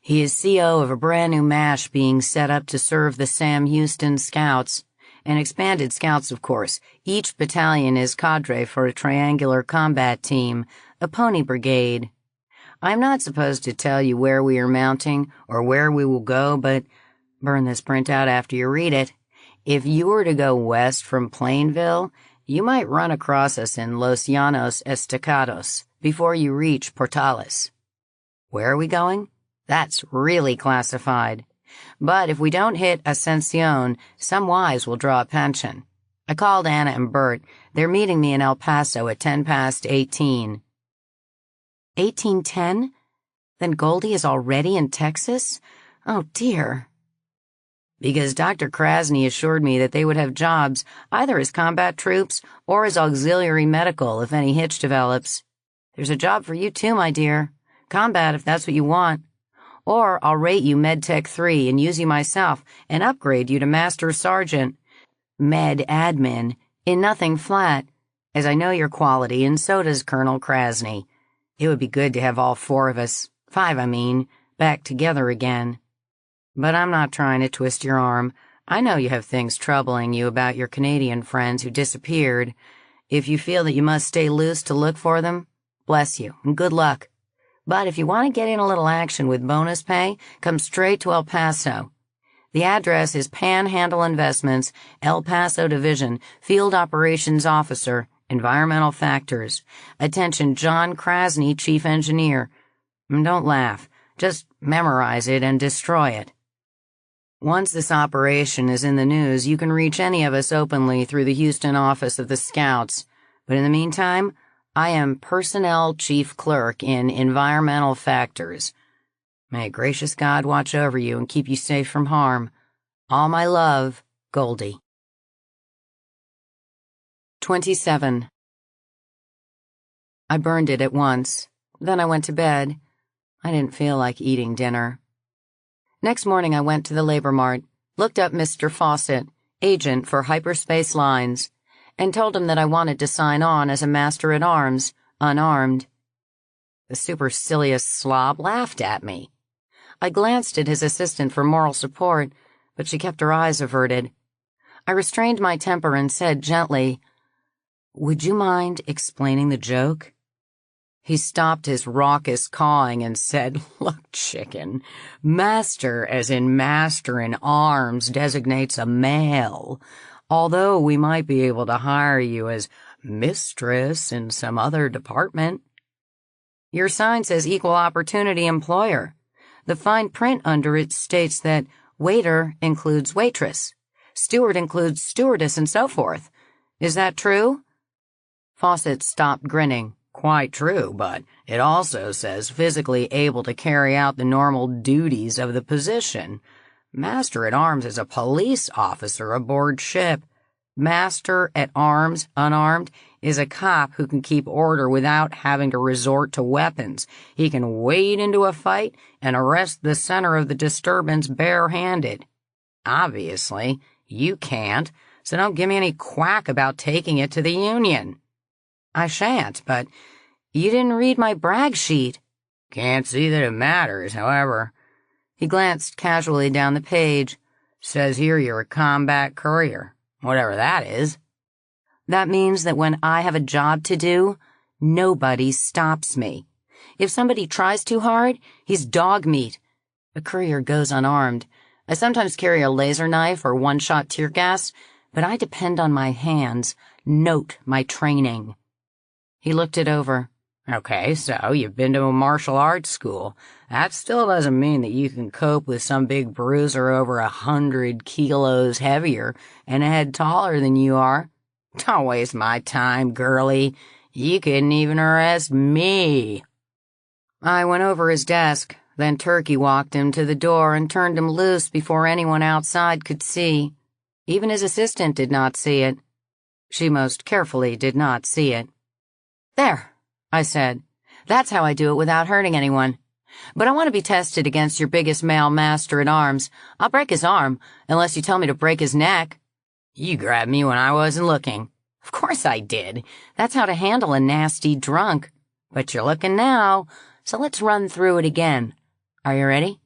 He is CO of a brand new MASH being set up to serve the Sam Houston Scouts. And expanded Scouts, of course. Each battalion is cadre for a triangular combat team, a pony brigade. I'm not supposed to tell you where we are mounting or where we will go, but burn this printout after you read it. If you were to go west from Plainville, you might run across us in Los Llanos Estacados before you reach Portales. Where are we going? That's really classified. But if we don't hit Ascension, some wise will draw a pension. I called Anna and Bert. They're meeting me in El Paso at 18:10. 18:10? Then Goldie is already in Texas? Oh, dear. Because Dr. Krasny assured me that they would have jobs either as combat troops or as auxiliary medical if any hitch develops. There's a job for you too, my dear. Combat if that's what you want. Or I'll rate you MedTech 3 and use you myself and upgrade you to Master Sergeant. Med Admin in nothing flat, as I know your quality and so does Colonel Krasny. It would be good to have all 4 of us, 5 I mean, back together again. But I'm not trying to twist your arm. I know you have things troubling you about your Canadian friends who disappeared. If you feel that you must stay loose to look for them, bless you and good luck. But if you want to get in a little action with bonus pay, come straight to El Paso. The address is Panhandle Investments, El Paso Division, Field Operations Officer, Environmental Factors. Attention, John Krasny, Chief Engineer. Don't laugh. Just memorize it and destroy it. Once this operation is in the news, you can reach any of us openly through the Houston office of the Scouts. But in the meantime, I am Personnel Chief Clerk in Environmental Factors. May gracious God watch over you and keep you safe from harm. All my love, Goldie. 27. I burned it at once. Then I went to bed. I didn't feel like eating dinner. Next morning I went to the Labor Mart, looked up Mr. Fawcett, agent for Hyperspace Lines, and told him that I wanted to sign on as a master-at-arms, unarmed. The supercilious slob laughed at me. I glanced at his assistant for moral support, but she kept her eyes averted. I restrained my temper and said gently, "Would you mind explaining the joke?" He stopped his raucous cawing and said, "Look, chicken, master as in master in arms designates a male, although we might be able to hire you as mistress in some other department. Your sign says equal opportunity employer. The fine print under it states that waiter includes waitress, steward includes stewardess, and so forth. Is that true?" Fawcett stopped grinning. "Quite true, but it also says physically able to carry out the normal duties of the position. Master-at-arms is a police officer aboard ship. Master-at-arms, unarmed, is a cop who can keep order without having to resort to weapons. He can wade into a fight and arrest the center of the disturbance bare-handed. Obviously, you can't, so don't give me any quack about taking it to the Union." "I shan't, but you didn't read my brag sheet." "Can't see that it matters, however." He glanced casually down the page. "Says here you're a combat courier, whatever that is." "That means that when I have a job to do, nobody stops me. If somebody tries too hard, he's dog meat. A courier goes unarmed. I sometimes carry a laser knife or one-shot tear gas, but I depend on my hands. Note my training." He looked it over. "Okay, so you've been to a martial arts school. That still doesn't mean that you can cope with some big bruiser over 100 kilos heavier and a head taller than you are. Don't waste my time, girlie. You couldn't even arrest me." I went over his desk, then turkey walked him to the door and turned him loose before anyone outside could see. Even his assistant did not see it. She most carefully did not see it. "There," I said. "That's how I do it without hurting anyone. But I want to be tested against your biggest male master-at-arms. I'll break his arm, unless you tell me to break his neck." "You grabbed me when I wasn't looking." "Of course I did. That's how to handle a nasty drunk. But you're looking now, so let's run through it again. Are you ready?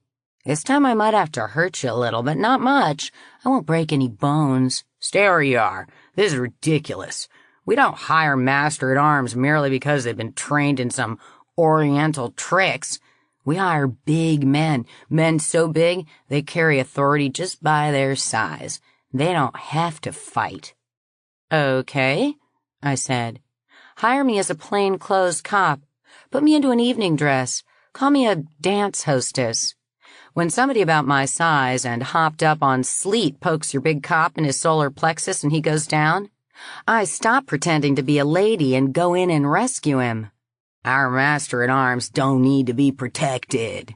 This time I might have to hurt you a little, but not much. I won't break any bones." "Stay where you are. This is ridiculous. We don't hire master-at-arms merely because they've been trained in some oriental tricks. We hire big men so big they carry authority just by their size. They don't have to fight." "Okay," I said. "Hire me as a plain-clothes cop. Put me into an evening dress. Call me a dance hostess. When somebody about my size and hopped up on sleet pokes your big cop in his solar plexus and he goes down, I stop pretending to be a lady and go in and rescue him. Our master-at-arms don't need to be protected.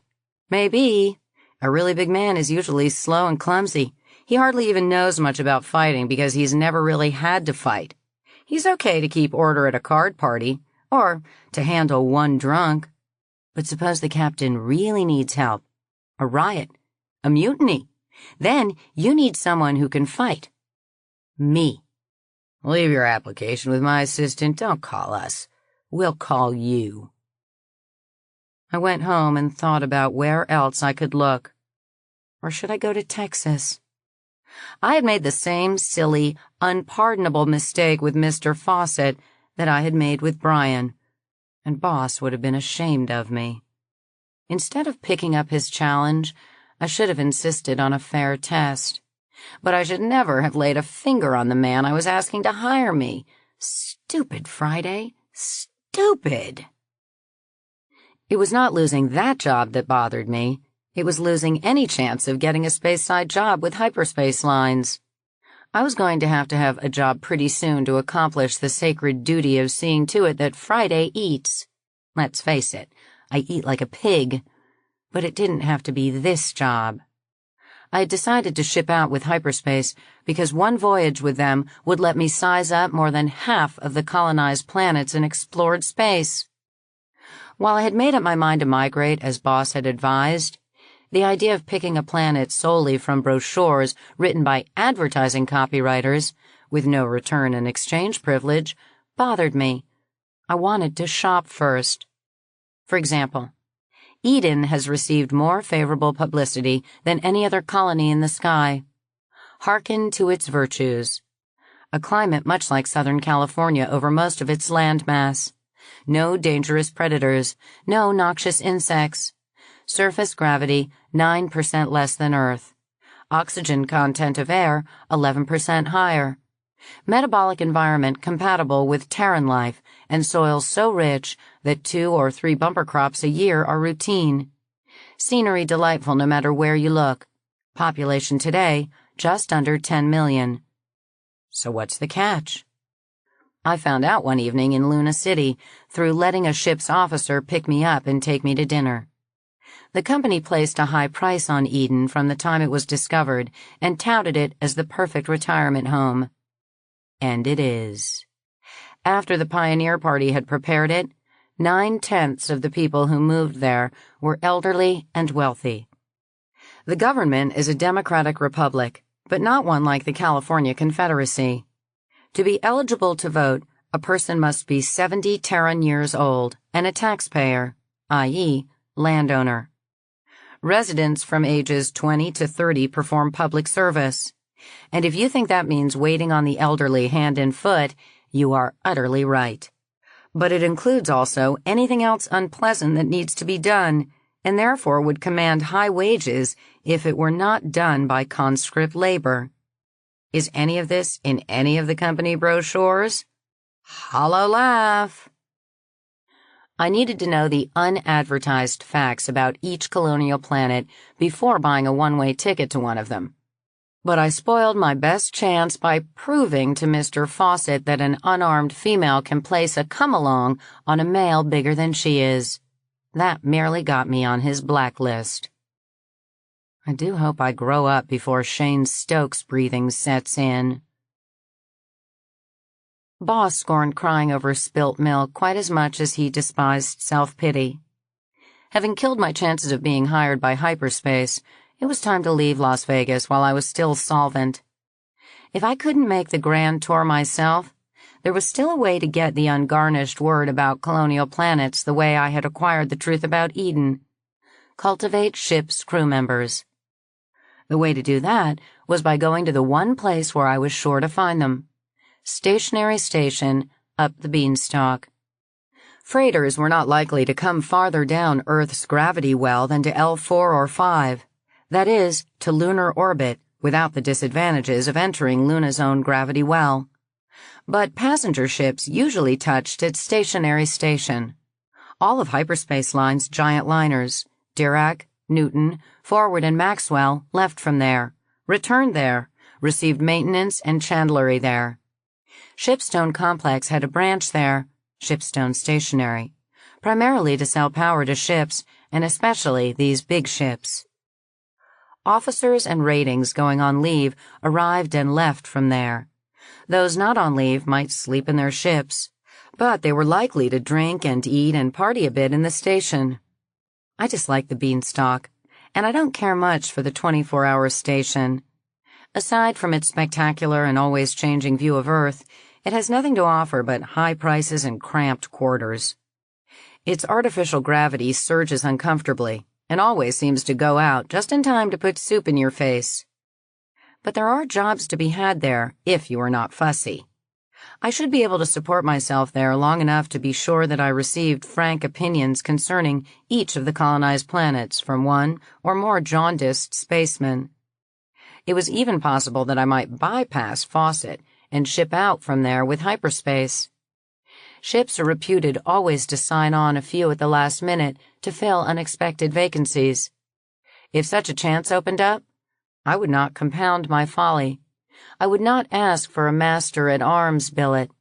Maybe. A really big man is usually slow and clumsy. He hardly even knows much about fighting because he's never really had to fight. He's okay to keep order at a card party, or to handle one drunk. But suppose the captain really needs help. A riot. A mutiny. Then you need someone who can fight. Me. Leave your application with my assistant. Don't call us. We'll call you. I went home and thought about where else I could look. Or should I go to Texas? I had made the same silly, unpardonable mistake with Mr. Fawcett that I had made with Brian, and Boss would have been ashamed of me. Instead of picking up his challenge, I should have insisted on a fair test. But I should never have laid a finger on the man I was asking to hire me. Stupid Friday. Stupid. It was not losing that job that bothered me. It was losing any chance of getting a space-side job with hyperspace lines. I was going to have a job pretty soon to accomplish the sacred duty of seeing to it that Friday eats. Let's face it, I eat like a pig. But it didn't have to be this job. I had decided to ship out with hyperspace because one voyage with them would let me size up more than half of the colonized planets in explored space. While I had made up my mind to migrate as Boss had advised, the idea of picking a planet solely from brochures written by advertising copywriters, with no return and exchange privilege, bothered me. I wanted to shop first. For example, Eden has received more favorable publicity than any other colony in the sky. Hearken to its virtues. A climate much like Southern California over most of its landmass. No dangerous predators, no noxious insects. Surface gravity 9% less than Earth. Oxygen content of air 11% higher. Metabolic environment compatible with Terran life and soils so rich that 2 or 3 bumper crops a year are routine. Scenery delightful no matter where you look. Population today just under 10 million. So what's the catch? I found out one evening in Luna City through letting a ship's officer pick me up and take me to dinner. The company placed a high price on Eden from the time it was discovered and touted it as the perfect retirement home. And it is. After the pioneer party had prepared it, 9/10 of the people who moved there were elderly and wealthy. The government is a democratic republic, but not one like the California Confederacy. To be eligible to vote, a person must be 70 Terran years old and a taxpayer, i.e., landowner. Residents from ages 20 to 30 perform public service. And if you think that means waiting on the elderly hand and foot, you are utterly right. But it includes also anything else unpleasant that needs to be done, and therefore would command high wages if it were not done by conscript labor. Is any of this in any of the company brochures? Hollow laugh. I needed to know the unadvertised facts about each colonial planet before buying a one-way ticket to one of them. But I spoiled my best chance by proving to Mr. Fawcett that an unarmed female can place a come-along on a male bigger than she is. That merely got me on his blacklist. I do hope I grow up before Shane Stokes' breathing sets in. Boss scorned crying over spilt milk quite as much as he despised self-pity. Having killed my chances of being hired by hyperspace, it was time to leave Las Vegas while I was still solvent. If I couldn't make the grand tour myself, there was still a way to get the ungarnished word about colonial planets the way I had acquired the truth about Eden. Cultivate ship's crew members. The way to do that was by going to the one place where I was sure to find them. Stationary station, up the beanstalk. Freighters were not likely to come farther down Earth's gravity well than to L4 or 5. That is, to lunar orbit, without the disadvantages of entering Luna's own gravity well. But passenger ships usually touched at stationary station. All of hyperspace line's giant liners, Dirac, Newton, Forward, and Maxwell left from there, returned there, received maintenance and chandlery there. Shipstone Complex had a branch there, Shipstone Stationery, primarily to sell power to ships, and especially these big ships. Officers and ratings going on leave arrived and left from there. Those not on leave might sleep in their ships, but they were likely to drink and eat and party a bit in the station. I dislike the Beanstalk, and I don't care much for the 24-hour station. Aside from its spectacular and always changing view of Earth, it has nothing to offer but high prices and cramped quarters. Its artificial gravity surges uncomfortably, and always seems to go out just in time to put soup in your face. But there are jobs to be had there, if you are not fussy. I should be able to support myself there long enough to be sure that I received frank opinions concerning each of the colonized planets from one or more jaundiced spacemen. It was even possible that I might bypass Fawcett and ship out from there with hyperspace. Ships are reputed always to sign on a few at the last minute to fill unexpected vacancies. If such a chance opened up, I would not compound my folly. I would not ask for a master-at-arms billet.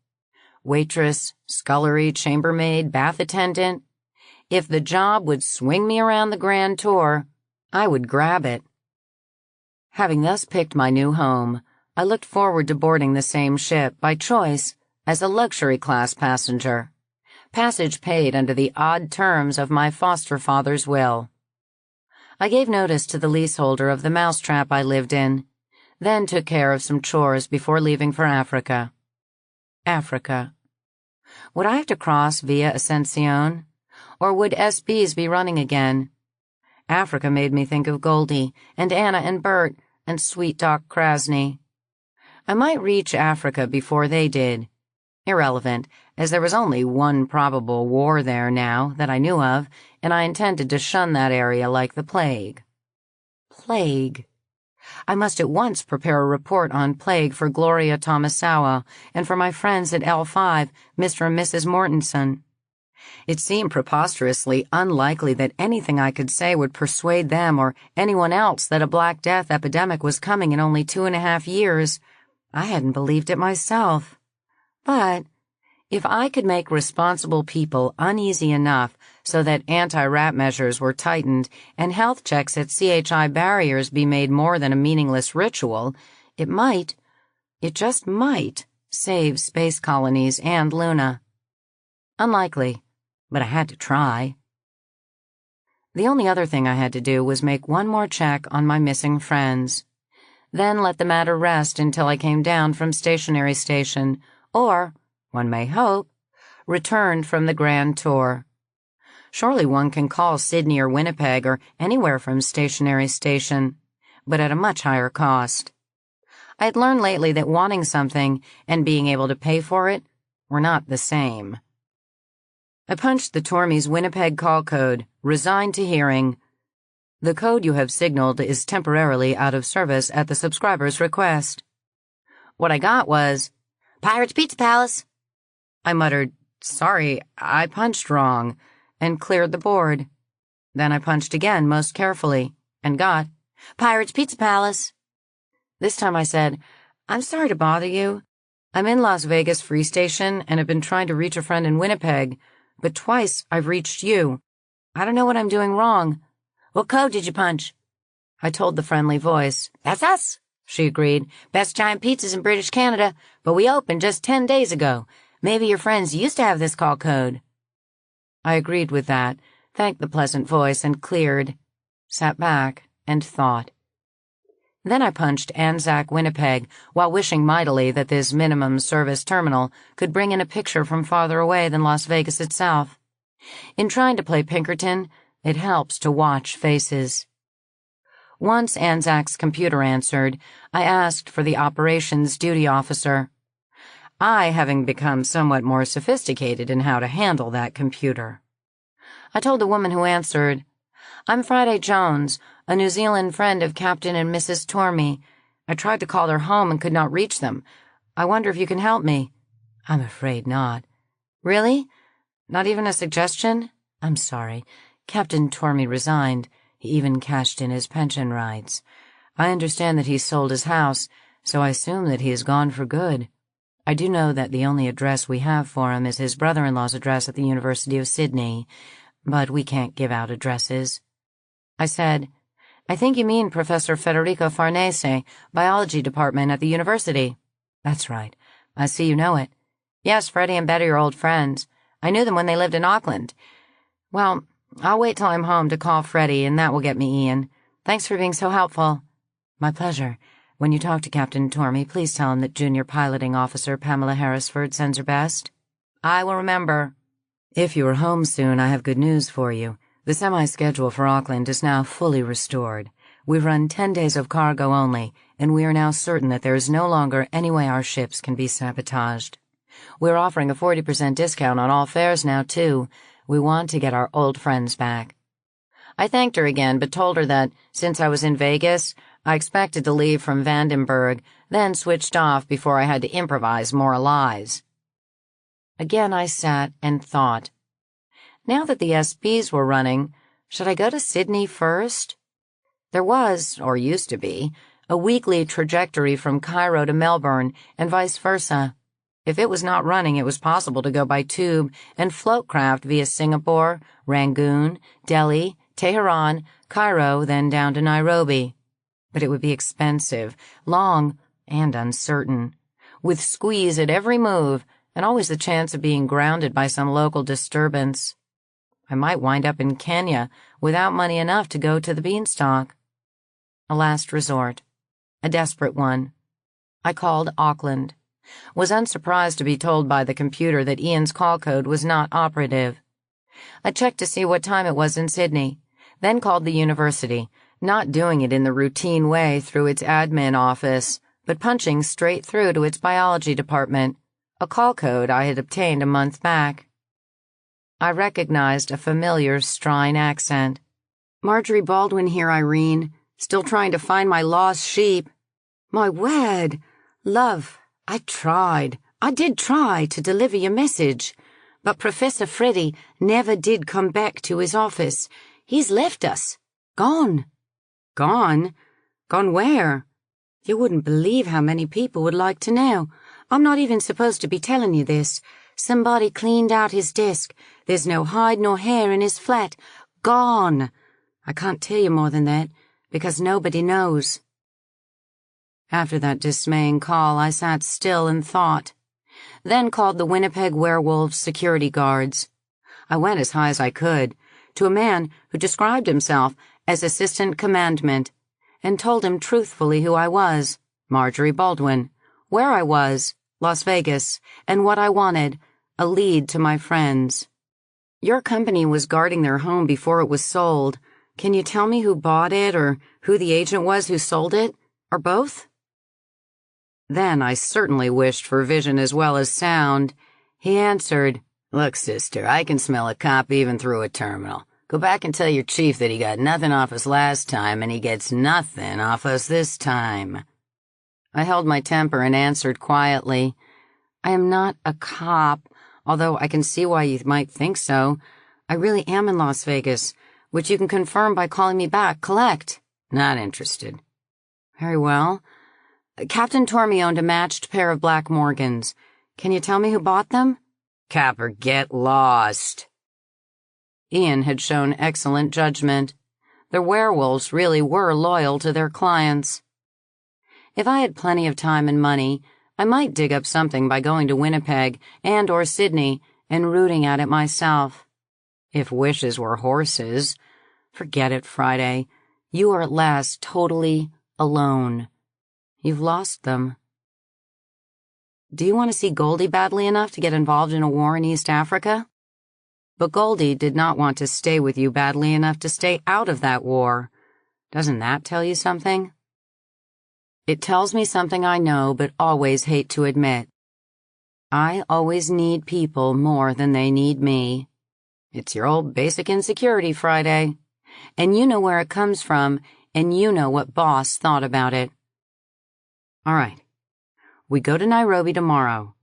Waitress, scullery, chambermaid, bath attendant. If the job would swing me around the grand tour, I would grab it. Having thus picked my new home, I looked forward to boarding the same ship, by choice, as a luxury class passenger, passage paid under the odd terms of my foster father's will. I gave notice to the leaseholder of the mousetrap I lived in, then took care of some chores before leaving for Africa. Africa. Would I have to cross via Ascension? Or would SBs be running again? Africa made me think of Goldie, and Anna and Bert, and sweet Doc Krasny. I might reach Africa before they did. Irrelevant, as there was only one probable war there now that I knew of, and I intended to shun that area like the plague. Plague. I must at once prepare a report on plague for Gloria Tomasawa and for my friends at L5, Mr. and Mrs. Mortensen. It seemed preposterously unlikely that anything I could say would persuade them or anyone else that a Black Death epidemic was coming in only 2.5 years. I hadn't believed it myself. But if I could make responsible people uneasy enough so that anti-rat measures were tightened and health checks at CHI barriers be made more than a meaningless ritual, it just might, save space colonies and Luna. Unlikely, but I had to try. The only other thing I had to do was make one more check on my missing friends, then let the matter rest until I came down from Stationery Station, or, one may hope, returned from the grand tour. Surely one can call Sydney or Winnipeg or anywhere from Stationery Station, but at a much higher cost. I had learned lately that wanting something and being able to pay for it were not the same. I punched the Tormy's Winnipeg call code, resigned to hearing, "The code you have signaled is temporarily out of service at the subscriber's request." What I got was, "Pirate's Pizza Palace." I muttered, "Sorry, I punched wrong," and cleared the board. Then I punched again most carefully, and got, "Pirate's Pizza Palace." This time I said, "I'm sorry to bother you. I'm in Las Vegas Free Station and have been trying to reach a friend in Winnipeg, but twice I've reached you. I don't know what I'm doing wrong." "What code did you punch?" I told the friendly voice. "That's us," she agreed. "Best giant pizzas in British Canada, but we opened just 10 days ago. Maybe your friends used to have this call code." I agreed with that, thanked the pleasant voice, and cleared, sat back, and thought. Then I punched Anzac, Winnipeg, while wishing mightily that this minimum service terminal could bring in a picture from farther away than Las Vegas itself. In trying to play Pinkerton, it helps to watch faces. Once Anzac's computer answered, I asked for the operations duty officer. I having become somewhat more sophisticated in how to handle that computer. I told the woman who answered, "I'm Friday Jones, a New Zealand friend of Captain and Mrs. Tormy. I tried to call their home and could not reach them. I wonder if you can help me." "I'm afraid not." "Really? Not even a suggestion?" "I'm sorry. Captain Tormy resigned. He even cashed in his pension rights. I understand that he's sold his house, so I assume that he is gone for good. I do know that the only address we have for him is his brother-in-law's address at the University of Sydney, but we can't give out addresses. I said, I think you mean Professor Federico Farnese, biology department at the university. That's right. I see you know it. Yes, Freddie and Betty are old friends. I knew them when they lived in Auckland. Well, I'll wait till I'm home to call Freddie, and that will get me Ian. Thanks for being so helpful. My pleasure. When you talk to Captain Tormey, please tell him that Junior Piloting Officer Pamela Harrisford sends her best. I will remember. If you are home soon, I have good news for you. The semi-schedule for Auckland is now fully restored. We've run 10 days of cargo only, and we are now certain that there is no longer any way our ships can be sabotaged. We're offering a 40% discount on all fares now, too. We want to get our old friends back. I thanked her again, but told her that, since I was in Vegas, I expected to leave from Vandenberg, then switched off before I had to improvise more lies. Again I sat and thought. Now that the SBs were running, should I go to Sydney first? There was, or used to be, a weekly trajectory from Cairo to Melbourne, and vice versa. If it was not running, it was possible to go by tube and float craft via Singapore, Rangoon, Delhi, Tehran, Cairo, then down to Nairobi. But it would be expensive, long, and uncertain, with squeeze at every move, and always the chance of being grounded by some local disturbance. I might wind up in Kenya without money enough to go to the Beanstalk. A last resort. A desperate one. I called Auckland. Was unsurprised to be told by the computer that Ian's call code was not operative. I checked to see what time it was in Sydney, then called the university, not doing it in the routine way through its admin office, but punching straight through to its biology department, a call code I had obtained a month back. I recognized a familiar Strine accent. Marjorie Baldwin here, Irene. Still trying to find my lost sheep. My word! Love, I did try to deliver your message, but Professor Freddie never did come back to his office. He's left us. Gone. Gone? Gone where? You wouldn't believe how many people would like to know. I'm not even supposed to be telling you this. Somebody cleaned out his desk. There's no hide nor hair in his flat. Gone. I can't tell you more than that, because nobody knows. After that dismaying call, I sat still and thought. Then called the Winnipeg Werewolves security guards. I went as high as I could, to a man who described himself as Assistant Commandment, and told him truthfully who I was, Marjorie Baldwin, where I was, Las Vegas, and what I wanted, a lead to my friends. Your company was guarding their home before it was sold. Can you tell me who bought it, or who the agent was who sold it, or both? Then I certainly wished for vision as well as sound. He answered, Look, sister, I can smell a cop even through a terminal. Go back and tell your chief that he got nothing off us last time and he gets nothing off us this time. I held my temper and answered quietly, I am not a cop, although I can see why you might think so. I really am in Las Vegas, which you can confirm by calling me back. Collect. Not interested. Very well. Captain Tormey owned a matched pair of black Morgans. Can you tell me who bought them? Capper, get lost. Ian had shown excellent judgment. The werewolves really were loyal to their clients. If I had plenty of time and money, I might dig up something by going to Winnipeg and or Sydney and rooting at it myself. If wishes were horses, forget it, Friday. You are at last totally alone. You've lost them. Do you want to see Goldie badly enough to get involved in a war in East Africa? But Goldie did not want to stay with you badly enough to stay out of that war. Doesn't that tell you something? It tells me something I know but always hate to admit. I always need people more than they need me. It's your old basic insecurity, Friday. And you know where it comes from, and you know what Boss thought about it. All right. We go to Nairobi tomorrow.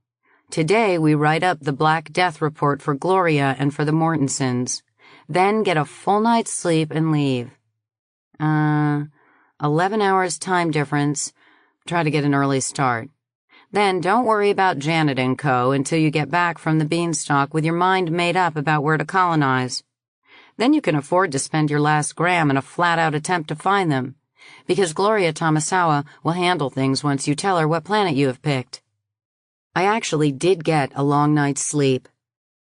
Today we write up the Black Death report for Gloria and for the Mortensons, then get a full night's sleep and leave. Uh, 11 hours time difference. Try to get an early start. Then don't worry about Janet and Co. until you get back from the beanstalk with your mind made up about where to colonize. Then you can afford to spend your last gram in a flat-out attempt to find them, because Gloria Tomasawa will handle things once you tell her what planet you have picked. I actually did get a long night's sleep.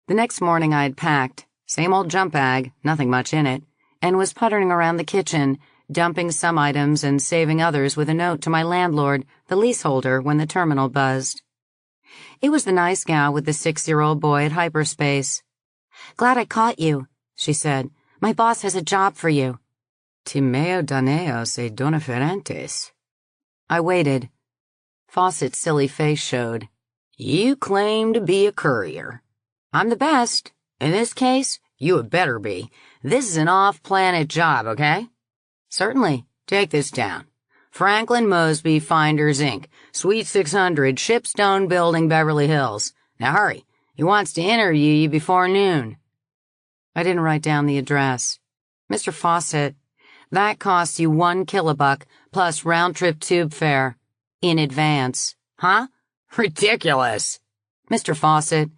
The next morning I had packed, same old jump bag, nothing much in it, and was puttering around the kitchen, dumping some items and saving others with a note to my landlord, the leaseholder, when the terminal buzzed. It was the nice gal with the 6-year-old boy at hyperspace. "Glad I caught you," she said. "My boss has a job for you." "Timeo daneos e donaferentes." I waited. Fawcett's silly face showed. "You claim to be a courier. I'm the best. In this case, you had better be. This is an off-planet job, okay?" "Certainly. Take this down. Franklin Mosby, Finders, Inc., Suite 600, Shipstone Building, Beverly Hills. Now hurry. He wants to interview you before noon." I didn't write down the address. "Mr. Fawcett, that costs you 1 kilobuck plus round-trip tube fare. In advance." "Huh? Ridiculous." "Mr. Fawcett,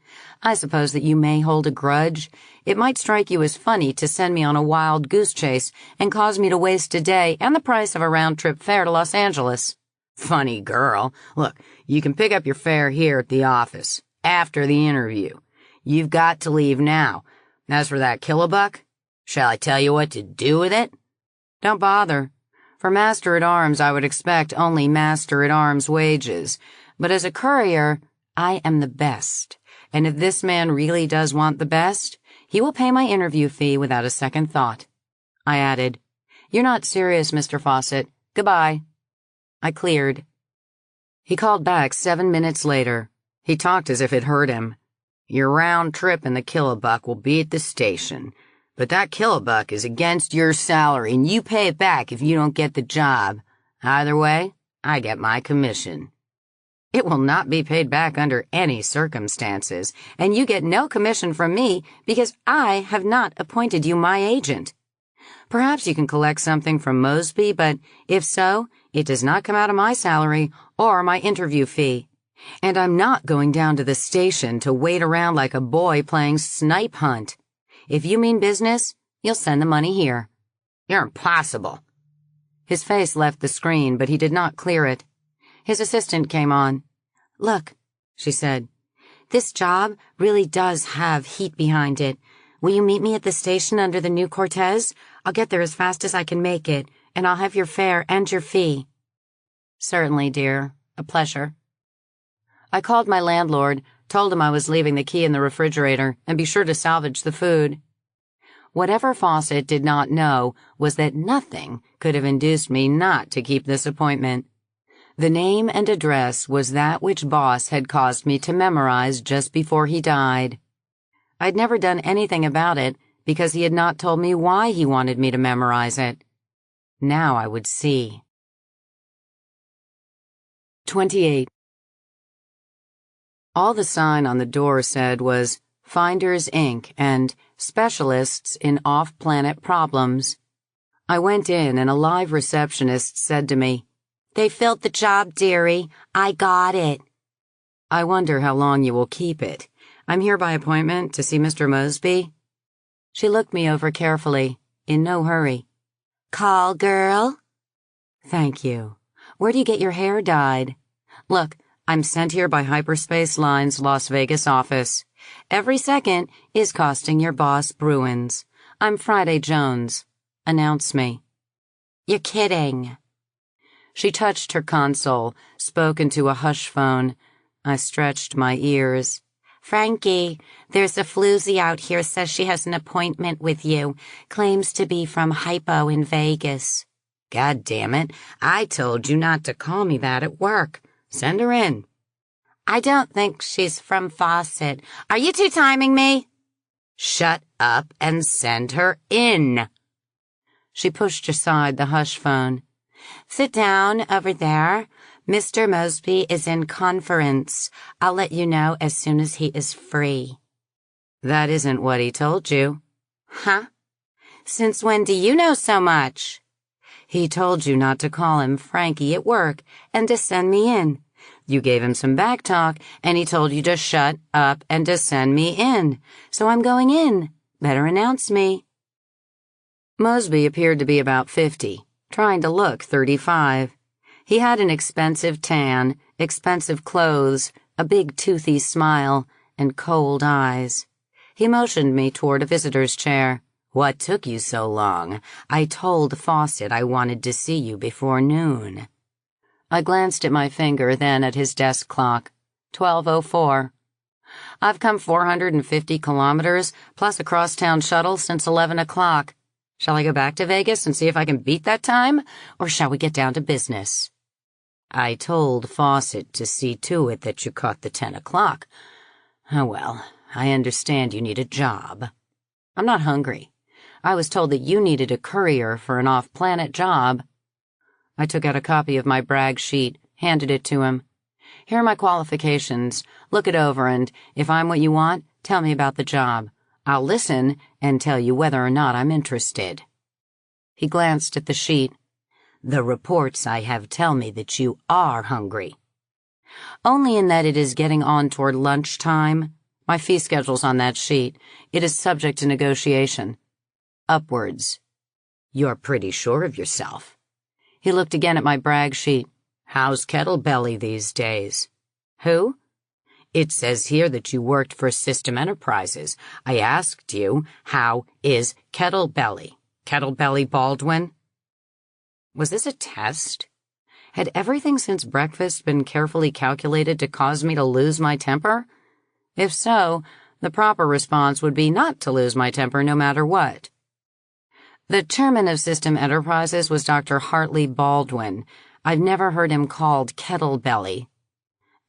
I suppose that you may hold a grudge. It might strike you as funny to send me on a wild goose chase and cause me to waste a day and the price of a round-trip fare to Los Angeles." "Funny girl. Look, you can pick up your fare here at the office, after the interview. You've got to leave now. As for that kilobuck, shall I tell you what to do with it?" "Don't bother. For master-at-arms, I would expect only master-at-arms wages. But as a courier, I am the best. And if this man really does want the best, he will pay my interview fee without a second thought." I added, "You're not serious, Mr. Fawcett. Goodbye." I cleared. He called back 7 minutes later. He talked as if it hurt him. "Your round trip and the kilobuck will be at the station. But that kilobuck is against your salary, and you pay it back if you don't get the job. Either way, I get my commission." "It will not be paid back under any circumstances, and you get no commission from me because I have not appointed you my agent. Perhaps you can collect something from Mosby, but if so, it does not come out of my salary or my interview fee. And I'm not going down to the station to wait around like a boy playing snipe hunt. If you mean business, you'll send the money here." "You're impossible." His face left the screen, but he did not clear it. His assistant came on. "Look," she said, "this job really does have heat behind it. Will you meet me at the station under the new Cortez? I'll get there as fast as I can make it, and I'll have your fare and your fee." "Certainly, dear. A pleasure." I called my landlord, told him I was leaving the key in the refrigerator, and be sure to salvage the food. Whatever Fawcett did not know was that nothing could have induced me not to keep this appointment. The name and address was that which Boss had caused me to memorize just before he died. I'd never done anything about it because he had not told me why he wanted me to memorize it. Now I would see. 28. All the sign on the door said was Finders, Inc. and Specialists in Off-Planet Problems. I went in and a live receptionist said to me, "They filled the job, dearie. I got it." "I wonder how long you will keep it. I'm here by appointment to see Mr. Mosby." She looked me over carefully, in no hurry. "Call girl?" "Thank you. Where do you get your hair dyed?" "Look, I'm sent here by Hyperspace Line's Las Vegas office. Every second is costing your boss Bruins. I'm Friday Jones. Announce me." "You're kidding." She touched her console, spoke into a hush phone. I stretched my ears. "Frankie, there's a floozy out here says she has an appointment with you. Claims to be from Hypo in Vegas." "God damn it, I told you not to call me that at work. Send her in." "I don't think she's from Fawcett. Are you two-timing me?" "Shut up and send her in." She pushed aside the hush phone. "Sit down over there. Mr. Mosby is in conference. I'll let you know as soon as he is free." "That isn't what he told you." "Huh? Since when do you know so much?" He told you not to call him Frankie at work and to send me in. You gave him some back talk, and he told you to shut up and to send me in. So I'm going in. Better announce me." Mosby appeared to be about 50, trying to look 35. He had an expensive tan, expensive clothes, a big toothy smile, and cold eyes. He motioned me toward a visitor's chair. "What took you so long? I told Fawcett I wanted to see you before noon." I glanced at my finger, then at his desk clock. 12:04. "I've come 450 kilometers, plus a crosstown shuttle since 11 o'clock. Shall I go back to Vegas and see if I can beat that time, or shall we get down to business?" "I told Fawcett to see to it that you caught the 10 o'clock. Oh well, I understand you need a job." "I'm not hungry. I was told that you needed a courier for an off-planet job." I took out a copy of my brag sheet, handed it to him. "Here are my qualifications. Look it over, and if I'm what you want, tell me about the job. I'll listen and tell you whether or not I'm interested." He glanced at the sheet. "The reports I have tell me that you are hungry." "Only in that it is getting on toward lunchtime. My fee schedule's on that sheet. It is subject to negotiation. Upwards." "You're pretty sure of yourself." He looked again at my brag sheet. "How's Kettlebelly these days?" "Who?" "It says here that you worked for System Enterprises. I asked you, how is Kettlebelly? Kettlebelly Baldwin?" Was this a test? Had everything since breakfast been carefully calculated to cause me to lose my temper? If so, the proper response would be not to lose my temper no matter what. The chairman of System Enterprises was Dr. Hartley Baldwin. I've never heard him called Kettlebelly.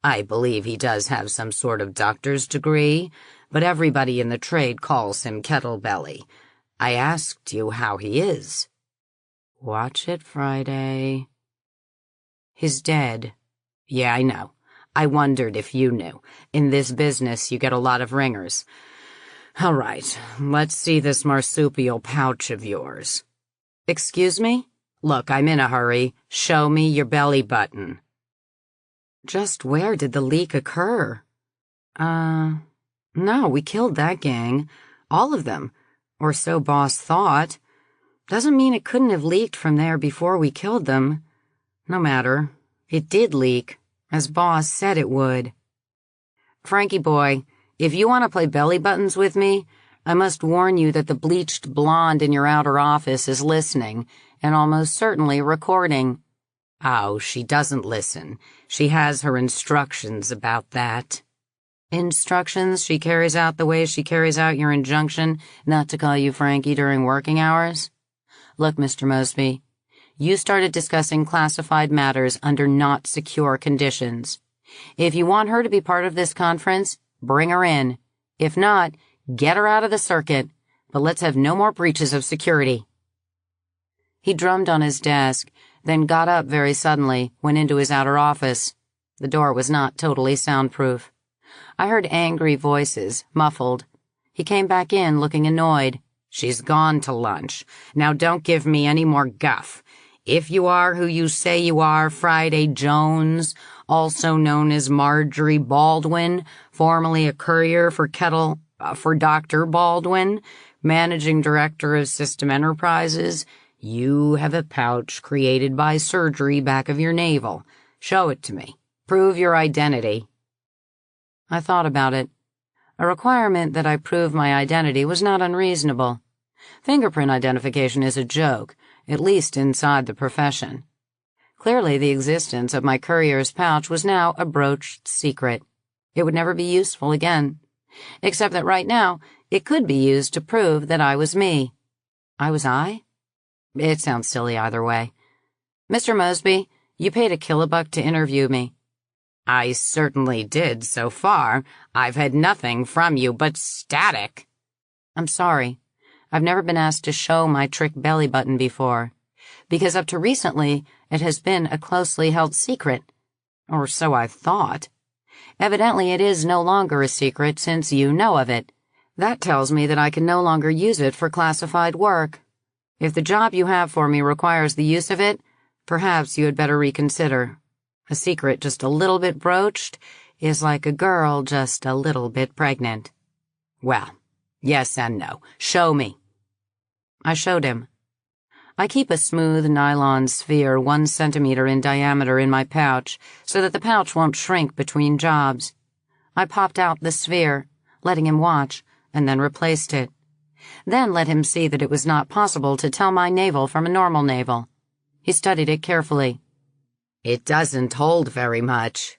I believe he does have some sort of doctor's degree, but everybody in the trade calls him Kettlebelly. I asked you how he is." "Watch it Friday." "He's dead." "Yeah, I know. I wondered if you knew. In this business, you get a lot of ringers. All right, let's see this marsupial pouch of yours." "Excuse me?" "Look, I'm in a hurry. Show me your belly button." Just where did the leak occur? No, we killed that gang. All of them. Or so Boss thought. Doesn't mean it couldn't have leaked from there before we killed them. No matter. It did leak, as Boss said it would. "Frankie boy, if you want to play belly buttons with me, I must warn you that the bleached blonde in your outer office is listening, and almost certainly recording." "Oh, she doesn't listen. She has her instructions about that." "Instructions she carries out the way she carries out your injunction not to call you Frankie during working hours? Look, Mr. Mosby, you started discussing classified matters under not secure conditions. If you want her to be part of this conference, bring her in. If not, get her out of the circuit. But let's have no more breaches of security." He drummed on his desk, then got up very suddenly, went into his outer office. The door was not totally soundproof. I heard angry voices, muffled. He came back in, looking annoyed. "She's gone to lunch. Now don't give me any more guff. If you are who you say you are, Friday Jones, also known as Marjorie Baldwin, formerly a courier for Dr. Baldwin, managing director of System Enterprises, you have a pouch created by surgery back of your navel. Show it to me. Prove your identity." I thought about it. A requirement that I prove my identity was not unreasonable. Fingerprint identification is a joke, at least inside the profession. Clearly, the existence of my courier's pouch was now a broached secret. It would never be useful again. Except that right now, it could be used to prove that I was me. I was I? It sounds silly either way. "Mr. Mosby, you paid a kilobuck to interview me." "I certainly did so far. I've had nothing from you but static." "I'm sorry. I've never been asked to show my trick belly button before, because up to recently it has been a closely held secret. Or so I thought. Evidently it is no longer a secret since you know of it. That tells me that I can no longer use it for classified work." If the job you have for me requires the use of it, perhaps you had better reconsider. A secret just a little bit broached is like a girl just a little bit pregnant. Well, yes and no. Show me. I showed him. I keep a smooth nylon sphere 1 centimeter in diameter in my pouch so that the pouch won't shrink between jobs. I popped out the sphere, letting him watch, and then replaced it. Then let him see that it was not possible to tell my navel from a normal navel. He studied it carefully. It doesn't hold very much.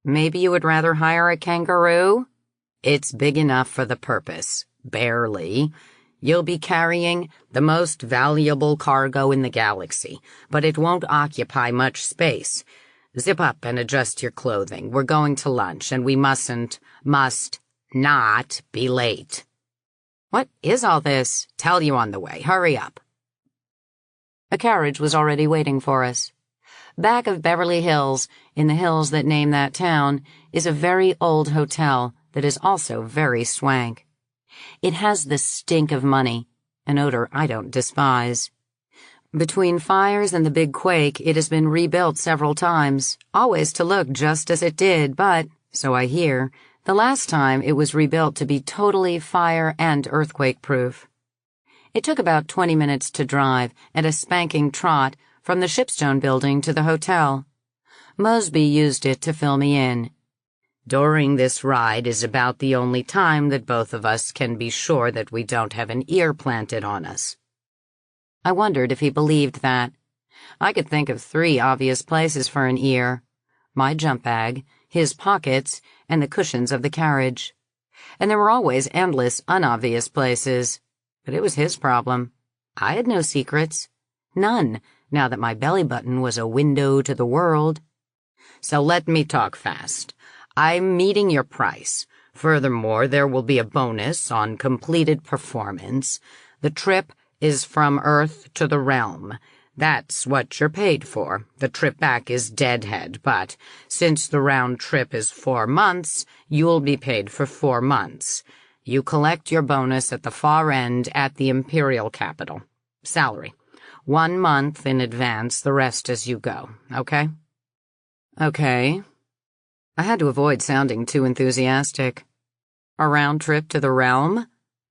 Maybe you would rather hire a kangaroo? It's big enough for the purpose. Barely. You'll be carrying the most valuable cargo in the galaxy, but it won't occupy much space. Zip up and adjust your clothing. We're going to lunch, and we must not be late. What is all this? Tell you on the way. Hurry up. A carriage was already waiting for us. Back of Beverly Hills, in the hills that name that town, is a very old hotel that is also very swank. It has the stink of money, an odor I don't despise. Between fires and the big quake, it has been rebuilt several times, always to look just as it did, but, so I hear, the last time it was rebuilt to be totally fire and earthquake-proof. It took about 20 minutes to drive at a spanking trot from the Shipstone building to the hotel. Mosby used it to fill me in. During this ride is about the only time that both of us can be sure that we don't have an ear planted on us. I wondered if he believed that. I could think of 3 obvious places for an ear: my jump bag, his pockets, and the cushions of the carriage. And there were always endless, unobvious places. But it was his problem. I had no secrets. None, now that my belly button was a window to the world. So let me talk fast. I'm meeting your price. Furthermore, there will be a bonus on completed performance. The trip is from Earth to the realm. That's what you're paid for. The trip back is deadhead, but since the round trip is 4 months, you'll be paid for 4 months. You collect your bonus at the far end at the Imperial capital. Salary. 1 month in advance, the rest as you go, okay? Okay. I had to avoid sounding too enthusiastic. A round trip to the realm?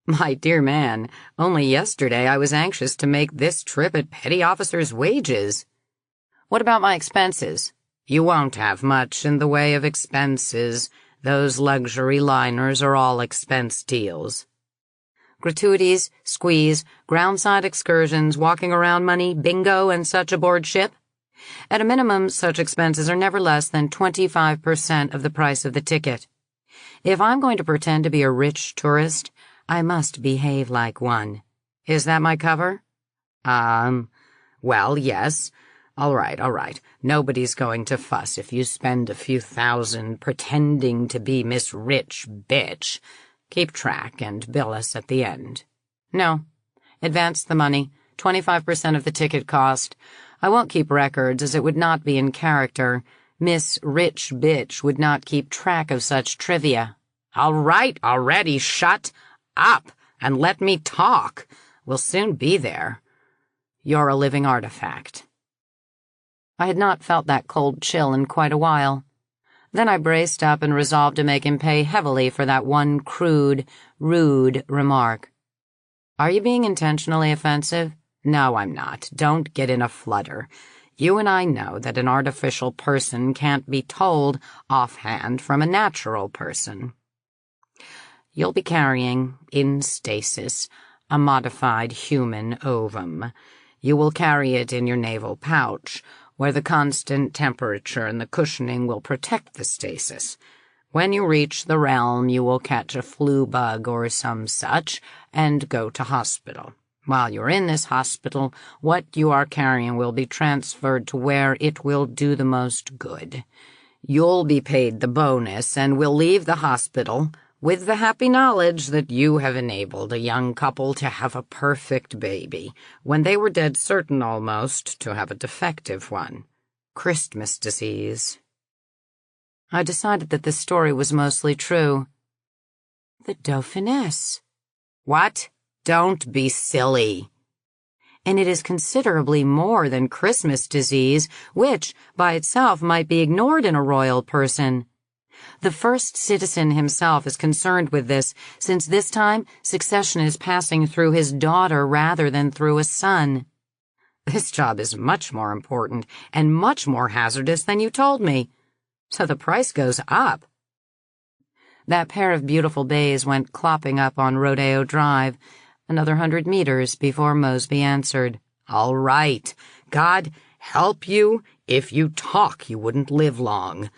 My dear man, only yesterday I was anxious to make this trip at petty officer's wages. What about my expenses? You won't have much in the way of expenses. Those luxury liners are all expense deals. Gratuities, squeeze, groundside excursions, walking around money, bingo, and such aboard ship? At a minimum, such expenses are never less than 25% of the price of the ticket. If I'm going to pretend to be a rich tourist, I must behave like one. Is that my cover? Well, yes. All right. Nobody's going to fuss if you spend a few thousand pretending to be Miss Rich Bitch. Keep track and bill us at the end. No. Advance the money, 25% of the ticket cost. I won't keep records, as it would not be in character. Miss Rich Bitch would not keep track of such trivia. All right, already, shut up and let me talk. We'll soon be there. You're a living artifact. I had not felt that cold chill in quite a while. Then I braced up and resolved to make him pay heavily for that one crude, rude remark. Are you being intentionally offensive? No, I'm not. Don't get in a flutter. You and I know that an artificial person can't be told offhand from a natural person. You'll be carrying, in stasis, a modified human ovum. You will carry it in your navel pouch, where the constant temperature and the cushioning will protect the stasis. When you reach the realm, you will catch a flu bug or some such and go to hospital. While you're in this hospital, what you are carrying will be transferred to where it will do the most good. You'll be paid the bonus and will leave the hospital with the happy knowledge that you have enabled a young couple to have a perfect baby, when they were dead certain almost to have a defective one. Christmas disease. I decided that this story was mostly true. The Dauphiness. What? Don't be silly. and it is considerably more than Christmas disease, which, by itself, might be ignored in a royal person. The first citizen himself is concerned with this, since this time succession is passing through his daughter rather than through a son. This job is much more important and much more hazardous than you told me, so the price goes up. That pair of beautiful bays went clopping up on Rodeo Drive, another 100 meters before Mosby answered. All right. God help you. If you talk, you wouldn't live long.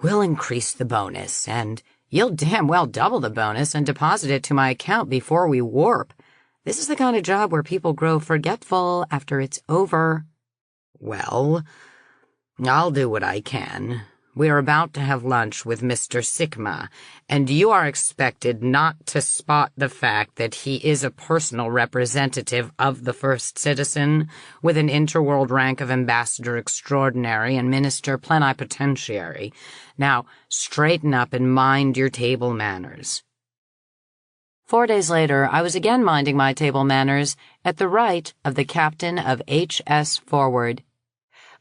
We'll increase the bonus, and you'll damn well double the bonus and deposit it to my account before we warp. This is the kind of job where people grow forgetful after it's over. Well, I'll do what I can. We're about to have lunch with Mr. Sigma, and you are expected not to spot the fact that he is a personal representative of the first citizen, with an interworld rank of ambassador extraordinary and minister plenipotentiary. Now, straighten up and mind your table manners. 4 days later, I was again minding my table manners at the right of the captain of H.S. Forward.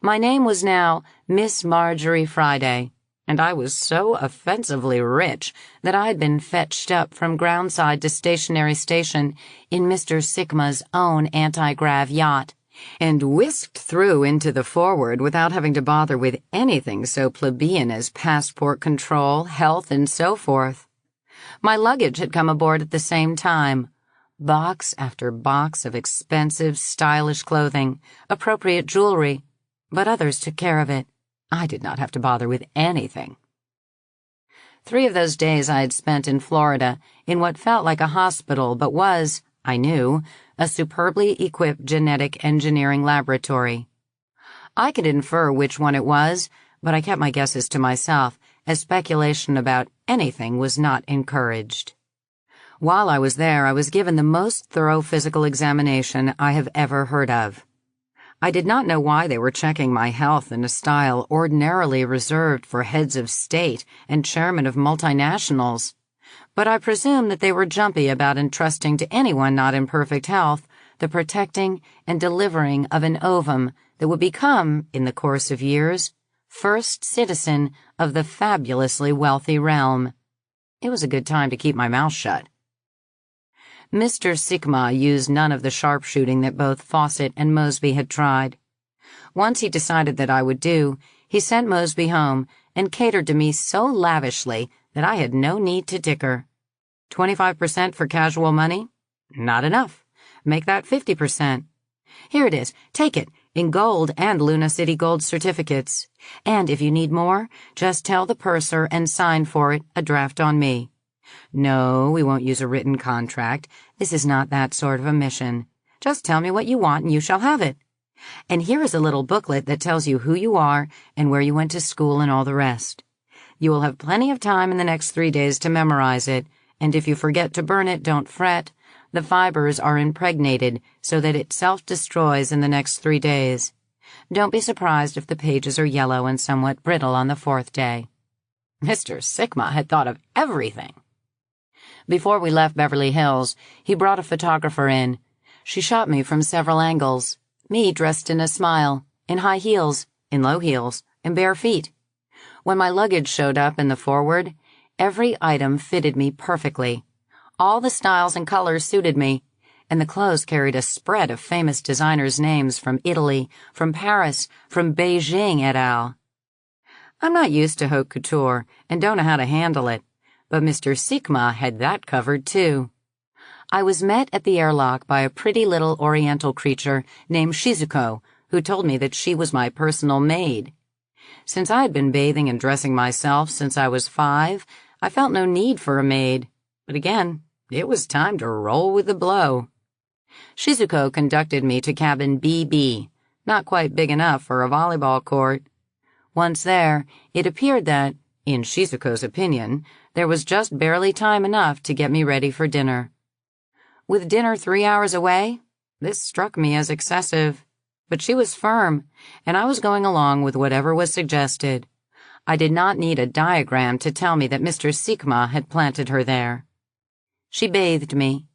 My name was now Miss Marjorie Friday, and I was so offensively rich that I had been fetched up from groundside to stationary station in Mr. Sigma's own anti-grav yacht, and whisked through into the Forward without having to bother with anything so plebeian as passport control, health, and so forth. My luggage had come aboard at the same time. Box after box of expensive, stylish clothing, appropriate jewelry, but others took care of it. I did not have to bother with anything. 3 of those days I had spent in Florida, in what felt like a hospital, but was, I knew, a superbly equipped genetic engineering laboratory. I could infer which one it was, but I kept my guesses to myself, as speculation about anything was not encouraged. While I was there, I was given the most thorough physical examination I have ever heard of. I did not know why they were checking my health in a style ordinarily reserved for heads of state and chairmen of multinationals, but I presume that they were jumpy about entrusting to anyone not in perfect health the protecting and delivering of an ovum that would become, in the course of years, first citizen of the fabulously wealthy realm. It was a good time to keep my mouth shut. Mr. Sigma used none of the sharpshooting that both Fawcett and Mosby had tried. Once he decided that I would do, he sent Mosby home and catered to me so lavishly that I had no need to dicker. 25% for casual money? Not enough. Make that 50%. Here it is. Take it, in gold and Luna City gold certificates. And if you need more, just tell the purser and sign for it, a draft on me. No, we won't use a written contract. This is not that sort of a mission. Just tell me what you want and you shall have it. And here is a little booklet that tells you who you are and where you went to school and all the rest. You will have plenty of time in the next 3 days to memorize it, and if you forget to burn it, don't fret. The fibers are impregnated so that it self-destroys in the next 3 days. Don't be surprised if the pages are yellow and somewhat brittle on the 4th day. Mr. Sigma had thought of everything. Before we left Beverly Hills, he brought a photographer in. She shot me from several angles. Me dressed in a smile, in high heels, in low heels, and bare feet. When my luggage showed up in the Forward, every item fitted me perfectly. All the styles and colors suited me, and the clothes carried a spread of famous designers' names from Italy, from Paris, from Beijing et al. I'm not used to haute couture and don't know how to handle it, but Mr. Sigma had that covered too. I was met at the airlock by a pretty little oriental creature named Shizuko, who told me that she was my personal maid. Since I had been bathing and dressing myself since I was 5, I felt no need for a maid. But again, it was time to roll with the blow. Shizuko conducted me to cabin BB, not quite big enough for a volleyball court. Once there, it appeared that, in Shizuko's opinion, there was just barely time enough to get me ready for dinner. With dinner 3 hours away, this struck me as excessive. But she was firm, and I was going along with whatever was suggested. I did not need a diagram to tell me that Mr. Sigma had planted her there. She bathed me.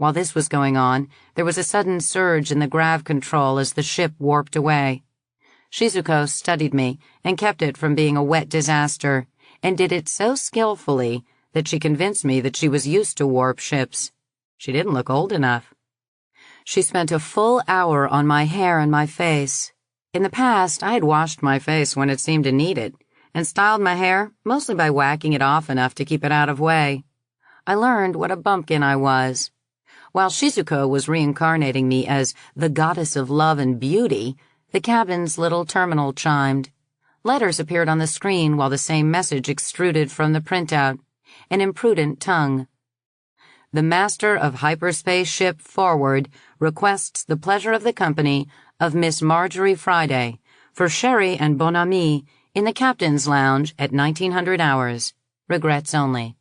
While this was going on, there was a sudden surge in the grav control as the ship warped away. Shizuko studied me and kept it from being a wet disaster, and did it so skillfully that she convinced me that she was used to warp ships. She didn't look old enough. She spent a full hour on my hair and my face. In the past, I had washed my face when it seemed to need it, and styled my hair mostly by whacking it off enough to keep it out of way. I learned what a bumpkin I was. While Shizuko was reincarnating me as the goddess of love and beauty, the cabin's little terminal chimed. Letters appeared on the screen while the same message extruded from the printout. An imprudent tongue. The master of hyperspace ship Forward requests the pleasure of the company of Miss Marjorie Friday for sherry and bon ami in the captain's lounge at 1900 hours. Regrets only.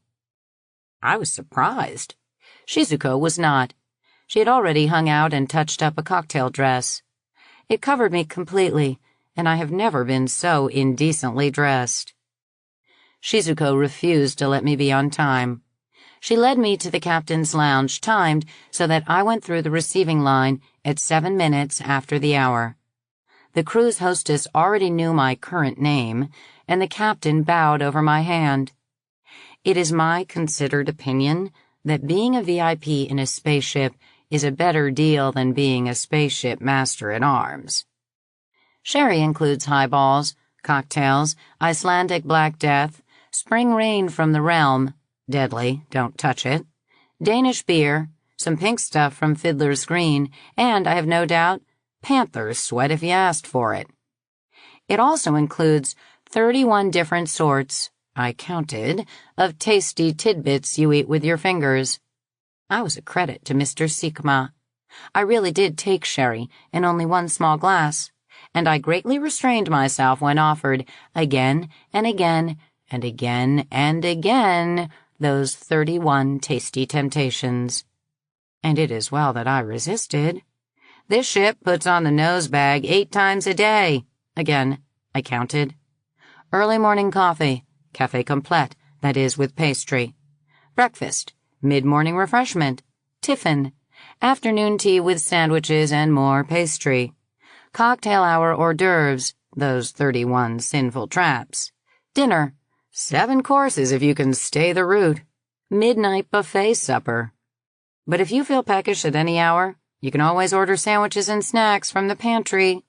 I was surprised. Shizuko was not. She had already hung out and touched up a cocktail dress. It covered me completely, and I have never been so indecently dressed. Shizuko refused to let me be on time. She led me to the captain's lounge, timed so that I went through the receiving line at 7 minutes after the hour. The cruise hostess already knew my current name, and the captain bowed over my hand. It is my considered opinion that being a VIP in a spaceship is a better deal than being a spaceship master-at-arms. Sherry includes highballs, cocktails, Icelandic Black Death, spring rain from the realm, deadly, don't touch it, Danish beer, some pink stuff from Fiddler's Green, and, I have no doubt, panther's sweat if you asked for it. It also includes 31 different sorts, I counted, of tasty tidbits you eat with your fingers. I was a credit to Mr. Sikma. I really did take sherry in only one small glass, and I greatly restrained myself when offered again and again and again and again those 31 tasty temptations. And it is well that I resisted. This ship puts on the nose bag 8 times a day. Again, I counted. Early morning coffee, café complète, that is with pastry. Breakfast, mid-morning refreshment, tiffin, afternoon tea with sandwiches and more pastry. Cocktail hour hors d'oeuvres, those 31 sinful traps. Dinner, 7 courses if you can stay the route. Midnight buffet supper. But if you feel peckish at any hour, you can always order sandwiches and snacks from the pantry.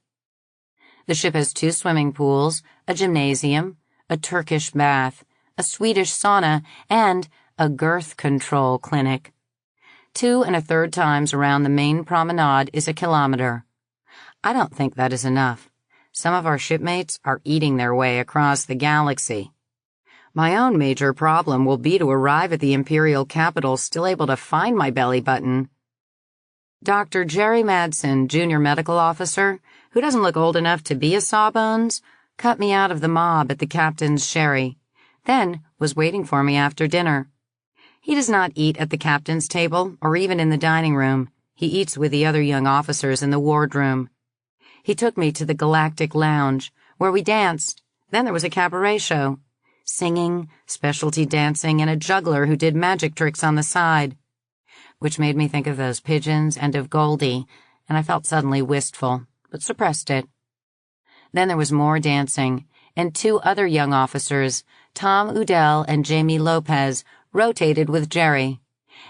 The ship has 2 swimming pools, a gymnasium, a Turkish bath, a Swedish sauna, and a girth control clinic. 2 1/3 times around the main promenade is a kilometer. I don't think that is enough. Some of our shipmates are eating their way across the galaxy. My own major problem will be to arrive at the Imperial capital still able to find my belly button. Dr. Jerry Madsen, junior medical officer, who doesn't look old enough to be a sawbones, cut me out of the mob at the captain's sherry, then was waiting for me after dinner. He does not eat at the captain's table or even in the dining room. He eats with the other young officers in the wardroom. He took me to the Galactic Lounge, where we danced. Then there was a cabaret show. Singing, specialty dancing, and a juggler who did magic tricks on the side. Which made me think of those pigeons and of Goldie, and I felt suddenly wistful, but suppressed it. Then there was more dancing, and 2 other young officers, Tom Udell and Jamie Lopez, rotated with Jerry.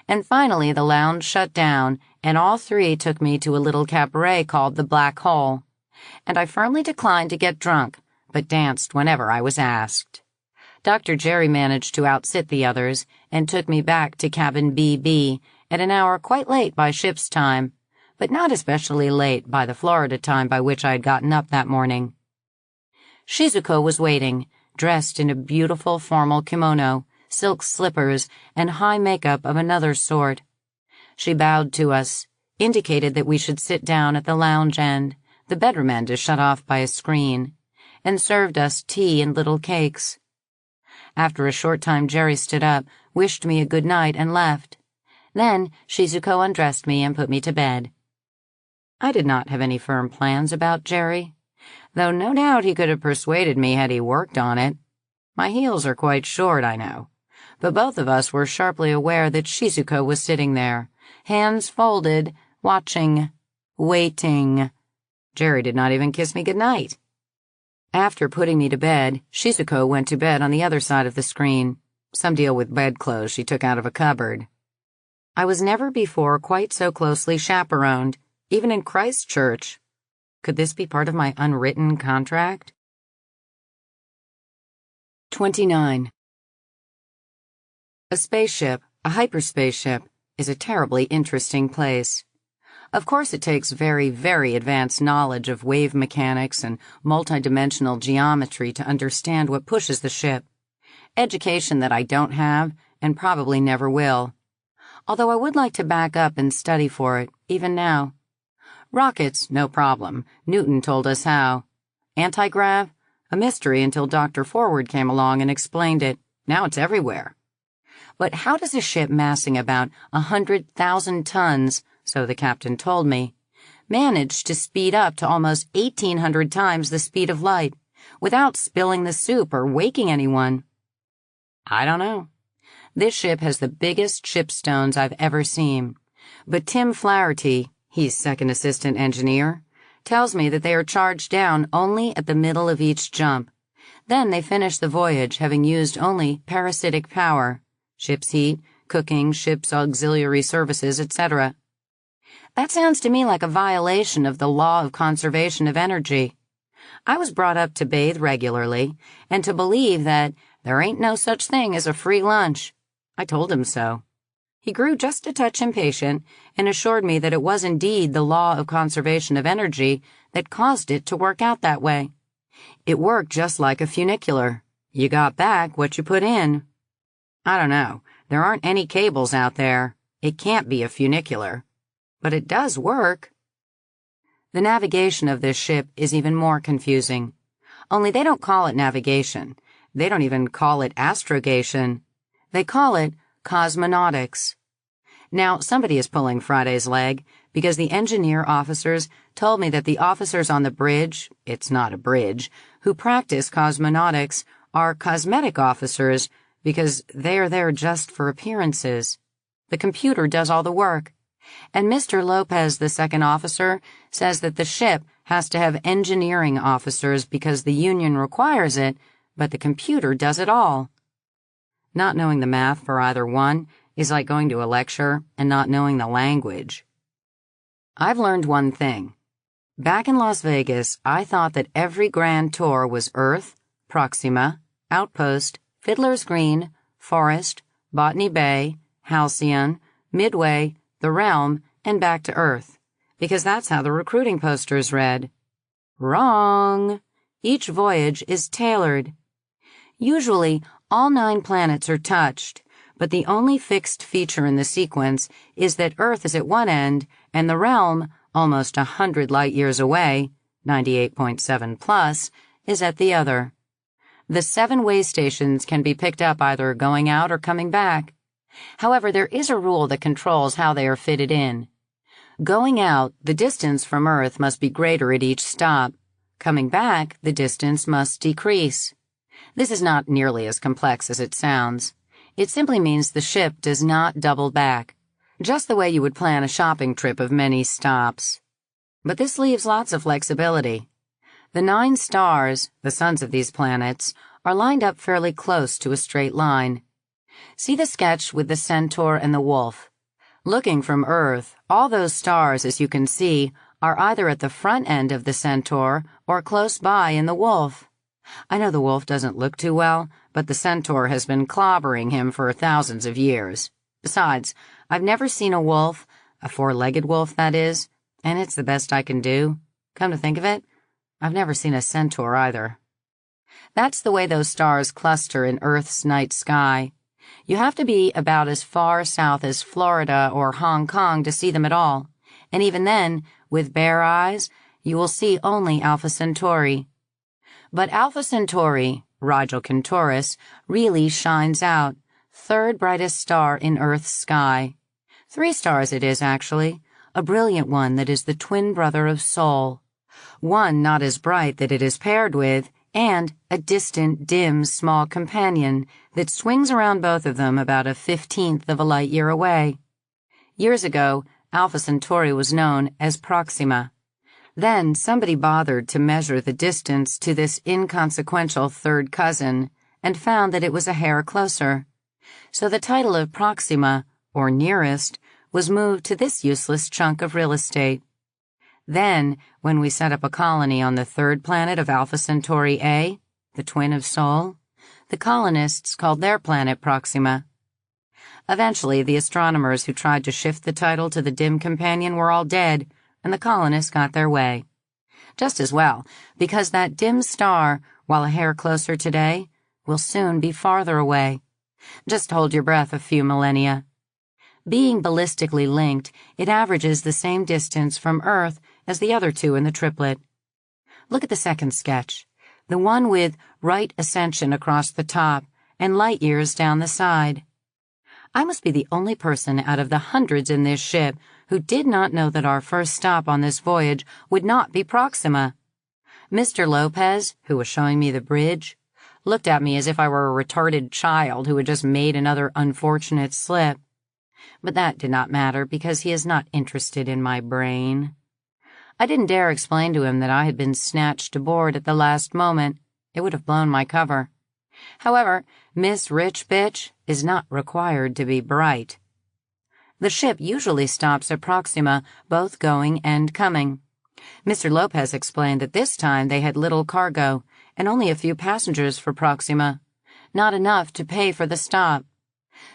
And finally the lounge shut down, and all 3 took me to a little cabaret called the Black Hole. And I firmly declined to get drunk, but danced whenever I was asked. Dr. Jerry managed to outsit the others and took me back to cabin BB at an hour quite late by ship's time, but not especially late by the Florida time by which I had gotten up that morning. Shizuko was waiting, dressed in a beautiful formal kimono, silk slippers, and high makeup of another sort. She bowed to us, indicated that we should sit down at the lounge end, the bedroom end is shut off by a screen, and served us tea and little cakes. After a short time Jerry stood up, wished me a good night, and left. Then Shizuko undressed me and put me to bed. I did not have any firm plans about Jerry, though no doubt he could have persuaded me had he worked on it. My heels are quite short, I know, but both of us were sharply aware that Shizuko was sitting there, hands folded, watching, waiting. Jerry did not even kiss me goodnight. After putting me to bed, Shizuko went to bed on the other side of the screen, some deal with bedclothes she took out of a cupboard. I was never before quite so closely chaperoned, even in Christchurch. Could this be part of my unwritten contract? 29. A spaceship, a hyperspaceship, is a terribly interesting place. Of course, it takes very, very advanced knowledge of wave mechanics and multidimensional geometry to understand what pushes the ship. Education that I don't have and probably never will. Although I would like to back up and study for it, even now. Rockets, no problem. Newton told us how. Antigrav? A mystery until Dr. Forward came along and explained it. Now it's everywhere. But how does a ship massing about 100,000 tons, so the captain told me, manage to speed up to almost 1,800 times the speed of light, without spilling the soup or waking anyone? I don't know. This ship has the biggest shipstones I've ever seen. But Tim Flaherty, he's second assistant engineer, tells me that they are charged down only at the middle of each jump. Then they finish the voyage having used only parasitic power, ship's heat, cooking, ship's auxiliary services, etc. That sounds to me like a violation of the law of conservation of energy. I was brought up to bathe regularly and to believe that there ain't no such thing as a free lunch. I told him so. He grew just a touch impatient and assured me that it was indeed the law of conservation of energy that caused it to work out that way. It worked just like a funicular. You got back what you put in. I don't know. There aren't any cables out there. It can't be a funicular. But it does work. The navigation of this ship is even more confusing. Only they don't call it navigation. They don't even call it astrogation. They call it cosmonautics. Now, somebody is pulling Friday's leg because the engineer officers told me that the officers on the bridge, it's not a bridge, who practice cosmonautics are cosmetic officers because they are there just for appearances. The computer does all the work. And Mr. Lopez, the second officer, says that the ship has to have engineering officers because the union requires it, but the computer does it all. Not knowing the math for either one is like going to a lecture and not knowing the language. I've learned one thing. Back in Las Vegas, I thought that every grand tour was Earth, Proxima, Outpost, Fiddler's Green, Forest, Botany Bay, Halcyon, Midway, the Realm, and back to Earth, because that's how the recruiting posters read. Wrong. Each voyage is tailored. Usually, all 9 planets are touched, but the only fixed feature in the sequence is that Earth is at one end and the Realm, almost 100 light-years away, 98.7 plus, is at the other. The 7 way stations can be picked up either going out or coming back. However, there is a rule that controls how they are fitted in. Going out, the distance from Earth must be greater at each stop. Coming back, the distance must decrease. This is not nearly as complex as it sounds. It simply means the ship does not double back, just the way you would plan a shopping trip of many stops. But this leaves lots of flexibility. The 9 stars, the suns of these planets, are lined up fairly close to a straight line. See the sketch with the centaur and the wolf. Looking from Earth, all those stars, as you can see, are either at the front end of the centaur or close by in the wolf. I know the wolf doesn't look too well, but the centaur has been clobbering him for thousands of years. Besides, I've never seen a wolf, a 4-legged wolf that is, and it's the best I can do. Come to think of it, I've never seen a centaur either. That's the way those stars cluster in Earth's night sky. You have to be about as far south as Florida or Hong Kong to see them at all, and even then, with bare eyes, you will see only Alpha Centauri. But Alpha Centauri, Rigel Kentaurus, really shines out, 3rd brightest star in Earth's sky. 3 stars it is, actually, a brilliant one that is the twin brother of Sol. One not as bright that it is paired with and a distant, dim, small companion that swings around both of them about a 15th of a light year away. Years ago, Alpha Centauri was known as Proxima. Then somebody bothered to measure the distance to this inconsequential third cousin and found that it was a hair closer. So the title of Proxima, or nearest, was moved to this useless chunk of real estate. Then, when we set up a colony on the third planet of Alpha Centauri A, the twin of Sol, the colonists called their planet Proxima. Eventually, the astronomers who tried to shift the title to the dim companion were all dead, and the colonists got their way. Just as well, because that dim star, while a hair closer today, will soon be farther away. Just hold your breath a few millennia. Being ballistically linked, it averages the same distance from Earth as the other two in the triplet. Look at the second sketch, the one with right ascension across the top and light years down the side. I must be the only person out of the hundreds in this ship who did not know that our first stop on this voyage would not be Proxima. Mr. Lopez, who was showing me the bridge, looked at me as if I were a retarded child who had just made another unfortunate slip. But that did not matter because he is not interested in my brain. I didn't dare explain to him that I had been snatched aboard at the last moment. It would have blown my cover. However, Miss Rich Bitch is not required to be bright. The ship usually stops at Proxima, both going and coming. Mr. Lopez explained that this time they had little cargo and only a few passengers for Proxima, not enough to pay for the stop.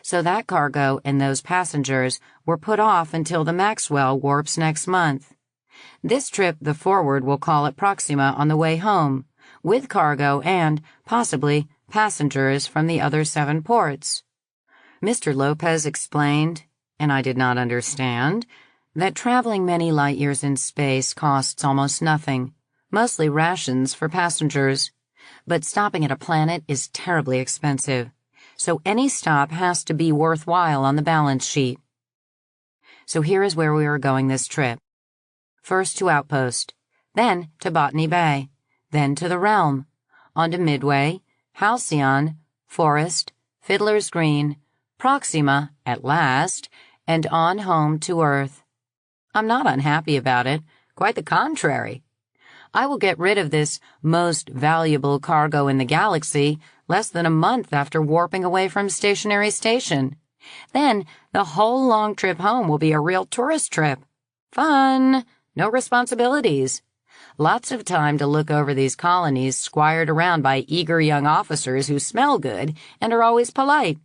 So that cargo and those passengers were put off until the Maxwell warps next month. This trip the Forward will call at Proxima on the way home, with cargo and, possibly, passengers from the other 7 ports. Mr. Lopez explained, and I did not understand, that traveling many light years in space costs almost nothing, mostly rations for passengers. But stopping at a planet is terribly expensive, so any stop has to be worthwhile on the balance sheet. So here is where we are going this trip. First to Outpost, then to Botany Bay, then to the Realm, on to Midway, Halcyon, Forest, Fiddler's Green, Proxima, at last, and on home to Earth. I'm not unhappy about it, quite the contrary. I will get rid of this most valuable cargo in the galaxy less than a month after warping away from Stationary Station. Then the whole long trip home will be a real tourist trip. Fun, no responsibilities. Lots of time to look over these colonies squired around by eager young officers who smell good and are always polite.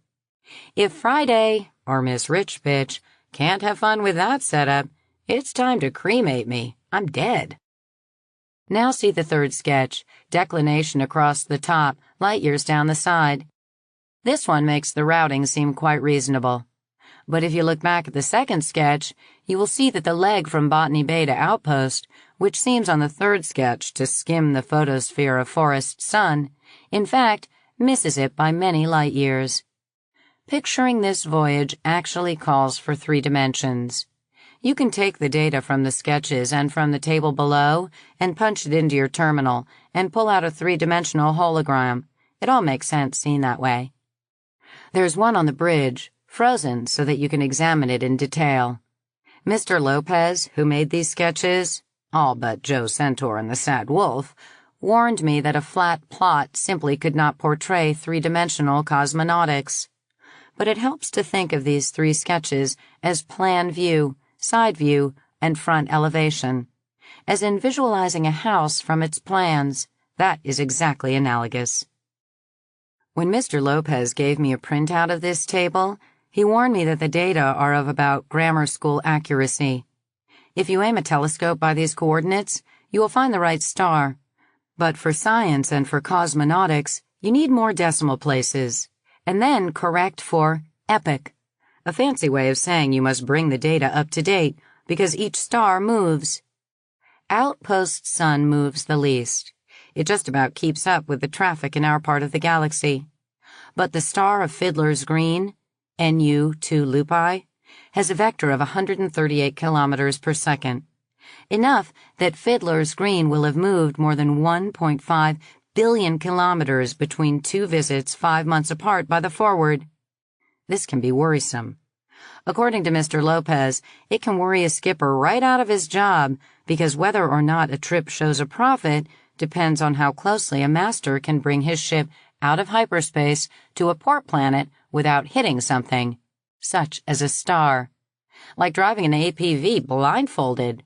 If Friday, or Miss Rich Bitch, can't have fun with that setup, it's time to cremate me. I'm dead. Now see the third sketch, declination across the top, light years down the side. This one makes the routing seem quite reasonable. But if you look back at the second sketch, you will see that the leg from Botany Bay to Outpost, which seems on the third sketch to skim the photosphere of Forest Sun, in fact, misses it by many light years. Picturing this voyage actually calls for 3 dimensions. You can take the data from the sketches and from the table below and punch it into your terminal and pull out a 3-dimensional hologram. It all makes sense seen that way. There's one on the bridge, frozen so that you can examine it in detail. Mr. Lopez, who made these sketches, all but Joe Centaur and the Sad Wolf, warned me that a flat plot simply could not portray 3-dimensional cosmonautics. But it helps to think of these 3 sketches as plan view, side view, and front elevation. As in visualizing a house from its plans, that is exactly analogous. When Mr. Lopez gave me a printout of this table, he warned me that the data are of about grammar school accuracy. If you aim a telescope by these coordinates, you will find the right star. But for science and for cosmonautics, you need more decimal places, and then correct for epoch. A fancy way of saying you must bring the data up to date, because each star moves. Outpost Sun moves the least. It just about keeps up with the traffic in our part of the galaxy. But the star of Fiddler's Green, NU 2 Lupi, has a vector of 138 kilometers per second. Enough that Fiddler's Green will have moved more than 1.5 billion kilometers between 2 visits 5 months apart by the forward. This can be worrisome. According to Mr. Lopez, it can worry a skipper right out of his job because whether or not a trip shows a profit depends on how closely a master can bring his ship out of hyperspace to a port planet without hitting something, such as a star, like driving an APV blindfolded.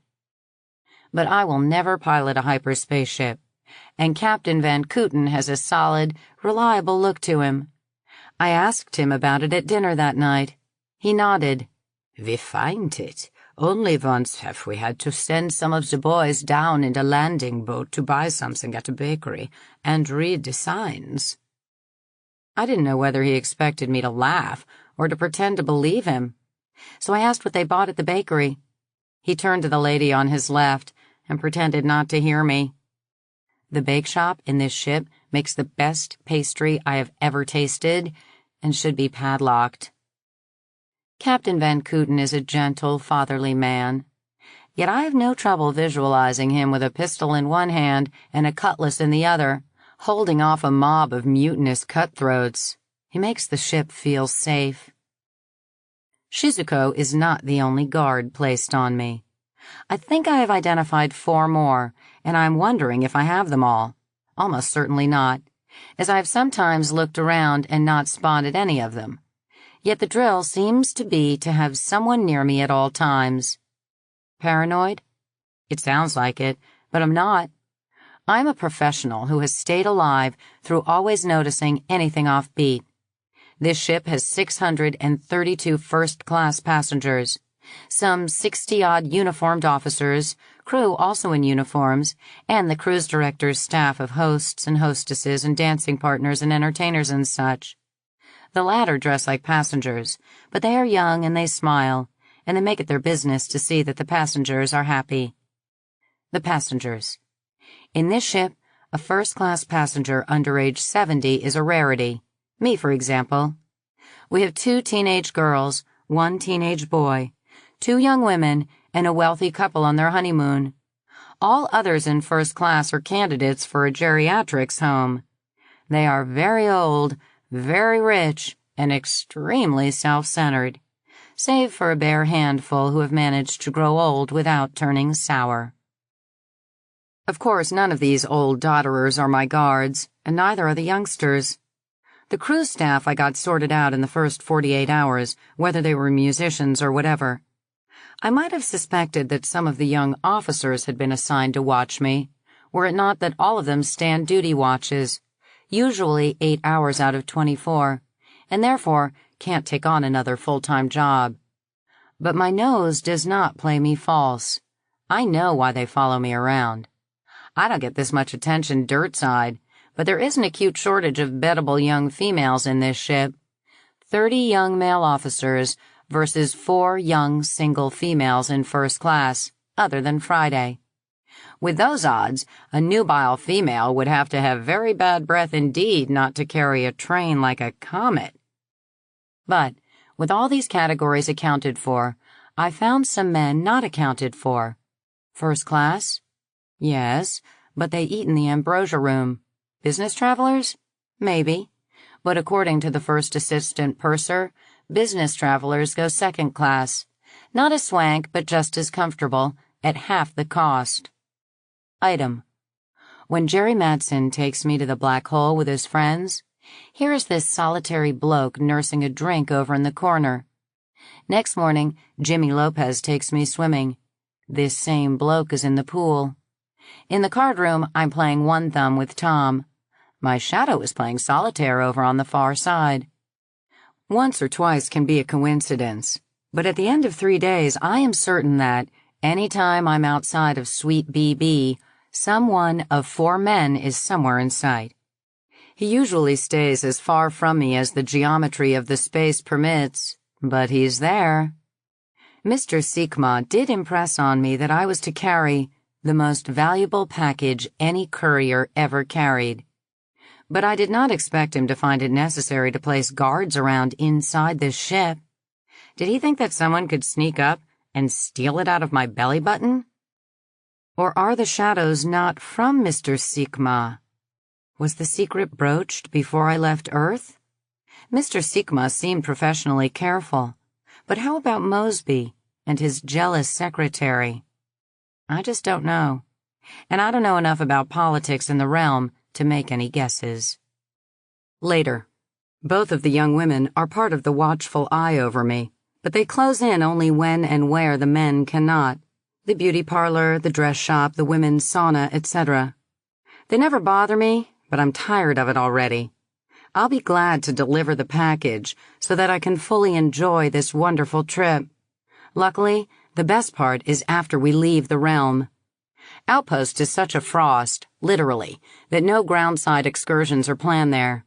But I will never pilot a hyperspace ship, and Captain Van Kooten has a solid, reliable look to him. I asked him about it at dinner that night. He nodded. "We find it. Only once have we had to send some of the boys down in a landing boat to buy something at a bakery and read the signs." I didn't know whether he expected me to laugh or to pretend to believe him, so I asked what they bought at the bakery. He turned to the lady on his left and pretended not to hear me. "The bake shop in this ship makes the best pastry I have ever tasted and should be padlocked." Captain Van Kooten is a gentle, fatherly man, yet I have no trouble visualizing him with a pistol in one hand and a cutlass in the other, holding off a mob of mutinous cutthroats. He makes the ship feel safe. Shizuko is not the only guard placed on me. I think I have identified 4 more, and I am wondering if I have them all. Almost certainly not, as I have sometimes looked around and not spotted any of them. Yet the drill seems to be to have someone near me at all times. Paranoid? It sounds like it, but I'm not. I'm a professional who has stayed alive through always noticing anything offbeat. This ship has 632 first-class passengers, some 60-odd uniformed officers, crew also in uniforms, and the cruise director's staff of hosts and hostesses and dancing partners and entertainers and such. The latter dress like passengers, but they are young and they smile, and they make it their business to see that the passengers are happy. The passengers. In this ship, a first-class passenger under age 70 is a rarity. Me, for example. We have 2 teenage girls, 1 teenage boy, 2 young women, and a wealthy couple on their honeymoon. All others in first class are candidates for a geriatrics home. They are very old, very rich, and extremely self-centered, save for a bare handful who have managed to grow old without turning sour. Of course, none of these old dodderers are my guards, and neither are the youngsters. The cruise staff I got sorted out in the first 48 hours, whether they were musicians or whatever. I might have suspected that some of the young officers had been assigned to watch me, were it not that all of them stand duty watches, usually 8 hours out of 24, and therefore can't take on another full-time job. But my nose does not play me false. I know why they follow me around. I don't get this much attention dirt-side, but there is an acute shortage of bettable young females in this ship. 30 young male officers versus 4 young single females in first class, other than Friday. With those odds, a nubile female would have to have very bad breath indeed not to carry a train like a comet. But, with all these categories accounted for, I found some men not accounted for. First class? Yes, but they eat in the ambrosia room. Business travelers? Maybe. But according to the first assistant purser, business travelers go second class. Not a swank, but just as comfortable, at half the cost. Item. When Jerry Madsen takes me to the black hole with his friends, here is this solitary bloke nursing a drink over in the corner. Next morning, Jimmy Lopez takes me swimming. This same bloke is in the pool. In the card room, I'm playing one thumb with Tom. My shadow is playing solitaire over on the far side. Once or twice can be a coincidence, but at the end of 3 days, I am certain that, any time I'm outside of Suite BB, some one of 4 men is somewhere in sight. He usually stays as far from me as the geometry of the space permits, but he's there. Mr. Sikma did impress on me that I was to carry the most valuable package any courier ever carried. But I did not expect him to find it necessary to place guards around inside this ship. Did he think that someone could sneak up and steal it out of my belly button? Or are the shadows not from Mr. Sikma? Was the secret broached before I left Earth? Mr. Sigma seemed professionally careful, but how about Mosby and his jealous secretary? I just don't know, and I don't know enough about politics in the realm to make any guesses. Later. Both of the young women are part of the watchful eye over me, but they close in only when and where the men cannot. The beauty parlor, the dress shop, the women's sauna, etc. They never bother me, but I'm tired of it already. I'll be glad to deliver the package so that I can fully enjoy this wonderful trip. Luckily, the best part is after we leave the realm. Outpost is such a frost, literally, that no groundside excursions are planned there.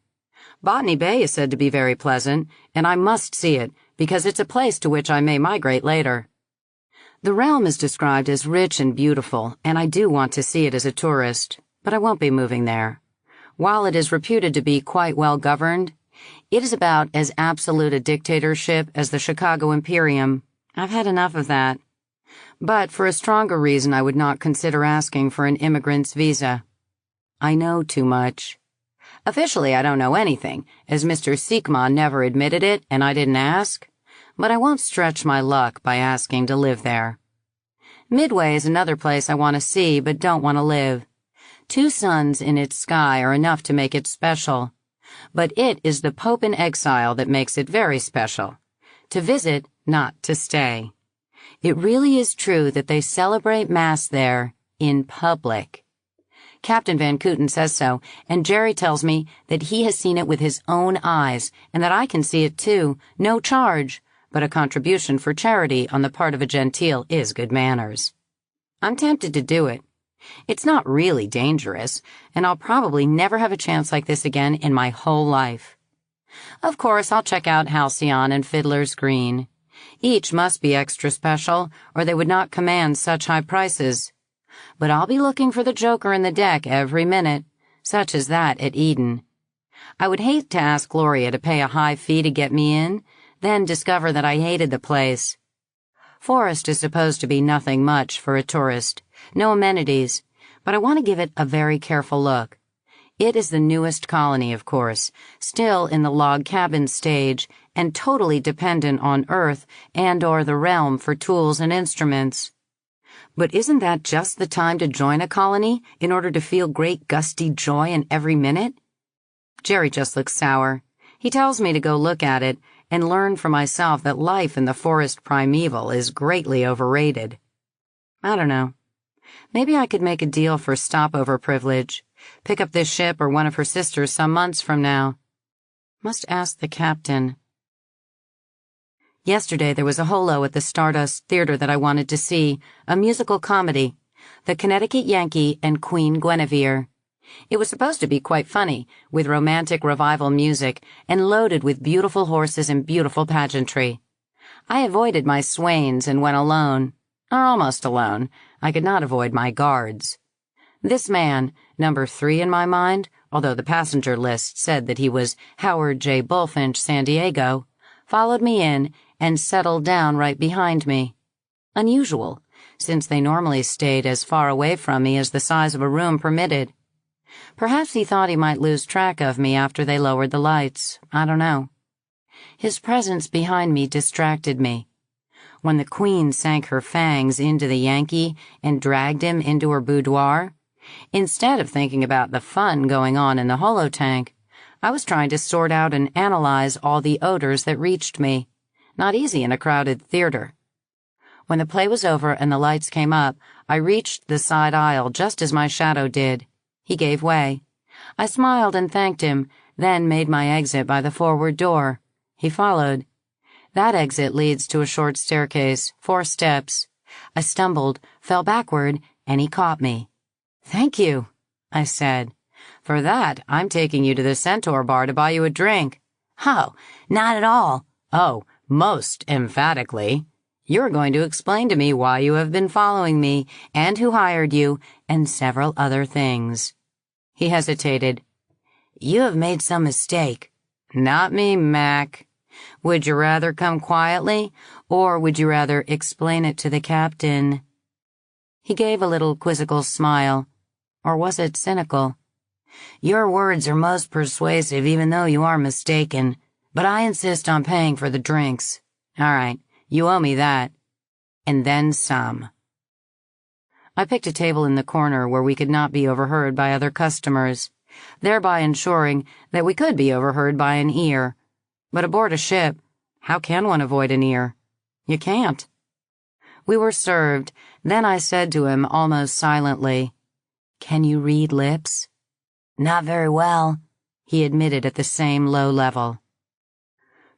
Botany Bay is said to be very pleasant, and I must see it because it's a place to which I may migrate later. The realm is described as rich and beautiful, and I do want to see it as a tourist, but I won't be moving there. While it is reputed to be quite well governed, it is about as absolute a dictatorship as the Chicago Imperium. I've had enough of that. But for a stronger reason, I would not consider asking for an immigrant's visa. I know too much. Officially, I don't know anything, as Mr. Sigma never admitted it and I didn't ask, but I won't stretch my luck by asking to live there. Midway is another place I want to see but don't want to live. 2 suns in its sky are enough to make it special, but it is the Pope in exile that makes it very special. To visit, not to stay. It really is true that they celebrate Mass there in public. Captain Van Kooten says so, and Jerry tells me that he has seen it with his own eyes, and that I can see it too, no charge, but a contribution for charity on the part of a genteel is good manners. I'm tempted to do it. It's not really dangerous, and I'll probably never have a chance like this again in my whole life. Of course, I'll check out Halcyon and Fiddler's Green. Each must be extra special, or they would not command such high prices. But I'll be looking for the joker in the deck every minute, such as that at Eden. I would hate to ask Gloria to pay a high fee to get me in, then discover that I hated the place. Forest is supposed to be nothing much for a tourist, no amenities, but I want to give it a very careful look. It is the newest colony, of course, still in the log cabin stage and totally dependent on Earth and/or the realm for tools and instruments. But isn't that just the time to join a colony in order to feel great gusty joy in every minute? Jerry just looks sour. He tells me to go look at it and learn for myself that life in the forest primeval is greatly overrated. I don't know. Maybe I could make a deal for stopover privilege, pick up this ship or one of her sisters some months from now. Must ask the captain. Yesterday there was a holo at the Stardust Theater that I wanted to see, a musical comedy, The Connecticut Yankee and Queen Guinevere. It was supposed to be quite funny, with romantic revival music and loaded with beautiful horses and beautiful pageantry. I avoided my swains and went alone, or almost alone. I could not avoid my guards. This man, number 3 in my mind, although the passenger list said that he was Howard J. Bullfinch, San Diego, followed me in and settled down right behind me. Unusual, since they normally stayed as far away from me as the size of a room permitted. Perhaps he thought he might lose track of me after they lowered the lights. I don't know. His presence behind me distracted me. When the Queen sank her fangs into the Yankee and dragged him into her boudoir, instead of thinking about the fun going on in the holotank, I was trying to sort out and analyze all the odors that reached me. Not easy in a crowded theater. When the play was over and the lights came up, I reached the side aisle just as my shadow did. He gave way. I smiled and thanked him, then made my exit by the forward door. He followed. That exit leads to a short staircase, 4 steps. I stumbled, fell backward, and he caught me. "Thank you," I said. "For that, I'm taking you to the Centaur Bar to buy you a drink." "Oh, not at all." "Oh, most emphatically. You're going to explain to me why you have been following me, and who hired you, and several other things." He hesitated. "You have made some mistake." "Not me, Mac. Would you rather come quietly, or would you rather explain it to the captain?" He gave a little quizzical smile. Or was it cynical? Your words are most persuasive even though you are mistaken, but I insist on paying for the drinks. All right, you owe me that. And then some. I picked a table in the corner where we could not be overheard by other customers, thereby ensuring that we could be overheard by an ear. But aboard a ship, how can one avoid an ear? You can't. We were served. Then I said to him almost silently, "Can you read lips?" "Not very well," he admitted at the same low level.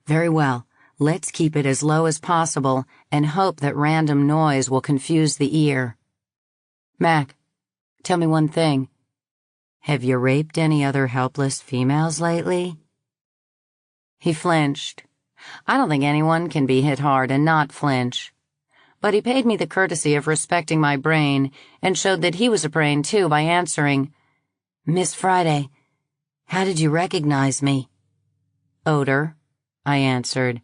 "Very well. Let's keep it as low as possible and hope that random noise will confuse the ear. Mac, tell me one thing. Have you raped any other helpless females lately?" He flinched. I don't think anyone can be hit hard and not flinch. But he paid me the courtesy of respecting my brain and showed that he was a brain too by answering, "Miss Friday, how did you recognize me?" "Odor," I answered.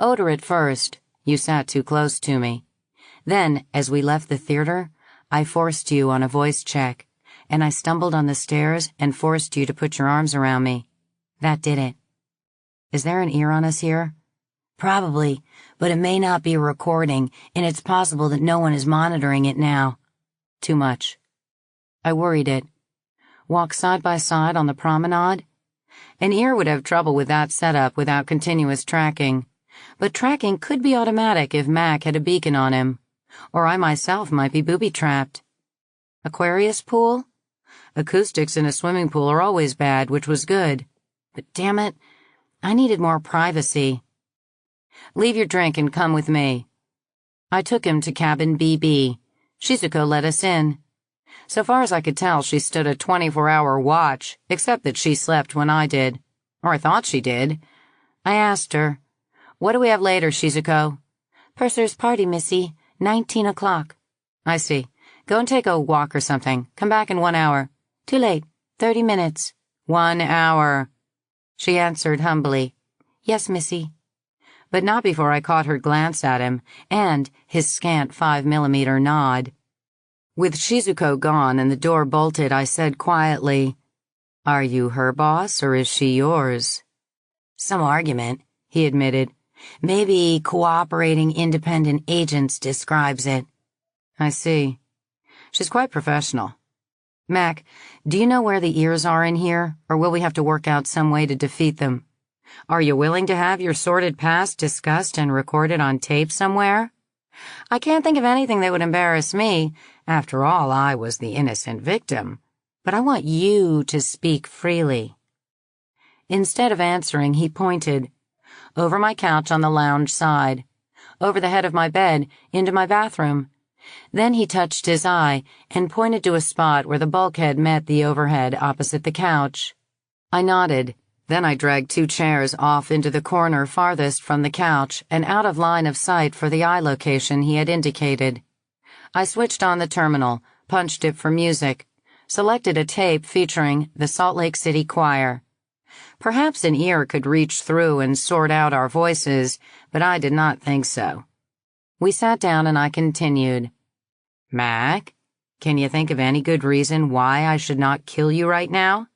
"Odor at first. You sat too close to me. Then, as we left the theater, I forced you on a voice check, and I stumbled on the stairs and forced you to put your arms around me. That did it. Is there an ear on us here?" "Probably, but it may not be a recording, and it's possible that no one is monitoring it now." "Too much." I worried it. Walk side by side on the promenade? An ear would have trouble with that setup without continuous tracking. But tracking could be automatic if Mac had a beacon on him. Or I myself might be booby-trapped. Aquarius pool? Acoustics in a swimming pool are always bad, which was good. But damn it, I needed more privacy. "Leave your drink and come with me." I took him to cabin BB. Shizuko let us in. So far as I could tell, she stood a 24-hour watch, except that she slept when I did. Or I thought she did. I asked her, "What do we have later, Shizuko?" "Purser's party, missy. 19 o'clock. "I see. Go and take a walk or something. Come back in 1 hour. "Too late. 30 minutes. 1 hour. She answered humbly, "Yes, missy." But not before I caught her glance at him, and his scant 5mm nod. With Shizuko gone and the door bolted, I said quietly, "Are you her boss, or is she yours?" "Some argument," he admitted. "Maybe cooperating independent agents describes it." "I see. She's quite professional. Mac, do you know where the ears are in here, or will we have to work out some way to defeat them? Are you willing to have your sordid past discussed and recorded on tape somewhere? I can't think of anything that would embarrass me. After all, I was the innocent victim. But I want you to speak freely." Instead of answering, he pointed. Over my couch on the lounge side. Over the head of my bed, into my bathroom. Then he touched his eye and pointed to a spot where the bulkhead met the overhead opposite the couch. I nodded. Then I dragged 2 chairs off into the corner farthest from the couch and out of line of sight for the eye location he had indicated. I switched on the terminal, punched it for music, selected a tape featuring the Salt Lake City Choir. Perhaps an ear could reach through and sort out our voices, but I did not think so. We sat down and I continued. "Mac, can you think of any good reason why I should not kill you right now?"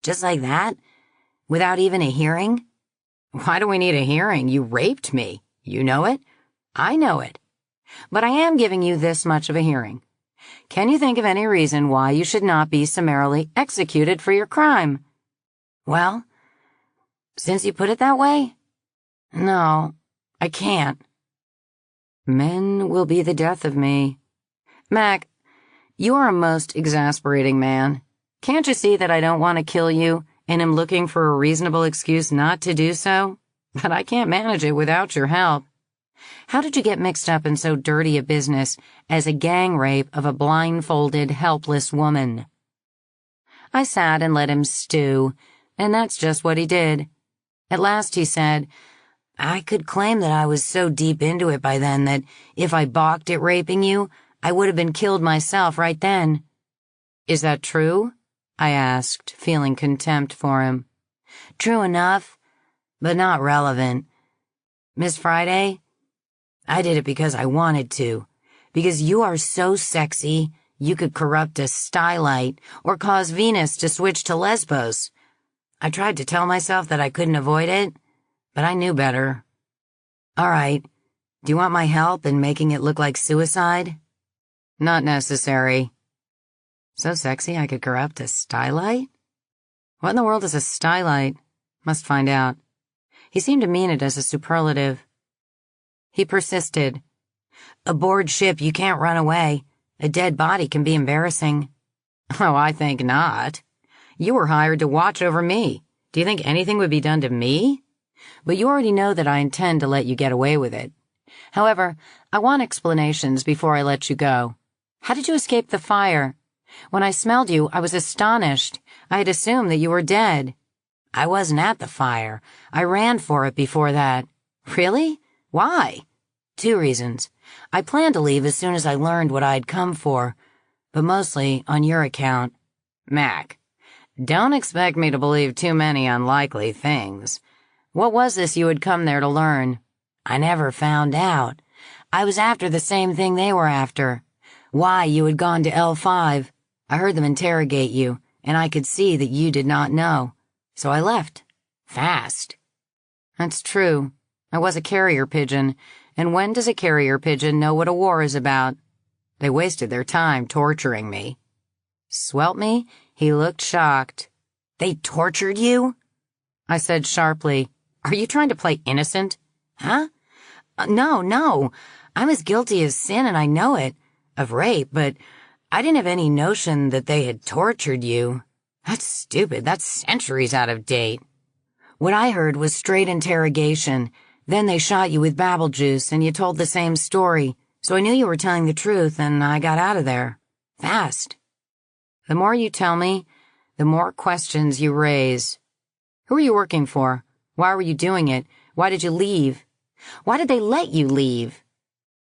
"Just like that? Without even a hearing?" "Why do we need a hearing? You raped me. You know it? I know it. But I am giving you this much of a hearing. Can you think of any reason why you should not be summarily executed for your crime?" "Well, since you put it that way, no, I can't." Men will be the death of me. Mac, you are a most exasperating man. Can't you see that I don't want to kill you and am looking for a reasonable excuse not to do so? But I can't manage it without your help. How did you get mixed up in so dirty a business as a gang rape of a blindfolded, helpless woman? I sat and let him stew, and that's just what he did. At last he said, "I could claim that I was so deep into it by then that if I balked at raping you, I would have been killed myself right then." "Is that true?" I asked, feeling contempt for him. "True enough, but not relevant. Miss Friday, I did it because I wanted to, because you are so sexy, You could corrupt a stylite or cause Venus to switch to Lesbos. I tried to tell myself that I couldn't avoid it, but I knew better. All right, do you want my help in making it look like suicide? Not necessary. So sexy I could corrupt a stylite? What in the world is a stylite? Must find out. He seemed to mean it as a superlative. He persisted. Aboard ship, you can't run away. A dead body can be embarrassing. Oh, I think not. You were hired to watch over me. Do you think anything would be done to me? But you already know that I intend to let you get away with it. However, I want explanations before I let you go. How did you escape the fire? When I smelled you, I was astonished. I had assumed that you were dead. I wasn't at the fire. I ran for it before that. Really? Why? 2 reasons. I planned to leave as soon as I learned what I'd come for, but mostly on your account. Mac, don't expect me to believe too many unlikely things. What was this you had come there to learn? I never found out. I was after the same thing they were after. Why you had gone to L5. I heard them interrogate you, and I could see that you did not know. So I left. Fast. That's true. I was a carrier pigeon, and when does a carrier pigeon know what a war is about? They wasted their time torturing me. Swelt me? He looked shocked. They tortured you? I said sharply, Are you trying to play innocent? Huh? No. I'm as guilty as sin and I know it. Of rape, but I didn't have any notion that they had tortured you. That's stupid. That's centuries out of date. What I heard was straight interrogation. Then they shot you with babble juice and you told the same story. So I knew you were telling the truth and I got out of there. Fast. The more you tell me, the more questions you raise. Who are you working for? Why were you doing it? Why did you leave? Why did they let you leave?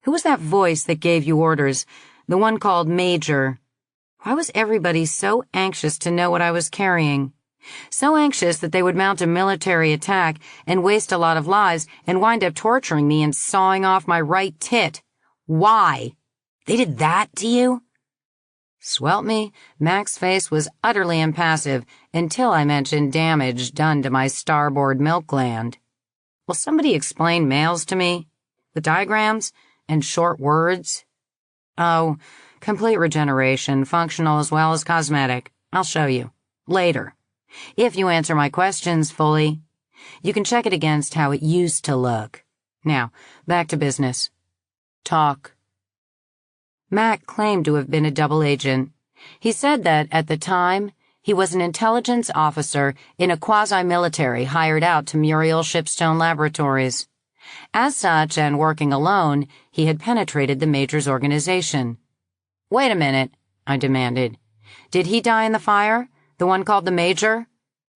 Who was that voice that gave you orders? The one called Major. Why was everybody so anxious to know what I was carrying? So anxious that they would mount a military attack and waste a lot of lives and wind up torturing me and sawing off my right tit. Why? They did that to you? Swelt me, Mac's face was utterly impassive until I mentioned damage done to my starboard milk gland. Will somebody explain males to me? With diagrams and short words? Oh, complete regeneration, functional as well as cosmetic. I'll show you. Later. If you answer my questions fully. You can check it against how it used to look. Now, back to business. Talk. Mac claimed to have been a double agent. He said that, at the time, he was an intelligence officer in a quasi-military hired out to Muriel Shipstone Laboratories. As such, and working alone, he had penetrated the Major's organization. Wait a minute, I demanded. Did he die in the fire? The one called the Major?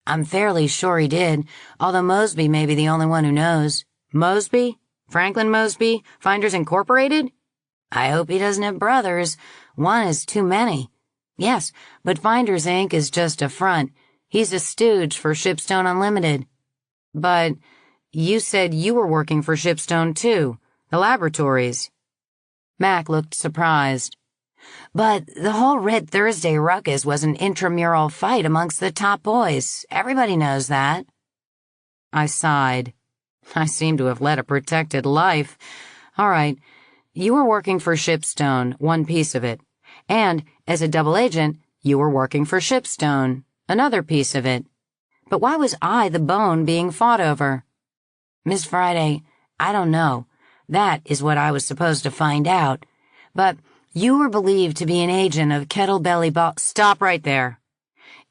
I'm fairly sure he did, although Mosby may be the only one who knows. Mosby? Franklin Mosby? Finders Incorporated? I hope he doesn't have brothers. One is too many. Yes, but Finders Inc. is just a front. He's a stooge for Shipstone Unlimited. But you said you were working for Shipstone, too. The laboratories. Mac looked surprised. But the whole Red Thursday ruckus was an intramural fight amongst the top boys. Everybody knows that. I sighed. I seem to have led a protected life. All right. You were working for Shipstone, one piece of it. And, as a double agent, you were working for Shipstone, another piece of it. But why was I the bone being fought over? Miss Friday, I don't know. That is what I was supposed to find out. But you were believed to be an agent of Kettlebelly Ball— Stop right there.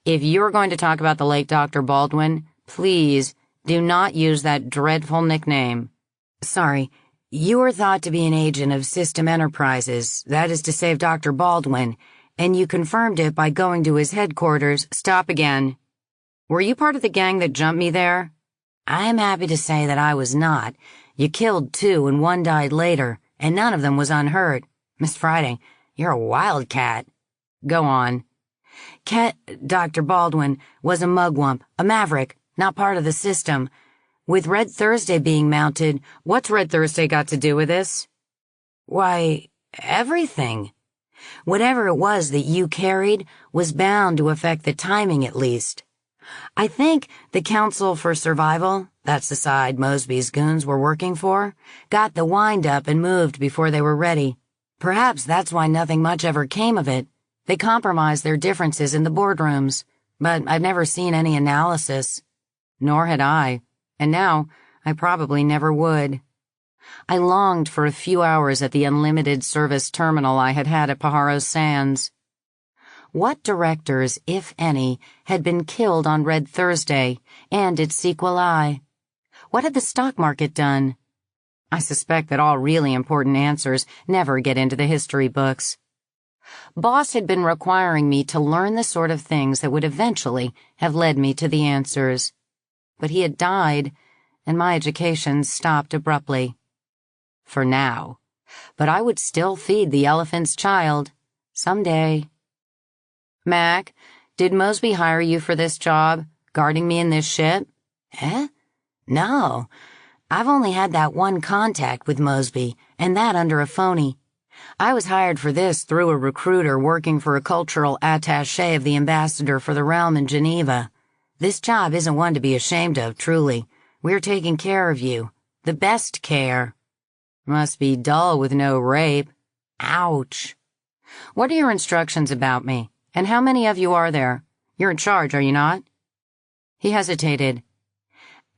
If you're going to talk about the late Dr. Baldwin, please do not use that dreadful nickname. Sorry. You were thought to be an agent of System Enterprises, that is to say of Dr. Baldwin, and you confirmed it by going to his headquarters. Stop again. Were you part of the gang that jumped me there? I am happy to say that I was not. You killed 2 and 1 died later, and none of them was unhurt. Miss Friday, you're a wildcat. Go on. Dr. Baldwin was a mugwump, a maverick, not part of the system. With Red Thursday being mounted, what's Red Thursday got to do with this? Why, everything. Whatever it was that you carried was bound to affect the timing at least. I think the Council for Survival, that's the side Mosby's goons were working for, got the wind up and moved before they were ready. Perhaps that's why nothing much ever came of it. They compromised their differences in the boardrooms, but I've never seen any analysis. Nor had I, and now I probably never would. I longed for a few hours at the unlimited service terminal I had had at Pajaro's Sands. What directors, if any, had been killed on Red Thursday and its sequelae? What had the stock market done? I suspect that all really important answers never get into the history books. Boss had been requiring me to learn the sort of things that would eventually have led me to the answers. But he had died, and my education stopped abruptly. For now. But I would still feed the elephant's child. Someday. Mac, did Mosby hire you for this job, guarding me in this ship? No. I've only had that one contact with Mosby, and that under a phony. I was hired for this through a recruiter working for a cultural attaché of the ambassador for the realm in Geneva. This job isn't one to be ashamed of, truly. We're taking care of you. The best care. Must be dull with no rape. Ouch. What are your instructions about me? And how many of you are there? You're in charge, are you not? He hesitated.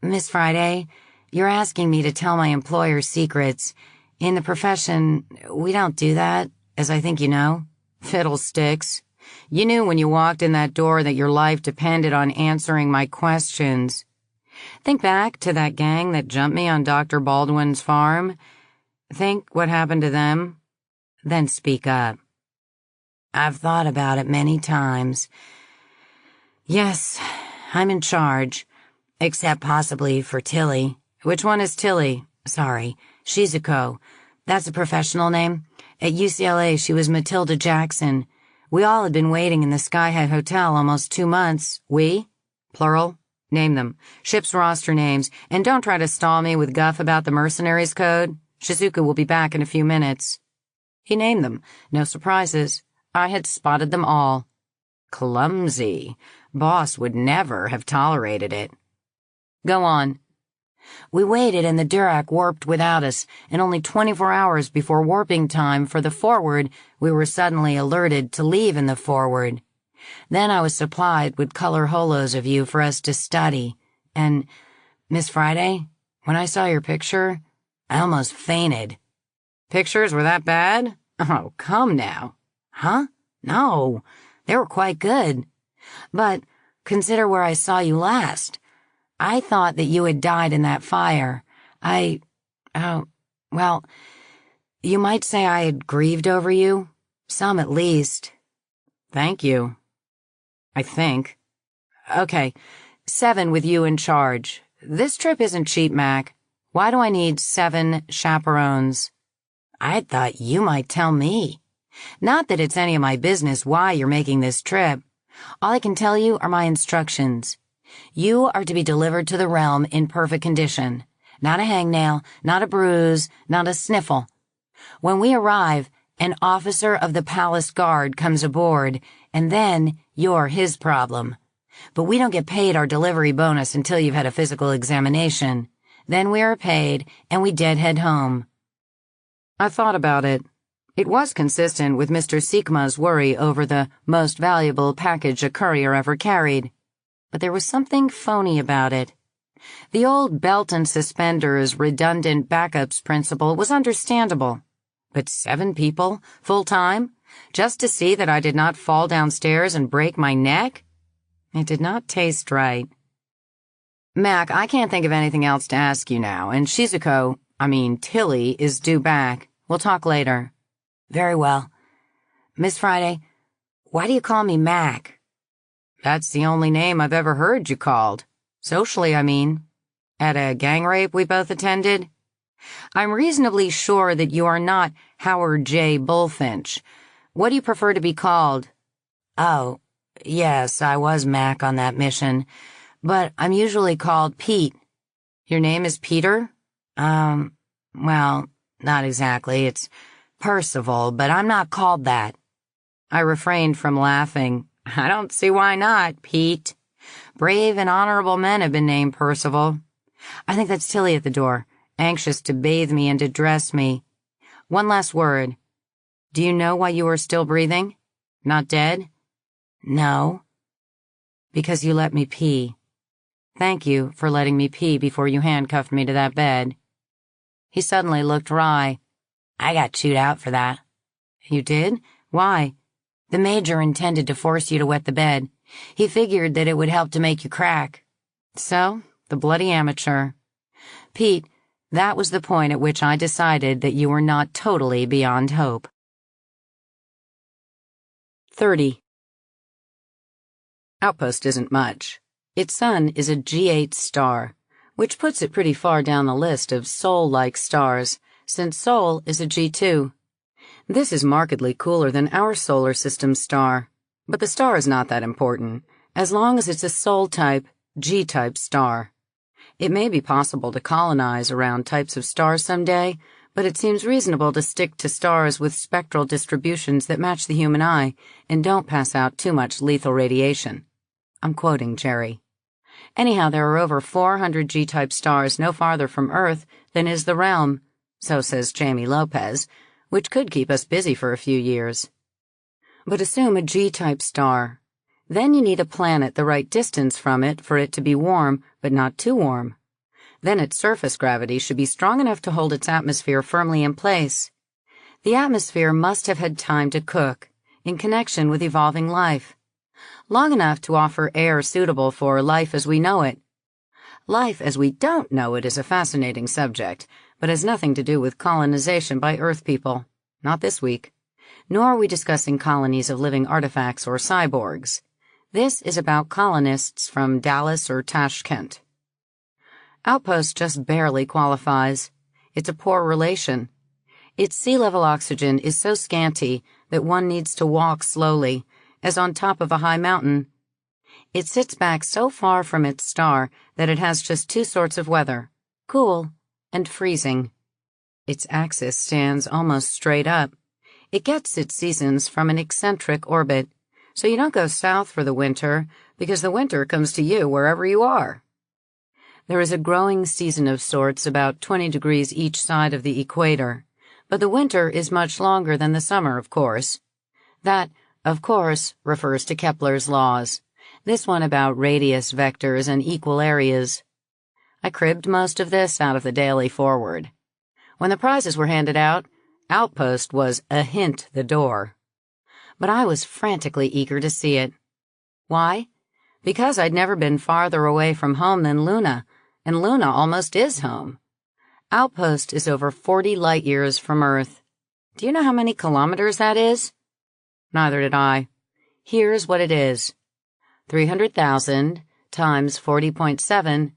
Miss Friday, you're asking me to tell my employer secrets. In the profession, we don't do that, as I think you know. Fiddlesticks. You knew when you walked in that door that your life depended on answering my questions. Think back to that gang that jumped me on Dr. Baldwin's farm. Think what happened to them. Then speak up. I've thought about it many times. Yes, I'm in charge. Except possibly for Tilly. Which one is Tilly? Sorry, Shizuko. That's a professional name. At UCLA, she was Matilda Jackson. We all had been waiting in the Skyhead Hotel almost 2 months. We? Plural. Name them. Ship's roster names. And don't try to stall me with guff about the mercenaries code. Shizuka will be back in a few minutes. He named them. No surprises. I had spotted them all. Clumsy. Boss would never have tolerated it. Go on. We waited and the Dirac warped without us, and only 24 hours before warping time for the forward, we were suddenly alerted to leave in the forward. Then I was supplied with color holos of you for us to study, and, Miss Friday, when I saw your picture, I almost fainted. Pictures were that bad? Oh, come now. Huh? No, they were quite good. But consider where I saw you last. I thought that you had died in that fire. Well, you might say I had grieved over you. Some at least. Thank you. I think. Okay, 7 with you in charge. This trip isn't cheap, Mac. Why do I need 7 chaperones? I thought you might tell me. Not that it's any of my business why you're making this trip. All I can tell you are my instructions. You are to be delivered to the realm in perfect condition. Not a hangnail, not a bruise, not a sniffle. When we arrive, an officer of the palace guard comes aboard, and then you're his problem. But we don't get paid our delivery bonus until you've had a physical examination. Then we are paid, and we deadhead home. I thought about it. It was consistent with Mr. Sikma's worry over the most valuable package a courier ever carried. But there was something phony about it. The old belt and suspenders redundant backups principle was understandable. But 7 people, full-time, just to see that I did not fall downstairs and break my neck? It did not taste right. Mac, I can't think of anything else to ask you now, and Tilly, is due back. We'll talk later. Very well. Miss Friday, why do you call me Mac? That's the only name I've ever heard you called. Socially, I mean. At a gang rape we both attended? I'm reasonably sure that you are not Howard J. Bullfinch. What do you prefer to be called? Oh, yes, I was Mac on that mission, but I'm usually called Pete. Your name is Peter? Well, not exactly. It's Percival, but I'm not called that. I refrained from laughing. I don't see why not, Pete. Brave and honorable men have been named Percival. I think that's Tilly at the door, anxious to bathe me and to dress me. One last word. Do you know why you are still breathing? Not dead? No. Because you let me pee. Thank you for letting me pee before you handcuffed me to that bed. He suddenly looked wry. I got chewed out for that. You did? Why? The major intended to force you to wet the bed. He figured that it would help to make you crack. So, the bloody amateur. Pete, that was the point at which I decided that you were not totally beyond hope. 30. Outpost isn't much. Its sun is a G8 star, which puts it pretty far down the list of Sol-like stars, since Sol is a G2. This is markedly cooler than our solar system star, but the star is not that important, as long as it's a Sol-type, G-type star. It may be possible to colonize around types of stars someday, but it seems reasonable to stick to stars with spectral distributions that match the human eye and don't pass out too much lethal radiation. I'm quoting Jerry. Anyhow, there are over 400 G-type stars no farther from Earth than is the realm, so says Jamie Lopez, which could keep us busy for a few years. But assume a G-type star. Then you need a planet the right distance from it for it to be warm, but not too warm. Then its surface gravity should be strong enough to hold its atmosphere firmly in place. The atmosphere must have had time to cook, in connection with evolving life. Long enough to offer air suitable for life as we know it. Life as we don't know it is a fascinating subject, but has nothing to do with colonization by Earth people. Not this week. Nor are we discussing colonies of living artifacts or cyborgs. This is about colonists from Dallas or Tashkent. Outpost just barely qualifies. It's a poor relation. Its sea-level oxygen is so scanty that one needs to walk slowly, as on top of a high mountain. It sits back so far from its star that it has just two sorts of weather, cool and freezing. Its axis stands almost straight up. It gets its seasons from an eccentric orbit, so you don't go south for the winter, because the winter comes to you wherever you are. There is a growing season of sorts about 20 degrees each side of the equator, but the winter is much longer than the summer, of course. That, of course, refers to Kepler's laws, this one about radius vectors and equal areas. I cribbed most of this out of the Daily Forward. When the prizes were handed out, Outpost was a hint the door. But I was frantically eager to see it. Why? Because I'd never been farther away from home than Luna, and Luna almost is home. Outpost is over 40 light-years from Earth. Do you know how many kilometers that is? Neither did I. Here's what it is. 300,000 times 40.7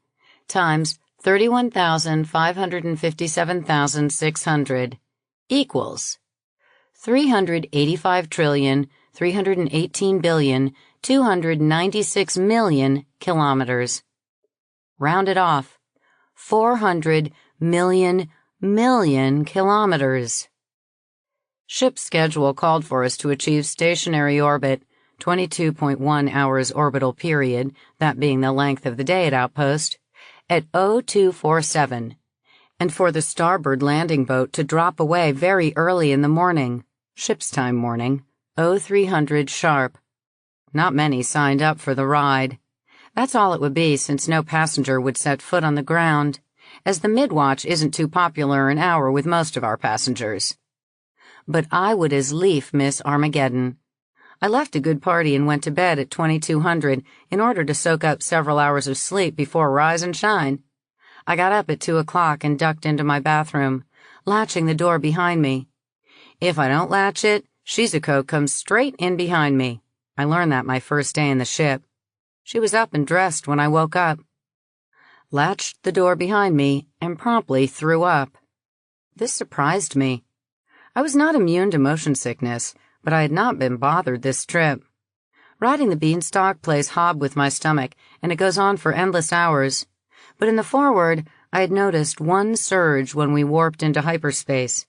times 31,557,600 equals 385,318,296,000,000 kilometers. Rounded off, 400 million kilometers. Ship's schedule called for us to achieve stationary orbit, 22.1 hours orbital period, that being the length of the day at Outpost, at 0247, and for the starboard landing boat to drop away very early in the morning, ship's time morning, 0300 sharp. Not many signed up for the ride. That's all it would be, since no passenger would set foot on the ground, as the mid-watch isn't too popular an hour with most of our passengers. But I would as lief miss Armageddon. I left a good party and went to bed at 2200 in order to soak up several hours of sleep before rise and shine. I got up at 2 o'clock and ducked into my bathroom, latching the door behind me. If I don't latch it, Shizuko comes straight in behind me. I learned that my first day in the ship. She was up and dressed when I woke up. Latched the door behind me and promptly threw up. This surprised me. I was not immune to motion sickness, but I had not been bothered this trip. Riding the beanstalk plays hob with my stomach, and it goes on for endless hours. But in the forward, I had noticed one surge when we warped into hyperspace.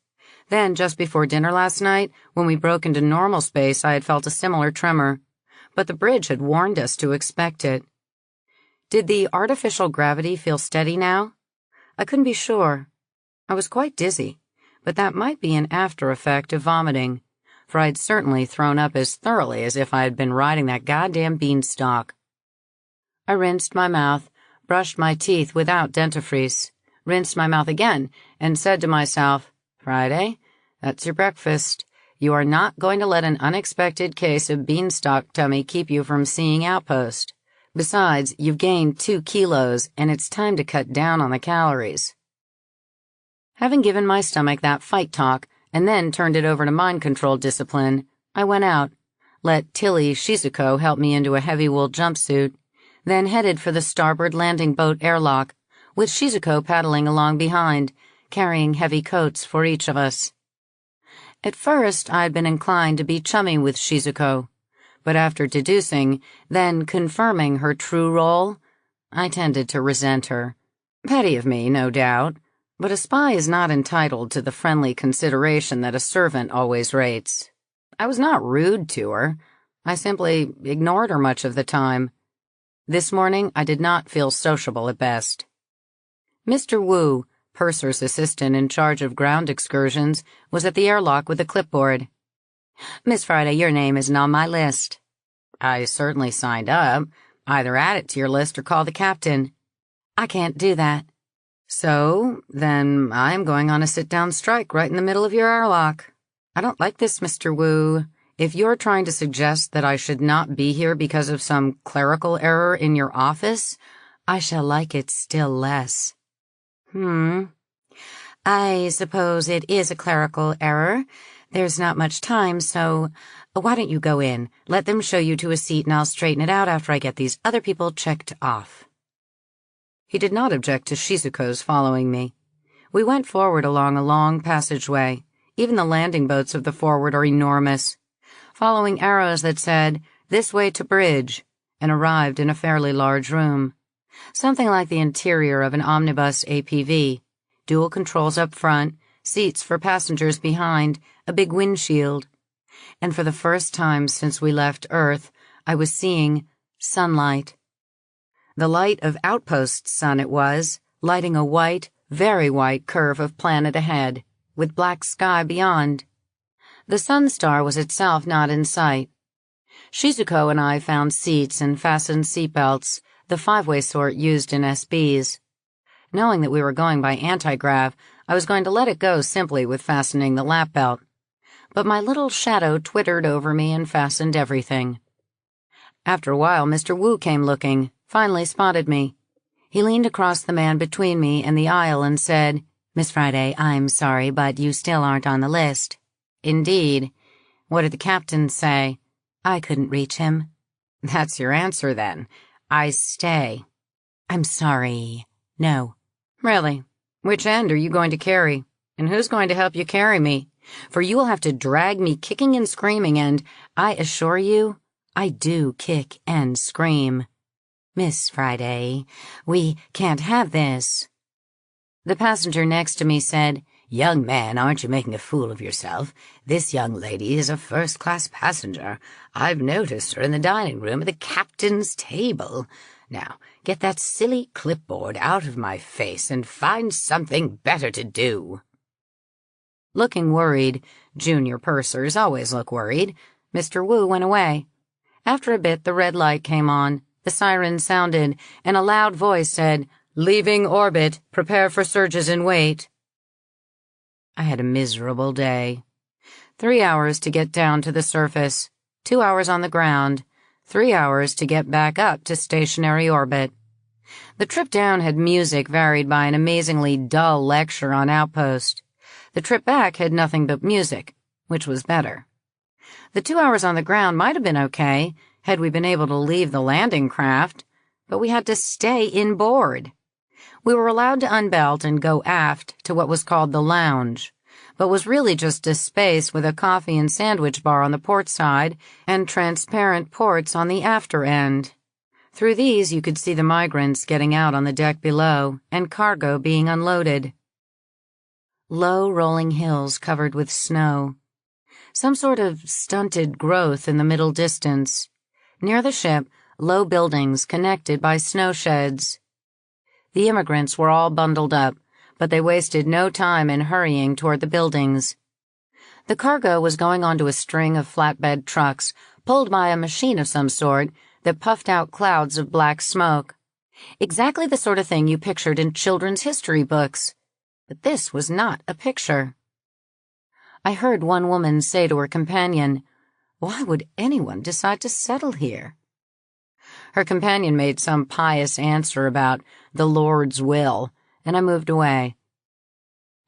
Then, just before dinner last night, when we broke into normal space, I had felt a similar tremor, but the bridge had warned us to expect it. Did the artificial gravity feel steady now? I couldn't be sure. I was quite dizzy, but that might be an after effect of vomiting, for I'd certainly thrown up as thoroughly as if I had been riding that goddamn beanstalk. I rinsed my mouth, brushed my teeth without dentifrice, rinsed my mouth again, and said to myself, Friday, that's your breakfast. You are not going to let an unexpected case of beanstalk tummy keep you from seeing Outpost. Besides, you've gained 2 kilos, and it's time to cut down on the calories. Having given my stomach that fight talk, and then turned it over to mind-control discipline, I went out, let Tilly Shizuko help me into a heavy wool jumpsuit, then headed for the starboard landing boat airlock, with Shizuko paddling along behind, carrying heavy coats for each of us. At first, I had been inclined to be chummy with Shizuko, but after deducing, then confirming her true role, I tended to resent her. Petty of me, no doubt, but a spy is not entitled to the friendly consideration that a servant always rates. I was not rude to her. I simply ignored her much of the time. This morning, I did not feel sociable at best. Mr. Wu, purser's assistant in charge of ground excursions, was at the airlock with a clipboard. Miss Friday, your name isn't on my list. I certainly signed up. Either add it to your list or call the captain. I can't do that. So, then I'm going on a sit-down strike right in the middle of your airlock. I don't like this, Mr. Wu. If you're trying to suggest that I should not be here because of some clerical error in your office, I shall like it still less. I suppose it is a clerical error. There's not much time, so why don't you go in? Let them show you to a seat and I'll straighten it out after I get these other people checked off. He did not object to Shizuko's following me. We went forward along a long passageway. Even the landing boats of the forward are enormous, following arrows that said, "This way to bridge," and arrived in a fairly large room. Something like the interior of an omnibus APV, dual controls up front, seats for passengers behind, a big windshield. And for the first time since we left Earth, I was seeing sunlight. The light of Outpost's sun it was, lighting a white, very white curve of planet ahead, with black sky beyond. The sun star was itself not in sight. Shizuko and I found seats and fastened seatbelts, the 5-way sort used in SBs. Knowing that we were going by anti-grav, I was going to let it go simply with fastening the lap belt. But my little shadow twittered over me and fastened everything. After a while, Mr. Wu came looking, finally spotted me. He leaned across the man between me and the aisle and said, "Miss Friday, I'm sorry, but you still aren't on the list." "Indeed. What did the captain say?" "I couldn't reach him." "That's your answer, then. I stay." "I'm sorry. No." "Really? Which end are you going to carry? And who's going to help you carry me? For you will have to drag me kicking and screaming, and I assure you, I do kick and scream." "Miss Friday, we can't have this." The passenger next to me said, "Young man, aren't you making a fool of yourself? This young lady is a first-class passenger. I've noticed her in the dining room at the captain's table. Now, get that silly clipboard out of my face and find something better to do." Looking worried, junior pursers always look worried, Mr. Wu went away. After a bit, the red light came on, the siren sounded, and a loud voice said, "Leaving orbit, prepare for surges in weight." I had a miserable day. 3 hours to get down to the surface, 2 hours on the ground, 3 hours to get back up to stationary orbit. The trip down had music varied by an amazingly dull lecture on Outpost. The trip back had nothing but music, which was better. The 2 hours on the ground might have been okay, had we been able to leave the landing craft, but we had to stay inboard. We were allowed to unbelt and go aft to what was called the lounge, but was really just a space with a coffee and sandwich bar on the port side and transparent ports on the after end. Through these you could see the migrants getting out on the deck below and cargo being unloaded. Low rolling hills covered with snow. Some sort of stunted growth in the middle distance. Near the ship, low buildings connected by snow sheds. The immigrants were all bundled up, but they wasted no time in hurrying toward the buildings. The cargo was going onto a string of flatbed trucks, pulled by a machine of some sort that puffed out clouds of black smoke. Exactly the sort of thing you pictured in children's history books. But this was not a picture. I heard one woman say to her companion, "Why would anyone decide to settle here?" Her companion made some pious answer about the Lord's will, and I moved away.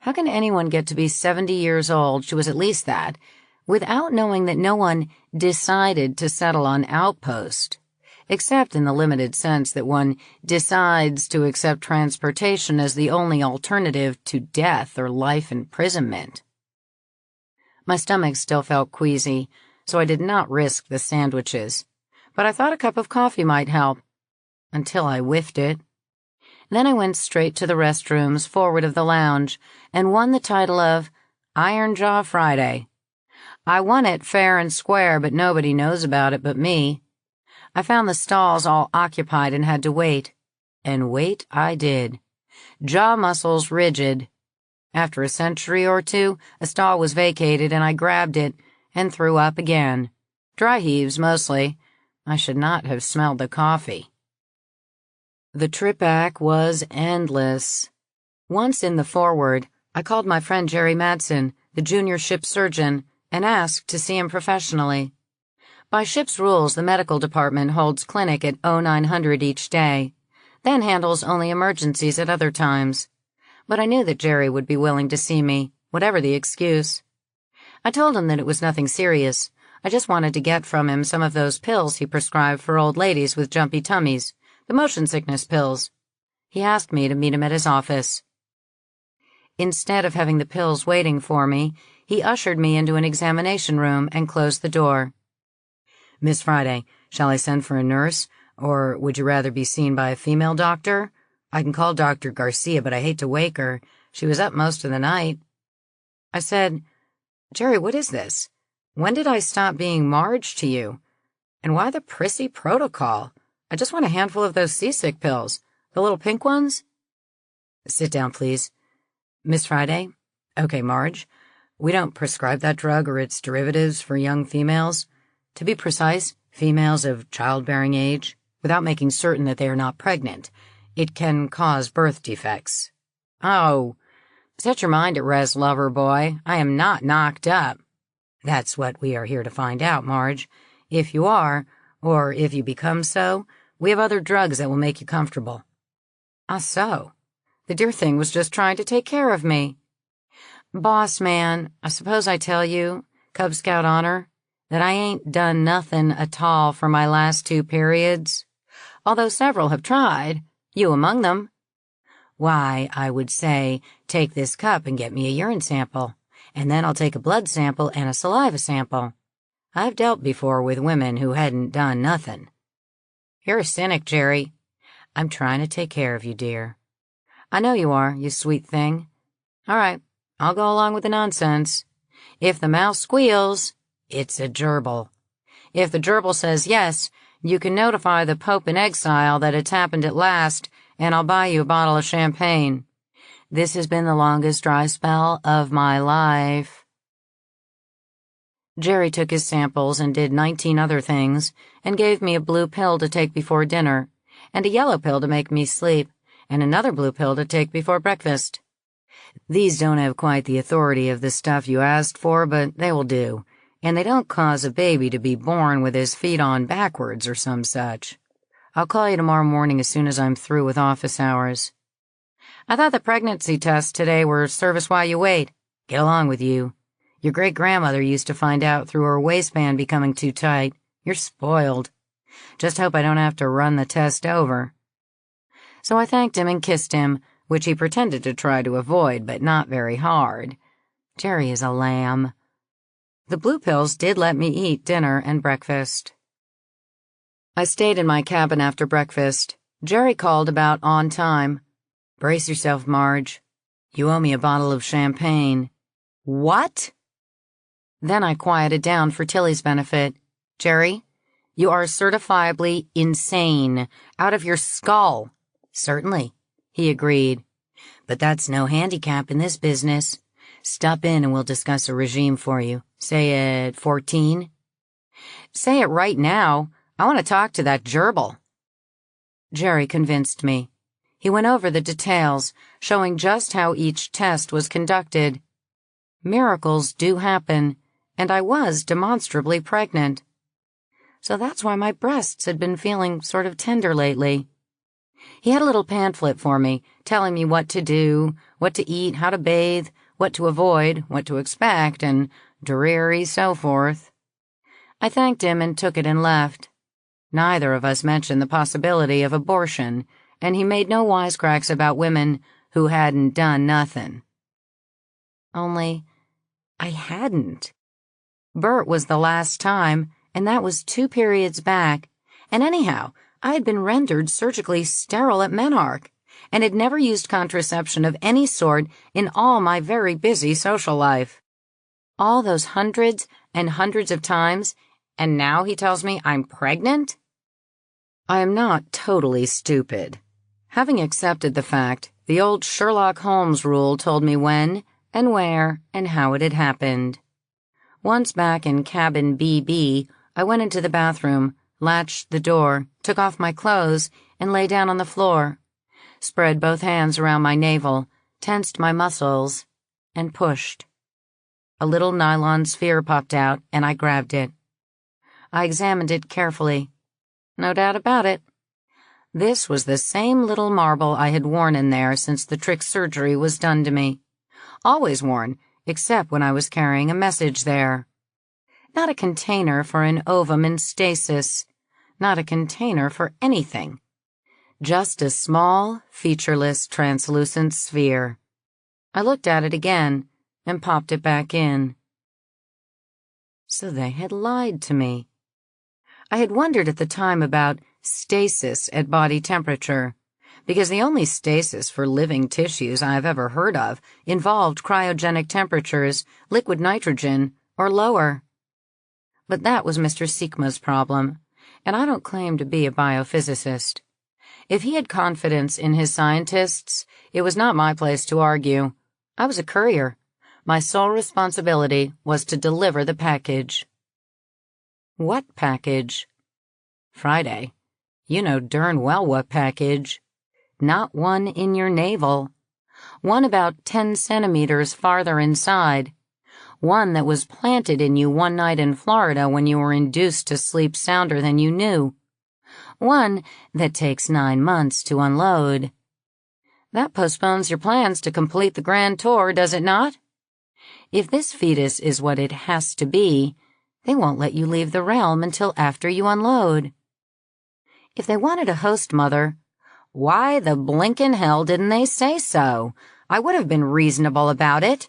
How can anyone get to be 70 years old, she was at least that, without knowing that no one decided to settle on Outpost, except in the limited sense that one decides to accept transportation as the only alternative to death or life imprisonment? My stomach still felt queasy, so I did not risk the sandwiches, but I thought a cup of coffee might help, until I whiffed it. Then I went straight to the restrooms forward of the lounge and won the title of Iron Jaw Friday. I won it fair and square, but nobody knows about it but me. I found the stalls all occupied and had to wait. And wait I did. Jaw muscles rigid. After a century or two, a stall was vacated and I grabbed it and threw up again. Dry heaves, mostly. I should not have smelled the coffee. The trip back was endless. Once in the forward, I called my friend Jerry Madsen, the junior ship surgeon, and asked to see him professionally. By ship's rules, the medical department holds clinic at 0900 each day, then handles only emergencies at other times. But I knew that Jerry would be willing to see me, whatever the excuse. I told him that it was nothing serious. I just wanted to get from him some of those pills he prescribed for old ladies with jumpy tummies, the motion sickness pills. He asked me to meet him at his office. Instead of having the pills waiting for me, he ushered me into an examination room and closed the door. "Miss Friday, shall I send for a nurse, or would you rather be seen by a female doctor? I can call Dr. Garcia, but I hate to wake her. She was up most of the night." I said, "Jerry, what is this? When did I stop being Marge to you? And why the prissy protocol? I just want a handful of those seasick pills, the little pink ones." "Sit down, please. Miss Friday? Okay, Marge. We don't prescribe that drug or its derivatives for young females. To be precise, females of childbearing age, without making certain that they are not pregnant. It can cause birth defects." "Oh, set your mind at rest, lover boy. I am not knocked up." "That's what we are here to find out, Marge. If you are, or if you become so, we have other drugs that will make you comfortable." "Ah, so? The dear thing was just trying to take care of me." "Boss man, I suppose I tell you, Cub Scout honor, that I ain't done nothin' at all for my last 2 periods, although several have tried, you among them. Why, I would say, take this cup and get me a urine sample, and then I'll take a blood sample and a saliva sample. I've dealt before with women who hadn't done nothin'." "You're a cynic, Jerry." "I'm trying to take care of you, dear." "I know you are, you sweet thing. All right, I'll go along with the nonsense. If the mouse squeals, it's a gerbil. If the gerbil says yes, you can notify the Pope in exile that it's happened at last, and I'll buy you a bottle of champagne. This has been the longest dry spell of my life." Jerry took his samples and did 19 other things, and gave me a blue pill to take before dinner, and a yellow pill to make me sleep, and another blue pill to take before breakfast. These don't have quite the authority of the stuff you asked for, but they will do, and they don't cause a baby to be born with his feet on backwards or some such. I'll call you tomorrow morning as soon as I'm through with office hours. I thought the pregnancy tests today were service while you wait. Get along with you. Your great-grandmother used to find out through her waistband becoming too tight. You're spoiled. Just hope I don't have to run the test over." So I thanked him and kissed him, which he pretended to try to avoid, but not very hard. Jerry is a lamb. The blue pills did let me eat dinner and breakfast. I stayed in my cabin after breakfast. Jerry called about on time. "Brace yourself, Marge. You owe me a bottle of champagne. What? Then I quieted down for Tilly's benefit. Jerry, you are certifiably insane, out of your skull. Certainly, he agreed. But that's no handicap in this business. Stop in and we'll discuss a regime for you. Say at 14? Say it right now. I want to talk to that gerbil. Jerry convinced me. He went over the details, showing just how each test was conducted. Miracles do happen, and I was demonstrably pregnant. So that's why my breasts had been feeling sort of tender lately. He had a little pamphlet for me, telling me what to do, what to eat, how to bathe, what to avoid, what to expect, and dreary so forth. I thanked him and took it and left. Neither of us mentioned the possibility of abortion, and he made no wisecracks about women who hadn't done nothing. Only, I hadn't. Bert was the last time, and that was 2 periods back, and anyhow, I had been rendered surgically sterile at Menarche, and had never used contraception of any sort in all my very busy social life. All those hundreds and hundreds of times, and now he tells me I'm pregnant? I am not totally stupid. Having accepted the fact, the old Sherlock Holmes rule told me when and where and how it had happened. Once back in cabin BB, I went into the bathroom, latched the door, took off my clothes, and lay down on the floor, spread both hands around my navel, tensed my muscles, and pushed. A little nylon sphere popped out, and I grabbed it. I examined it carefully. No doubt about it. This was the same little marble I had worn in there since the trick surgery was done to me. Always worn, except when I was carrying a message there. Not a container for an ovum in stasis. Not a container for anything. Just a small, featureless, translucent sphere. I looked at it again and popped it back in. So they had lied to me. I had wondered at the time about stasis at body temperature, because the only stasis for living tissues I've ever heard of involved cryogenic temperatures, liquid nitrogen, or lower. But that was Mr. Sikma's problem, and I don't claim to be a biophysicist. If he had confidence in his scientists, it was not my place to argue. I was a courier. My sole responsibility was to deliver the package. What package? Friday. You know darn well what package. Not one in your navel. One about 10 centimeters farther inside. One that was planted in you one night in Florida when you were induced to sleep sounder than you knew. One that takes 9 months to unload. That postpones your plans to complete the grand tour, does it not? If this fetus is what it has to be, they won't let you leave the realm until after you unload. If they wanted a host mother, why the blinkin' hell didn't they say so? I would have been reasonable about it.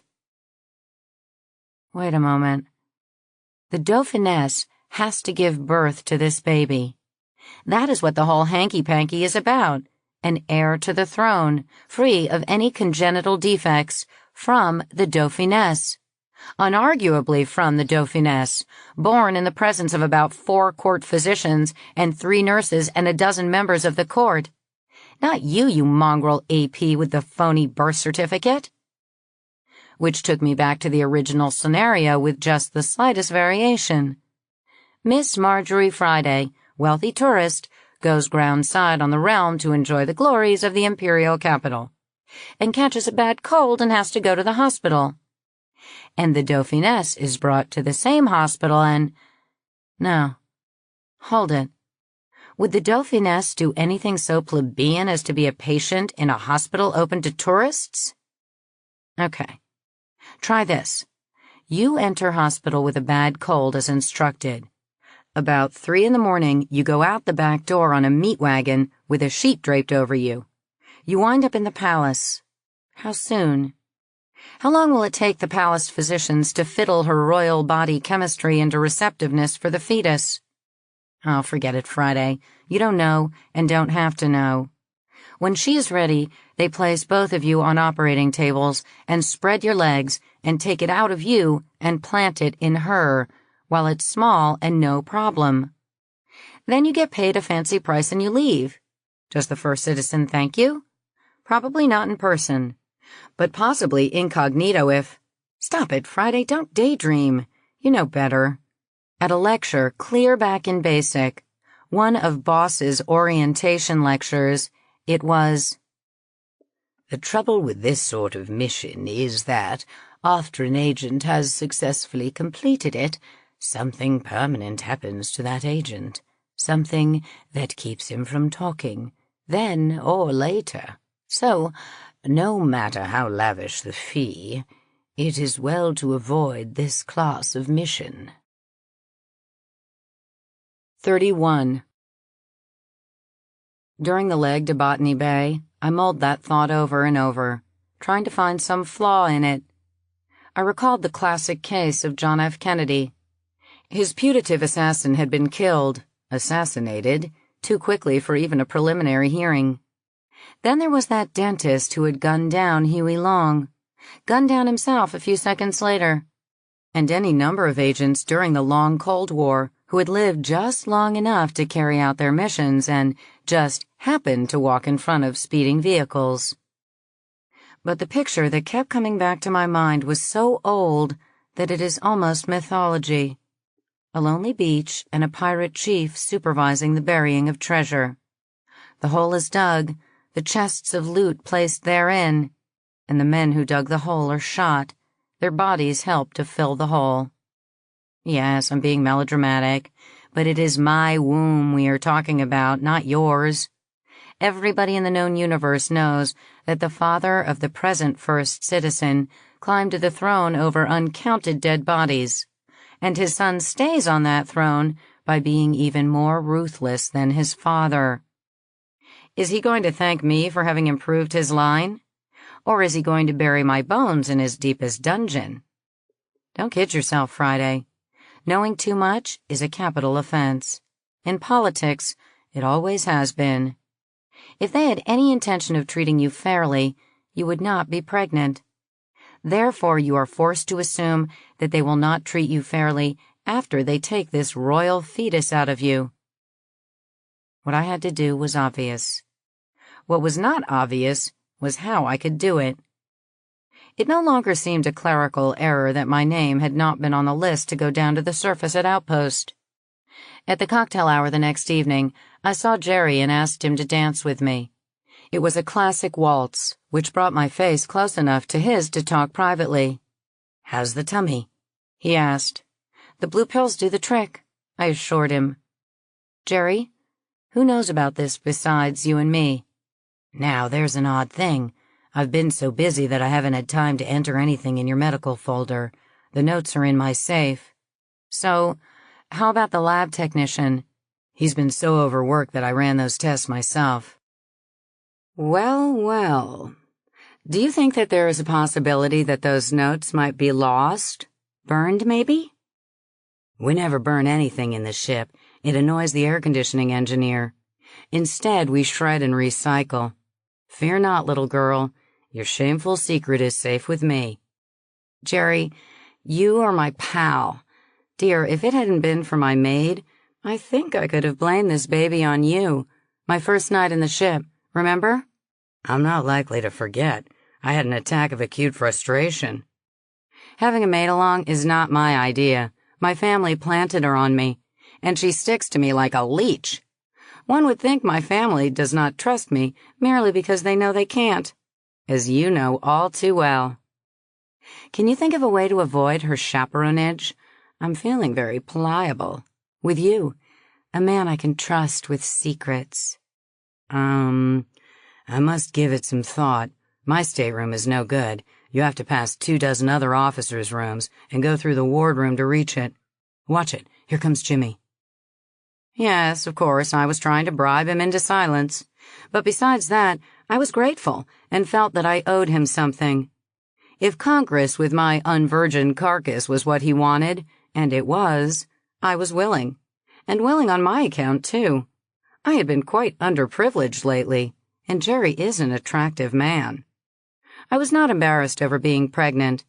Wait a moment. The Dauphiness has to give birth to this baby. That is what the whole hanky-panky is about. An heir to the throne, free of any congenital defects, from the Dauphiness. Unarguably from the Dauphiness, born in the presence of about 4 court physicians and 3 nurses and a dozen members of the court. Not you, you mongrel AP with the phony birth certificate. Which took me back to the original scenario with just the slightest variation. Miss Marjorie Friday, wealthy tourist, goes groundside on the realm to enjoy the glories of the imperial capital, and catches a bad cold and has to go to the hospital. And the Dauphiness is brought to the same hospital and... No. Hold it. Would the Dauphiness do anything so plebeian as to be a patient in a hospital open to tourists? Okay. Try this. You enter hospital with a bad cold as instructed. About 3 a.m, you go out the back door on a meat wagon with a sheet draped over you. You wind up in the palace. How soon? How long will it take the palace physicians to fiddle her royal body chemistry into receptiveness for the fetus? Oh, forget it, Friday. You don't know and don't have to know. When she is ready, they place both of you on operating tables and spread your legs and take it out of you and plant it in her, while it's small and no problem. Then you get paid a fancy price and you leave. Does the first citizen thank you? Probably not in person, but possibly incognito if— Stop it, Friday, don't daydream. You know better. At a lecture, clear back in basic, one of Boss's orientation lectures, it was— The trouble with this sort of mission is that, after an agent has successfully completed it, something permanent happens to that agent, something that keeps him from talking, then or later. So, no matter how lavish the fee, it is well to avoid this class of mission. 31. During the leg to Botany Bay, I mulled that thought over and over, trying to find some flaw in it. I recalled the classic case of John F. Kennedy. His putative assassin had been killed, assassinated, too quickly for even a preliminary hearing. Then there was that dentist who had gunned down Huey Long, gunned down himself a few seconds later, and any number of agents during the long Cold War who had lived just long enough to carry out their missions and just happened to walk in front of speeding vehicles. But the picture that kept coming back to my mind was so old that it is almost mythology. A lonely beach and a pirate chief supervising the burying of treasure. The hole is dug, the chests of loot placed therein, and the men who dug the hole are shot, their bodies help to fill the hole. Yes, I'm being melodramatic, but it is my womb we are talking about, not yours. Everybody in the known universe knows that the father of the present first citizen climbed to the throne over uncounted dead bodies, and his son stays on that throne by being even more ruthless than his father. Is he going to thank me for having improved his line? Or is he going to bury my bones in his deepest dungeon? Don't kid yourself, Friday. Knowing too much is a capital offense. In politics, it always has been. If they had any intention of treating you fairly, you would not be pregnant. Therefore, you are forced to assume that they will not treat you fairly after they take this royal fetus out of you. What I had to do was obvious. What was not obvious was how I could do it. It no longer seemed a clerical error that my name had not been on the list to go down to the surface at Outpost. At the cocktail hour the next evening, I saw Jerry and asked him to dance with me. It was a classic waltz, which brought my face close enough to his to talk privately. "How's the tummy?" he asked. "The blue pills do the trick," I assured him. "Jerry, who knows about this besides you and me?" "Now, there's an odd thing. I've been so busy that I haven't had time to enter anything in your medical folder. The notes are in my safe." "So, how about the lab technician?" "He's been so overworked that I ran those tests myself." "Well, well. Do you think that there is a possibility that those notes might be lost? Burned, maybe?" "We never burn anything in the ship. It annoys the air conditioning engineer. Instead, we shred and recycle. Fear not, little girl. Your shameful secret is safe with me." "Jerry, you are my pal. Dear, if it hadn't been for my maid, I think I could have blamed this baby on you. My first night in the ship, remember?" "I'm not likely to forget. I had an attack of acute frustration." "Having a maid along is not my idea. My family planted her on me, and she sticks to me like a leech. One would think my family does not trust me merely because they know they can't, as you know all too well. Can you think of a way to avoid her chaperonage? I'm feeling very pliable. With you, a man I can trust with secrets." I must give it some thought. My stateroom is no good. You have to pass 24 other officers' rooms and go through the wardroom to reach it. Watch it. Here comes Jimmy. Yes, of course, I was trying to bribe him into silence. But besides that, I was grateful and felt that I owed him something. If Congress with my unvirgin carcass was what he wanted, and it was, I was willing. And willing on my account, too. I had been quite underprivileged lately, And Jerry is an attractive man. I was not embarrassed over being pregnant,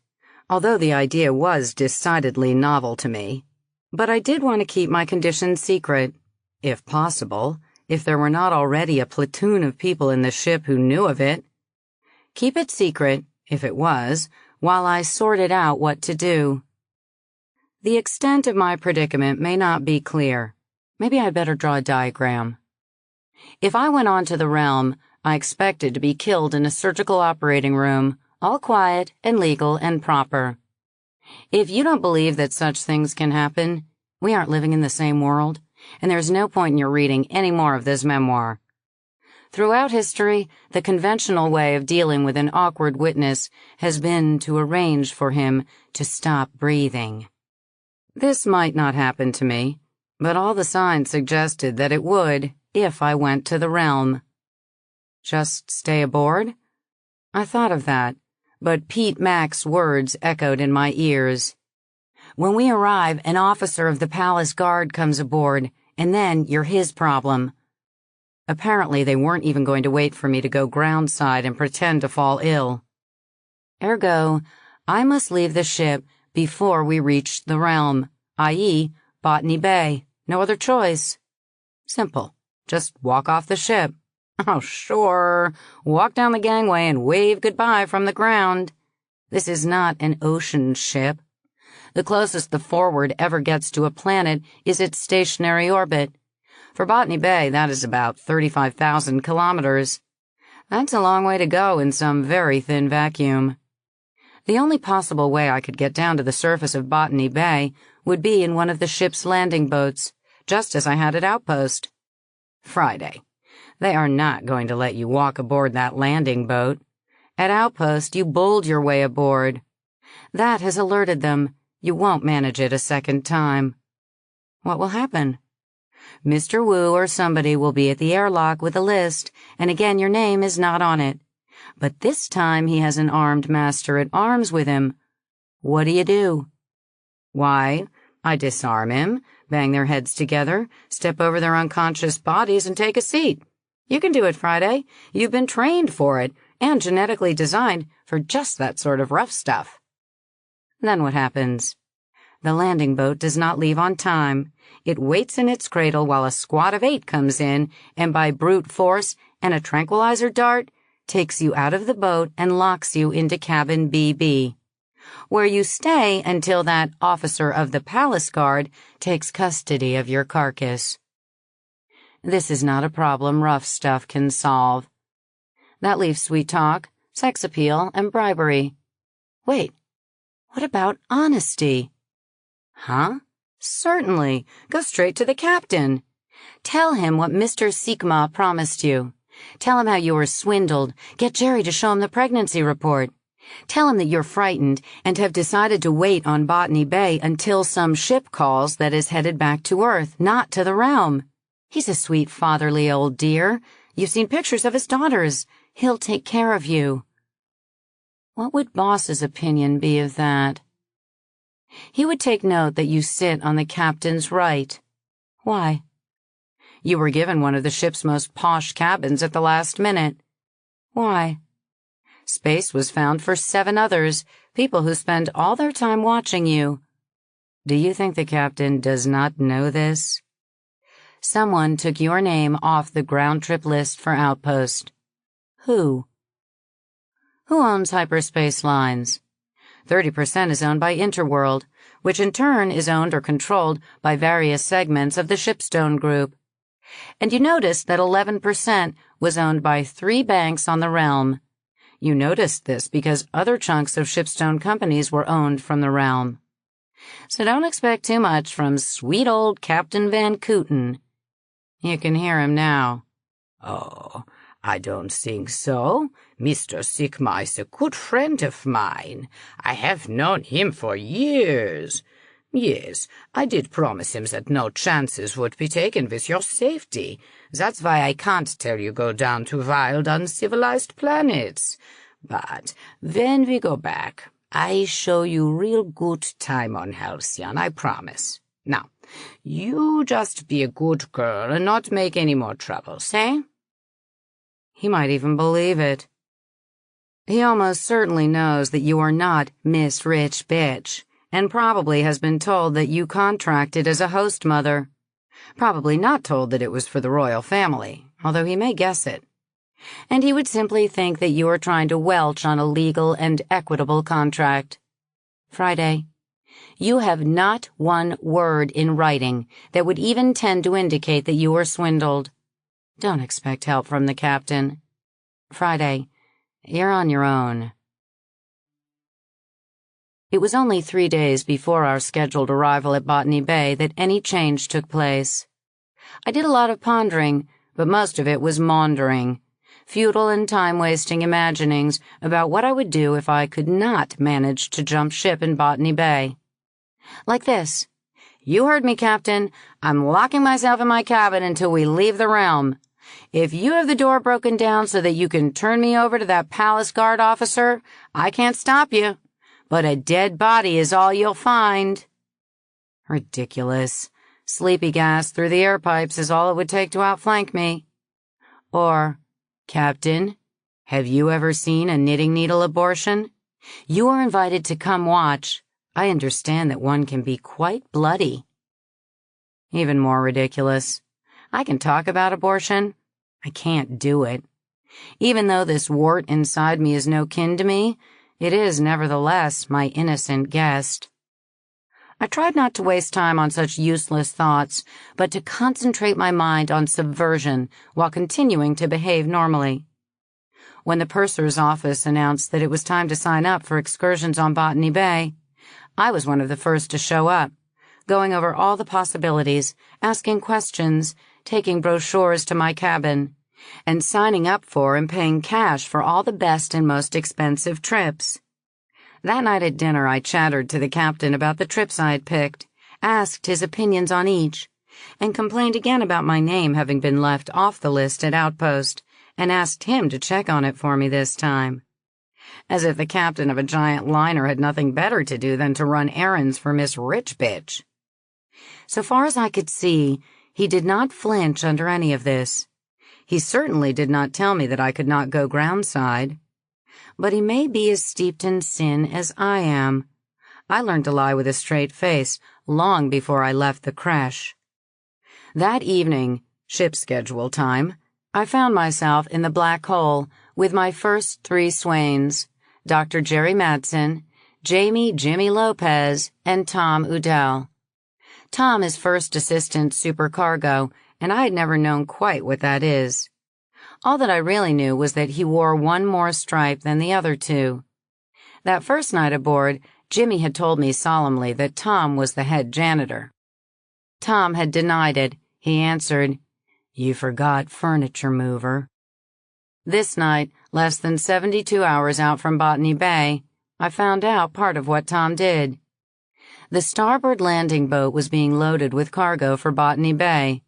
although the idea was decidedly novel to me. But I did want to keep my condition secret, if possible, if there were not already a platoon of people in the ship who knew of it. Keep it secret, if it was, while I sorted out what to do. The extent of my predicament may not be clear. Maybe I'd better draw a diagram. If I went on to the realm, I expected to be killed in a surgical operating room, all quiet and legal and proper. If you don't believe that such things can happen, we aren't living in the same world, and there's no point in your reading any more of this memoir. Throughout history, the conventional way of dealing with an awkward witness has been to arrange for him to stop breathing. This might not happen to me, but all the signs suggested that it would if I went to the realm. Just stay aboard? I thought of that, but Pete Mack's words echoed in my ears. When we arrive, an officer of the palace guard comes aboard, and then you're his problem. Apparently, they weren't even going to wait for me to go groundside and pretend to fall ill. Ergo, I must leave the ship before we reach the realm, i.e., Botany Bay. No other choice. Simple. Just walk off the ship. Oh, sure. Walk down the gangway and wave goodbye from the ground. This is not an ocean ship. The closest the Forward ever gets to a planet is its stationary orbit. For Botany Bay, that is about 35,000 kilometers. That's a long way to go in some very thin vacuum. The only possible way I could get down to the surface of Botany Bay would be in one of the ship's landing boats, just as I had at Outpost. Friday. They are not going to let you walk aboard that landing boat. At Outpost, you bowled your way aboard. That has alerted them. You won't manage it a second time. What will happen? Mr. Wu or somebody will be at the airlock with a list, and again your name is not on it. But this time he has an armed master at arms with him. What do? Why, I disarm him, bang their heads together, step over their unconscious bodies, and take a seat. You can do it, Friday. You've been trained for it, and genetically designed for just that sort of rough stuff. Then what happens? The landing boat does not leave on time. It waits in its cradle while a squad of 8 comes in, and by brute force and a tranquilizer dart, takes you out of the boat and locks you into cabin BB, where you stay until that officer of the palace guard takes custody of your carcass. This is not a problem rough stuff can solve. That leaves sweet talk, sex appeal, and bribery. Wait, what about honesty? Huh? Certainly. Go straight to the captain. Tell him what Mr. Sigma promised you. Tell him how you were swindled. Get Jerry to show him the pregnancy report. Tell him that you're frightened and have decided to wait on Botany Bay until some ship calls that is headed back to Earth, not to the realm. He's a sweet fatherly old dear. You've seen pictures of his daughters. He'll take care of you. What would Boss's opinion be of that? He would take note that you sit on the captain's right. Why? You were given one of the ship's most posh cabins at the last minute. Why? Space was found for 7 others, people who spend all their time watching you. Do you think the captain does not know this? Someone took your name off the ground trip list for Outpost. Who? Who owns Hyperspace Lines? 30% is owned by Interworld, which in turn is owned or controlled by various segments of the Shipstone Group. And you noticed that 11% was owned by 3 banks on the realm. You noticed this because other chunks of Shipstone companies were owned from the realm. So don't expect too much from sweet old Captain Van Kooten. You can hear him now. Oh, I don't think so. Mr. Sigma is a good friend of mine. I have known him for years. Yes, I did promise him that no chances would be taken with your safety. That's why I can't tell you go down to wild, uncivilized planets. But when we go back, I show you real good time on Halcyon, I promise. Now, you just be a good girl and not make any more troubles, eh? He might even believe it. He almost certainly knows that you are not Miss Rich Bitch, and probably has been told that you contracted as a host mother. Probably not told that it was for the royal family, although he may guess it. And he would simply think that you are trying to welch on a legal and equitable contract. Friday. You have not one word in writing that would even tend to indicate that you were swindled. Don't expect help from the captain. Friday. You're on your own. It was only 3 days before our scheduled arrival at Botany Bay that any change took place. I did a lot of pondering, but most of it was maundering, futile and time-wasting imaginings about what I would do if I could not manage to jump ship in Botany Bay. Like this. You heard me, Captain. I'm locking myself in my cabin until we leave the realm. If you have the door broken down so that you can turn me over to that palace guard officer, I can't stop you. But a dead body is all you'll find. Ridiculous. Sleepy gas through the air pipes is all it would take to outflank me. Or, Captain, have you ever seen a knitting needle abortion? You are invited to come watch. I understand that one can be quite bloody. Even more ridiculous. I can talk about abortion. I can't do it. Even though this wart inside me is no kin to me, it is, nevertheless, my innocent guest. I tried not to waste time on such useless thoughts, but to concentrate my mind on subversion while continuing to behave normally. When the purser's office announced that it was time to sign up for excursions on Botany Bay, I was one of the first to show up, going over all the possibilities, asking questions, taking brochures to my cabin, and signing up for and paying cash for all the best and most expensive trips. That night at dinner I chattered to the captain about the trips I had picked, asked his opinions on each, and complained again about my name having been left off the list at Outpost, and asked him to check on it for me this time. As if the captain of a giant liner had nothing better to do than to run errands for Miss Rich Bitch. So far as I could see, he did not flinch under any of this. He certainly did not tell me that I could not go groundside. But he may be as steeped in sin as I am. I learned to lie with a straight face long before I left the creche. That evening, ship schedule time, I found myself in the black hole with my first 3 swains, Dr. Jerry Madsen, Jamie Jimmy Lopez, and Tom Udell. Tom is first assistant supercargo, and I had never known quite what that is. All that I really knew was that he wore one more stripe than the other 2. That first night aboard, Jimmy had told me solemnly that Tom was the head janitor. Tom had denied it. He answered, "You forgot furniture mover." This night, less than 72 hours out from Botany Bay, I found out part of what Tom did. The starboard landing boat was being loaded with cargo for Botany Bay.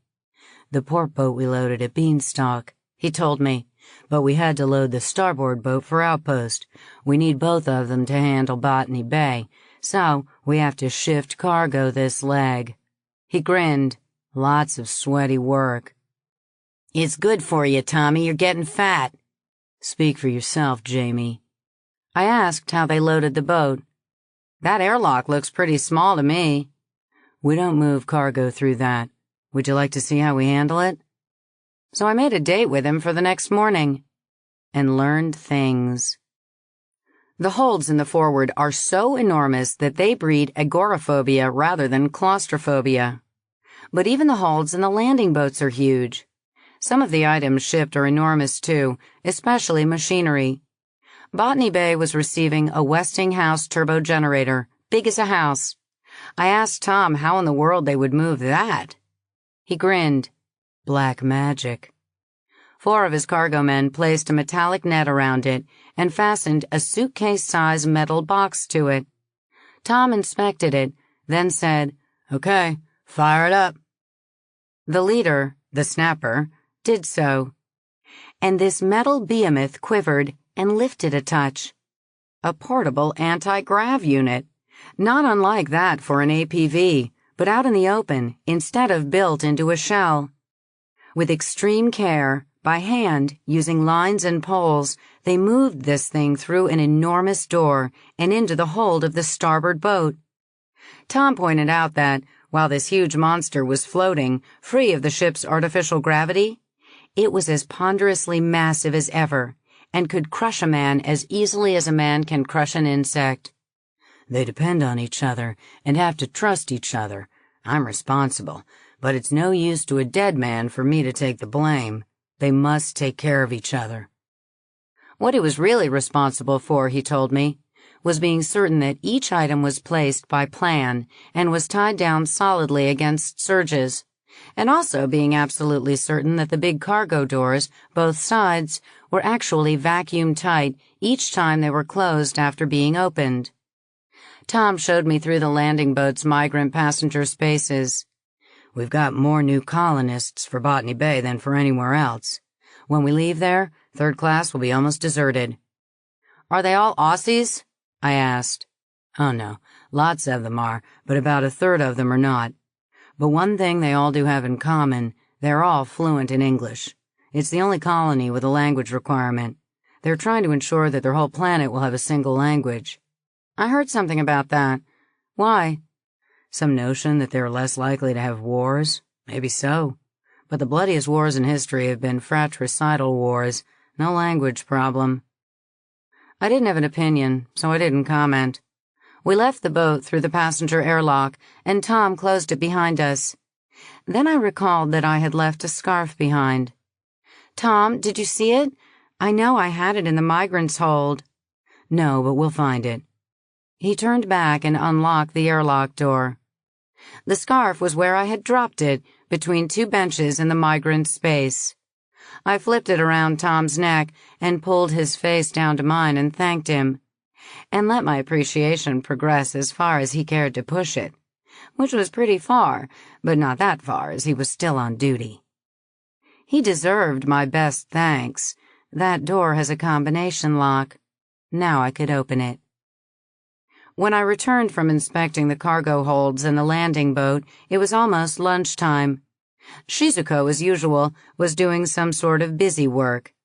"The port boat we loaded at Beanstalk," he told me, "but we had to load the starboard boat for Outpost. We need both of them to handle Botany Bay, so we have to shift cargo this leg." He grinned. Lots of sweaty work. "It's good for you, Tommy. You're getting fat." "Speak for yourself, Jamie." I asked how they loaded the boat. "That airlock looks pretty small to me." "We don't move cargo through that. Would you like to see how we handle it?" So I made a date with him for the next morning, and learned things. The holds in the forward are so enormous that they breed agoraphobia rather than claustrophobia. But even the holds in the landing boats are huge. Some of the items shipped are enormous too, especially machinery. Botany Bay was receiving a Westinghouse turbo generator, big as a house. I asked Tom how in the world they would move that. He grinned. Black magic. 4 of his cargo men placed a metallic net around it and fastened a suitcase-size metal box to it. Tom inspected it, then said, "Okay, fire it up." The leader, the snapper, did so. And this metal behemoth quivered and lifted a touch. A portable anti-grav unit, not unlike that for an APV, but out in the open instead of built into a shell. With extreme care, By hand, using lines and poles, they moved this thing through an enormous door and into the hold of the starboard boat. Tom pointed out that, while this huge monster was floating, free of the ship's artificial gravity, it was as ponderously massive as ever, and could crush a man as easily as a man can crush an insect. They depend on each other and have to trust each other. I'm responsible, but it's no use to a dead man for me to take the blame. They must take care of each other. What he was really responsible for, he told me, was being certain that each item was placed by plan and was tied down solidly against surges, and also being absolutely certain that the big cargo doors, both sides, were actually vacuum tight each time they were closed after being opened. Tom showed me through the landing boat's migrant passenger spaces. We've got more new colonists for Botany Bay than for anywhere else. When we leave there, third class will be almost deserted. Are they all Aussies? I asked. Oh no, lots of them are, but about a third of them are not. But one thing they all do have in common, they're all fluent in English. It's the only colony with a language requirement. They're trying to ensure that their whole planet will have a single language. I heard something about that. Why? Some notion that they're less likely to have wars? Maybe so. But the bloodiest wars in history have been fratricidal wars, no language problem. I didn't have an opinion, so I didn't comment. We left the boat through the passenger airlock, and Tom closed it behind us. Then I recalled that I had left a scarf behind. Tom, did you see it? I know I had it in the migrants' hold. No, but we'll find it. He turned back and unlocked the airlock door. The scarf was where I had dropped it, between two benches in the migrant space. I flipped it around Tom's neck and pulled his face down to mine and thanked him, and let my appreciation progress as far as he cared to push it, which was pretty far, but not that far as he was still on duty. He deserved my best thanks. That door has a combination lock. Now I could open it. When I returned from inspecting the cargo holds and the landing boat, it was almost lunchtime. Shizuko, as usual, was doing some sort of busy work.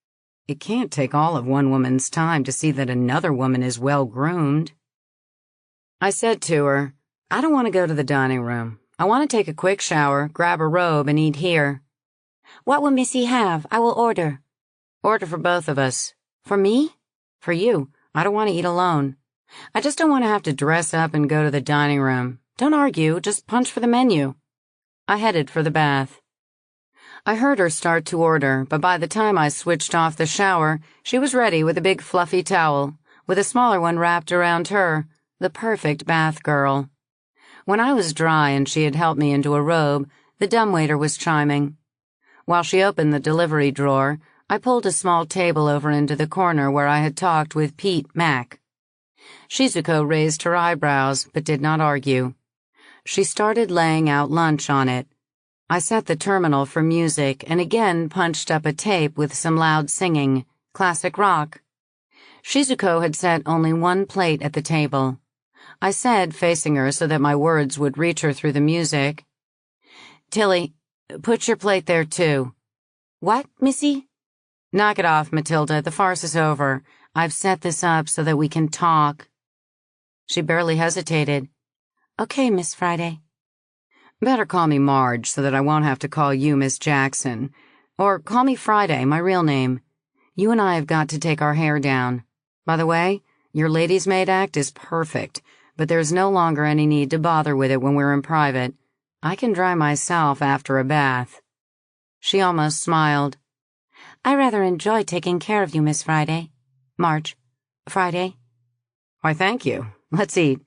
It can't take all of one woman's time to see that another woman is well-groomed. I said to her, I don't want to go to the dining room. I want to take a quick shower, grab a robe, and eat here. What will Missy have? I will order. Order for both of us. For me? For you. I don't want to eat alone. I just don't want to have to dress up and go to the dining room. Don't argue, just punch for the menu. I headed for the bath. I heard her start to order, but by the time I switched off the shower, she was ready with a big fluffy towel, with a smaller one wrapped around her, the perfect bath girl. When I was dry and she had helped me into a robe, the dumbwaiter was chiming. While she opened the delivery drawer, I pulled a small table over into the corner where I had talked with Pete Mac. Shizuko raised her eyebrows, but did not argue. She started laying out lunch on it. I set the terminal for music and again punched up a tape with some loud singing, classic rock. Shizuko had set only one plate at the table. I said, facing her so that my words would reach her through the music, Tilly, put your plate there too. What, Missy? Knock it off, Matilda. The farce is over. I've set this up so that we can talk. She barely hesitated. Okay, Miss Friday. Better call me Marge so that I won't have to call you Miss Jackson. Or call me Friday, my real name. You and I have got to take our hair down. By the way, your lady's maid act is perfect, but there's no longer any need to bother with it when we're in private. I can dry myself after a bath. She almost smiled. I rather enjoy taking care of you, Miss Friday. Marge. Friday. Why, thank you. Let's eat.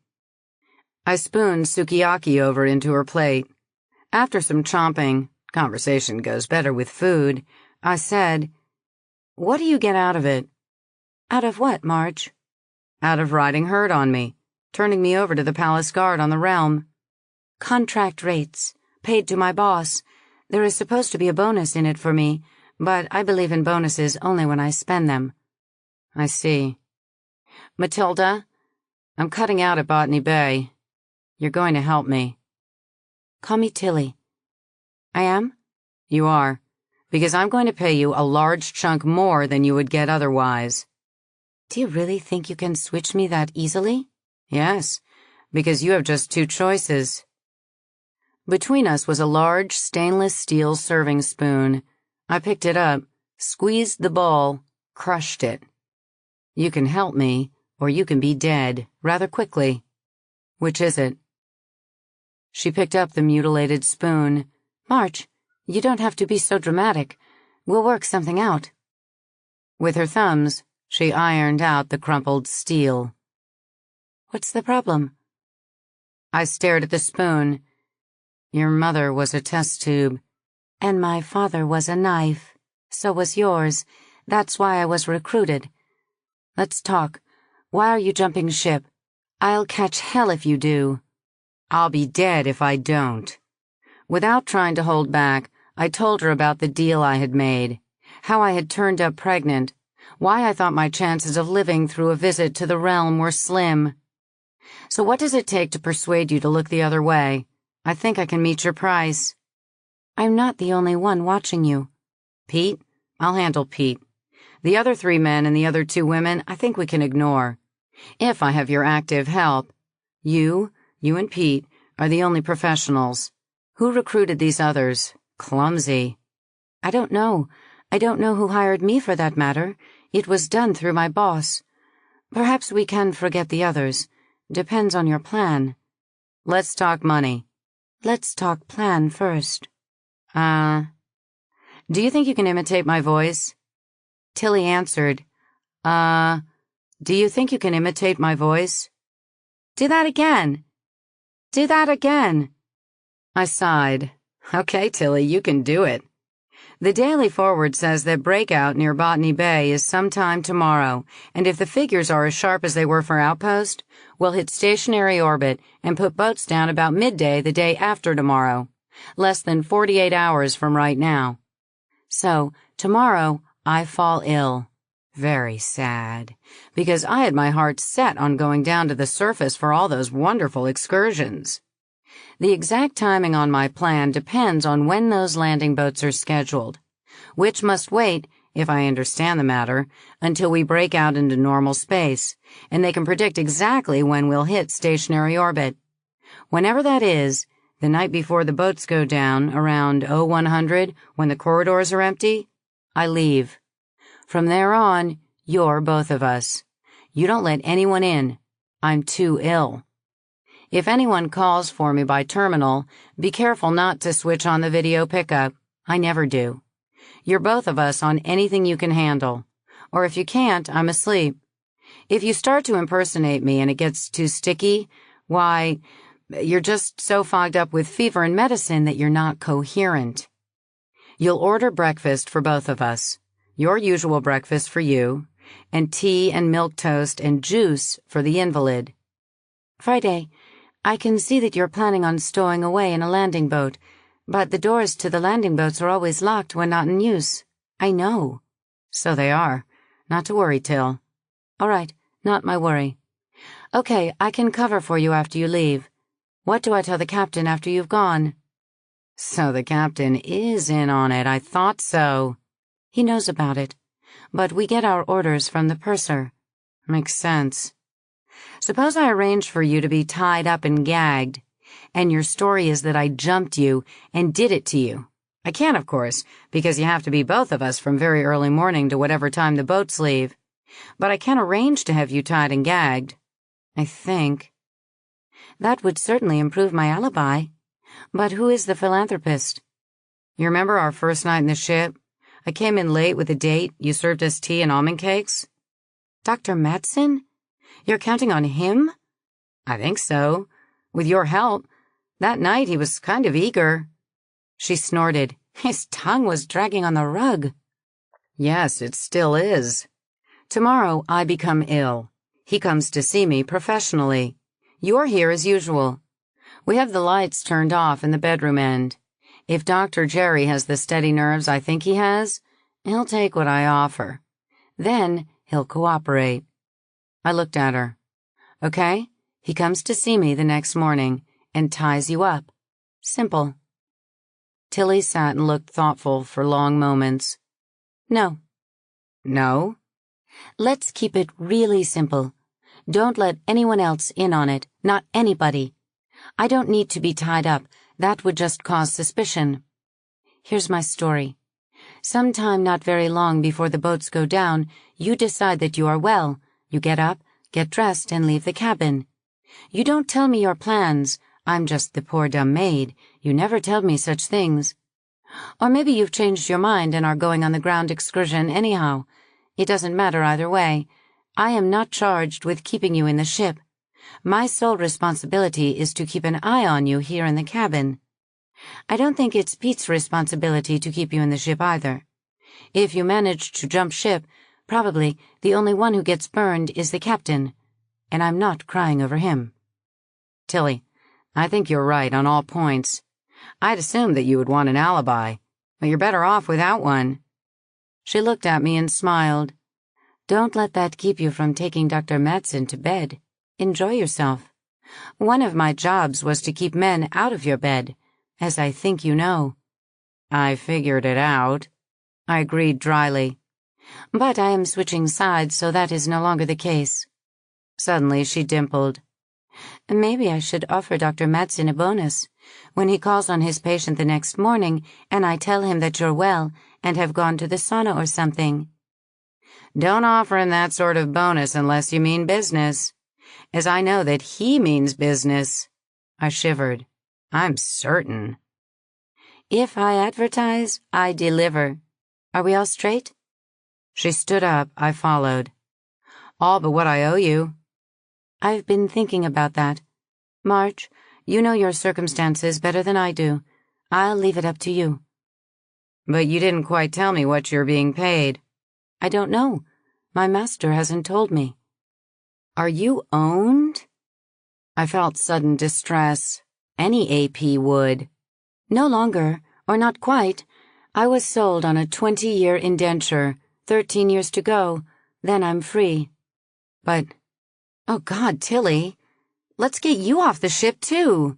I spooned sukiyaki over into her plate. After some chomping, conversation goes better with food, I said, What do you get out of it? Out of what, Marge? Out of riding herd on me, turning me over to the palace guard on the realm. Contract rates, paid to my boss. There is supposed to be a bonus in it for me, but I believe in bonuses only when I spend them. I see. Matilda, I'm cutting out at Botany Bay. You're going to help me. Call me Tilly. I am? You are. because I'm going to pay you a large chunk more than you would get otherwise. Do you really think you can switch me that easily? Yes, because you have just two choices. Between us was a large stainless steel serving spoon. I picked it up, squeezed the bowl, crushed it. You can help me, or you can be dead, rather quickly. Which is it? She picked up the mutilated spoon. March, you don't have to be so dramatic. We'll work something out. With her thumbs, she ironed out the crumpled steel. What's the problem? I stared at the spoon. Your mother was a test tube. And my father was a knife. So was yours. That's why I was recruited. Let's talk. Why are you jumping ship? I'll catch hell if you do. I'll be dead if I don't. Without trying to hold back, I told her about the deal I had made, how I had turned up pregnant, why I thought my chances of living through a visit to the realm were slim. So what does it take to persuade you to look the other way? I think I can meet your price. I'm not the only one watching you. Pete? I'll handle Pete. The other 3 men and the other 2 women, I think we can ignore. If I have your active help. You and Pete are the only professionals. Who recruited these others? Clumsy. I don't know. I don't know who hired me for that matter. It was done through my boss. Perhaps we can forget the others. Depends on your plan. Let's talk money. Let's talk plan first. Do you think you can imitate my voice? Tilly answered, do you think you can imitate my voice? Do that again. Do that again. I sighed. Okay, Tilly, you can do it. The Daily Forward says that breakout near Botany Bay is sometime tomorrow, and if the figures are as sharp as they were for Outpost, we'll hit stationary orbit and put boats down about midday the day after tomorrow, less than 48 hours from right now. So, tomorrow, I fall ill. Very sad, because I had my heart set on going down to the surface for all those wonderful excursions. The exact timing on my plan depends on when those landing boats are scheduled, which must wait, if I understand the matter, until we break out into normal space, and they can predict exactly when we'll hit stationary orbit. Whenever that is, the night before the boats go down, around 0100, when the corridors are empty, I leave. From there on, you're both of us. You don't let anyone in. I'm too ill. If anyone calls for me by terminal, be careful not to switch on the video pickup. I never do. You're both of us on anything you can handle. Or if you can't, I'm asleep. If you start to impersonate me and it gets too sticky, why, you're just so fogged up with fever and medicine that you're not coherent. You'll order breakfast for both of us. Your usual breakfast for you, and tea and milk toast and juice for the invalid. Friday, I can see that you're planning on stowing away in a landing boat, but the doors to the landing boats are always locked when not in use. I know. So they are. Not to worry, Till. All right, not my worry. Okay, I can cover for you after you leave. What do I tell the captain after you've gone? So the captain is in on it. I thought so. He knows about it, but we get our orders from the purser. Makes sense. Suppose I arrange for you to be tied up and gagged, and your story is that I jumped you and did it to you. I can't, of course, because you have to be both of us from very early morning to whatever time the boats leave. But I can arrange to have you tied and gagged. I think. That would certainly improve my alibi. But who is the philanthropist? You remember our first night in the ship? I came in late with a date. You served us tea and almond cakes. Dr. Madsen? You're counting on him? I think so. With your help. That night he was kind of eager. She snorted. His tongue was dragging on the rug. Yes, it still is. Tomorrow I become ill. He comes to see me professionally. You're here as usual. We have the lights turned off in the bedroom end. If Dr. Jerry has the steady nerves I think he has, he'll take what I offer. Then he'll cooperate. I looked at her. Okay, he comes to see me the next morning and ties you up. Simple. Tilly sat and looked thoughtful for long moments. No. No? Let's keep it really simple. Don't let anyone else in on it, not anybody. I don't need to be tied up. That would just cause suspicion. Here's my story. Sometime not very long before the boats go down, you decide that you are well. You get up, get dressed, and leave the cabin. You don't tell me your plans. I'm just the poor dumb maid. You never tell me such things. Or maybe you've changed your mind and are going on the ground excursion anyhow. It doesn't matter either way. I am not charged with keeping you in the ship. My sole responsibility is to keep an eye on you here in the cabin. I don't think it's Pete's responsibility to keep you in the ship either. If you manage to jump ship, probably the only one who gets burned is the captain, and I'm not crying over him. Tilly, I think you're right on all points. I'd assumed that you would want an alibi, but you're better off without one. She looked at me and smiled. Don't let that keep you from taking Dr. Madsen to bed. Enjoy yourself. One of my jobs was to keep men out of your bed, as I think you know. I figured it out, I agreed dryly. But I am switching sides, so that is no longer the case. Suddenly she dimpled. Maybe I should offer Dr. Madsen a bonus. When he calls on his patient the next morning, and I tell him that you're well and have gone to the sauna or something. Don't offer him that sort of bonus unless you mean business. As I know that he means business. I shivered. I'm certain. If I advertise, I deliver. Are we all straight? She stood up. I followed. All but what I owe you. I've been thinking about that. Marge, you know your circumstances better than I do. I'll leave it up to you. But you didn't quite tell me what you're being paid. I don't know. My master hasn't told me. Are you owned? I felt sudden distress. Any AP would. No longer, or not quite. I was sold on a 20-year indenture, 13 years to go. Then I'm free. But, oh God, Tilly, let's get you off the ship too.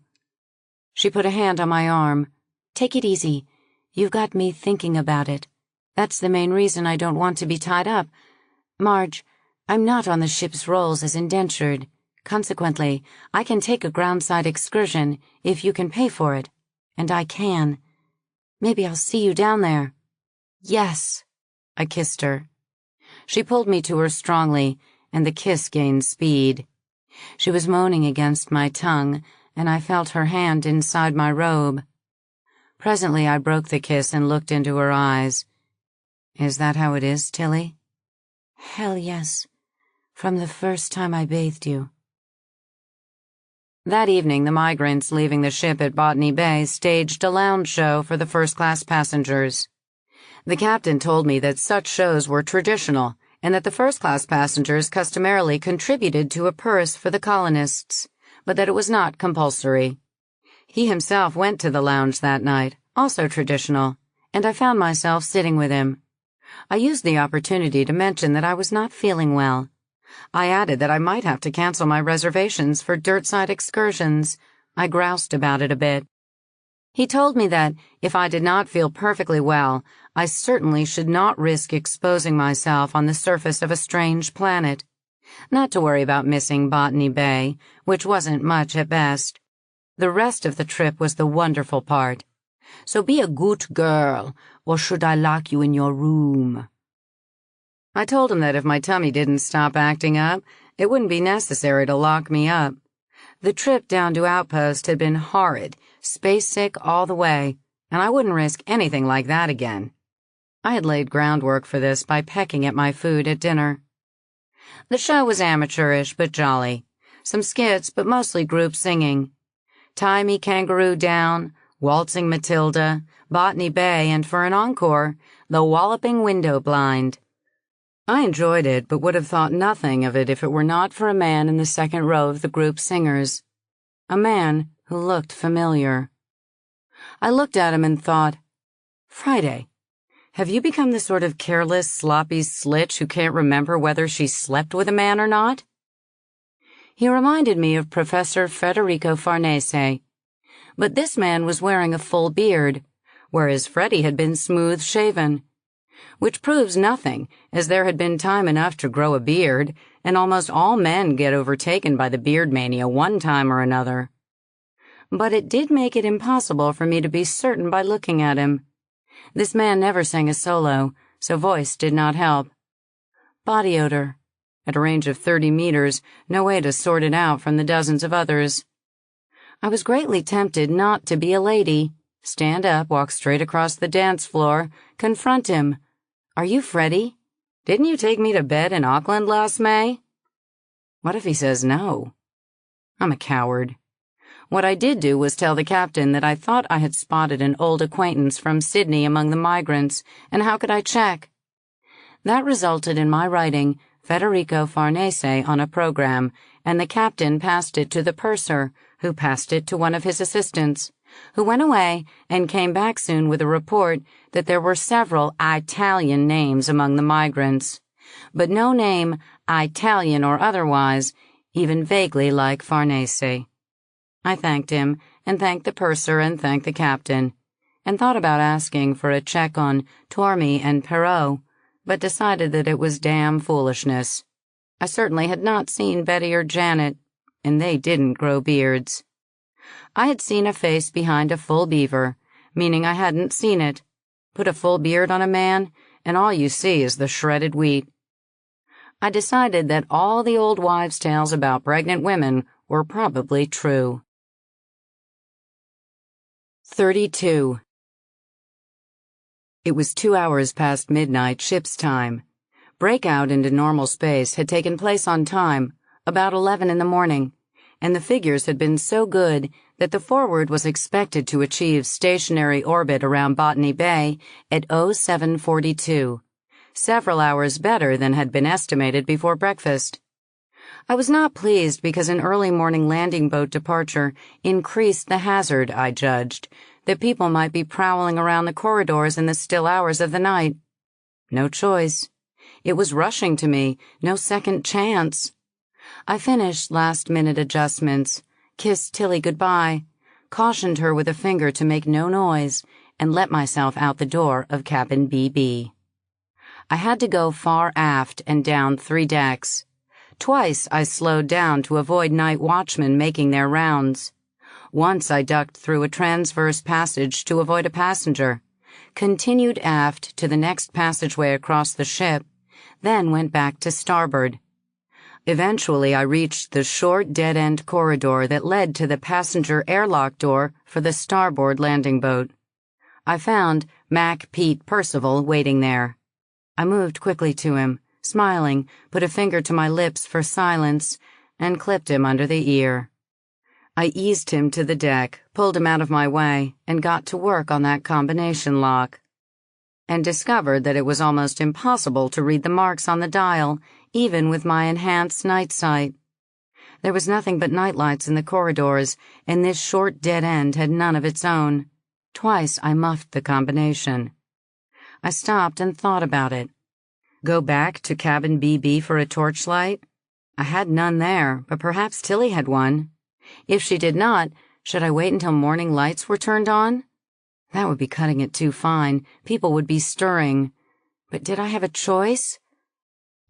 She put a hand on my arm. Take it easy. You've got me thinking about it. That's the main reason I don't want to be tied up. Marge, I'm not on the ship's rolls as indentured. Consequently, I can take a groundside excursion if you can pay for it. And I can. Maybe I'll see you down there. Yes. I kissed her. She pulled me to her strongly, and the kiss gained speed. She was moaning against my tongue, and I felt her hand inside my robe. Presently I broke the kiss and looked into her eyes. Is that how it is, Tilly? Hell yes. From the first time I bathed you. That evening, the migrants leaving the ship at Botany Bay staged a lounge show for the first-class passengers. The captain told me that such shows were traditional and that the first-class passengers customarily contributed to a purse for the colonists, but that it was not compulsory. He himself went to the lounge that night, also traditional, and I found myself sitting with him. I used the opportunity to mention that I was not feeling well. I added that I might have to cancel my reservations for dirtside excursions. I groused about it a bit. He told me that, if I did not feel perfectly well, I certainly should not risk exposing myself on the surface of a strange planet. Not to worry about missing Botany Bay, which wasn't much at best. The rest of the trip was the wonderful part. So be a good girl, or should I lock you in your room? I told him that if my tummy didn't stop acting up, it wouldn't be necessary to lock me up. The trip down to Outpost had been horrid, space-sick all the way, and I wouldn't risk anything like that again. I had laid groundwork for this by pecking at my food at dinner. The show was amateurish but jolly. Some skits, but mostly group singing. Tie Me Kangaroo Down, Waltzing Matilda, Botany Bay, and for an encore, The Walloping Window Blind. I enjoyed it, but would have thought nothing of it if it were not for a man in the second row of the group singers. A man who looked familiar. I looked at him and thought, Friday, have you become the sort of careless, sloppy slitch who can't remember whether she slept with a man or not? He reminded me of Professor Federico Farnese. But this man was wearing a full beard, whereas Freddie had been smooth-shaven. Which proves nothing, as there had been time enough to grow a beard, and almost all men get overtaken by the beard mania one time or another. But it did make it impossible for me to be certain by looking at him. This man never sang a solo, so voice did not help. Body odor. At a range of 30 meters, no way to sort it out from the dozens of others. I was greatly tempted not to be a lady. Stand up, walk straight across the dance floor, confront him. Are you Freddie? Didn't you take me to bed in Auckland last May? What if he says no? I'm a coward. What I did do was tell the captain that I thought I had spotted an old acquaintance from Sydney among the migrants, and how could I check? That resulted in my writing Federico Farnese on a program, and the captain passed it to the purser, who passed it to one of his assistants, who went away and came back soon with a report that there were several Italian names among the migrants, but no name, Italian or otherwise, even vaguely like Farnese. I thanked him, and thanked the purser, and thanked the captain, and thought about asking for a check on Tormi and Perot, but decided that it was damn foolishness. I certainly had not seen Betty or Janet, and they didn't grow beards. I had seen a face behind a full beaver, meaning I hadn't seen it. Put a full beard on a man, and all you see is the shredded wheat. I decided that all the old wives' tales about pregnant women were probably true. 32. It was 2 hours past midnight ship's time. Breakout into normal space had taken place on time, about 11 in the morning, and the figures had been so good that the Forward was expected to achieve stationary orbit around Botany Bay at 0742, several hours better than had been estimated before breakfast. I was not pleased because an early morning landing boat departure increased the hazard, I judged, that people might be prowling around the corridors in the still hours of the night. No choice. It was rushing to me, no second chance. I finished last-minute adjustments, kissed Tilly goodbye, cautioned her with a finger to make no noise, and let myself out the door of cabin BB. I had to go far aft and down 3 decks. Twice I slowed down to avoid night watchmen making their rounds. Once I ducked through a transverse passage to avoid a passenger, continued aft to the next passageway across the ship, then went back to starboard. Eventually I reached the short dead-end corridor that led to the passenger airlock door for the starboard landing boat. I found Mac Pete Percival waiting there. I moved quickly to him, smiling, put a finger to my lips for silence, and clipped him under the ear. I eased him to the deck, pulled him out of my way, and got to work on that combination lock, and discovered that it was almost impossible to read the marks on the dial, even with my enhanced night sight. There was nothing but nightlights in the corridors, and this short dead end had none of its own. Twice I muffed the combination. I stopped and thought about it. Go back to cabin BB for a torchlight? I had none there, but perhaps Tilly had one. If she did not, should I wait until morning lights were turned on? That would be cutting it too fine. People would be stirring. But did I have a choice?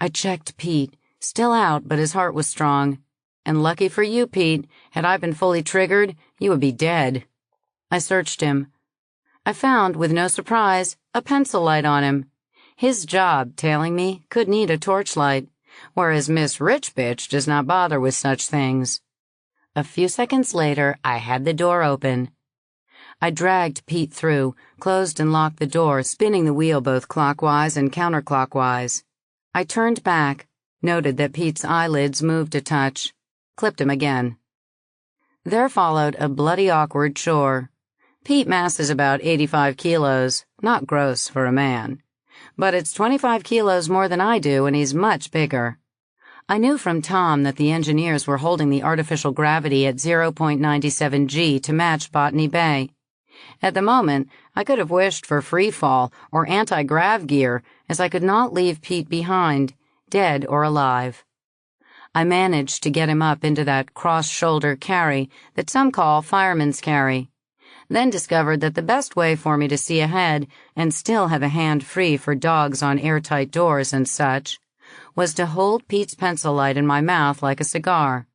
I checked Pete, still out, but his heart was strong. And lucky for you, Pete, had I been fully triggered, you would be dead. I searched him. I found, with no surprise, a pencil light on him. His job, tailing me, could need a torchlight, whereas Miss Rich Bitch does not bother with such things. A few seconds later, I had the door open. I dragged Pete through, closed and locked the door, spinning the wheel both clockwise and counterclockwise. I turned back, noted that Pete's eyelids moved a touch, clipped him again. There followed a bloody awkward chore. Pete masses about 85 kilos, not gross for a man. But it's 25 kilos more than I do, and he's much bigger. I knew from Tom that the engineers were holding the artificial gravity at 0.97 G to match Botany Bay. At the moment, I could have wished for free fall or anti-grav gear, as I could not leave Pete behind, dead or alive. I managed to get him up into that cross-shoulder carry that some call fireman's carry. Then discovered that the best way for me to see ahead and still have a hand free for dogs on airtight doors and such was to hold Pete's pencil light in my mouth like a cigar.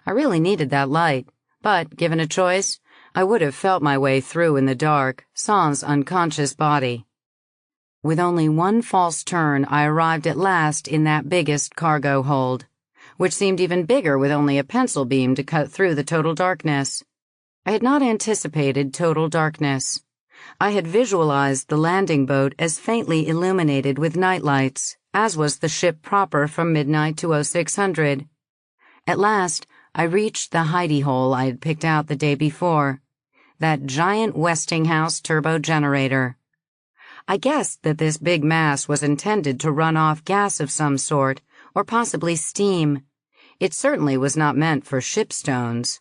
I really needed that light, but, given a choice, I would have felt my way through in the dark, sans unconscious body. With only one false turn, I arrived at last in that biggest cargo hold, which seemed even bigger with only a pencil beam to cut through the total darkness. I had not anticipated total darkness. I had visualized the landing boat as faintly illuminated with nightlights, as was the ship proper from midnight to 0600. At last, I reached the hidey hole I had picked out the day before, that giant Westinghouse turbo generator. I guessed that this big mass was intended to run off gas of some sort, or possibly steam. It certainly was not meant for shipstones.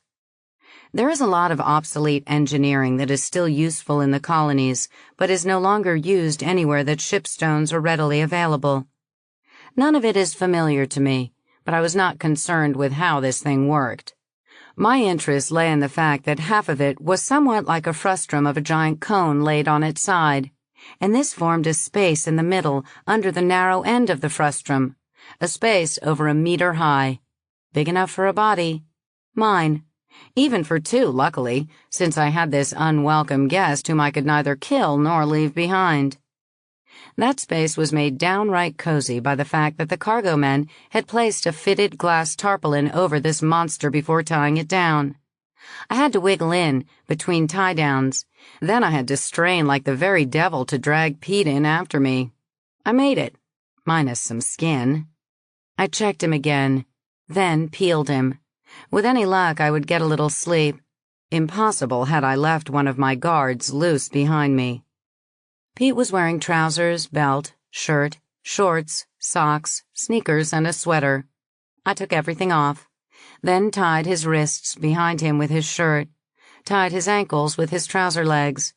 There is a lot of obsolete engineering that is still useful in the colonies, but is no longer used anywhere that shipstones are readily available. None of it is familiar to me, but I was not concerned with how this thing worked. My interest lay in the fact that half of it was somewhat like a frustrum of a giant cone laid on its side, and this formed a space in the middle under the narrow end of the frustrum, a space over a meter high. Big enough for a body. Mine. Even for two, luckily, since I had this unwelcome guest whom I could neither kill nor leave behind. That space was made downright cozy by the fact that the cargo men had placed a fitted glass tarpaulin over this monster before tying it down. I had to wiggle in between tie-downs. Then I had to strain like the very devil to drag Pete in after me. I made it, minus some skin. I checked him again, then peeled him. With any luck, I would get a little sleep. Impossible had I left one of my guards loose behind me. Pete was wearing trousers, belt, shirt, shorts, socks, sneakers, and a sweater. I took everything off, then tied his wrists behind him with his shirt, tied his ankles with his trouser legs,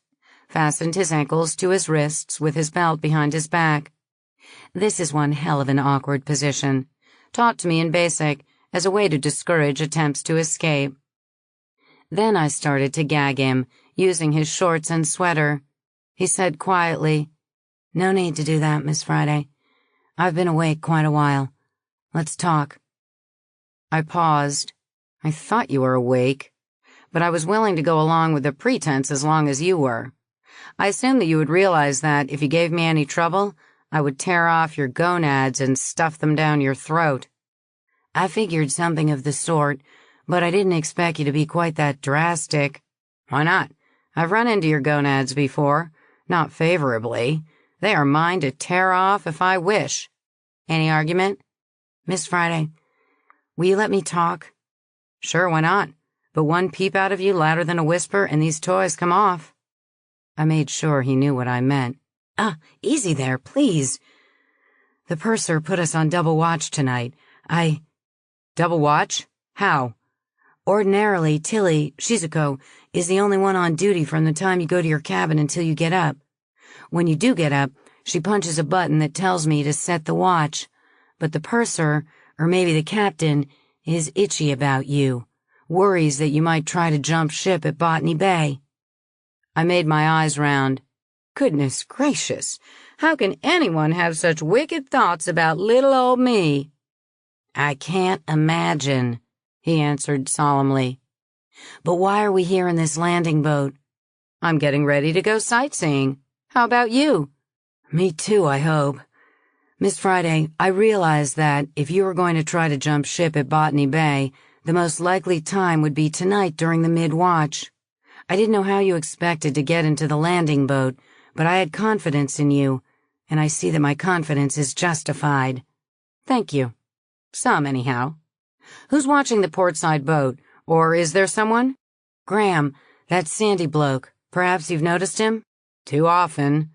fastened his ankles to his wrists with his belt behind his back. This is one hell of an awkward position, taught to me in basic as a way to discourage attempts to escape. Then I started to gag him, using his shorts and sweater. He said quietly, "No need to do that, Miss Friday. I've been awake quite a while. Let's talk." I paused. "I thought you were awake, but I was willing to go along with the pretense as long as you were. I assumed that you would realize that if you gave me any trouble, I would tear off your gonads and stuff them down your throat." "I figured something of the sort, but I didn't expect you to be quite that drastic." "Why not? I've run into your gonads before. Not favorably. They are mine to tear off if I wish. Any argument?" "Miss Friday, will you let me talk?" "Sure, why not? But one peep out of you louder than a whisper and these toys come off." I made sure he knew what I meant. Easy there, please. The purser put us on double watch tonight. Double watch? How?" "Ordinarily, Tilly, Shizuko, is the only one on duty from the time you go to your cabin until you get up. When you do get up, she punches a button that tells me to set the watch. But the purser, or maybe the captain, is itchy about you. Worries that you might try to jump ship at Botany Bay." I made my eyes round. Goodness gracious, how can anyone have such wicked thoughts about little old me? "I can't imagine," he answered solemnly. "But why are we here in this landing boat?" "I'm getting ready to go sightseeing. How about you?" "Me too, I hope. Miss Friday, I realize that if you were going to try to jump ship at Botany Bay, the most likely time would be tonight during the mid-watch. I didn't know how you expected to get into the landing boat, but I had confidence in you, and I see that my confidence is justified." "Thank you. Some, anyhow. Who's watching the portside boat, or is there someone?" "Graham, that Sandy bloke. Perhaps you've noticed him?" "Too often."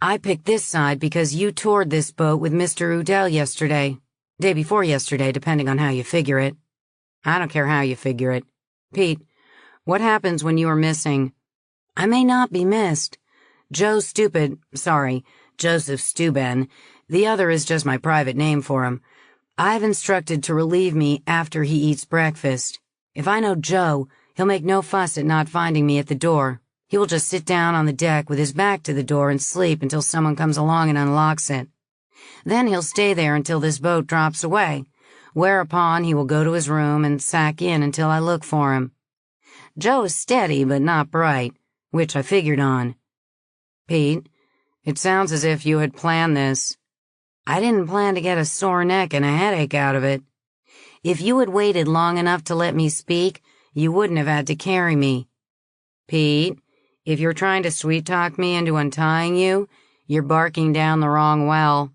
"I picked this side because you toured this boat with Mr. Udell yesterday. Day before yesterday, depending on how you figure it." "I don't care how you figure it. Pete, what happens when you are missing?" "I may not be missed. Joseph Steuben. The other is just my private name for him. I've instructed to relieve me after he eats breakfast. If I know Joe, he'll make no fuss at not finding me at the door. He will just sit down on the deck with his back to the door and sleep until someone comes along and unlocks it. Then he'll stay there until this boat drops away, whereupon he will go to his room and sack in until I look for him. Joe is steady but not bright, which I figured on. Pete, it sounds as if you had planned this. I didn't plan to get a sore neck and a headache out of it. If you had waited long enough to let me speak, you wouldn't have had to carry me. Pete, if you're trying to sweet-talk me into untying you, you're barking down the wrong well.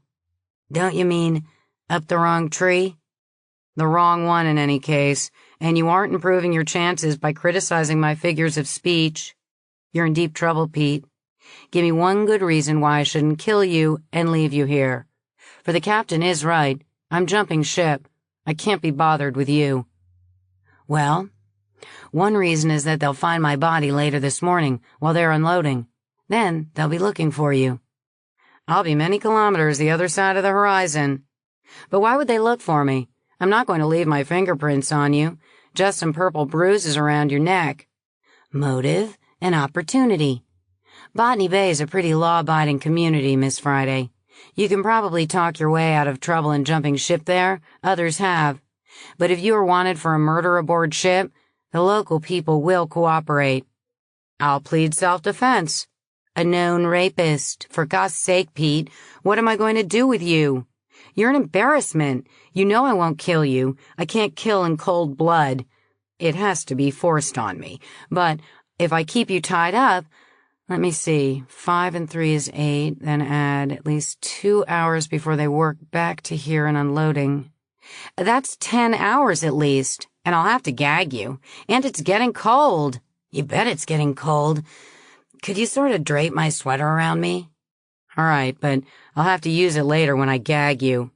Don't you mean up the wrong tree? The wrong one in any case, and you aren't improving your chances by criticizing my figures of speech. You're in deep trouble, Pete. Give me one good reason why I shouldn't kill you and leave you here. For the captain is right. I'm jumping ship. I can't be bothered with you. Well, one reason is that they'll find my body later this morning while they're unloading. Then they'll be looking for you. I'll be many kilometers the other side of the horizon. But why would they look for me? I'm not going to leave my fingerprints on you, just some purple bruises around your neck. Motive and opportunity. Botany Bay is a pretty law-abiding community, Miss Friday. You can probably talk your way out of trouble in jumping ship there. Others have. But if you are wanted for a murder aboard ship, the local people will cooperate. I'll plead self-defense. A known rapist. For God's sake, Pete, what am I going to do with you? You're an embarrassment. You know I won't kill you. I can't kill in cold blood. It has to be forced on me. But if I keep you tied up, let me see, 5 and 3 is 8, then add at least 2 hours before they work back to here and unloading. That's 10 hours at least, and I'll have to gag you. And it's getting cold. You bet it's getting cold. Could you sort of drape my sweater around me? All right, but I'll have to use it later when I gag you.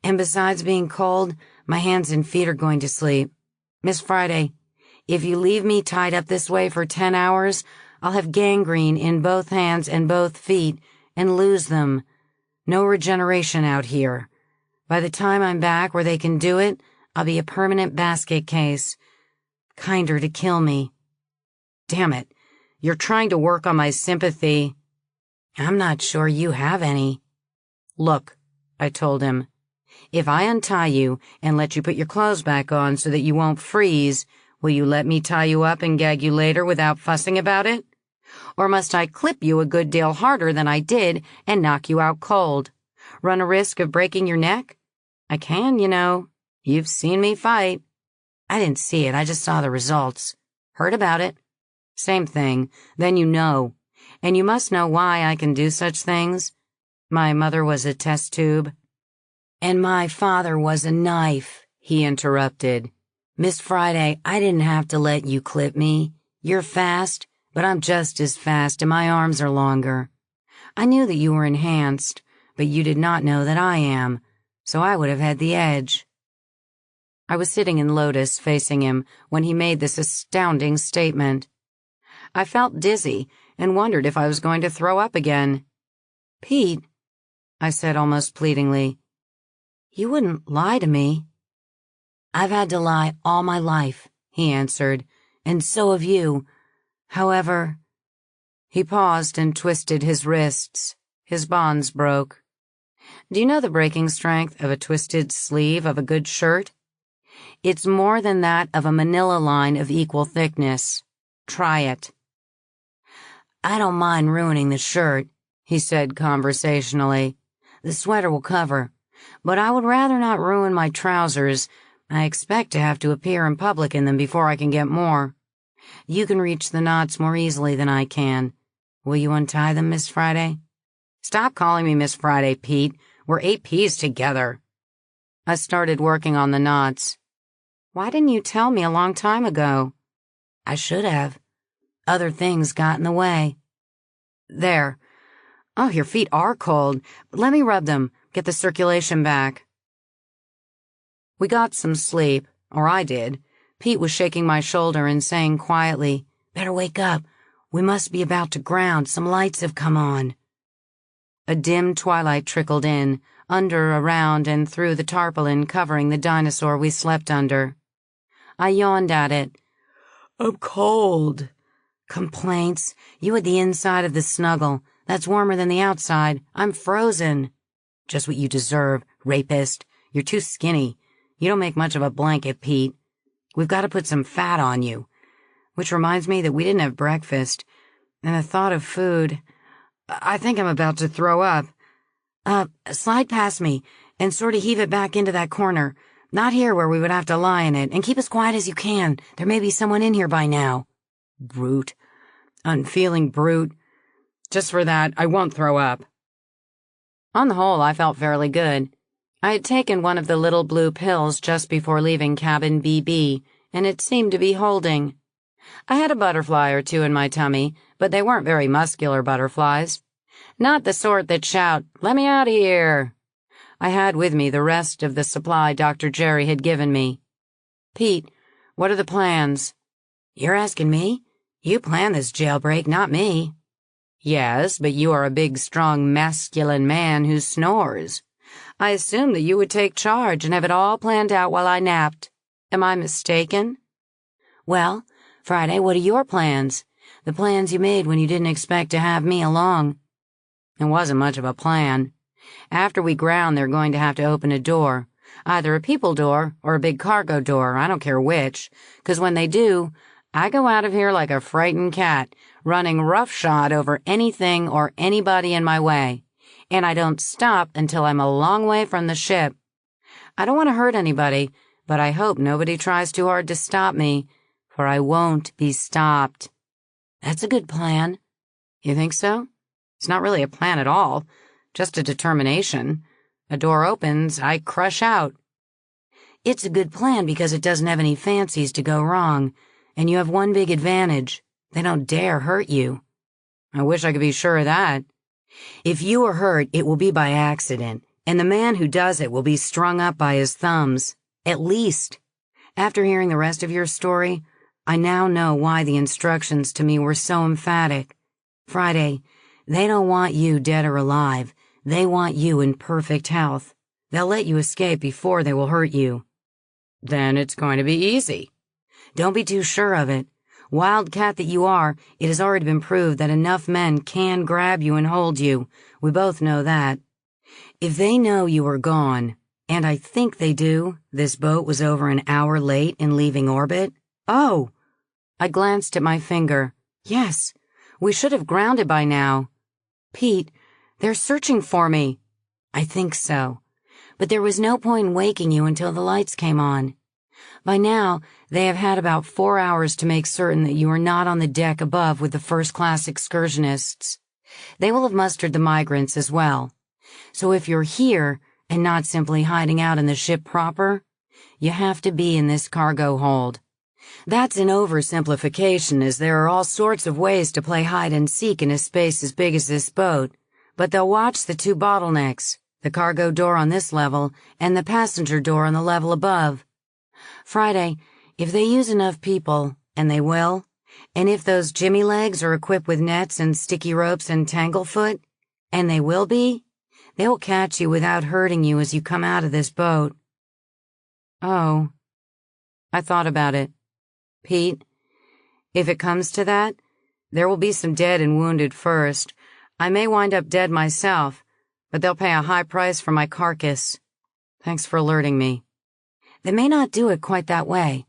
And besides being cold, my hands and feet are going to sleep. Miss Friday, if you leave me tied up this way for 10 hours, I'll have gangrene in both hands and both feet and lose them. No regeneration out here. By the time I'm back where they can do it, I'll be a permanent basket case. Kinder to kill me. Damn it, you're trying to work on my sympathy. I'm not sure you have any. Look, I told him, if I untie you and let you put your clothes back on so that you won't freeze, will you let me tie you up and gag you later without fussing about it? Or must I clip you a good deal harder than I did and knock you out cold? Run a risk of breaking your neck? I can, you know. You've seen me fight. I didn't see it, I just saw the results. Heard about it. Same thing. Then you know. And you must know why I can do such things. My mother was a test tube. And my father was a knife, he interrupted. Miss Friday, I didn't have to let you clip me. You're fast, but I'm just as fast and my arms are longer. I knew that you were enhanced, but you did not know that I am, so I would have had the edge. I was sitting in Lotus facing him when he made this astounding statement. I felt dizzy and wondered if I was going to throw up again. Pete, I said almost pleadingly, you wouldn't lie to me. I've had to lie all my life, he answered, and so have you. However, he paused and twisted his wrists. His bonds broke. Do you know the breaking strength of a twisted sleeve of a good shirt? It's more than that of a manila line of equal thickness. Try it. I don't mind ruining the shirt, he said conversationally. The sweater will cover. But I would rather not ruin my trousers. I expect to have to appear in public in them before I can get more. You can reach the knots more easily than I can. Will you untie them, Miss Friday? Stop calling me Miss Friday, Pete. We're APs together. I started working on the knots. Why didn't you tell me a long time ago? I should have. Other things got in the way. There. Oh, your feet are cold. Let me rub them. Get the circulation back. We got some sleep, or I did. Pete was shaking my shoulder and saying quietly, Better wake up. We must be about to ground. Some lights have come on. A dim twilight trickled in, under, around, and through the tarpaulin covering the dinosaur we slept under. I yawned at it. I'm cold. Complaints. You at the inside of the snuggle. That's warmer than the outside. I'm frozen. Just what you deserve, rapist. You're too skinny. You don't make much of a blanket, Pete. We've got to put some fat on you. Which reminds me that we didn't have breakfast. And the thought of food... I think I'm about to throw up. Slide past me and sort of heave it back into that corner. Not here where we would have to lie in it, and keep as quiet as you can. There may be someone in here by now. Brute. Unfeeling brute. Just for that, I won't throw up. On the whole, I felt fairly good. I had taken one of the little blue pills just before leaving cabin BB, and it seemed to be holding. I had a butterfly or two in my tummy, but they weren't very muscular butterflies. Not the sort that shout, "Let me out of here!" I had with me the rest of the supply Dr. Jerry had given me. Pete, what are the plans? You're asking me? You planned this jailbreak, not me. Yes, but you are a big, strong, masculine man who snores. I assumed that you would take charge and have it all planned out while I napped. Am I mistaken? Well, Friday, what are your plans? The plans you made when you didn't expect to have me along. It wasn't much of a plan. After we ground, they're going to have to open a door. Either a people door or a big cargo door, I don't care which, 'cause when they do, I go out of here like a frightened cat, running roughshod over anything or anybody in my way, and I don't stop until I'm a long way from the ship. I don't want to hurt anybody, but I hope nobody tries too hard to stop me, for I won't be stopped. That's a good plan. You think so? It's not really a plan at all, just a determination. A door opens, I crush out. It's a good plan because it doesn't have any fancies to go wrong, and you have one big advantage. They don't dare hurt you. I wish I could be sure of that. If you are hurt, it will be by accident, and the man who does it will be strung up by his thumbs. At least. After hearing the rest of your story, I now know why the instructions to me were so emphatic. Friday, they don't want you dead or alive. They want you in perfect health. They'll let you escape before they will hurt you. Then it's going to be easy. Don't be too sure of it. Wildcat that you are, it has already been proved that enough men can grab you and hold you. We both know that. If they know you are gone, and I think they do, this boat was over an hour late in leaving orbit. Oh! I glanced at my finger. Yes, we should have grounded by now. Pete, they're searching for me. I think so. But there was no point in waking you until the lights came on. By now, they have had about 4 hours to make certain that you are not on the deck above with the first-class excursionists. They will have mustered the migrants as well. So if you're here and not simply hiding out in the ship proper, you have to be in this cargo hold. That's an oversimplification, as there are all sorts of ways to play hide-and-seek in a space as big as this boat, but they'll watch the two bottlenecks, the cargo door on this level and the passenger door on the level above. Friday, if they use enough people, and they will, and if those Jimmy legs are equipped with nets and sticky ropes and tanglefoot, and they will be, they will catch you without hurting you as you come out of this boat. Oh, I thought about it. Pete, if it comes to that, there will be some dead and wounded first. I may wind up dead myself, but they'll pay a high price for my carcass. Thanks for alerting me. They may not do it quite that way.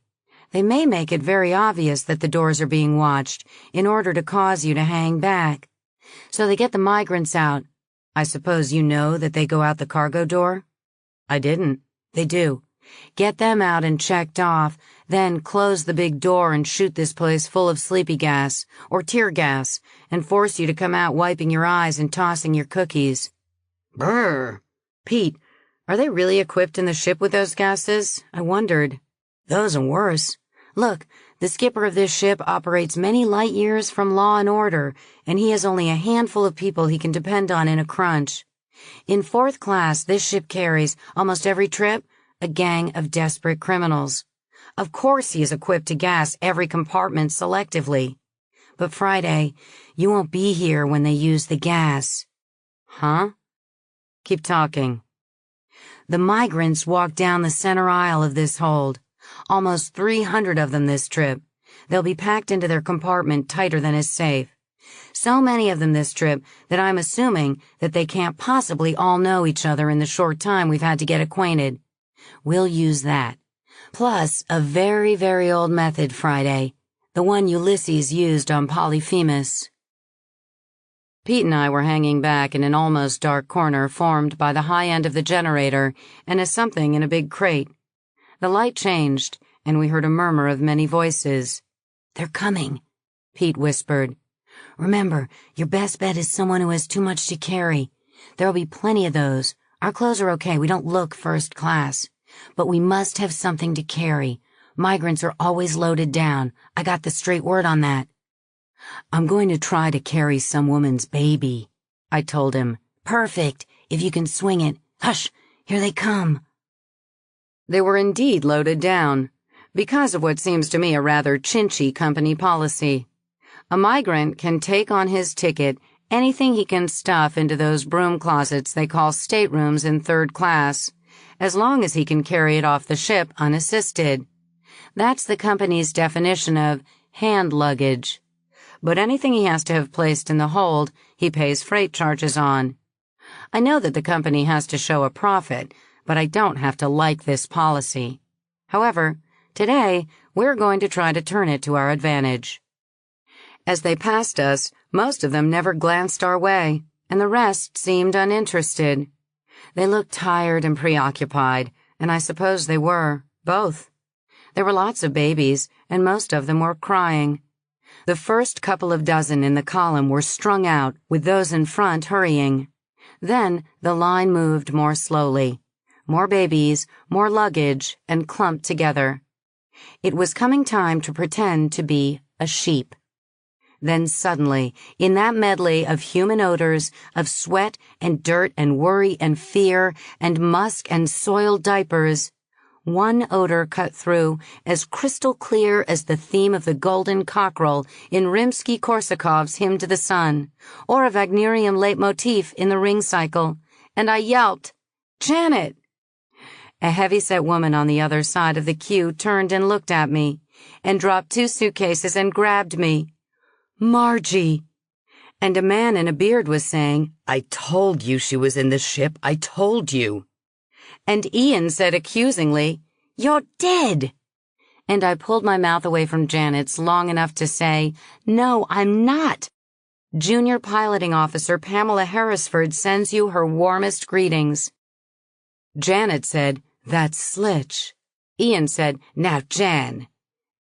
They may make it very obvious that the doors are being watched in order to cause you to hang back. So they get the migrants out. I suppose you know that they go out the cargo door? I didn't. They do. Get them out and checked off, then close the big door and shoot this place full of sleepy gas or tear gas and force you to come out wiping your eyes and tossing your cookies. Brr. Pete, are they really equipped in the ship with those gases? I wondered. Those and worse. Look, the skipper of this ship operates many light years from law and order, and he has only a handful of people he can depend on in a crunch. In fourth class, this ship carries, almost every trip, a gang of desperate criminals. Of course he is equipped to gas every compartment selectively. But Friday, you won't be here when they use the gas. Huh? Keep talking. The migrants walk down the center aisle of this hold. Almost 300 of them this trip. They'll be packed into their compartment tighter than is safe. So many of them this trip that I'm assuming that they can't possibly all know each other in the short time we've had to get acquainted. We'll use that. Plus a very, very old method, Friday. The one Ulysses used on Polyphemus. Pete and I were hanging back in an almost dark corner formed by the high end of the generator and a something in a big crate. The light changed, and we heard a murmur of many voices. "They're coming," Pete whispered. "Remember, your best bet is someone who has too much to carry. There'll be plenty of those. Our clothes are okay, we don't look first class. But we must have something to carry. Migrants are always loaded down. I got the straight word on that." "I'm going to try to carry some woman's baby," I told him. "Perfect, if you can swing it. Hush, here they come." They were indeed loaded down, because of what seems to me a rather chinchy company policy. A migrant can take on his ticket anything he can stuff into those broom closets they call staterooms in third class, as long as he can carry it off the ship unassisted. That's the company's definition of hand luggage. But anything he has to have placed in the hold, he pays freight charges on. I know that the company has to show a profit, but I don't have to like this policy. However, today, we're going to try to turn it to our advantage. As they passed us, most of them never glanced our way, and the rest seemed uninterested. They looked tired and preoccupied, and I suppose they were, both. There were lots of babies, and most of them were crying. The first couple of dozen in the column were strung out, with those in front hurrying. Then the line moved more slowly. More babies, more luggage, and clumped together. It was coming time to pretend to be a sheep. Then suddenly, in that medley of human odors, of sweat and dirt and worry and fear and musk and soiled diapers, one odor cut through, as crystal clear as the theme of the golden cockerel in Rimsky-Korsakov's Hymn to the Sun, or a Wagnerian leitmotif in the Ring Cycle, and I yelped, "Janet!" A heavy-set woman on the other side of the queue turned and looked at me, and dropped 2 suitcases and grabbed me. "Margie!" And a man in a beard was saying, "I told you she was in the ship, I told you." And Ian said accusingly, "You're dead." And I pulled my mouth away from Janet's long enough to say, "No, I'm not. Junior Piloting Officer Pamela Harrisford sends you her warmest greetings." Janet said, "That's Slitch." Ian said, "Now, Jan."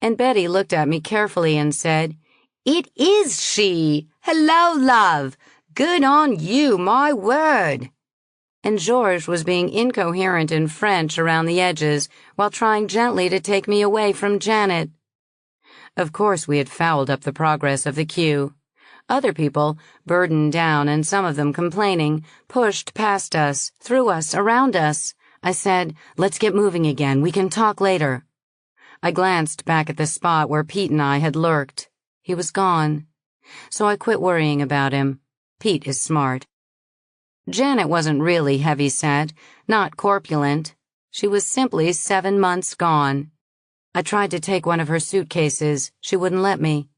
And Betty looked at me carefully and said, "It is she. Hello, love. Good on you, my word." And Georges was being incoherent in French around the edges while trying gently to take me away from Janet. Of course, we had fouled up the progress of the queue. Other people, burdened down and some of them complaining, pushed past us, through us, around us. I said, "Let's get moving again. We can talk later." I glanced back at the spot where Pete and I had lurked. He was gone. So I quit worrying about him. Pete is smart. Janet wasn't really heavy-set, not corpulent. She was simply 7 months gone. I tried to take one of her suitcases. She wouldn't let me.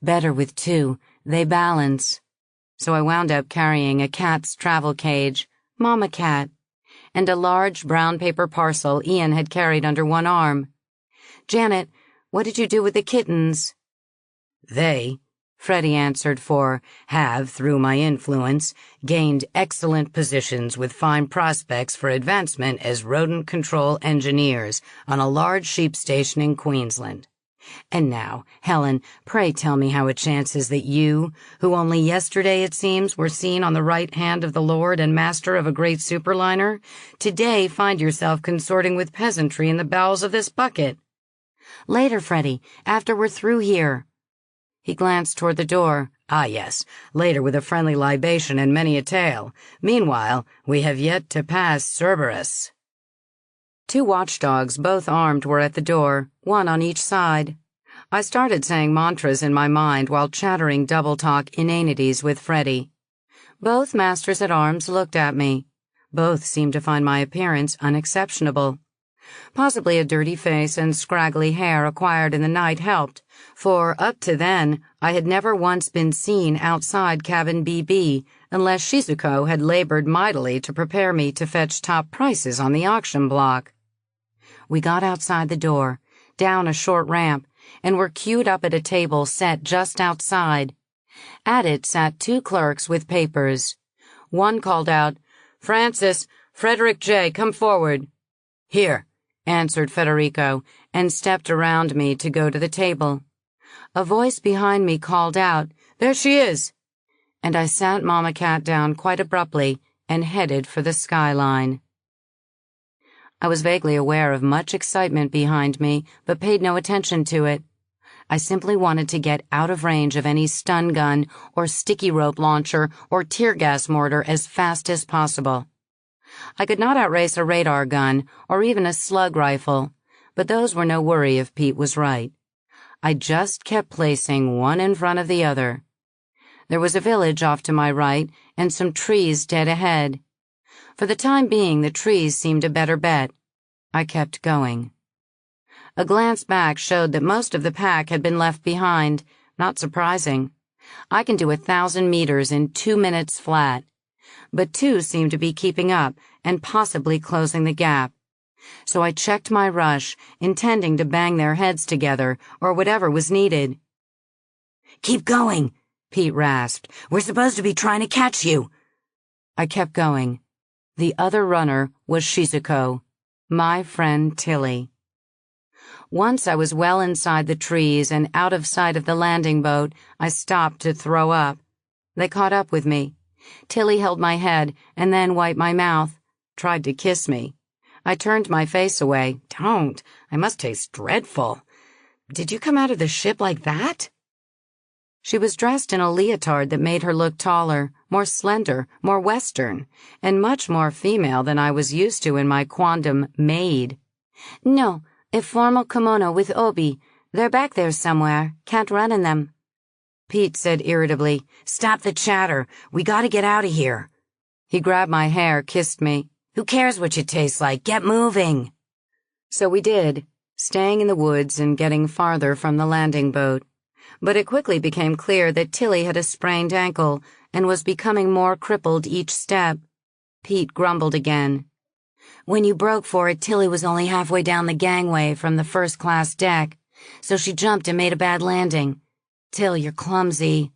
Better with 2. They balance. So I wound up carrying a cat's travel cage, Mama Cat, and a large brown paper parcel Ian had carried under one arm. "Janet, what did you do with the kittens?" "They," Freddie answered have, through my influence, gained excellent positions with fine prospects for advancement as rodent control engineers on a large sheep station in Queensland. And now, Helen, pray tell me how it chances that you, who only yesterday, it seems, were seen on the right hand of the lord and master of a great superliner, today find yourself consorting with peasantry in the bowels of this bucket." "Later, Freddie, after we're through here." He glanced toward the door. "Ah, yes, later with a friendly libation and many a tale. Meanwhile, we have yet to pass Cerberus." 2 watchdogs, both armed, were at the door, one on each side. I started saying mantras in my mind while chattering double-talk inanities with Freddie. Both masters-at-arms looked at me. Both seemed to find my appearance unexceptionable. Possibly a dirty face and scraggly hair acquired in the night helped, for up to then I had never once been seen outside cabin BB unless Shizuko had labored mightily to prepare me to fetch top prices on the auction block. We got outside the door, down a short ramp, and were queued up at a table set just outside. At it sat two clerks with papers. One called out, "Francis, Frederick J., come forward." "Here," answered Federico, and stepped around me to go to the table. A voice behind me called out, "There she is!" And I sat Mama Cat down quite abruptly and headed for the skyline. I was vaguely aware of much excitement behind me, but paid no attention to it. I simply wanted to get out of range of any stun gun or sticky rope launcher or tear gas mortar as fast as possible. I could not outrace a radar gun or even a slug rifle, but those were no worry if Pete was right. I just kept placing one in front of the other. There was a village off to my right and some trees dead ahead. For the time being, the trees seemed a better bet. I kept going. A glance back showed that most of the pack had been left behind. Not surprising. I can do 1,000 meters in 2 minutes flat. But two seemed to be keeping up and possibly closing the gap. So I checked my rush, intending to bang their heads together or whatever was needed. "Keep going," Pete rasped. "We're supposed to be trying to catch you." I kept going. The other runner was Shizuko, my friend Tilly. Once I was well inside the trees and out of sight of the landing boat, I stopped to throw up. They caught up with me. Tilly held my head and then wiped my mouth, tried to kiss me. I turned my face away. "Don't. I must taste dreadful. Did you come out of the ship like that?" She was dressed in a leotard that made her look taller, more slender, more Western, and much more female than I was used to in my quondam maid. "No, a formal kimono with obi. They're back there somewhere. Can't run in them." Pete said irritably, "Stop the chatter. We gotta get out of here." He grabbed my hair, kissed me. "Who cares what you taste like? Get moving." So we did, staying in the woods and getting farther from the landing boat. But it quickly became clear that Tilly had a sprained ankle and was becoming more crippled each step. Pete grumbled again. "When you broke for it, Tilly was only halfway down the gangway from the first-class deck, so she jumped and made a bad landing. Till, you're clumsy."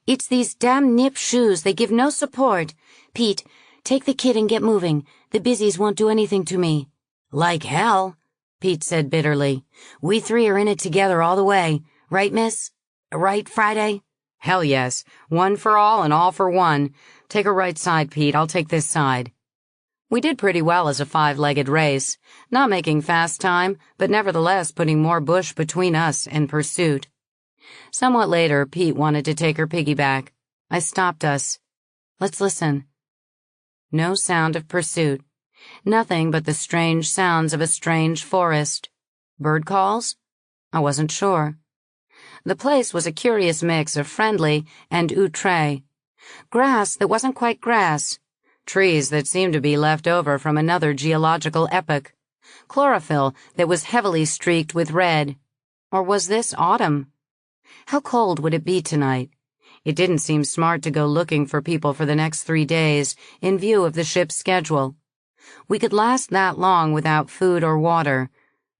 "It's these damn nip shoes. They give no support. Pete, take the kid and get moving. The busies won't do anything to me." "Like hell," Pete said bitterly. "We three are in it together all the way. Right, miss? Right, Friday?" "Hell yes. One for all for one. Take a right side, Pete. I'll take this side." We did pretty well as a 5-legged race, not making fast time, but nevertheless putting more bush between us and pursuit. Somewhat later, Pete wanted to take her piggyback. I stopped us. "Let's listen." No sound of pursuit. Nothing but the strange sounds of a strange forest. Bird calls? I wasn't sure. The place was a curious mix of friendly and outre. Grass that wasn't quite grass. Trees that seemed to be left over from another geological epoch. Chlorophyll that was heavily streaked with red. Or was this autumn? How cold would it be tonight? It didn't seem smart to go looking for people for the next 3 days in view of the ship's schedule. We could last that long without food or water,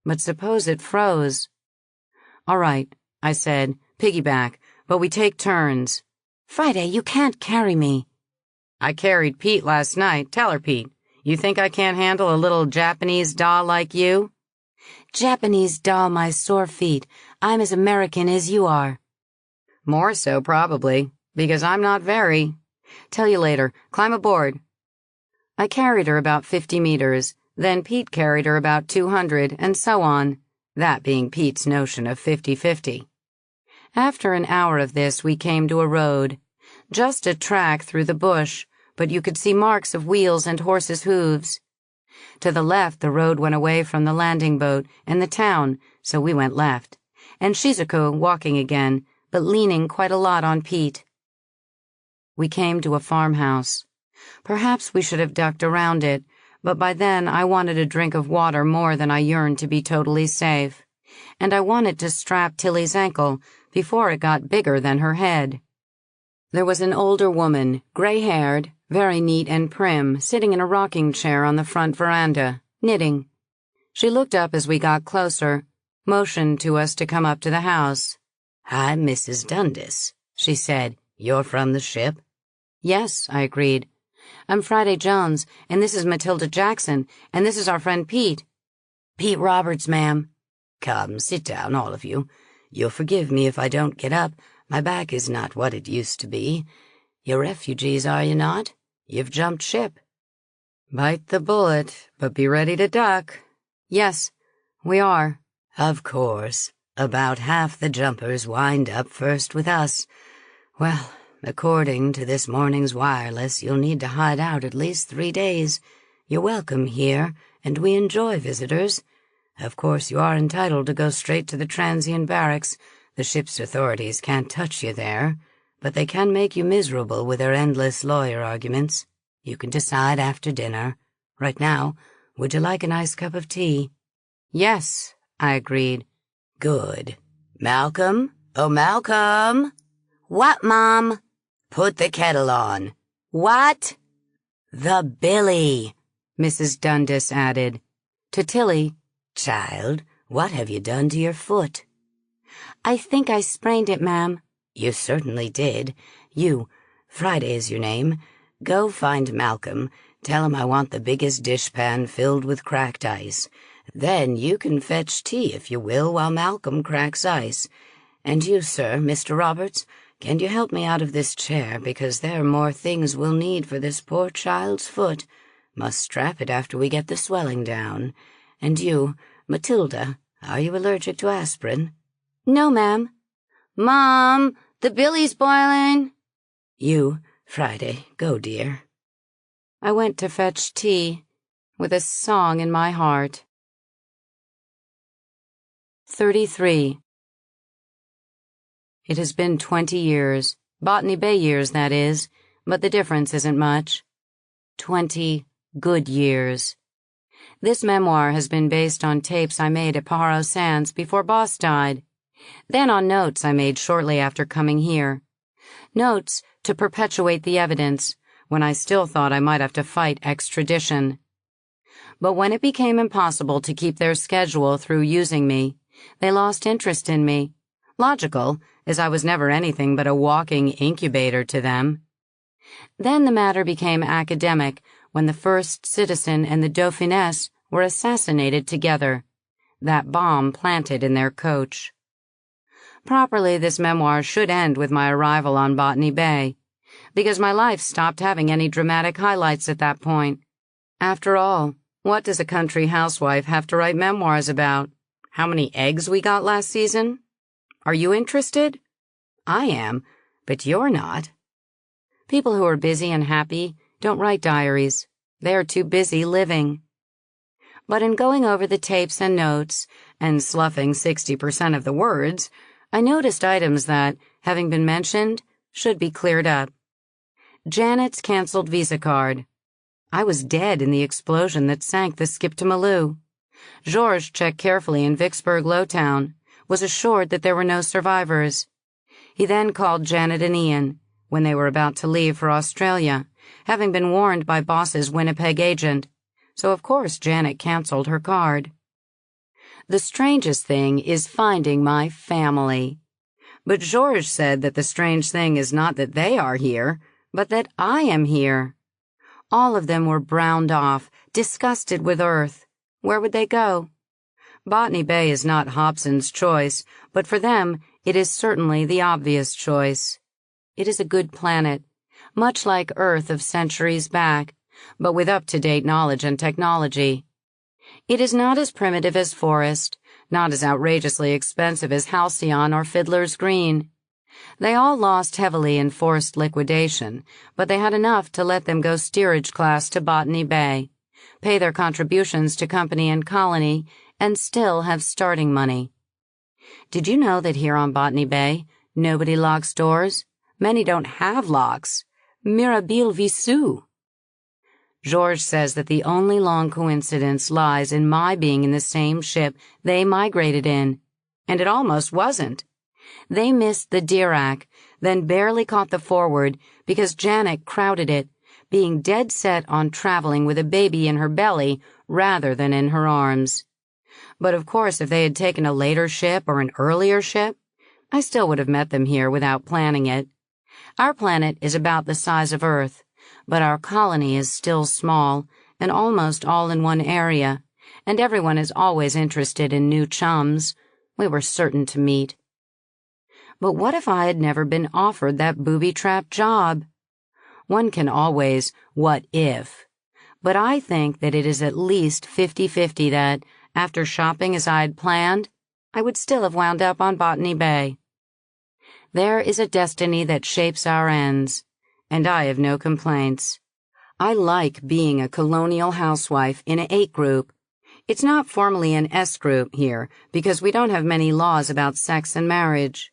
but suppose it froze. "All right," I said, "piggyback, but we take turns." "Friday, you can't carry me." "I carried Pete last night. Tell her, Pete. You think I can't handle a little Japanese doll like you?" "Japanese doll, my sore feet. I'm as American as you are." "More so, probably, because I'm not very. Tell you later. Climb aboard." I carried her about 50 meters, then Pete carried her about 200, and so on, that being Pete's notion of 50-50. After an hour of this, we came to a road. Just a track through the bush, but you could see marks of wheels and horses' hooves. To the left, the road went away from the landing boat and the town, so we went left, and Shizuko walking again, but leaning quite a lot on Pete. We came to a farmhouse. Perhaps we should have ducked around it, but by then I wanted a drink of water more than I yearned to be totally safe, and I wanted to strap Tilly's ankle before it got bigger than her head. There was an older woman, gray-haired, very neat and prim, sitting in a rocking chair on the front veranda, knitting. She looked up as we got closer, motioned to us to come up to the house. "Hi, Mrs. Dundas," she said. "You're from the ship?" "Yes," I agreed. "I'm Friday Jones, and this is Matilda Jackson, and this is our friend Pete." "Pete Roberts, ma'am." "Come, sit down, all of you. You'll forgive me if I don't get up. My back is not what it used to be. You're refugees, are you not? You've jumped ship." "Bite the bullet, but be ready to duck." "Yes, we are." "Of course. About half the jumpers wind up first with us. Well, according to this morning's wireless, you'll need to hide out at least 3 days. You're welcome here, and we enjoy visitors. Of course, you are entitled to go straight to the transient barracks. The ship's authorities can't touch you there, but they can make you miserable with their endless lawyer arguments. You can decide after dinner. Right now, would you like a nice cup of tea?" "Yes," I agreed. "Good. Malcolm? Oh, Malcolm!" "What, Mom?" "Put the kettle on." "What?" "The billy," Mrs. Dundas added. To Tilly, "Child, what have you done to your foot?" "I think I sprained it, ma'am." "You certainly did. Friday is your name. Go find Malcolm. Tell him I want the biggest dishpan filled with cracked ice. Then you can fetch tea if you will while Malcolm cracks ice. And you, sir, Mr. Roberts, can you help me out of this chair, because there are more things we'll need for this poor child's foot. Must strap it after we get the swelling down. And you, Matilda, are you allergic to aspirin?" "No, ma'am." "Mom, the billy's boiling." You, Friday, go, dear." I went to fetch tea, with a song in my heart. 33. It has been 20 years, Botany Bay years, that is, but the difference isn't much. 20 good years. This memoir has been based on tapes I made at Pajaro Sands before Boss died, then on notes I made shortly after coming here. Notes to perpetuate the evidence, when I still thought I might have to fight extradition. But when it became impossible to keep their schedule through using me, they lost interest in me. Logical, as I was never anything but a walking incubator to them. Then the matter became academic when the first citizen and the Dauphiness were assassinated together, that bomb planted in their coach. Properly, this memoir should end with my arrival on Botany Bay, because my life stopped having any dramatic highlights at that point. After all, what does a country housewife have to write memoirs about? How many eggs we got last season? Are you interested? I am, but you're not. People who are busy and happy don't write diaries. They are too busy living. But in going over the tapes and notes, and sloughing 60% of the words, I noticed items that, having been mentioned, should be cleared up. Janet's canceled Visa card. I was dead in the explosion that sank the Skip to Malou. Georges checked carefully in Vicksburg Lowtown, was assured that there were no survivors. He then called Janet and Ian, when they were about to leave for Australia, having been warned by Boss's Winnipeg agent, so of course Janet canceled her card. The strangest thing is finding my family. But Georges said that the strange thing is not that they are here, but that I am here. All of them were browned off, disgusted with Earth. Where would they go? Botany Bay is not Hobson's choice, but for them it is certainly the obvious choice. It is a good planet, much like Earth of centuries back, but with up-to-date knowledge and technology. It is not as primitive as Forest, not as outrageously expensive as Halcyon or Fiddler's Green. They all lost heavily in forced liquidation, but they had enough to let them go steerage class to Botany Bay, pay their contributions to company and colony, and still have starting money. Did you know that here on Botany Bay, nobody locks doors? Many don't have locks. Mirabile Visu. Georges says that the only long coincidence lies in my being in the same ship they migrated in. And it almost wasn't. They missed the Dirac, then barely caught the forward because Janet crowded it, being dead set on traveling with a baby in her belly rather than in her arms. But of course, if they had taken a later ship or an earlier ship, I still would have met them here without planning it. Our planet is about the size of Earth, but our colony is still small and almost all in one area, and everyone is always interested in new chums. We were certain to meet. But what if I had never been offered that booby-trap job? One can always what if, but I think that it is at least 50-50 that, after shopping as I had planned, I would still have wound up on Botany Bay. There is a destiny that shapes our ends, and I have no complaints. I like being a colonial housewife in an 8 group. It's not formally an S group here because we don't have many laws about sex and marriage.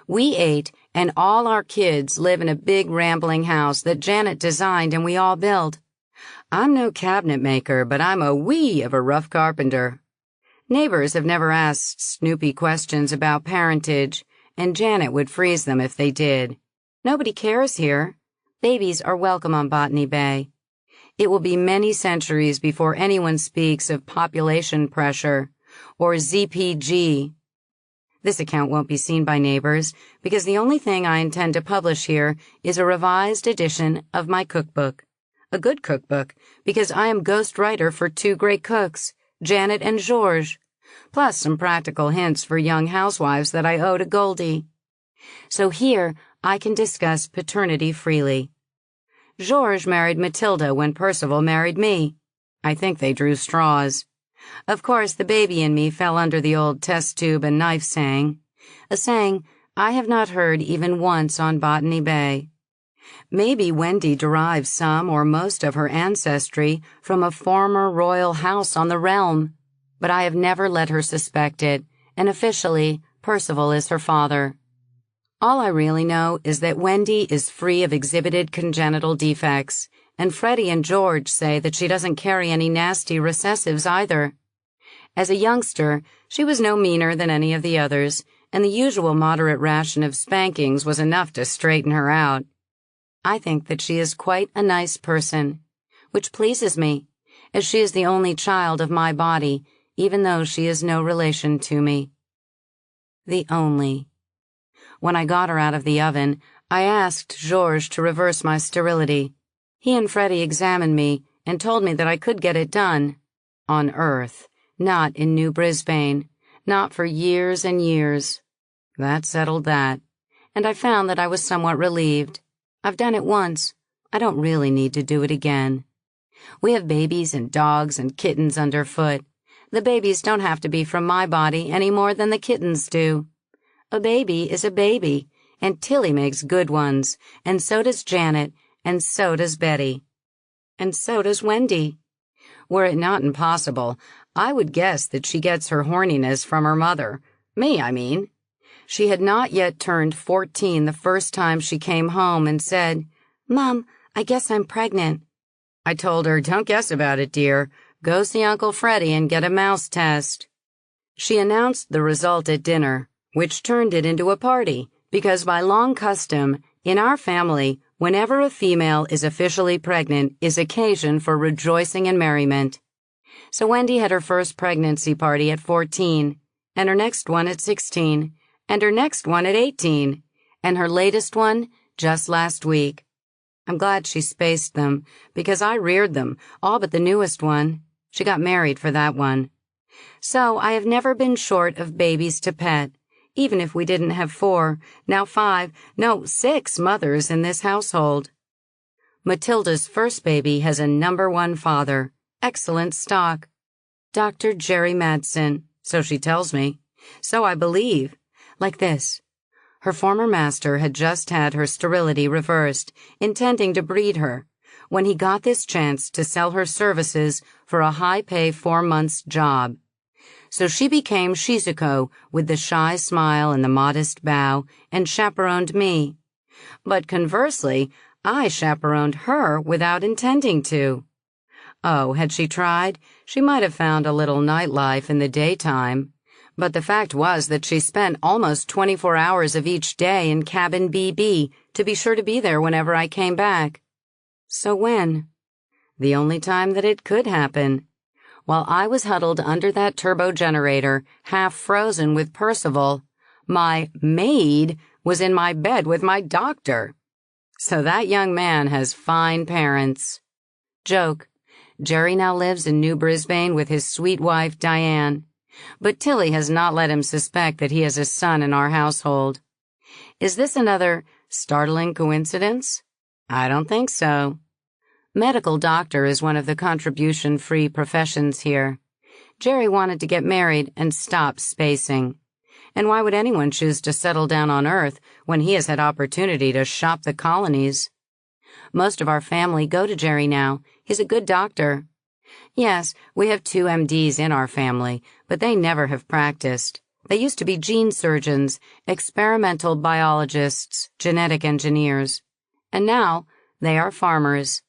We 8 and all our kids live in a big rambling house that Janet designed and we all built. I'm no cabinet maker, but I'm a wee of a rough carpenter. Neighbors have never asked snoopy questions about parentage, and Janet would freeze them if they did. Nobody cares here. Babies are welcome on Botany Bay. It will be many centuries before anyone speaks of population pressure or ZPG. This account won't be seen by neighbors because the only thing I intend to publish here is a revised edition of my cookbook. A good cookbook because I am ghostwriter for 2 great cooks, Janet and Georges, plus some practical hints for young housewives that I owe to Goldie. So here I can discuss paternity freely. Georges married Matilda when Percival married me. I think they drew straws. Of course, the baby in me fell under the old test tube and knife saying, a saying I have not heard even once on Botany Bay. Maybe Wendy derives some or most of her ancestry from a former royal house on the realm, but I have never let her suspect it, and officially, Percival is her father. All I really know is that Wendy is free of exhibited congenital defects, and Freddie and George say that she doesn't carry any nasty recessives either. As a youngster, she was no meaner than any of the others, and the usual moderate ration of spankings was enough to straighten her out. I think that she is quite a nice person, which pleases me, as she is the only child of my body, even though she is no relation to me. The only. When I got her out of the oven, I asked Georges to reverse my sterility. He and Freddie examined me and told me that I could get it done. On Earth, not in New Brisbane, not for years and years. That settled that, and I found that I was somewhat relieved. I've done it once. I don't really need to do it again. We have babies and dogs and kittens underfoot. The babies don't have to be from my body any more than the kittens do. A baby is a baby, and Tilly makes good ones, and so does Janet, and so does Betty. And so does Wendy. Were it not impossible, I would guess that she gets her horniness from her mother. Me, I mean. She had not yet turned 14 the first time she came home and said, "Mom, I guess I'm pregnant." I told her, "Don't guess about it, dear. Go see Uncle Freddie and get a mouse test." She announced the result at dinner, which turned it into a party, because by long custom, in our family, whenever a female is officially pregnant is occasion for rejoicing and merriment. So Wendy had her first pregnancy party at 14, and her next one at 16, and her next one at 18, and her latest one just last week. I'm glad she spaced them, because I reared them, all but the newest one. She got married for that one. So I have never been short of babies to pet, even if we didn't have 4, now 5, no, 6 mothers in this household. Matilda's first baby has a number 1 father, excellent stock. Dr. Jerry Madsen, so she tells me. So I believe. Like this. Her former master had just had her sterility reversed, intending to breed her, when he got this chance to sell her services for a high-pay 4 months job. So she became Shizuko with the shy smile and the modest bow and chaperoned me. But conversely, I chaperoned her without intending to. Oh, had she tried, she might have found a little nightlife in the daytime. But the fact was that she spent almost 24 hours of each day in cabin BB to be sure to be there whenever I came back. So when? The only time that it could happen. While I was huddled under that turbo generator, half frozen with Percival, my maid was in my bed with my doctor. So that young man has fine parents. Joke. Jerry now lives in New Brisbane with his sweet wife, Diane. But Tilly has not let him suspect that he has a son in our household. Is this another startling coincidence? I don't think so. Medical doctor is one of the contribution-free professions here. Jerry wanted to get married and stop spacing. And why would anyone choose to settle down on Earth when he has had opportunity to shop the colonies? Most of our family go to Jerry now. He's a good doctor. Yes, we have 2 MDs in our family, but they never have practiced. They used to be gene surgeons, experimental biologists, genetic engineers. And now they are farmers.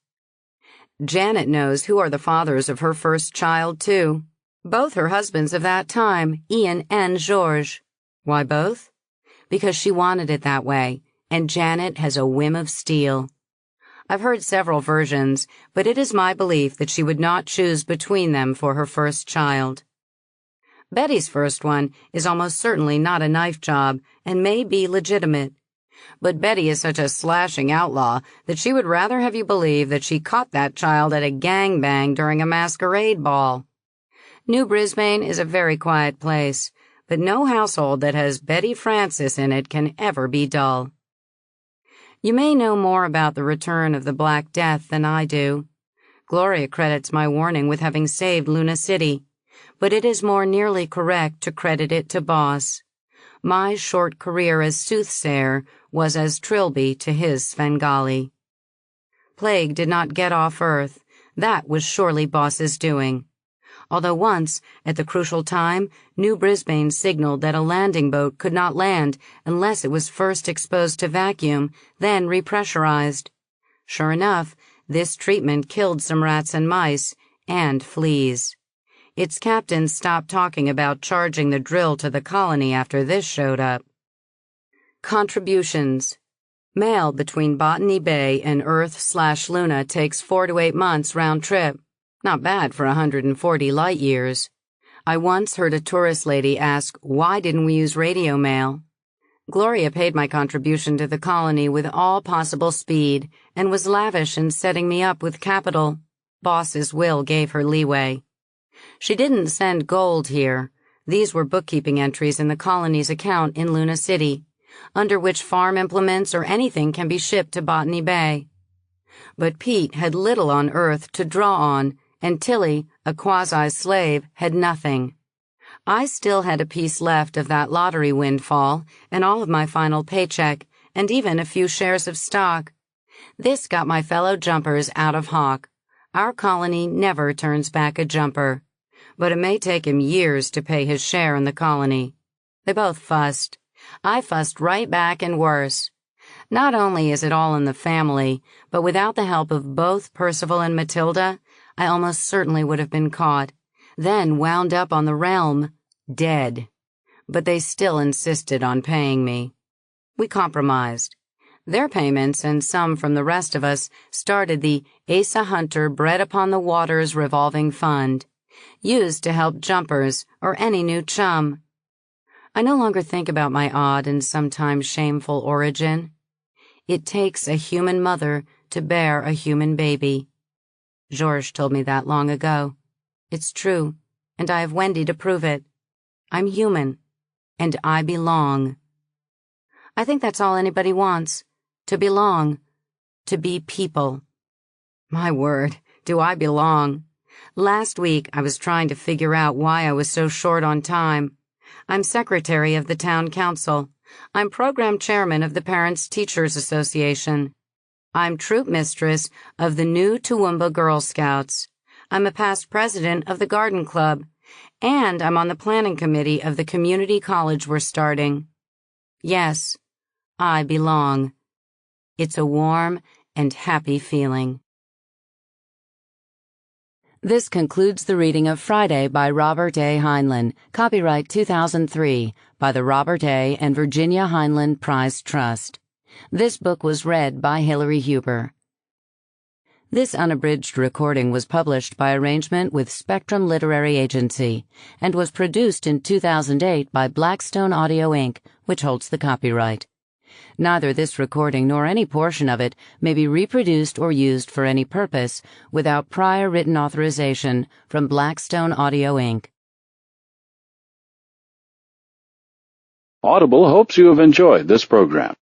Janet knows who are the fathers of her first child, too. Both her husbands of that time, Ian and Georges. Why both? Because she wanted it that way, and Janet has a whim of steel. I've heard several versions, but it is my belief that she would not choose between them for her first child. Betty's first one is almost certainly not a knife job and may be legitimate. But Betty is such a slashing outlaw that she would rather have you believe that she caught that child at a gangbang during a masquerade ball. New Brisbane is a very quiet place, but no household that has Betty Francis in it can ever be dull. You may know more about the return of the Black Death than I do. Gloria credits my warning with having saved Luna City, but it is more nearly correct to credit it to Boss. My short career as soothsayer was as Trilby to his Svengali. Plague did not get off Earth. That was surely Boss's doing. Although once, at the crucial time, New Brisbane signaled that a landing boat could not land unless it was first exposed to vacuum, then repressurized. Sure enough, this treatment killed some rats and mice, and fleas. Its captain stopped talking about charging the drill to the colony after this showed up. Contributions. Mail between Botany Bay and Earth/Luna takes 4 to 8 months round trip. Not bad for 140 light years. I once heard a tourist lady ask, why didn't we use radio mail? Gloria paid my contribution to the colony with all possible speed and was lavish in setting me up with capital. Boss's will gave her leeway. She didn't send gold here. These were bookkeeping entries in the colony's account in Luna City, under which farm implements or anything can be shipped to Botany Bay. But Pete had little on Earth to draw on, and Tilly, a quasi-slave, had nothing. I still had a piece left of that lottery windfall, and all of my final paycheck, and even a few shares of stock. This got my fellow jumpers out of hock. Our colony never turns back a jumper. But it may take him years to pay his share in the colony. They both fussed. I fussed right back and worse. Not only is it all in the family, but without the help of both Percival and Matilda, I almost certainly would have been caught, then wound up on the realm, dead. But they still insisted on paying me. We compromised. Their payments and some from the rest of us started the Asa Hunter Bread Upon the Waters revolving fund, used to help jumpers or any new chum. I no longer think about my odd and sometimes shameful origin. It takes a human mother to bear a human baby. Georges told me that long ago. It's true, and I have Wendy to prove it. I'm human, and I belong. I think that's all anybody wants, to belong, to be people. My word, do I belong. Last week I was trying to figure out why I was so short on time. I'm secretary of the town council. I'm program chairman of the Parents Teachers Association. I'm troop mistress of the new Toowoomba Girl Scouts. I'm a past president of the Garden Club, and I'm on the planning committee of the community college we're starting. Yes, I belong. It's a warm and happy feeling. This concludes the reading of Friday by Robert A. Heinlein, copyright 2003, by the Robert A. and Virginia Heinlein Prize Trust. This book was read by Hilary Huber. This unabridged recording was published by arrangement with Spectrum Literary Agency and was produced in 2008 by Blackstone Audio Inc., which holds the copyright. Neither this recording nor any portion of it may be reproduced or used for any purpose without prior written authorization from Blackstone Audio Inc. Audible hopes you have enjoyed this program.